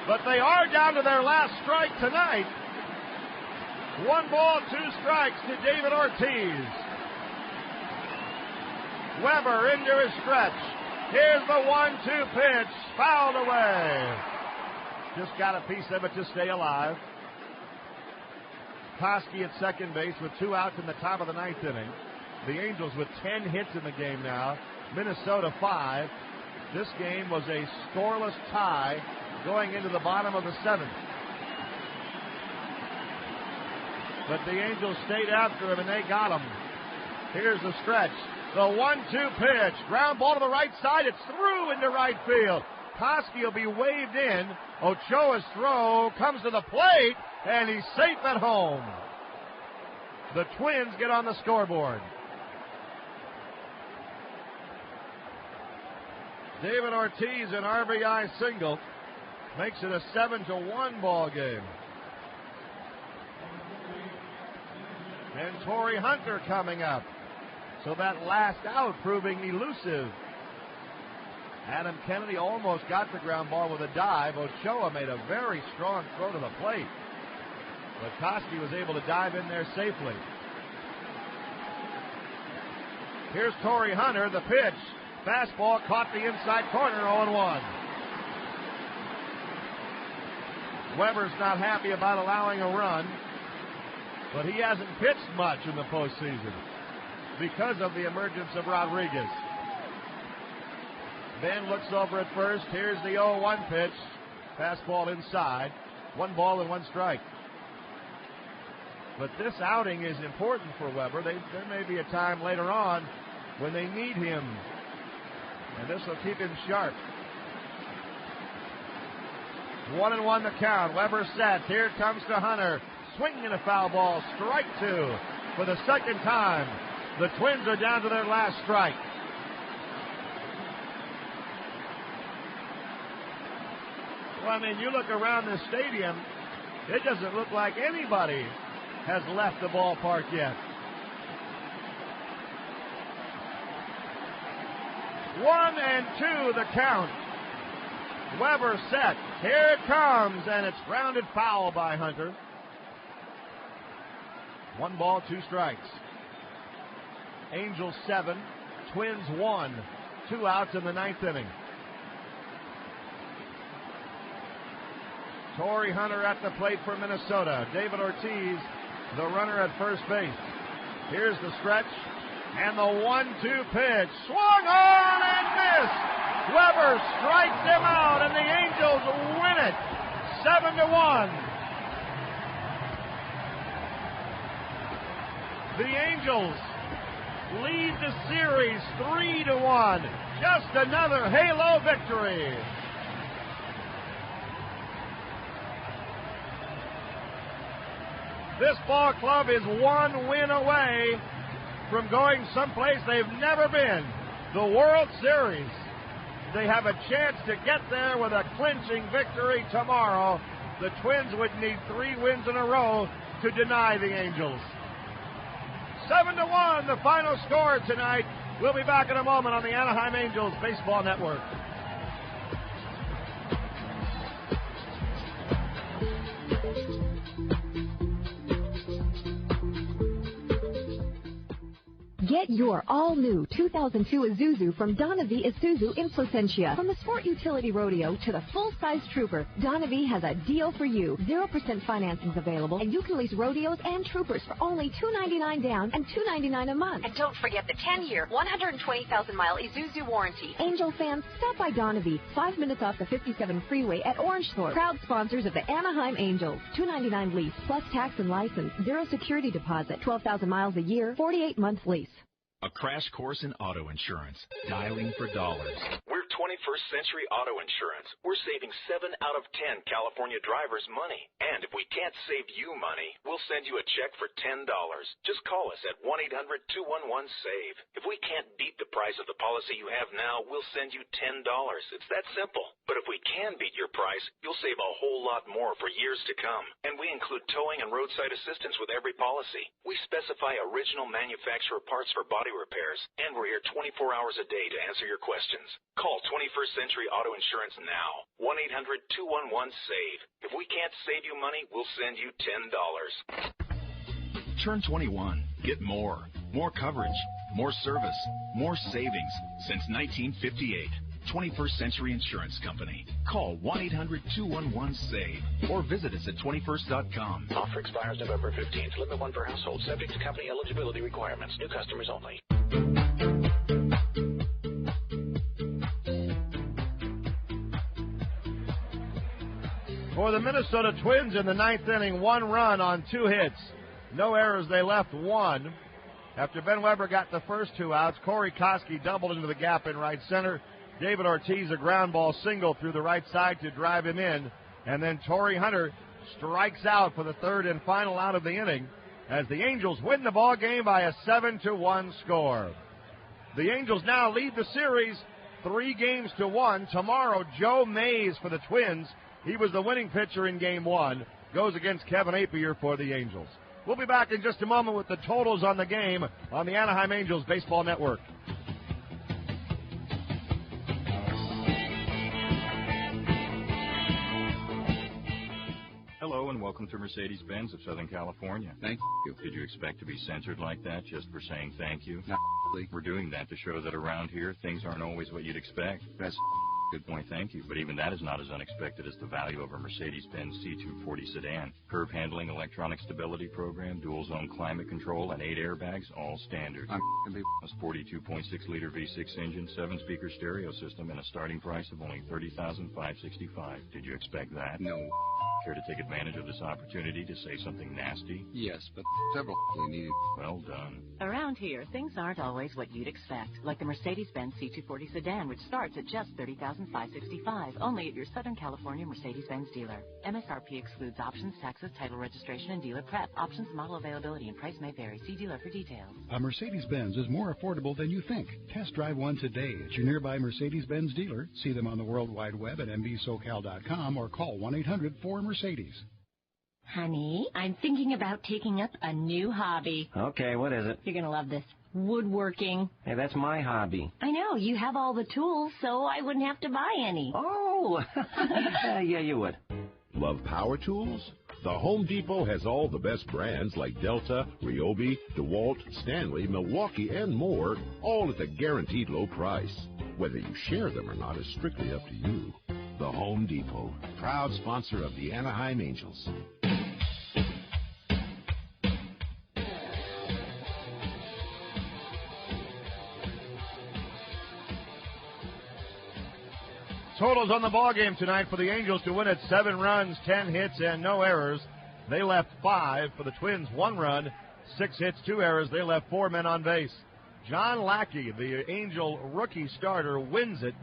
But they are down to their last strike tonight. 1 ball, 2 strikes to David Ortiz. Weber into his stretch. Here's the 1-2 pitch. Fouled away. Just got a piece of it to stay alive. Koski at second base with 2 outs in the top of the 9th inning. The Angels with 10 hits in the game now. Minnesota 5. This game was a scoreless tie going into the bottom of the 7th. But the Angels stayed after him and they got him. Here's the stretch. The 1-2 pitch. Ground ball to the right side. It's through into right field. Koski will be waved in. Ochoa's throw comes to the plate and he's safe at home. The Twins get on the scoreboard. David Ortiz, an RBI single, makes it a 7-1 ball game. And Torrey Hunter coming up. So that last out proving elusive. Adam Kennedy almost got the ground ball with a dive. Ochoa made a very strong throw to the plate. But Koski was able to dive in there safely. Here's Torrey Hunter, the pitch. Fastball caught the inside corner, 0-1. Weber's not happy about allowing a run, but he hasn't pitched much in the postseason because of the emergence of Rodriguez. Ben looks over at first. Here's the 0-1 pitch. Fastball inside. 1 ball and 1 strike. But this outing is important for Weber. There may be a time later on when they need him. And this will keep him sharp. 1-1 the count. Weber sets. Here it comes to Hunter. Swinging a foul ball. Strike two. For the second time, the Twins are down to their last strike. Well, I mean, you look around this stadium, it doesn't look like anybody has left the ballpark yet. 1-2 the count. Weber set. Here it comes, and it's grounded foul by Hunter. 1 ball, 2 strikes. Angels 7, Twins 1. 2 outs in the 9th inning. Torrey Hunter at the plate for Minnesota. David Ortiz, the runner at first base. Here's the stretch, and the 1-2 pitch. Swung on and missed. Weber strikes him out, and the Angels win it 7-1. The Angels lead the series 3-1. Just another halo victory. This ball club is 1 win away from going someplace they've never been, the World Series. They have a chance to get there with a clinching victory tomorrow. The Twins would need 3 wins in a row to deny the Angels. 7-1, the final score tonight. We'll be back in a moment on the Anaheim Angels Baseball Network. Get your all-new 2002 Isuzu from Donavi Isuzu in Placentia. From the sport utility rodeo to the full-size trooper, Donavi has a deal for you. 0% financing is available, and you can lease rodeos and troopers for only $299 down and $299 a month. And don't forget the 10-year, 120,000-mile Isuzu warranty. Angel fans, stop by Donavi. 5 minutes off the 57 freeway at Orangethorpe. Proud sponsors of the Anaheim Angels. $299 lease, plus tax and license. 0 security deposit. 12,000 miles a year. 48-month lease. A crash course in auto insurance. Dialing for dollars. We're 21st Century Auto Insurance. We're saving 7 out of 10 California drivers money. And if we can't save you money, we'll send you a check for $10. Just call us at 1-800-211-SAVE. If we can't beat the price of the policy you have now, we'll send you $10. It's that simple. But if we can beat your price, you'll save a whole lot more for years to come. And we include towing and roadside assistance with every policy. We specify original manufacturer parts for body repairs, and we're here 24 hours a day to answer your questions. Call 21st Century Auto Insurance now. 1-800-211-SAVE. If we can't save you money, we'll send you $10. Turn 21. Get more. More coverage. More service. More savings. Since 1958. 21st Century Insurance Company. Call 1-800-211-SAVE or visit us at 21st.com. Offer expires November 15th. Limit 1 per household. Subject to company eligibility requirements. New customers only. For the Minnesota Twins in the 9th inning, 1 run on 2 hits. No errors, they left 1. After Ben Weber got the first 2 outs, Corey Koski doubled into the gap in right center. David Ortiz, a ground ball single through the right side to drive him in. And then Torrey Hunter strikes out for the 3rd and final out of the inning as the Angels win the ball game by a 7-1 score. The Angels now lead the series 3-1. Tomorrow, Joe Mays for the Twins. He was the winning pitcher in Game 1. Goes against Kevin Apier for the Angels. We'll be back in just a moment with the totals on the game on the Anaheim Angels Baseball Network. Hello and welcome to Mercedes-Benz of Southern California. Thank you. Did you expect to be censored like that just for saying thank you? No. We're doing that to show that around here things aren't always what you'd expect. That's Good point, thank you. But even that is not as unexpected as the value of a Mercedes-Benz C240 sedan. Curb handling, electronic stability program, dual-zone climate control, and 8 airbags, all standard. A 42.6-liter V6 engine, 7-speaker stereo system, and a starting price of only $30,565. Did you expect that? No. Care to take advantage of this opportunity to say something nasty? Yes, but several we needed. Well done. Around here, things aren't always what you'd expect, like the Mercedes-Benz C240 sedan, which starts at just $30,565, only at your Southern California Mercedes-Benz dealer. MSRP excludes options, taxes, title registration, and dealer prep. Options, model availability, and price may vary. See dealer for details. A Mercedes-Benz is more affordable than you think. Test drive one today at your nearby Mercedes-Benz dealer. See them on the World Wide Web at mbsocal.com or call 1-800-4Mercedes. Honey, I'm thinking about taking up a new hobby. Okay, what is it? You're going to love this. Woodworking. Hey, that's my hobby. I know, you have all the tools, so I wouldn't have to buy any. Oh, yeah, you would. Love power tools? The Home Depot has all the best brands like Delta, Ryobi, DeWalt, Stanley, Milwaukee, and more, all at a guaranteed low price. Whether you share them or not is strictly up to you. The Home Depot, proud sponsor of the Anaheim Angels. Totals on the ballgame tonight for the Angels to win it: 7 runs, 10 hits, and no errors. They left 5. For the Twins, 1 run, 6 hits, 2 errors. They left 4 men on base. John Lackey, the Angel rookie starter, wins it.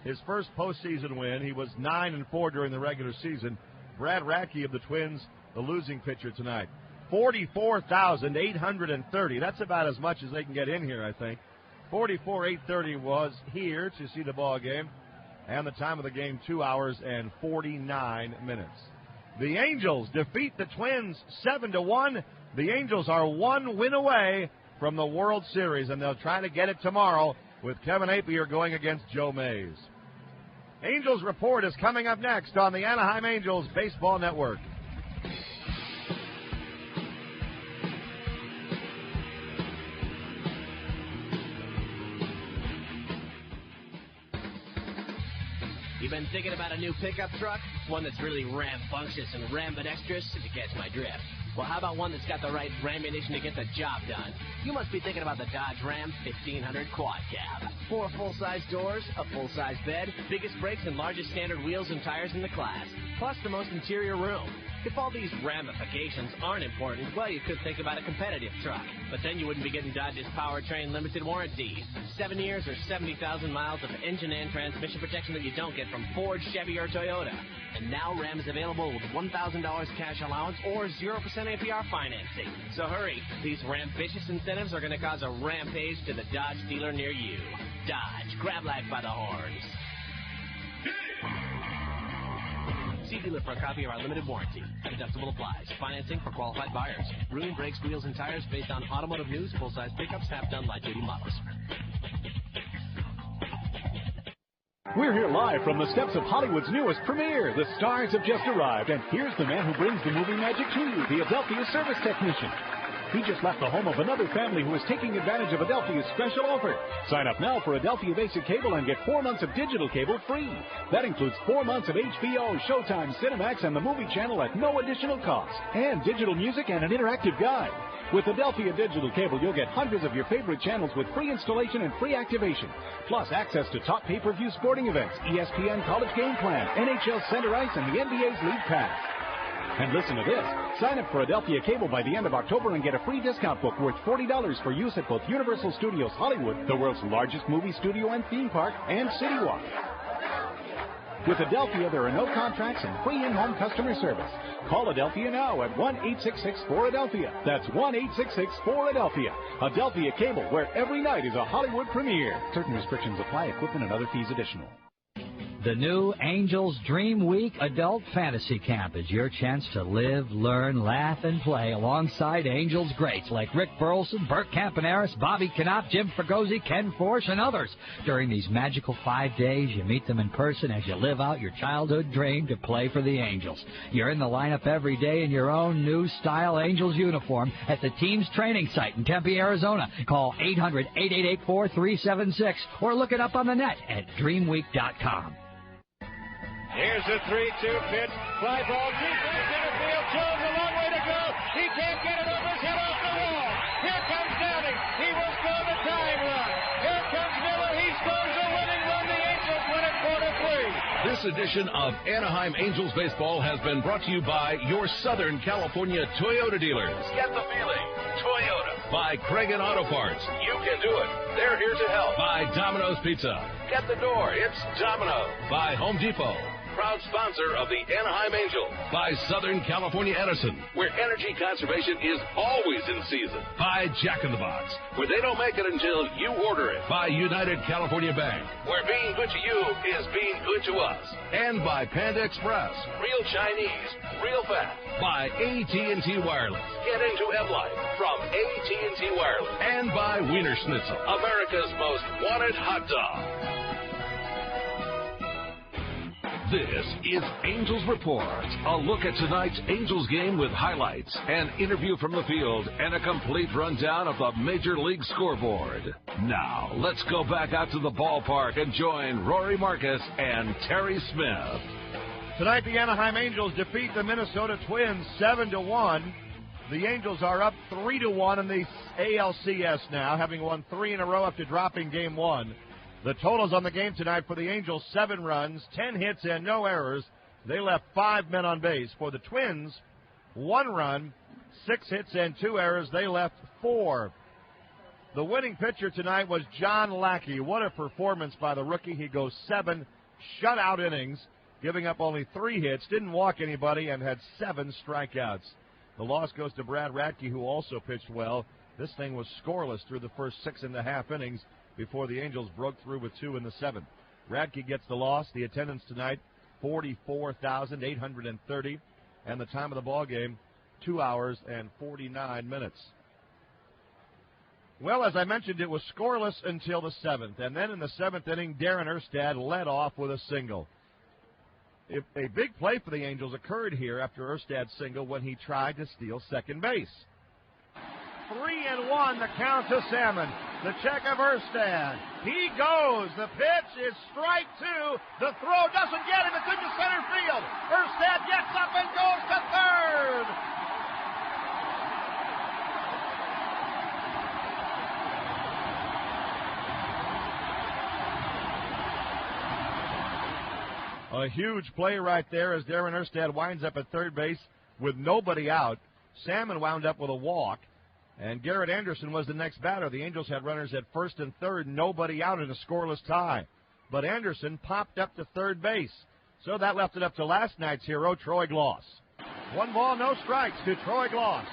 His first postseason win. He was 9-4 during the regular season. Brad Radke of the Twins, the losing pitcher tonight. 44,830. That's about as much as they can get in here, I think. 44,830 was here to see the ball game. And the time of the game, 2 hours and 49 minutes. The Angels defeat the Twins 7-1. The Angels are 1 win away from the World Series, and they'll try to get it tomorrow with Kevin Apier going against Joe Mays. Angels Report is coming up next on the Anaheim Angels Baseball Network. You been thinking about a new pickup truck? One that's really rambunctious and rambidextrous, if you catch my drift. Well, how about one that's got the right ammunition to get the job done? You must be thinking about the Dodge Ram 1500 Quad Cab. 4 full-size doors, a full-size bed, biggest brakes and largest standard wheels and tires in the class, plus the most interior room. If all these ramifications aren't important, well, you could think about a competitive truck. But then you wouldn't be getting Dodge's Powertrain Limited Warranty. 7 years or 70,000 miles of engine and transmission protection that you don't get from Ford, Chevy, or Toyota. And now Ram is available with $1,000 cash allowance or 0% APR financing. So hurry. These Ram-vicious incentives are going to cause a rampage to the Dodge dealer near you. Dodge. Grab life by the horns. See dealer for a copy of our limited warranty. Deductible applies. Financing for qualified buyers. Room, brakes, wheels, and tires based on automotive news, full-size pickups, half-done light-duty models. We're here live from the steps of Hollywood's newest premiere. The stars have just arrived, and here's the man who brings the movie magic to you, the Adelphia service technician. He just left the home of another family who is taking advantage of Adelphia's special offer. Sign up now for Adelphia Basic Cable and get 4 months of digital cable free. That includes 4 months of HBO, Showtime, Cinemax, and the Movie Channel at no additional cost. And digital music and an interactive guide. With Adelphia Digital Cable, you'll get hundreds of your favorite channels with free installation and free activation. Plus access to top pay-per-view sporting events, ESPN College Game Plan, NHL Center Ice, and the NBA's League Pass. And listen to this. Sign up for Adelphia Cable by the end of October and get a free discount book worth $40 for use at both Universal Studios Hollywood, the world's largest movie studio and theme park, and City Walk. With Adelphia, there are no contracts and free in-home customer service. Call Adelphia now at 1-866-4-ADELPHIA. That's 1-866-4-ADELPHIA. Adelphia Cable, where every night is a Hollywood premiere. Certain restrictions apply. Equipment and other fees additional. The new Angels Dream Week Adult Fantasy Camp is your chance to live, learn, laugh, and play alongside Angels greats like Rick Burleson, Bert Campaneris, Bobby Knopf, Jim Fregosi, Ken Forsch, and others. During these magical 5 days, you meet them in person as you live out your childhood dream to play for the Angels. You're in the lineup every day in your own new style Angels uniform at the team's training site in Tempe, Arizona. Call 800-888-4376 or look it up on the net at dreamweek.com. Here's a 3-2 pitch. Fly ball deep in center field. Jones a long way to go. He can't get it over his head off the wall. Here comes Downing. He will score the tying run. Here comes Miller. He scores the winning run. The Angels win it 4-3. This edition of Anaheim Angels Baseball has been brought to you by your Southern California Toyota dealers. Get the feeling. Toyota. By Craig and Auto Parts. You can do it. They're here to help. By Domino's Pizza. Get the door. It's Domino. By Home Depot. Proud sponsor of the Anaheim Angels. By Southern California Edison. Where energy conservation is always in season. By Jack in the Box. Where they don't make it until you order it. By United California Bank. Where being good to you is being good to us. And by Panda Express. Real Chinese, real fast. By AT&T Wireless. Get into M-Life from AT&T Wireless. And by Wiener Schnitzel. America's most wanted hot dog. This is Angels Report, a look at tonight's Angels game with highlights, an interview from the field, and a complete rundown of the Major League scoreboard. Now, let's go back out to the ballpark and join Rory Marcus and Terry Smith. Tonight, the Anaheim Angels defeat the Minnesota Twins 7-1. The Angels are up 3-1 in the ALCS now, having won 3 in a row after dropping Game 1. The totals on the game tonight for the Angels, 7 runs, 10 hits, and no errors. They left 5 men on base. For the Twins, 1 run, 6 hits, and 2 errors. They left 4. The winning pitcher tonight was John Lackey. What a performance by the rookie. He goes 7 shutout innings, giving up only 3 hits, didn't walk anybody, and had 7 strikeouts. The loss goes to Brad Radke, who also pitched well. This thing was scoreless through the first 6.5 innings before the Angels broke through with 2 in the 7th. Radke gets the loss. The attendance tonight, 44,830. And the time of the ball game, 2 hours and 49 minutes. Well, as I mentioned, it was scoreless until the 7th. And then in the 7th inning, Darren Erstad led off with a single. A big play for the Angels occurred here after Erstad's single when he tried to steal second base. 3-1, the count to Salmon. The check of Erstad. He goes. The pitch is strike 2. The throw doesn't get him. It's into center field. Erstad gets up and goes to third. A huge play right there as Darren Erstad winds up at third base with nobody out. Salmon wound up with a walk. And Garrett Anderson was the next batter. The Angels had runners at first and third, nobody out in a scoreless tie. But Anderson popped up to third base. So that left it up to last night's hero, Troy Gloss. 1 ball, no strikes to Troy Gloss.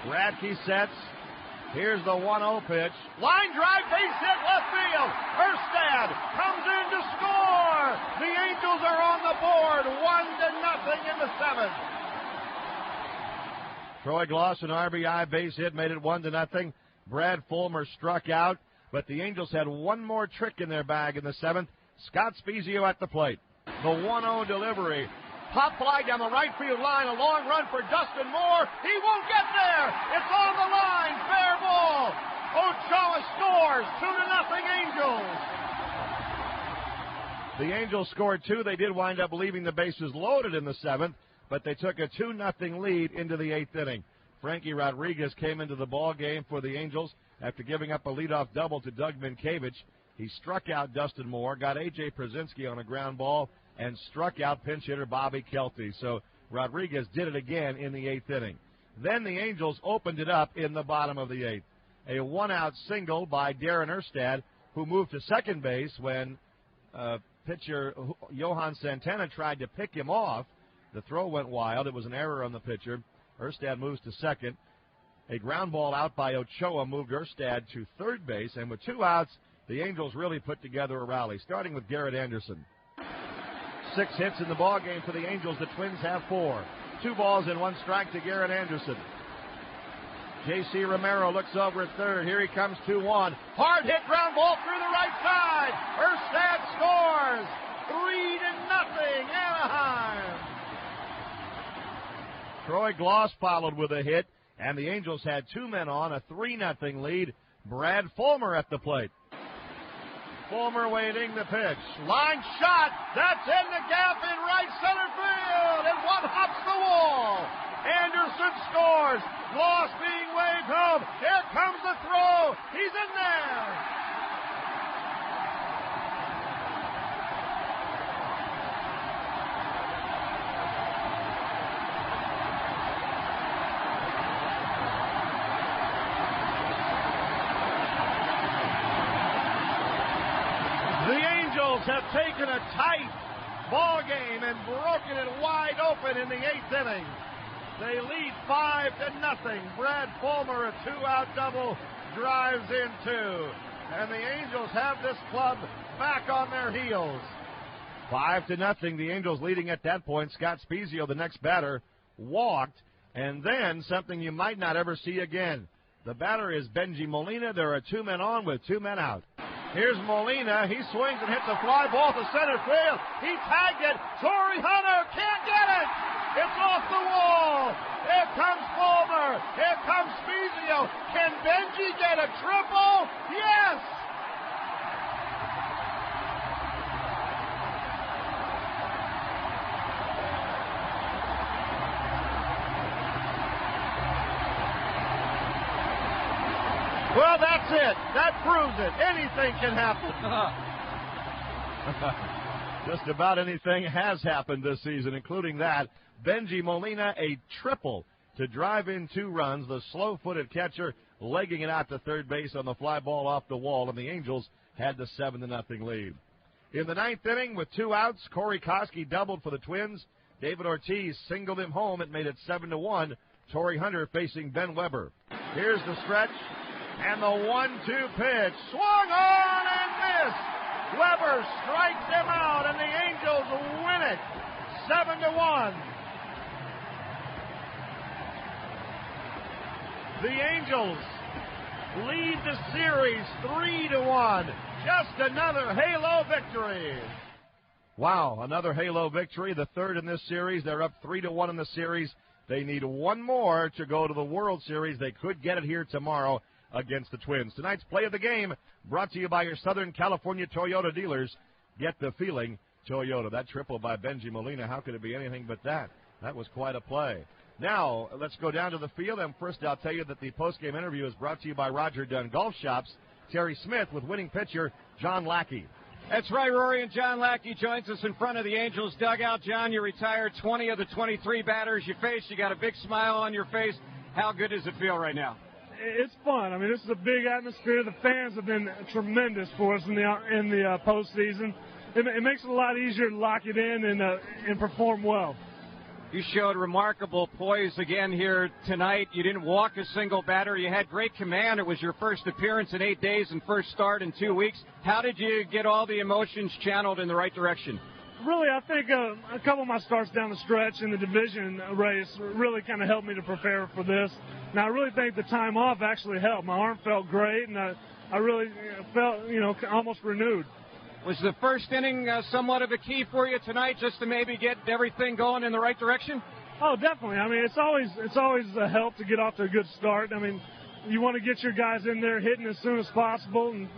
Radke sets. Here's the 1-0 pitch. Line drive, base hit, left field. Erstad comes in to score. The Angels are on the board, 1-0 in the 7th. Troy Gloss, an RBI base hit, made it 1-0. Brad Fulmer struck out, but the Angels had one more trick in their bag in the 7th. Scott Spezio at the plate. The 1-0 delivery. Pop fly down the right field line. A long run for Dustin Moore. He won't get there. It's on the line. Fair ball. Ochoa scores. 2-0 Angels. The Angels scored 2. They did wind up leaving the bases loaded in the 7th. But they took a 2-0 lead into the 8th inning. Frankie Rodriguez came into the ball game for the Angels after giving up a leadoff double to Doug Minkiewicz. He struck out Dustin Moore, got A.J. Przinsky on a ground ball, and struck out pinch hitter Bobby Kelty. So Rodriguez did it again in the 8th inning. Then the Angels opened it up in the bottom of the 8th. A one-out single by Darren Erstad, who moved to second base when pitcher Johan Santana tried to pick him off. The throw went wild. It was an error on the pitcher. Erstad moves to second. A ground ball out by Ochoa moved Erstad to third base. And with 2 outs, the Angels really put together a rally, starting with Garrett Anderson. 6 hits in the ball game for the Angels. The Twins have 4. 2 balls and 1 strike to Garrett Anderson. J.C. Romero looks over at third. Here he comes 2-1. Hard hit ground ball through the right side. Erstad scores. 3-0 Anaheim. Troy Gloss followed with a hit, and the Angels had 2 men on, a 3-0 lead. Brad Fulmer at the plate. Fulmer waiting the pitch. Line shot. That's in the gap in right center field. And one hops the wall. Anderson scores. Loss being waved home. Here comes the throw. He's in there. Have taken a tight ball game and broken it wide open in the 8th inning. They lead 5-0. Brad Fulmer, a 2-out double, drives in 2. And the Angels have this club back on their heels. 5-0. The Angels leading at that point. Scott Spezio, the next batter, walked. And then something you might not ever see again. The batter is Benji Molina. There are 2 men on with 2 men out. Here's Molina. He swings and hits a fly ball to center field. He tagged it. Torrey Hunter can't get it. It's off the wall. Here comes Fulmer. Here comes Spezio. Can Benji get a triple? Yes. Well, that's it. That proves it. Anything can happen. Just about anything has happened this season, including that. Benji Molina, a triple to drive in 2 runs. The slow-footed catcher legging it out to third base on the fly ball off the wall, and the Angels had the 7-0 lead. In the 9th inning, with 2 outs, Corey Koski doubled for the Twins. David Ortiz singled him home. It made it 7-1. Torrey Hunter facing Ben Weber. Here's the stretch. And the 1-2 pitch. Swung on and missed. Weber strikes him out, and the Angels win it 7-1. The Angels lead the series 3-1. Just another Halo victory. Wow, another Halo victory, the 3rd in this series. They're up 3-1 in the series. They need 1 more to go to the World Series. They could get it here tomorrow against the Twins. Tonight's play of the game brought to you by your Southern California Toyota dealers. Get the feeling, Toyota. That triple by Benji Molina, how could it be anything but that? That was quite a play. Now, let's go down to the field, and first I'll tell you that the post-game interview is brought to you by Roger Dunn Golf Shops. Terry Smith with winning pitcher John Lackey. That's right, Rory, and John Lackey joins us in front of the Angels dugout. John, you retired 20 of the 23 batters you faced. You got a big smile on your face. How good does it feel right now? It's fun. I mean, this is a big atmosphere. The fans have been tremendous for us in the postseason. It makes it a lot easier to lock it in and perform well. You showed remarkable poise again here tonight. You didn't walk a single batter. You had great command. It was your first appearance in 8 days and first start in 2 weeks. How did you get all the emotions channeled in the right direction? Really, I think a couple of my starts down the stretch in the division race really kind of helped me to prepare for this. And I really think the time off actually helped. My arm felt great, and I really felt, almost renewed. Was the first inning somewhat of a key for you tonight, just to maybe get everything going in the right direction? Oh, definitely. I mean, it's always a help to get off to a good start. I mean, you want to get your guys in there hitting as soon as possible, and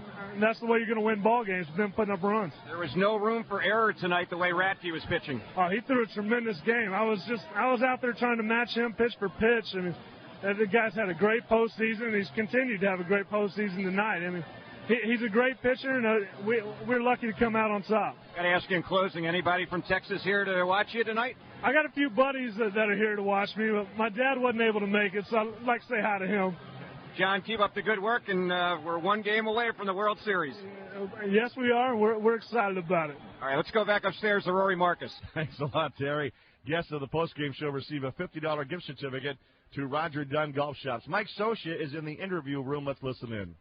that's the way you're going to win ball games, with them putting up runs. There was no room for error tonight the way Radke was pitching. Oh, he threw a tremendous game. I was out there trying to match him pitch for pitch. I mean, the guy's had a great postseason, and he's continued to have a great postseason tonight. I mean, he's a great pitcher, and we're lucky to come out on top. Got to ask you in closing, anybody from Texas here to watch you tonight? I got a few buddies that are here to watch me, but my dad wasn't able to make it, so I'd like to say hi to him. John, keep up the good work, and we're one game away from the World Series. Yes, we are. We're excited about it. All right, let's go back upstairs to Rory Marcus. Thanks a lot, Terry. Guests of the postgame show receive a $50 gift certificate to Roger Dunn Golf Shops. Mike Socia is in the interview room. Let's listen in.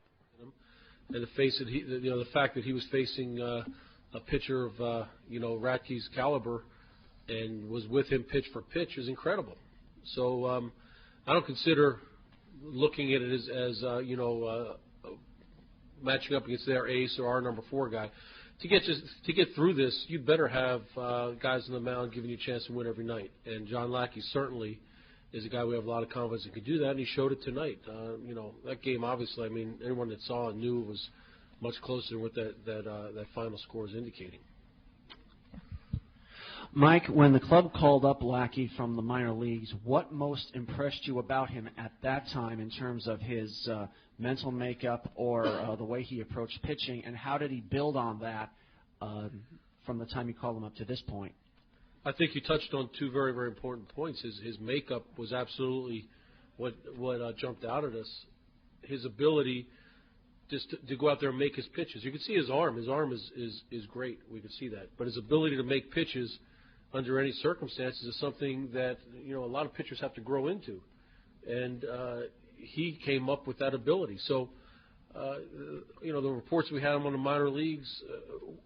And the fact that he was facing a pitcher of Radke's caliber and was with him pitch for pitch is incredible. So I don't consider looking at it as matching up against their ace or our number 4 guy. To get through this, you'd better have guys on the mound giving you a chance to win every night. And John Lackey certainly is a guy we have a lot of confidence in can do that, and he showed it tonight. That game, obviously, I mean, anyone that saw it knew it was much closer than what that final score is indicating. Mike, when the club called up Lackey from the minor leagues, what most impressed you about him at that time in terms of his mental makeup or the way he approached pitching, and how did he build on that from the time you called him up to this point? I think you touched on two very, very important points. His makeup was absolutely what jumped out at us. His ability just to go out there and make his pitches. You can see his arm. His arm is great. We can see that. But his ability to make pitches under any circumstances is something that a lot of pitchers have to grow into, and he came up with that ability. So, the reports we had him on the minor leagues,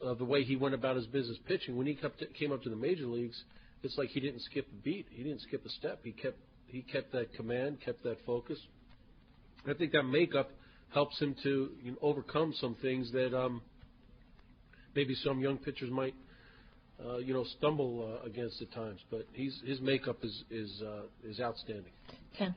of the way he went about his business pitching, when he came up to the major leagues, it's like he didn't skip a beat. He didn't skip a step. He kept that command, kept that focus. I think that makeup helps him to overcome some things that maybe some young pitchers might stumble against at times. But his makeup is outstanding. Ken.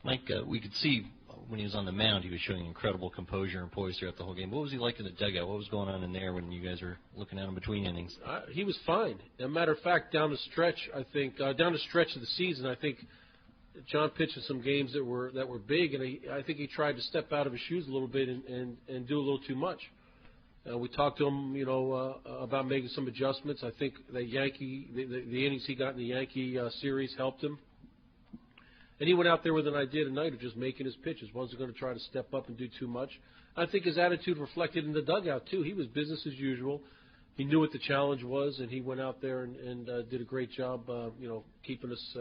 Mike, we could see when he was on the mound, he was showing incredible composure and poise throughout the whole game. What was he like in the dugout? What was going on in there when you guys were looking at him between innings? He was fine. As a matter of fact, down the stretch of the season, I think John pitched in some games that were big, and I think he tried to step out of his shoes a little bit and do a little too much. We talked to him, about making some adjustments. I think the innings he got in the Yankee series helped him. And he went out there with an idea tonight of just making his pitches. Wasn't going to try to step up and do too much. I think his attitude reflected in the dugout, too. He was business as usual. He knew what the challenge was, and he went out there and did a great job, keeping us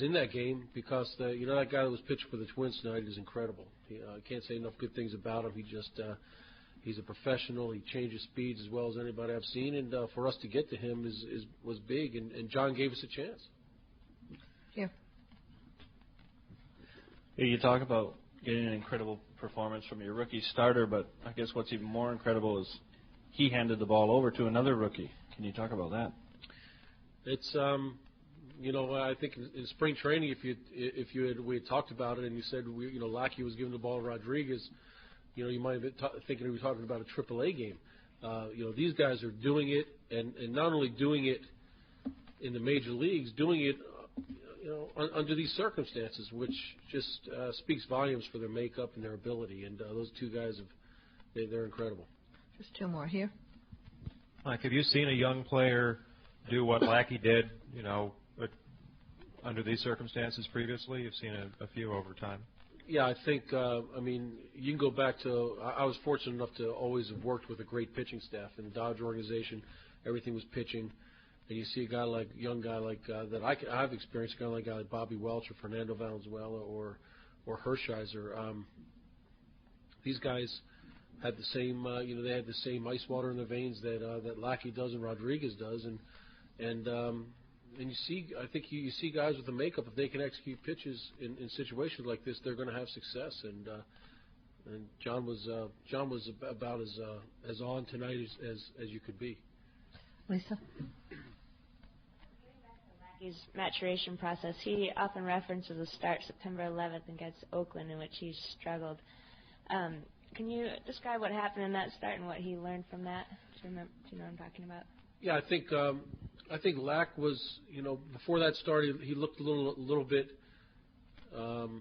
in that game, because that guy that was pitching for the Twins tonight is incredible. I can't say enough good things about him. He's a professional. He changes speeds as well as anybody I've seen, and for us to get to him was big, and John gave us a chance. Yeah. You talk about getting an incredible performance from your rookie starter, but I guess what's even more incredible is he handed the ball over to another rookie. Can you talk about that? It's I think in spring training, we had talked about it, and you said Lackey was giving the ball to Rodriguez, you might have been thinking he was talking about a AAA game. These guys are doing it, and not only doing it in the major leagues, doing it under these circumstances, which just speaks volumes for their makeup and their ability. And those two guys they're incredible. Just two more here. Mike, have you seen a young player do what Lackey did, under these circumstances previously? You've seen a few over time. Yeah, I think, you can go back to, I was fortunate enough to always have worked with a great pitching staff in the Dodge organization. Everything was pitching. And you see a young guy like that I've experienced, a guy like Bobby Welch or Fernando Valenzuela or Hershiser. These guys had the same, they had the same ice water in their veins that Lackey does and Rodriguez does, and you see, I think you see guys with the makeup, if they can execute pitches in situations like this, they're going to have success. And John was about as on tonight as you could be. Lisa. His maturation process. He often references a start September 11th against Oakland in which he struggled. Can you describe what happened in that start and what he learned from that? Do you know what I'm talking about? Yeah, I think Lack was, before that started, he looked a little bit, amped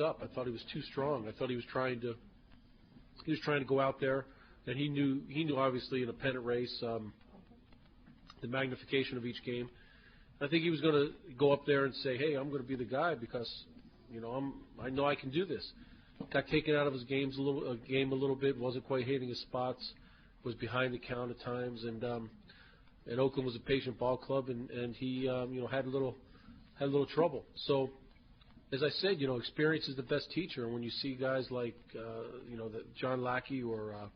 up. I thought he was too strong. I thought he was trying to go out there, and he knew obviously in a pennant race, the magnification of each game. I think he was going to go up there and say, "Hey, I'm going to be the guy because, I know I can do this." Got taken out of his game a little bit. Wasn't quite hitting his spots. Was behind the count at times, and Oakland was a patient ball club, and he had a little trouble. So, as I said, experience is the best teacher. And when you see guys like John Lackey or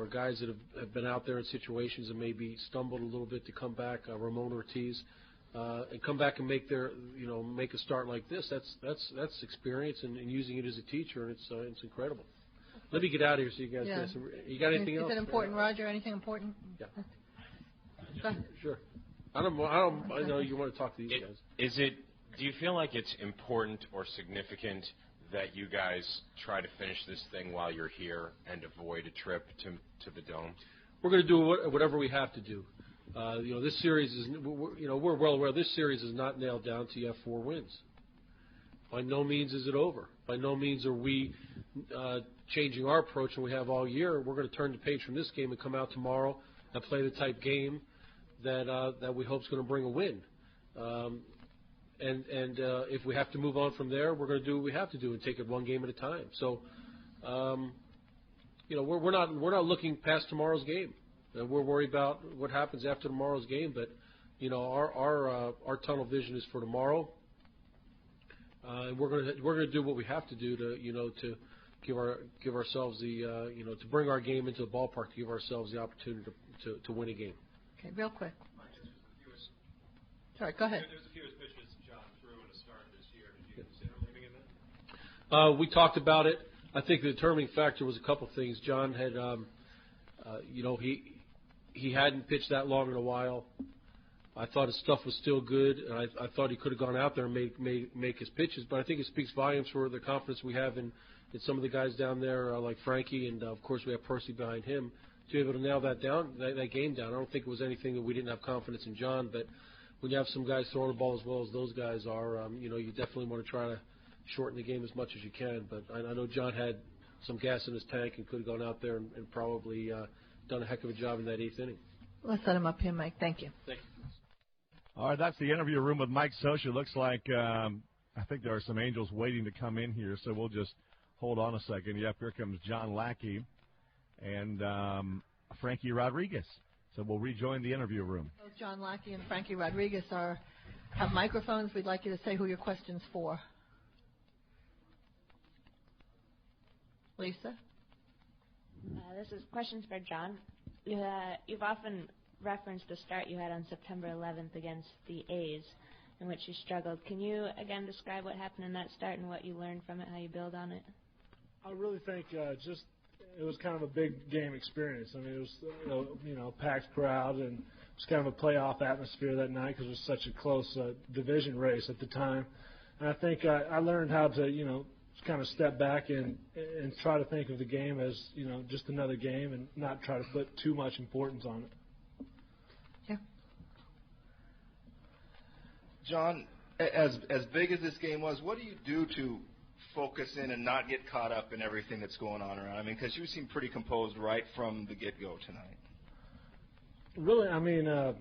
guys that have been out there in situations and maybe stumbled a little bit to come back, Ramon Ortiz, and come back and make a start like this. That's experience and using it as a teacher, and it's incredible. Let me get out of here so you guys get some. You got anything else? Is it important, Roger? Anything important? Yeah. Sure. I know you want to talk to these guys. Do you feel like it's important or significant that you guys try to finish this thing while you're here and avoid a trip to the Dome? We're going to do whatever we have to do. This series is, we're well aware this series is not nailed down till you have 4 wins. By no means is it over. By no means are we changing our approach, and we have all year. We're going to turn the page from this game and come out tomorrow and play the type game that we hope is going to bring a win. And if we have to move on from there, we're going to do what we have to do and take it one game at a time. So, we're not looking past tomorrow's game. We're worried about what happens after tomorrow's game. But our tunnel vision is for tomorrow, and we're going to do what we have to do to give ourselves the to bring our game into the ballpark, to give ourselves the opportunity to win a game. Okay, real quick. Sorry, go ahead. There's the fewest pitches John threw in a start this year. Did you consider leaving in that? We talked about it. I think the determining factor was a couple things. John had, he hadn't pitched that long in a while. I thought his stuff was still good, and I thought he could have gone out there and make his pitches. But I think it speaks volumes for the confidence we have in some of the guys down there, like Frankie, and of course we have Percy behind him, to be able to nail that game down. I don't think it was anything that we didn't have confidence in John, but when you have some guys throwing the ball as well as those guys are, you definitely want to try to shorten the game as much as you can. But I know John had some gas in his tank and could have gone out there and probably done a heck of a job in that 8th inning. Let's set him up here, Mike. Thank you. Thank you. All right, that's the interview room with Mike Scioscia. Looks like I think there are some Angels waiting to come in here, so we'll just hold on a second. Yep, here comes John Lackey and Frankie Rodriguez. So we'll rejoin the interview room. Both John Lackey and Frankie Rodriguez have microphones. We'd like you to say who your question's for. Lisa? This is questions for John. You've often referenced the start you had on September 11th against the A's, in which you struggled. Can you again describe what happened in that start and what you learned from it, how you build on it? I really think it was kind of a big game experience. I mean, it was packed crowd, and it was kind of a playoff atmosphere that night because it was such a close division race at the time. And I think I learned how to kind of step back and try to think of the game as just another game and not try to put too much importance on it. Yeah. John, as big as this game was, what do you do to focus in and not get caught up in everything that's going on around? I mean, because you seem pretty composed right from the get-go tonight. Really, I mean, I've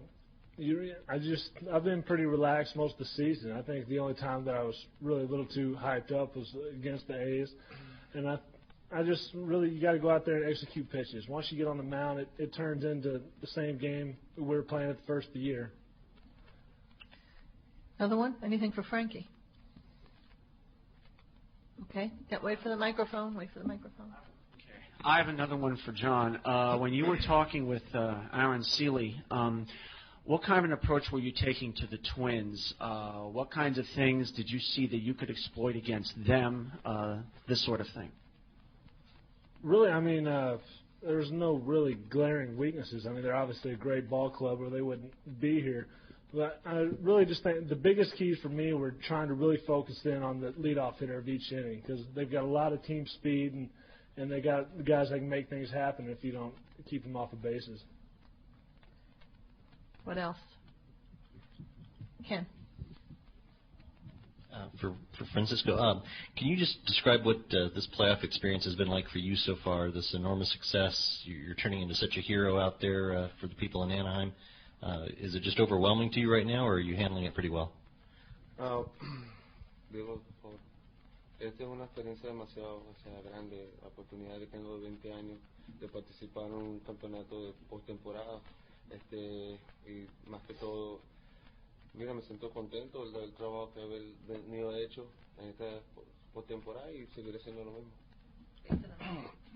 been pretty relaxed most of the season. I think the only time that I was really a little too hyped up was against the A's, and I just really, you got to go out there and execute pitches. Once you get on the mound, it turns into the same game we were playing at the first of the year. Another one? Anything for Frankie? Okay. Wait for the microphone. Wait for the microphone. I have another one for John. When you were talking with Aaron Seeley, what kind of an approach were you taking to the Twins? What kinds of things did you see that you could exploit against them, this sort of thing? Really, I mean, there's no really glaring weaknesses. I mean, they're obviously a great ball club or they wouldn't be here. But I really just think the biggest keys for me were trying to really focus in on the leadoff hitter of each inning because they've got a lot of team speed and they got the guys that can make things happen if you don't keep them off the bases. What else? Ken. For Francisco, can you just describe what this playoff experience has been like for you so far, this enormous success? You're turning into such a hero out there for the people in Anaheim. Is it just overwhelming to you right now, or are you handling it pretty well? Esta es una experiencia demasiado grande, la oportunidad que tengo de 20 años de participar en un campeonato de postemporada, y más que todo, mira, me siento contento del trabajo que he venido hecho en esta postemporada y seguiré haciendo lo mismo.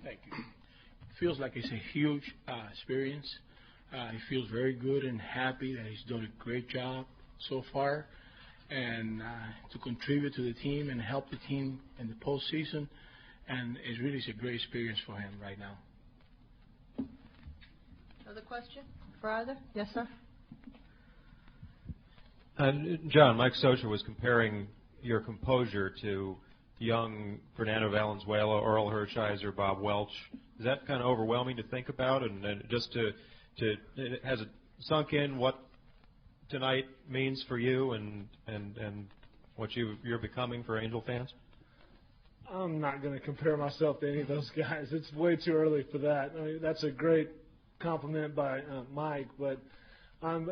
Thank you. It feels like it's a huge experience. He feels very good and happy that he's done a great job so far, and to contribute to the team and help the team in the postseason, and it really is a great experience for him right now. Another question for either? Yes, sir. John, Mike Scioscia was comparing your composure to young Fernando Valenzuela, Earl Hershiser, Bob Welch. Is that kind of overwhelming to think about? And just has it sunk in what tonight means for you and what you're becoming for Angel fans? I'm not going to compare myself to any of those guys. It's way too early for that. I mean, that's a great compliment by Mike, but I'm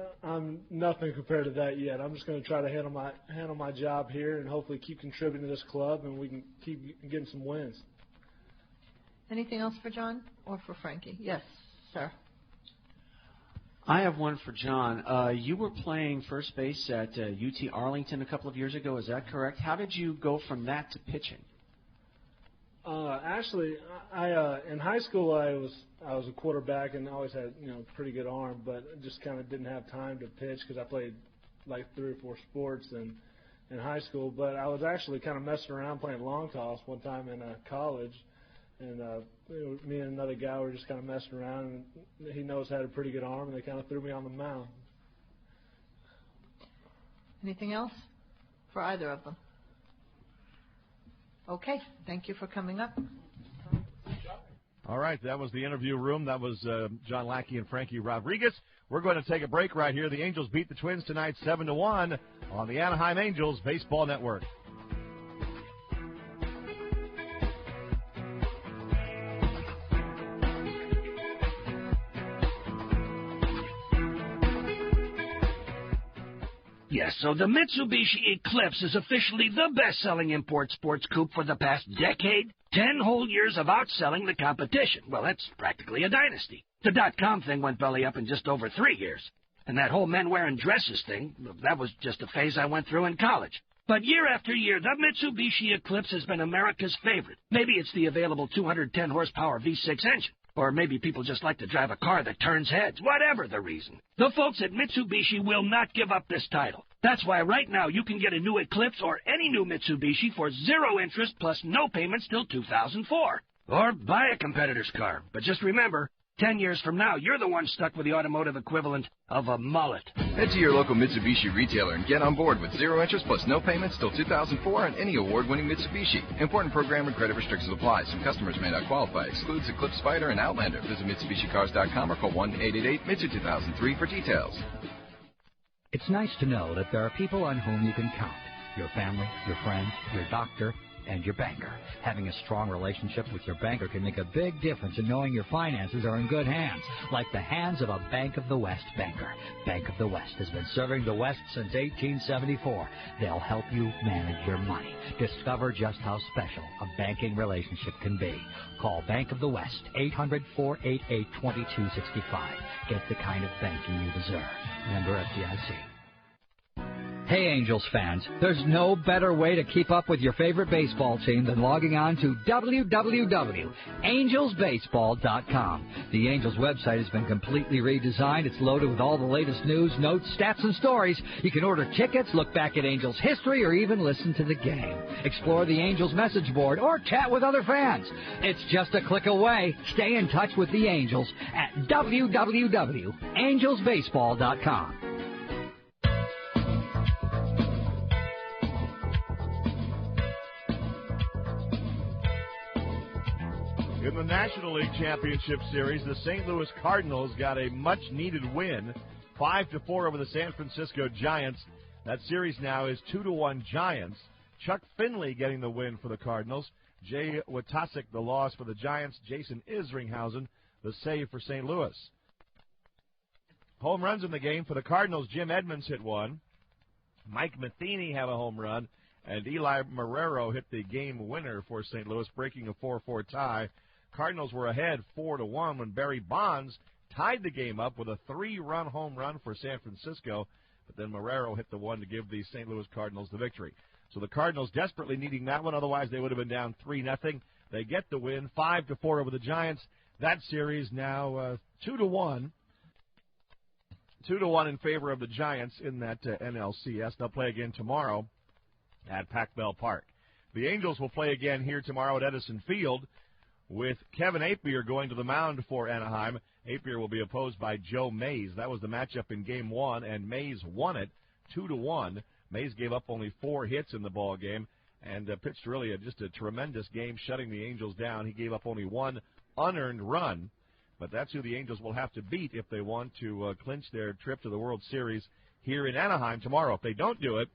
nothing compared to that yet. I'm just going to try to handle my job here and hopefully keep contributing to this club, and we can keep getting some wins. Anything else for John or for Frankie? Yes, sir. I have one for John. You were playing first base at UT Arlington a couple of years ago. Is that correct? How did you go from that to pitching? Actually, I in high school I was a quarterback and always had pretty good arm, but just kind of didn't have time to pitch because I played like 3 or 4 sports in high school. But I was actually kind of messing around playing long toss one time in college, and me and another guy were just kind of messing around, and he knows I had a pretty good arm, and they kind of threw me on the mound. Anything else for either of them? Okay, thank you for coming up. All right, that was the interview room. That was John Lackey and Frankie Rodriguez. We're going to take a break right here. The Angels beat the Twins tonight 7-1 on the Anaheim Angels Baseball Network. Yes, so the Mitsubishi Eclipse is officially the best-selling import sports coupe for the past decade. 10 whole years of outselling the competition. Well, that's practically a dynasty. The .com thing went belly up in just over 3 years. And that whole men wearing dresses thing, that was just a phase I went through in college. But year after year, the Mitsubishi Eclipse has been America's favorite. Maybe it's the available 210-horsepower V6 engine. Or maybe people just like to drive a car that turns heads. Whatever the reason. The folks at Mitsubishi will not give up this title. That's why right now you can get a new Eclipse or any new Mitsubishi for 0 interest plus no payments till 2004. Or buy a competitor's car. But just remember, 10 years from now, you're the one stuck with the automotive equivalent of a mullet. Head to your local Mitsubishi retailer and get on board with 0 interest plus no payments till 2004 on any award-winning Mitsubishi. Important program and credit restrictions apply. Some customers may not qualify. Excludes Eclipse, Spider, and Outlander. Visit MitsubishiCars.com or call 1-888-MITSU-2003 for details. It's nice to know that there are people on whom you can count. Your family, your friends, your doctor, and your banker. Having a strong relationship with your banker can make a big difference in knowing your finances are in good hands, like the hands of a Bank of the West banker. Bank of the West has been serving the West since 1874. They'll help you manage your money. Discover just how special a banking relationship can be. Call Bank of the West, 800-488-2265. Get the kind of banking you deserve. Member FDIC. Hey, Angels fans, there's no better way to keep up with your favorite baseball team than logging on to www.angelsbaseball.com. The Angels website has been completely redesigned. It's loaded with all the latest news, notes, stats, and stories. You can order tickets, look back at Angels history, or even listen to the game. Explore the Angels message board or chat with other fans. It's just a click away. Stay in touch with the Angels at www.angelsbaseball.com. In the National League Championship Series, the St. Louis Cardinals got a much-needed win, 5-4 over the San Francisco Giants. That series now is 2-1 Giants. Chuck Finley getting the win for the Cardinals. Jay Watasek the loss for the Giants. Jason Isringhausen the save for St. Louis. Home runs in the game for the Cardinals. Jim Edmonds hit one. Mike Matheny had a home run. And Eli Marrero hit the game winner for St. Louis, breaking a 4-4 tie. Cardinals were ahead 4-1 when Barry Bonds tied the game up with a 3-run home run for San Francisco, but then Marrero hit the one to give the St. Louis Cardinals the victory. So the Cardinals desperately needing that one, otherwise they would have been down 3-0. They get the win, 5-4 over the Giants. That series now 2-1. 2-1 in favor of the Giants in that NLCS. They'll play again tomorrow at Pac-Bell Park. The Angels will play again here tomorrow at Edison Field, with Kevin Apier going to the mound for Anaheim. Apier will be opposed by Joe Mays. That was the matchup in Game 1, and Mays won it 2-1. Mays gave up only 4 hits in the ball game, and pitched really just a tremendous game, shutting the Angels down. He gave up only one unearned run, but that's who the Angels will have to beat if they want to clinch their trip to the World Series here in Anaheim tomorrow. If they don't do it,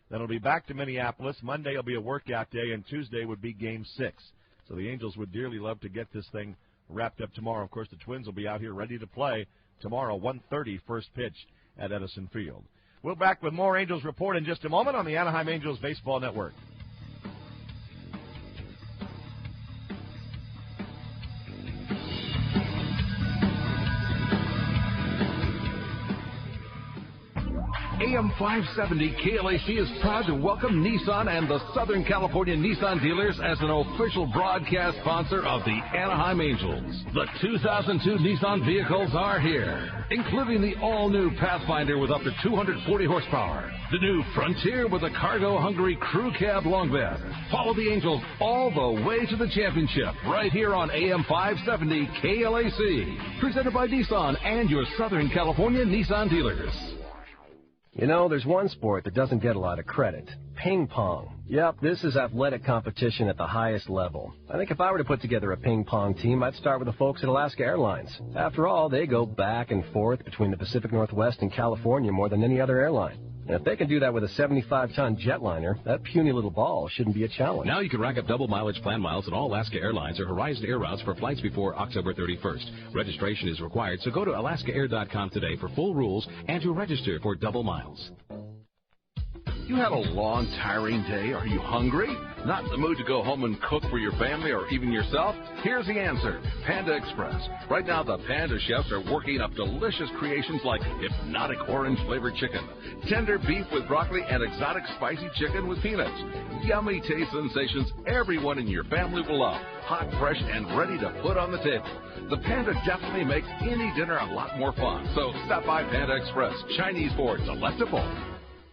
then it'll be back to Minneapolis. Monday will be a workout day, and Tuesday would be Game 6. So the Angels would dearly love to get this thing wrapped up tomorrow. Of course, the Twins will be out here ready to play tomorrow, 1:30 first pitch at Edison Field. We'll be back with more Angels Report in just a moment on the Anaheim Angels Baseball Network. AM 570 KLAC is proud to welcome Nissan and the Southern California Nissan dealers as an official broadcast sponsor of the Anaheim Angels. The 2002 Nissan vehicles are here, including the all-new Pathfinder with up to 240 horsepower, the new Frontier with a cargo-hungry crew cab long bed. Follow the Angels all the way to the championship right here on AM 570 KLAC, presented by Nissan and your Southern California Nissan dealers. You know, there's one sport that doesn't get a lot of credit. Ping pong. Yep, this is athletic competition at the highest level. I think if I were to put together a ping pong team, I'd start with the folks at Alaska Airlines. After all, they go back and forth between the Pacific Northwest and California more than any other airline. And if they can do that with a 75-ton jetliner, that puny little ball shouldn't be a challenge. Now you can rack up double mileage plan miles at all Alaska Airlines or Horizon Air routes for flights before October 31st. Registration is required, so go to alaskaair.com today for full rules and to register for double miles. You had a long, tiring day. Are you hungry? Not in the mood to go home and cook for your family or even yourself? Here's the answer. Panda Express. Right now, the Panda chefs are working up delicious creations like hypnotic orange-flavored chicken, tender beef with broccoli, and exotic spicy chicken with peanuts. Yummy taste sensations everyone in your family will love. Hot, fresh, and ready to put on the table. The Panda definitely makes any dinner a lot more fun. So stop by Panda Express. Chinese for delectable.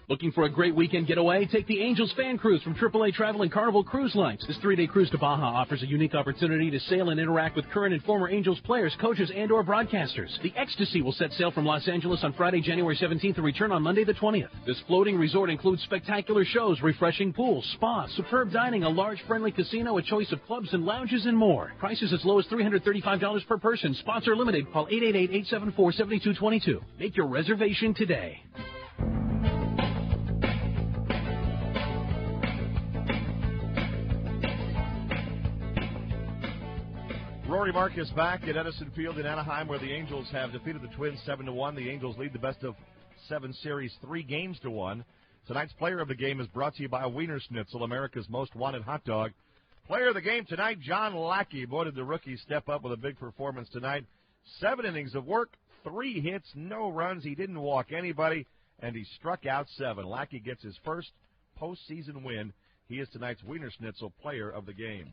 Looking for a great weekend getaway? Take the Angels Fan Cruise from AAA Travel and Carnival Cruise Lines. This 3-day cruise to Baja offers a unique opportunity to sail and interact with current and former Angels players, coaches, and/or broadcasters. The Ecstasy will set sail from Los Angeles on Friday, January 17th and return on Monday the 20th. This floating resort includes spectacular shows, refreshing pools, spas, superb dining, a large friendly casino, a choice of clubs and lounges, and more. Prices as low as $335 per person. Sponsor limited. Call 888-874-7222. Make your reservation today. Rory Marcus back at Edison Field in Anaheim, where the Angels have defeated the Twins 7-1. The Angels lead the best-of-7 series 3-1. Tonight's player of the game is brought to you by Wiener Schnitzel, America's most wanted hot dog. Player of the game tonight, John Lackey. Boy, did the rookie step up with a big performance tonight. 7 innings of work, 3 hits, no runs. He didn't walk anybody, and he struck out 7. Lackey gets his first postseason win. He is tonight's Wiener Schnitzel player of the game.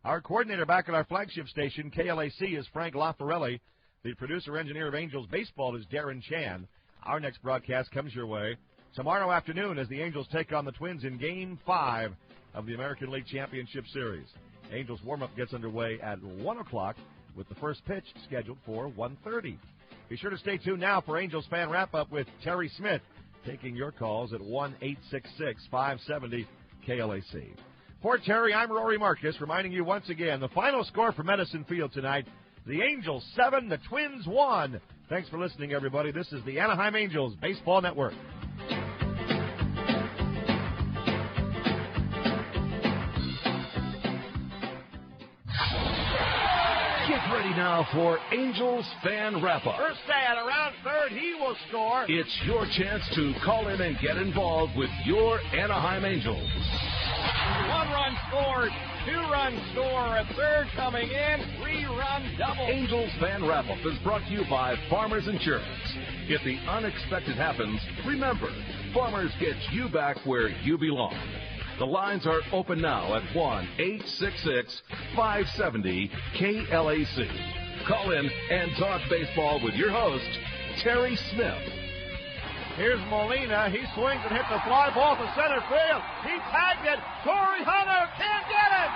Our coordinator back at our flagship station, KLAC, is Frank LaFarelli. The producer-engineer of Angels Baseball is Darren Chan. Our next broadcast comes your way tomorrow afternoon as the Angels take on the Twins in Game 5 of the American League Championship Series. Angels warm-up gets underway at 1 o'clock with the first pitch scheduled for 1:30. Be sure to stay tuned now for Angels Fan Wrap-Up with Terry Smith, taking your calls at 1-866-570-KLAC. For Terry, I'm Rory Marcus, reminding you once again, the final score for Edison Field tonight, the Angels 7, the Twins 1. Thanks for listening, everybody. This is the Anaheim Angels Baseball Network. Get ready now for Angels Fan Wrap-Up. First at around third, he will score. It's your chance to call in and get involved with your Anaheim Angels. 1-run scored, 2-run score, a third coming in, 3-run double. Angels Fan Wrap-Up is brought to you by Farmers Insurance. If the unexpected happens, remember, Farmers gets you back where you belong. The lines are open now at 1-866-570-KLAC. Call in and talk baseball with your host, Terry Smith. Here's Molina. He swings and hits a fly ball to center field. He tagged it. Torrey Hunter can't get it.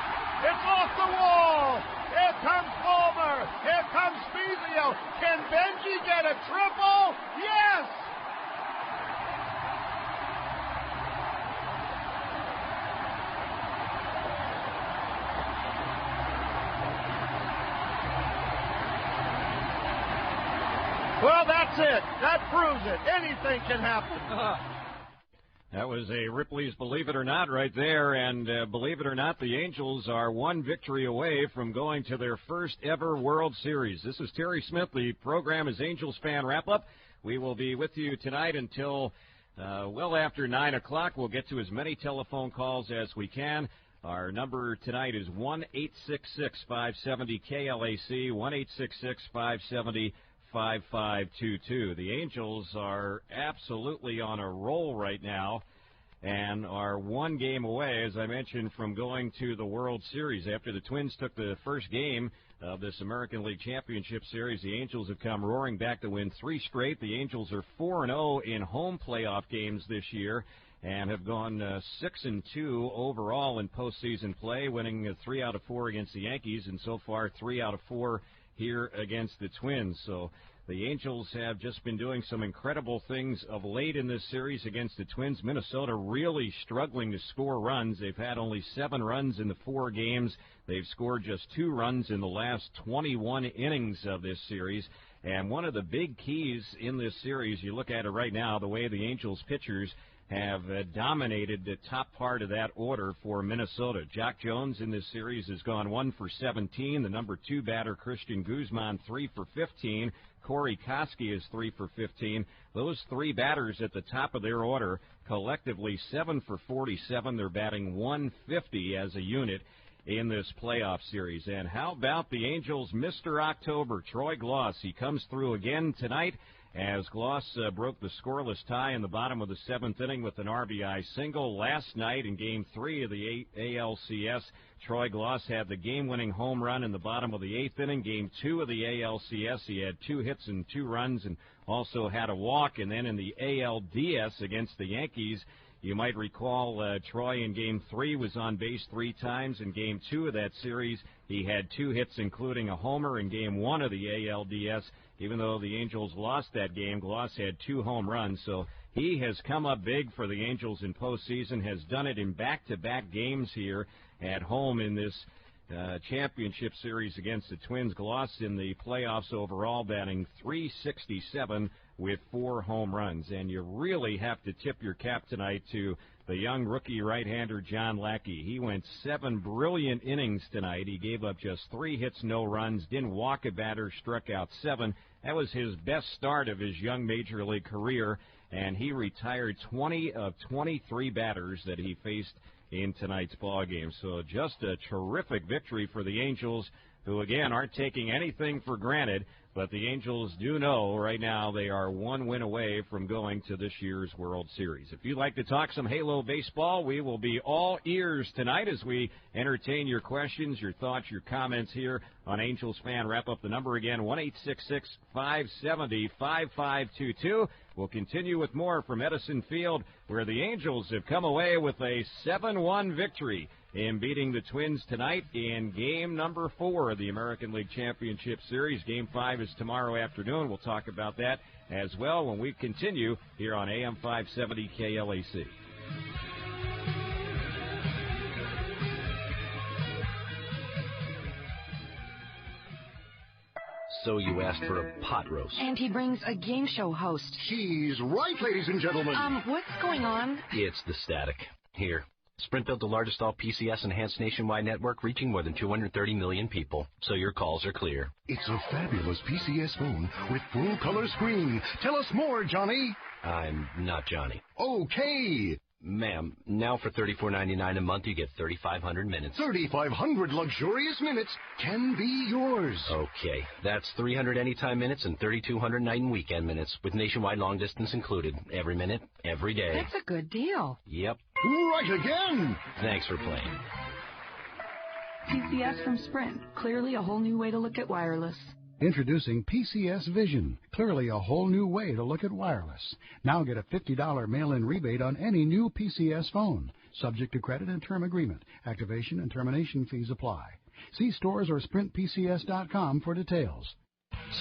It's off the wall. Here comes Fulmer. Here comes Spezio. Can Benji get a triple? Yes! Well, that's it. That proves it. Anything can happen. That was a Ripley's Believe It or Not right there, and believe it or not, the Angels are one victory away from going to their first ever World Series. This is Terry Smith. The program is Angels Fan Wrap-Up. We will be with you tonight until well after 9 o'clock. We'll get to as many telephone calls as we can. Our number tonight is 1-866-570-KLAC, 1-866-570-5522. The Angels are absolutely on a roll right now and are one game away, as I mentioned, from going to the World Series. After the Twins took the first game of this American League Championship Series, the Angels have come roaring back to win 3 straight. The Angels are 4-0 in home playoff games this year and have gone 6-2 overall in postseason play, winning 3 out of 4 against the Yankees, and so far 3 out of 4 here against the Twins. So the Angels have just been doing some incredible things of late in this series against the Twins. Minnesota really struggling to score runs. They've had only 7 runs in the 4 games. They've scored just 2 runs in the last 21 innings of this series. And one of the big keys in this series, you look at it right now, the way the Angels pitchers have dominated the top part of that order for Minnesota. Jack Jones in this series has gone 1 for 17. The number 2 batter, Christian Guzman, 3 for 15. Corey Koski is 3 for 15. Those 3 batters at the top of their order, collectively 7 for 47. They're batting 150 as a unit in this playoff series. And how about the Angels' Mr. October, Troy Glaus? He comes through again tonight, as Glaus broke the scoreless tie in the bottom of the 7th inning with an RBI single. Last night in Game 3 of the ALCS, Troy Glaus had the game-winning home run in the bottom of the 8th inning. Game 2 of the ALCS, he had 2 hits and 2 runs and also had a walk. And then in the ALDS against the Yankees, you might recall Troy in Game 3 was on base 3 times. In Game 2 of that series, he had 2 hits, including a homer. In Game 1 of the ALDS, even though the Angels lost that game, Glaus had 2 home runs. So he has come up big for the Angels in postseason, has done it in back-to-back games here at home in this championship series against the Twins. Glaus in the playoffs overall batting .367 with 4 home runs. And you really have to tip your cap tonight to the young rookie right-hander John Lackey. He went 7 brilliant innings tonight. He gave up just 3 hits, no runs, didn't walk a batter, struck out 7. That was his best start of his young major league career, and he retired 20 of 23 batters that he faced in tonight's ball game. So just a terrific victory for the Angels, who, again, aren't taking anything for granted. But the Angels do know right now they are 1 win away from going to this year's World Series. If you'd like to talk some Halo baseball, we will be all ears tonight as we entertain your questions, your thoughts, your comments here on Angels Fan Wrap-Up. The number again, 1-866-570-5522. We'll continue with more from Edison Field, where the Angels have come away with a 7-1 victory in beating the Twins tonight in game number 4 of the American League Championship Series. Game 5 is tomorrow afternoon. We'll talk about that as well when we continue here on AM 570 KLAC. So you asked for a pot roast. And he brings a game show host. He's right, ladies and gentlemen. What's going on? It's the static. Here. Sprint built the largest all-PCS enhanced nationwide network, reaching more than 230 million people. So your calls are clear. It's a fabulous PCS phone with full-color screen. Tell us more, Johnny. I'm not Johnny. Okay. Ma'am, now for $34.99 a month, you get 3,500 minutes. 3,500 luxurious minutes can be yours. Okay, that's 300 anytime minutes and 3,200 night and weekend minutes, with nationwide long distance included. Every minute, every day. That's a good deal. Yep. Right again. Thanks for playing. PCS from Sprint. Clearly a whole new way to look at wireless. Introducing PCS Vision, clearly a whole new way to look at wireless. Now get a $50 mail-in rebate on any new PCS phone, subject to credit and term agreement. Activation and termination fees apply. See stores or sprintpcs.com for details.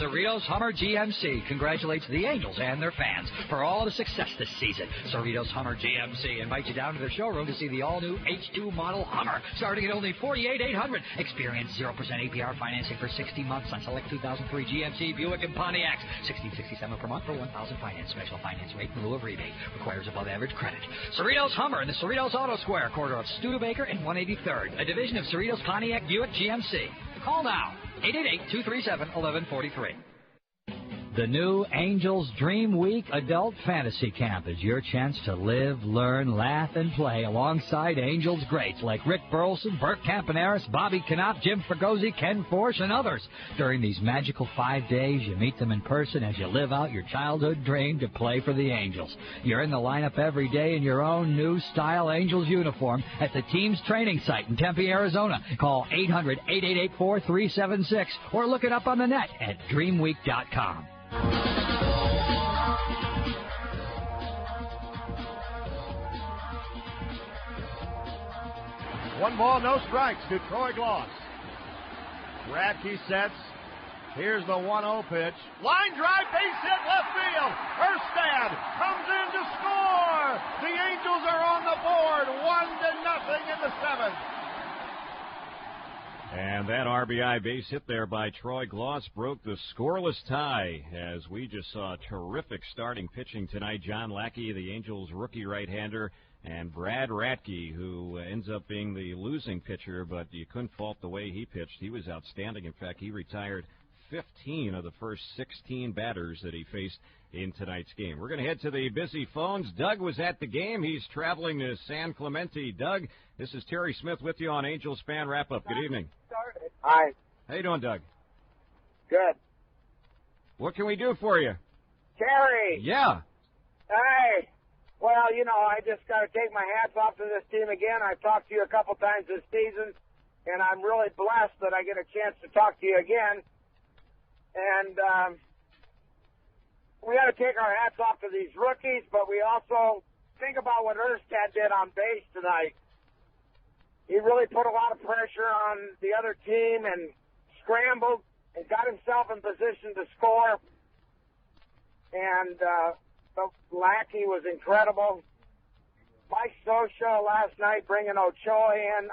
Cerritos Hummer GMC congratulates the Angels and their fans for all the success this season. Cerritos Hummer GMC invites you down to their showroom to see the all-new H2 model Hummer, starting at only $48,800. Experience 0% APR financing for 60 months on select 2003 GMC, Buick, and Pontiacs. $1667 per month for 1,000 finance. Special finance rate in lieu of rebate. Requires above-average credit. Cerritos Hummer in the Cerritos Auto Square, corner of Studebaker and 183rd, a division of Cerritos Pontiac Buick GMC. Call now. 888-237-1143. The new Angels Dream Week Adult Fantasy Camp is your chance to live, learn, laugh, and play alongside Angels greats like Rick Burleson, Bert Campaneris, Bobby Knopp, Jim Fregosi, Ken Forsch, and others. During these magical 5 days, you meet them in person as you live out your childhood dream to play for the Angels. You're in the lineup every day in your own new style Angels uniform at the team's training site in Tempe, Arizona. Call 800-888-4376 or look it up on the net at dreamweek.com. 1 ball, no strikes to Troy Gloss. Radke sets. Here's the 1-0 pitch. Line drive, base hit, left field. Erstad comes in to score. The Angels are on the board, 1-0 in the 7th. And that RBI base hit there by Troy Gloss broke the scoreless tie as we just saw terrific starting pitching tonight. John Lackey, the Angels' rookie right-hander, and Brad Radke, who ends up being the losing pitcher, but you couldn't fault the way he pitched. He was outstanding. In fact, he retired 15 of the first 16 batters that he faced in tonight's game. We're going to head to the busy phones. Doug was at the game. He's traveling to San Clemente. Doug, this is Terry Smith with you on Angels Fan Wrap-Up. Good evening. Hi. How you doing, Doug? Good. What can we do for you? Terry. Yeah. Hey. Well, you know, I just got to take my hats off to this team again. I've talked to you a couple times this season, and I'm really blessed that I get a chance to talk to you again. And we got to take our hats off to these rookies, but we also think about what Erstad did on base tonight. He really put a lot of pressure on the other team and scrambled and got himself in position to score. And Lackey was incredible. Mike Scioscia last night bringing Ochoa in.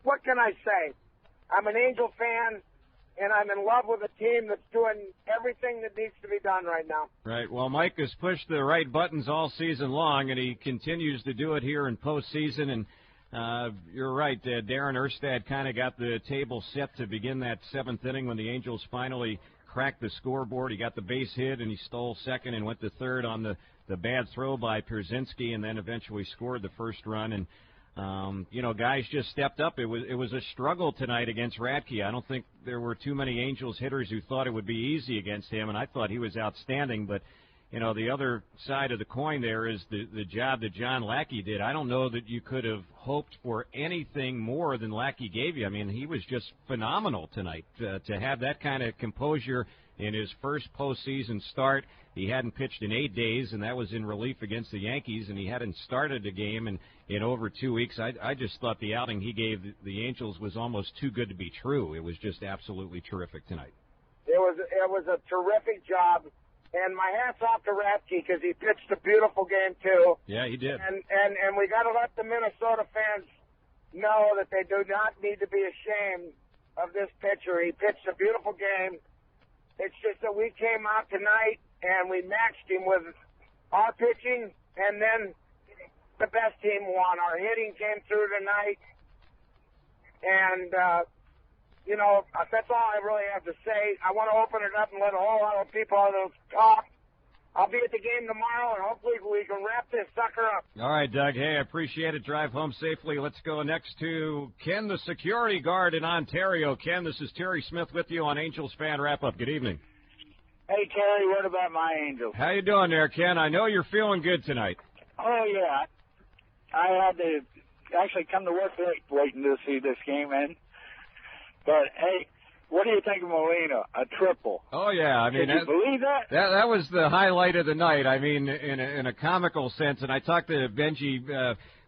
What can I say? I'm an Angel fan, and I'm in love with a team that's doing everything that needs to be done right now. Right. Well, Mike has pushed the right buttons all season long, and he continues to do it here in postseason. And you're right. Darren Erstad kind of got the table set to begin that 7th inning when the Angels finally cracked the scoreboard. He got the base hit, and he stole second and went to third on the bad throw by Pierzynski, and then eventually scored the first run. And you know, guys just stepped up. It was a struggle tonight against Radke. I don't think there were too many Angels hitters who thought it would be easy against him, and I thought he was outstanding. But, you know, the other side of the coin there is the job that John Lackey did. I don't know that you could have hoped for anything more than Lackey gave you. I mean, he was just phenomenal tonight. To have that kind of composure in his first postseason start. He hadn't pitched in 8 days, and that was in relief against the Yankees, and he hadn't started a game in over 2 weeks. I just thought the outing he gave the Angels was almost too good to be true. It was just absolutely terrific tonight. It was a terrific job, and my hat's off to Radke because he pitched a beautiful game too. Yeah, he did. And we got to let the Minnesota fans know that they do not need to be ashamed of this pitcher. He pitched a beautiful game. It's just that we came out tonight and we matched him with our pitching, and then the best team won. Our hitting came through tonight, and, you know, that's all I really have to say. I want to open it up and let a whole lot of people talk. I'll be at the game tomorrow, and hopefully we can wrap this sucker up. All right, Doug. Hey, I appreciate it. Drive home safely. Let's go next to Ken, the security guard in Ontario. Ken, this is Terry Smith with you on Angels Fan Wrap-Up. Good evening. Hey, Terry, what about my Angels? How you doing there, Ken? I know you're feeling good tonight. Oh, yeah. I had to actually come to work late waiting to see this game end. But, hey, What do you think of Molina? A triple. Oh, yeah. I mean, Can you believe that? That was the highlight of the night. I mean, in a comical sense. And I talked to Benji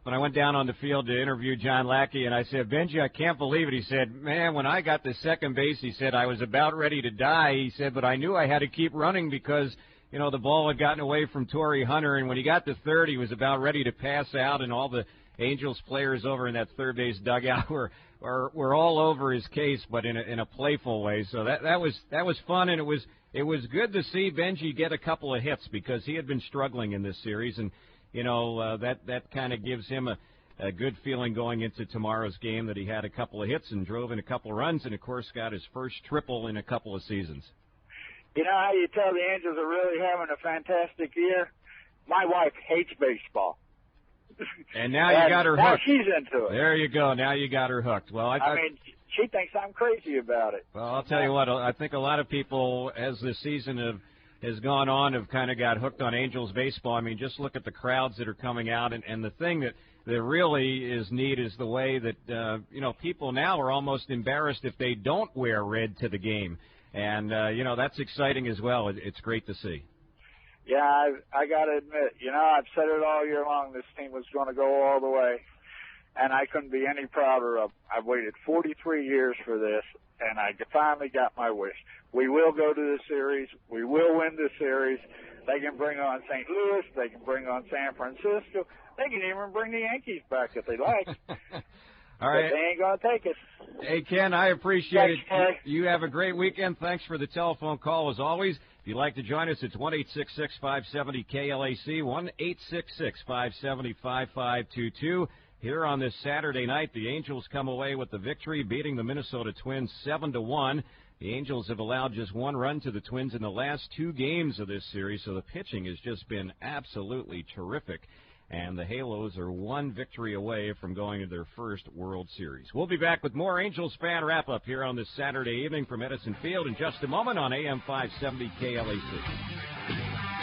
when I went down on the field to interview John Lackey, and I said, Benji, I can't believe it. He said, man, when I got to second base, he said, I was about ready to die. He said, but I knew I had to keep running because, you know, the ball had gotten away from Torrey Hunter. And when he got to third, he was about ready to pass out, and all the Angels players over in that third base dugout were all over his case, but in a playful way. So that was fun, and it was good to see Benji get a couple of hits because he had been struggling in this series, and you know that kind of gives him a good feeling going into tomorrow's game that he had a couple of hits and drove in a couple of runs, and of course got his first triple in a couple of seasons. You know how you tell the Angels are really having a fantastic year? My wife hates baseball. And now you got her hooked. Now she's into it. There you go. Now you got her hooked. Well, I mean, she thinks I'm crazy about it. Well, I'll tell you what. I think a lot of people, as the season has gone on, have kind of got hooked on Angels baseball. I mean, just look at the crowds that are coming out, and the thing that really is neat is the way that you know, people now are almost embarrassed if they don't wear red to the game, and you know, that's exciting as well. It's great to see. Yeah, I got to admit, you know, I've said it all year long, this team was going to go all the way, and I couldn't be any prouder of. I've waited 43 years for this, and I finally got my wish. We will go to the series. We will win the series. They can bring on St. Louis. They can bring on San Francisco. They can even bring the Yankees back if they like. All right. But they ain't going to take us. Hey, Ken, I appreciate it. Thanks, You have a great weekend. Thanks for the telephone call, as always. If you'd like to join us, it's 1-866-570-KLAC, 1-866-570-5522. Here on this Saturday night, the Angels come away with the victory, beating the Minnesota Twins 7-1. The Angels have allowed just one run to the Twins in the last two games of this series, so the pitching has just been absolutely terrific. And the Halos are one victory away from going to their first World Series. We'll be back with more Angels fan wrap-up here on this Saturday evening from Edison Field in just a moment on AM 570 KLAC.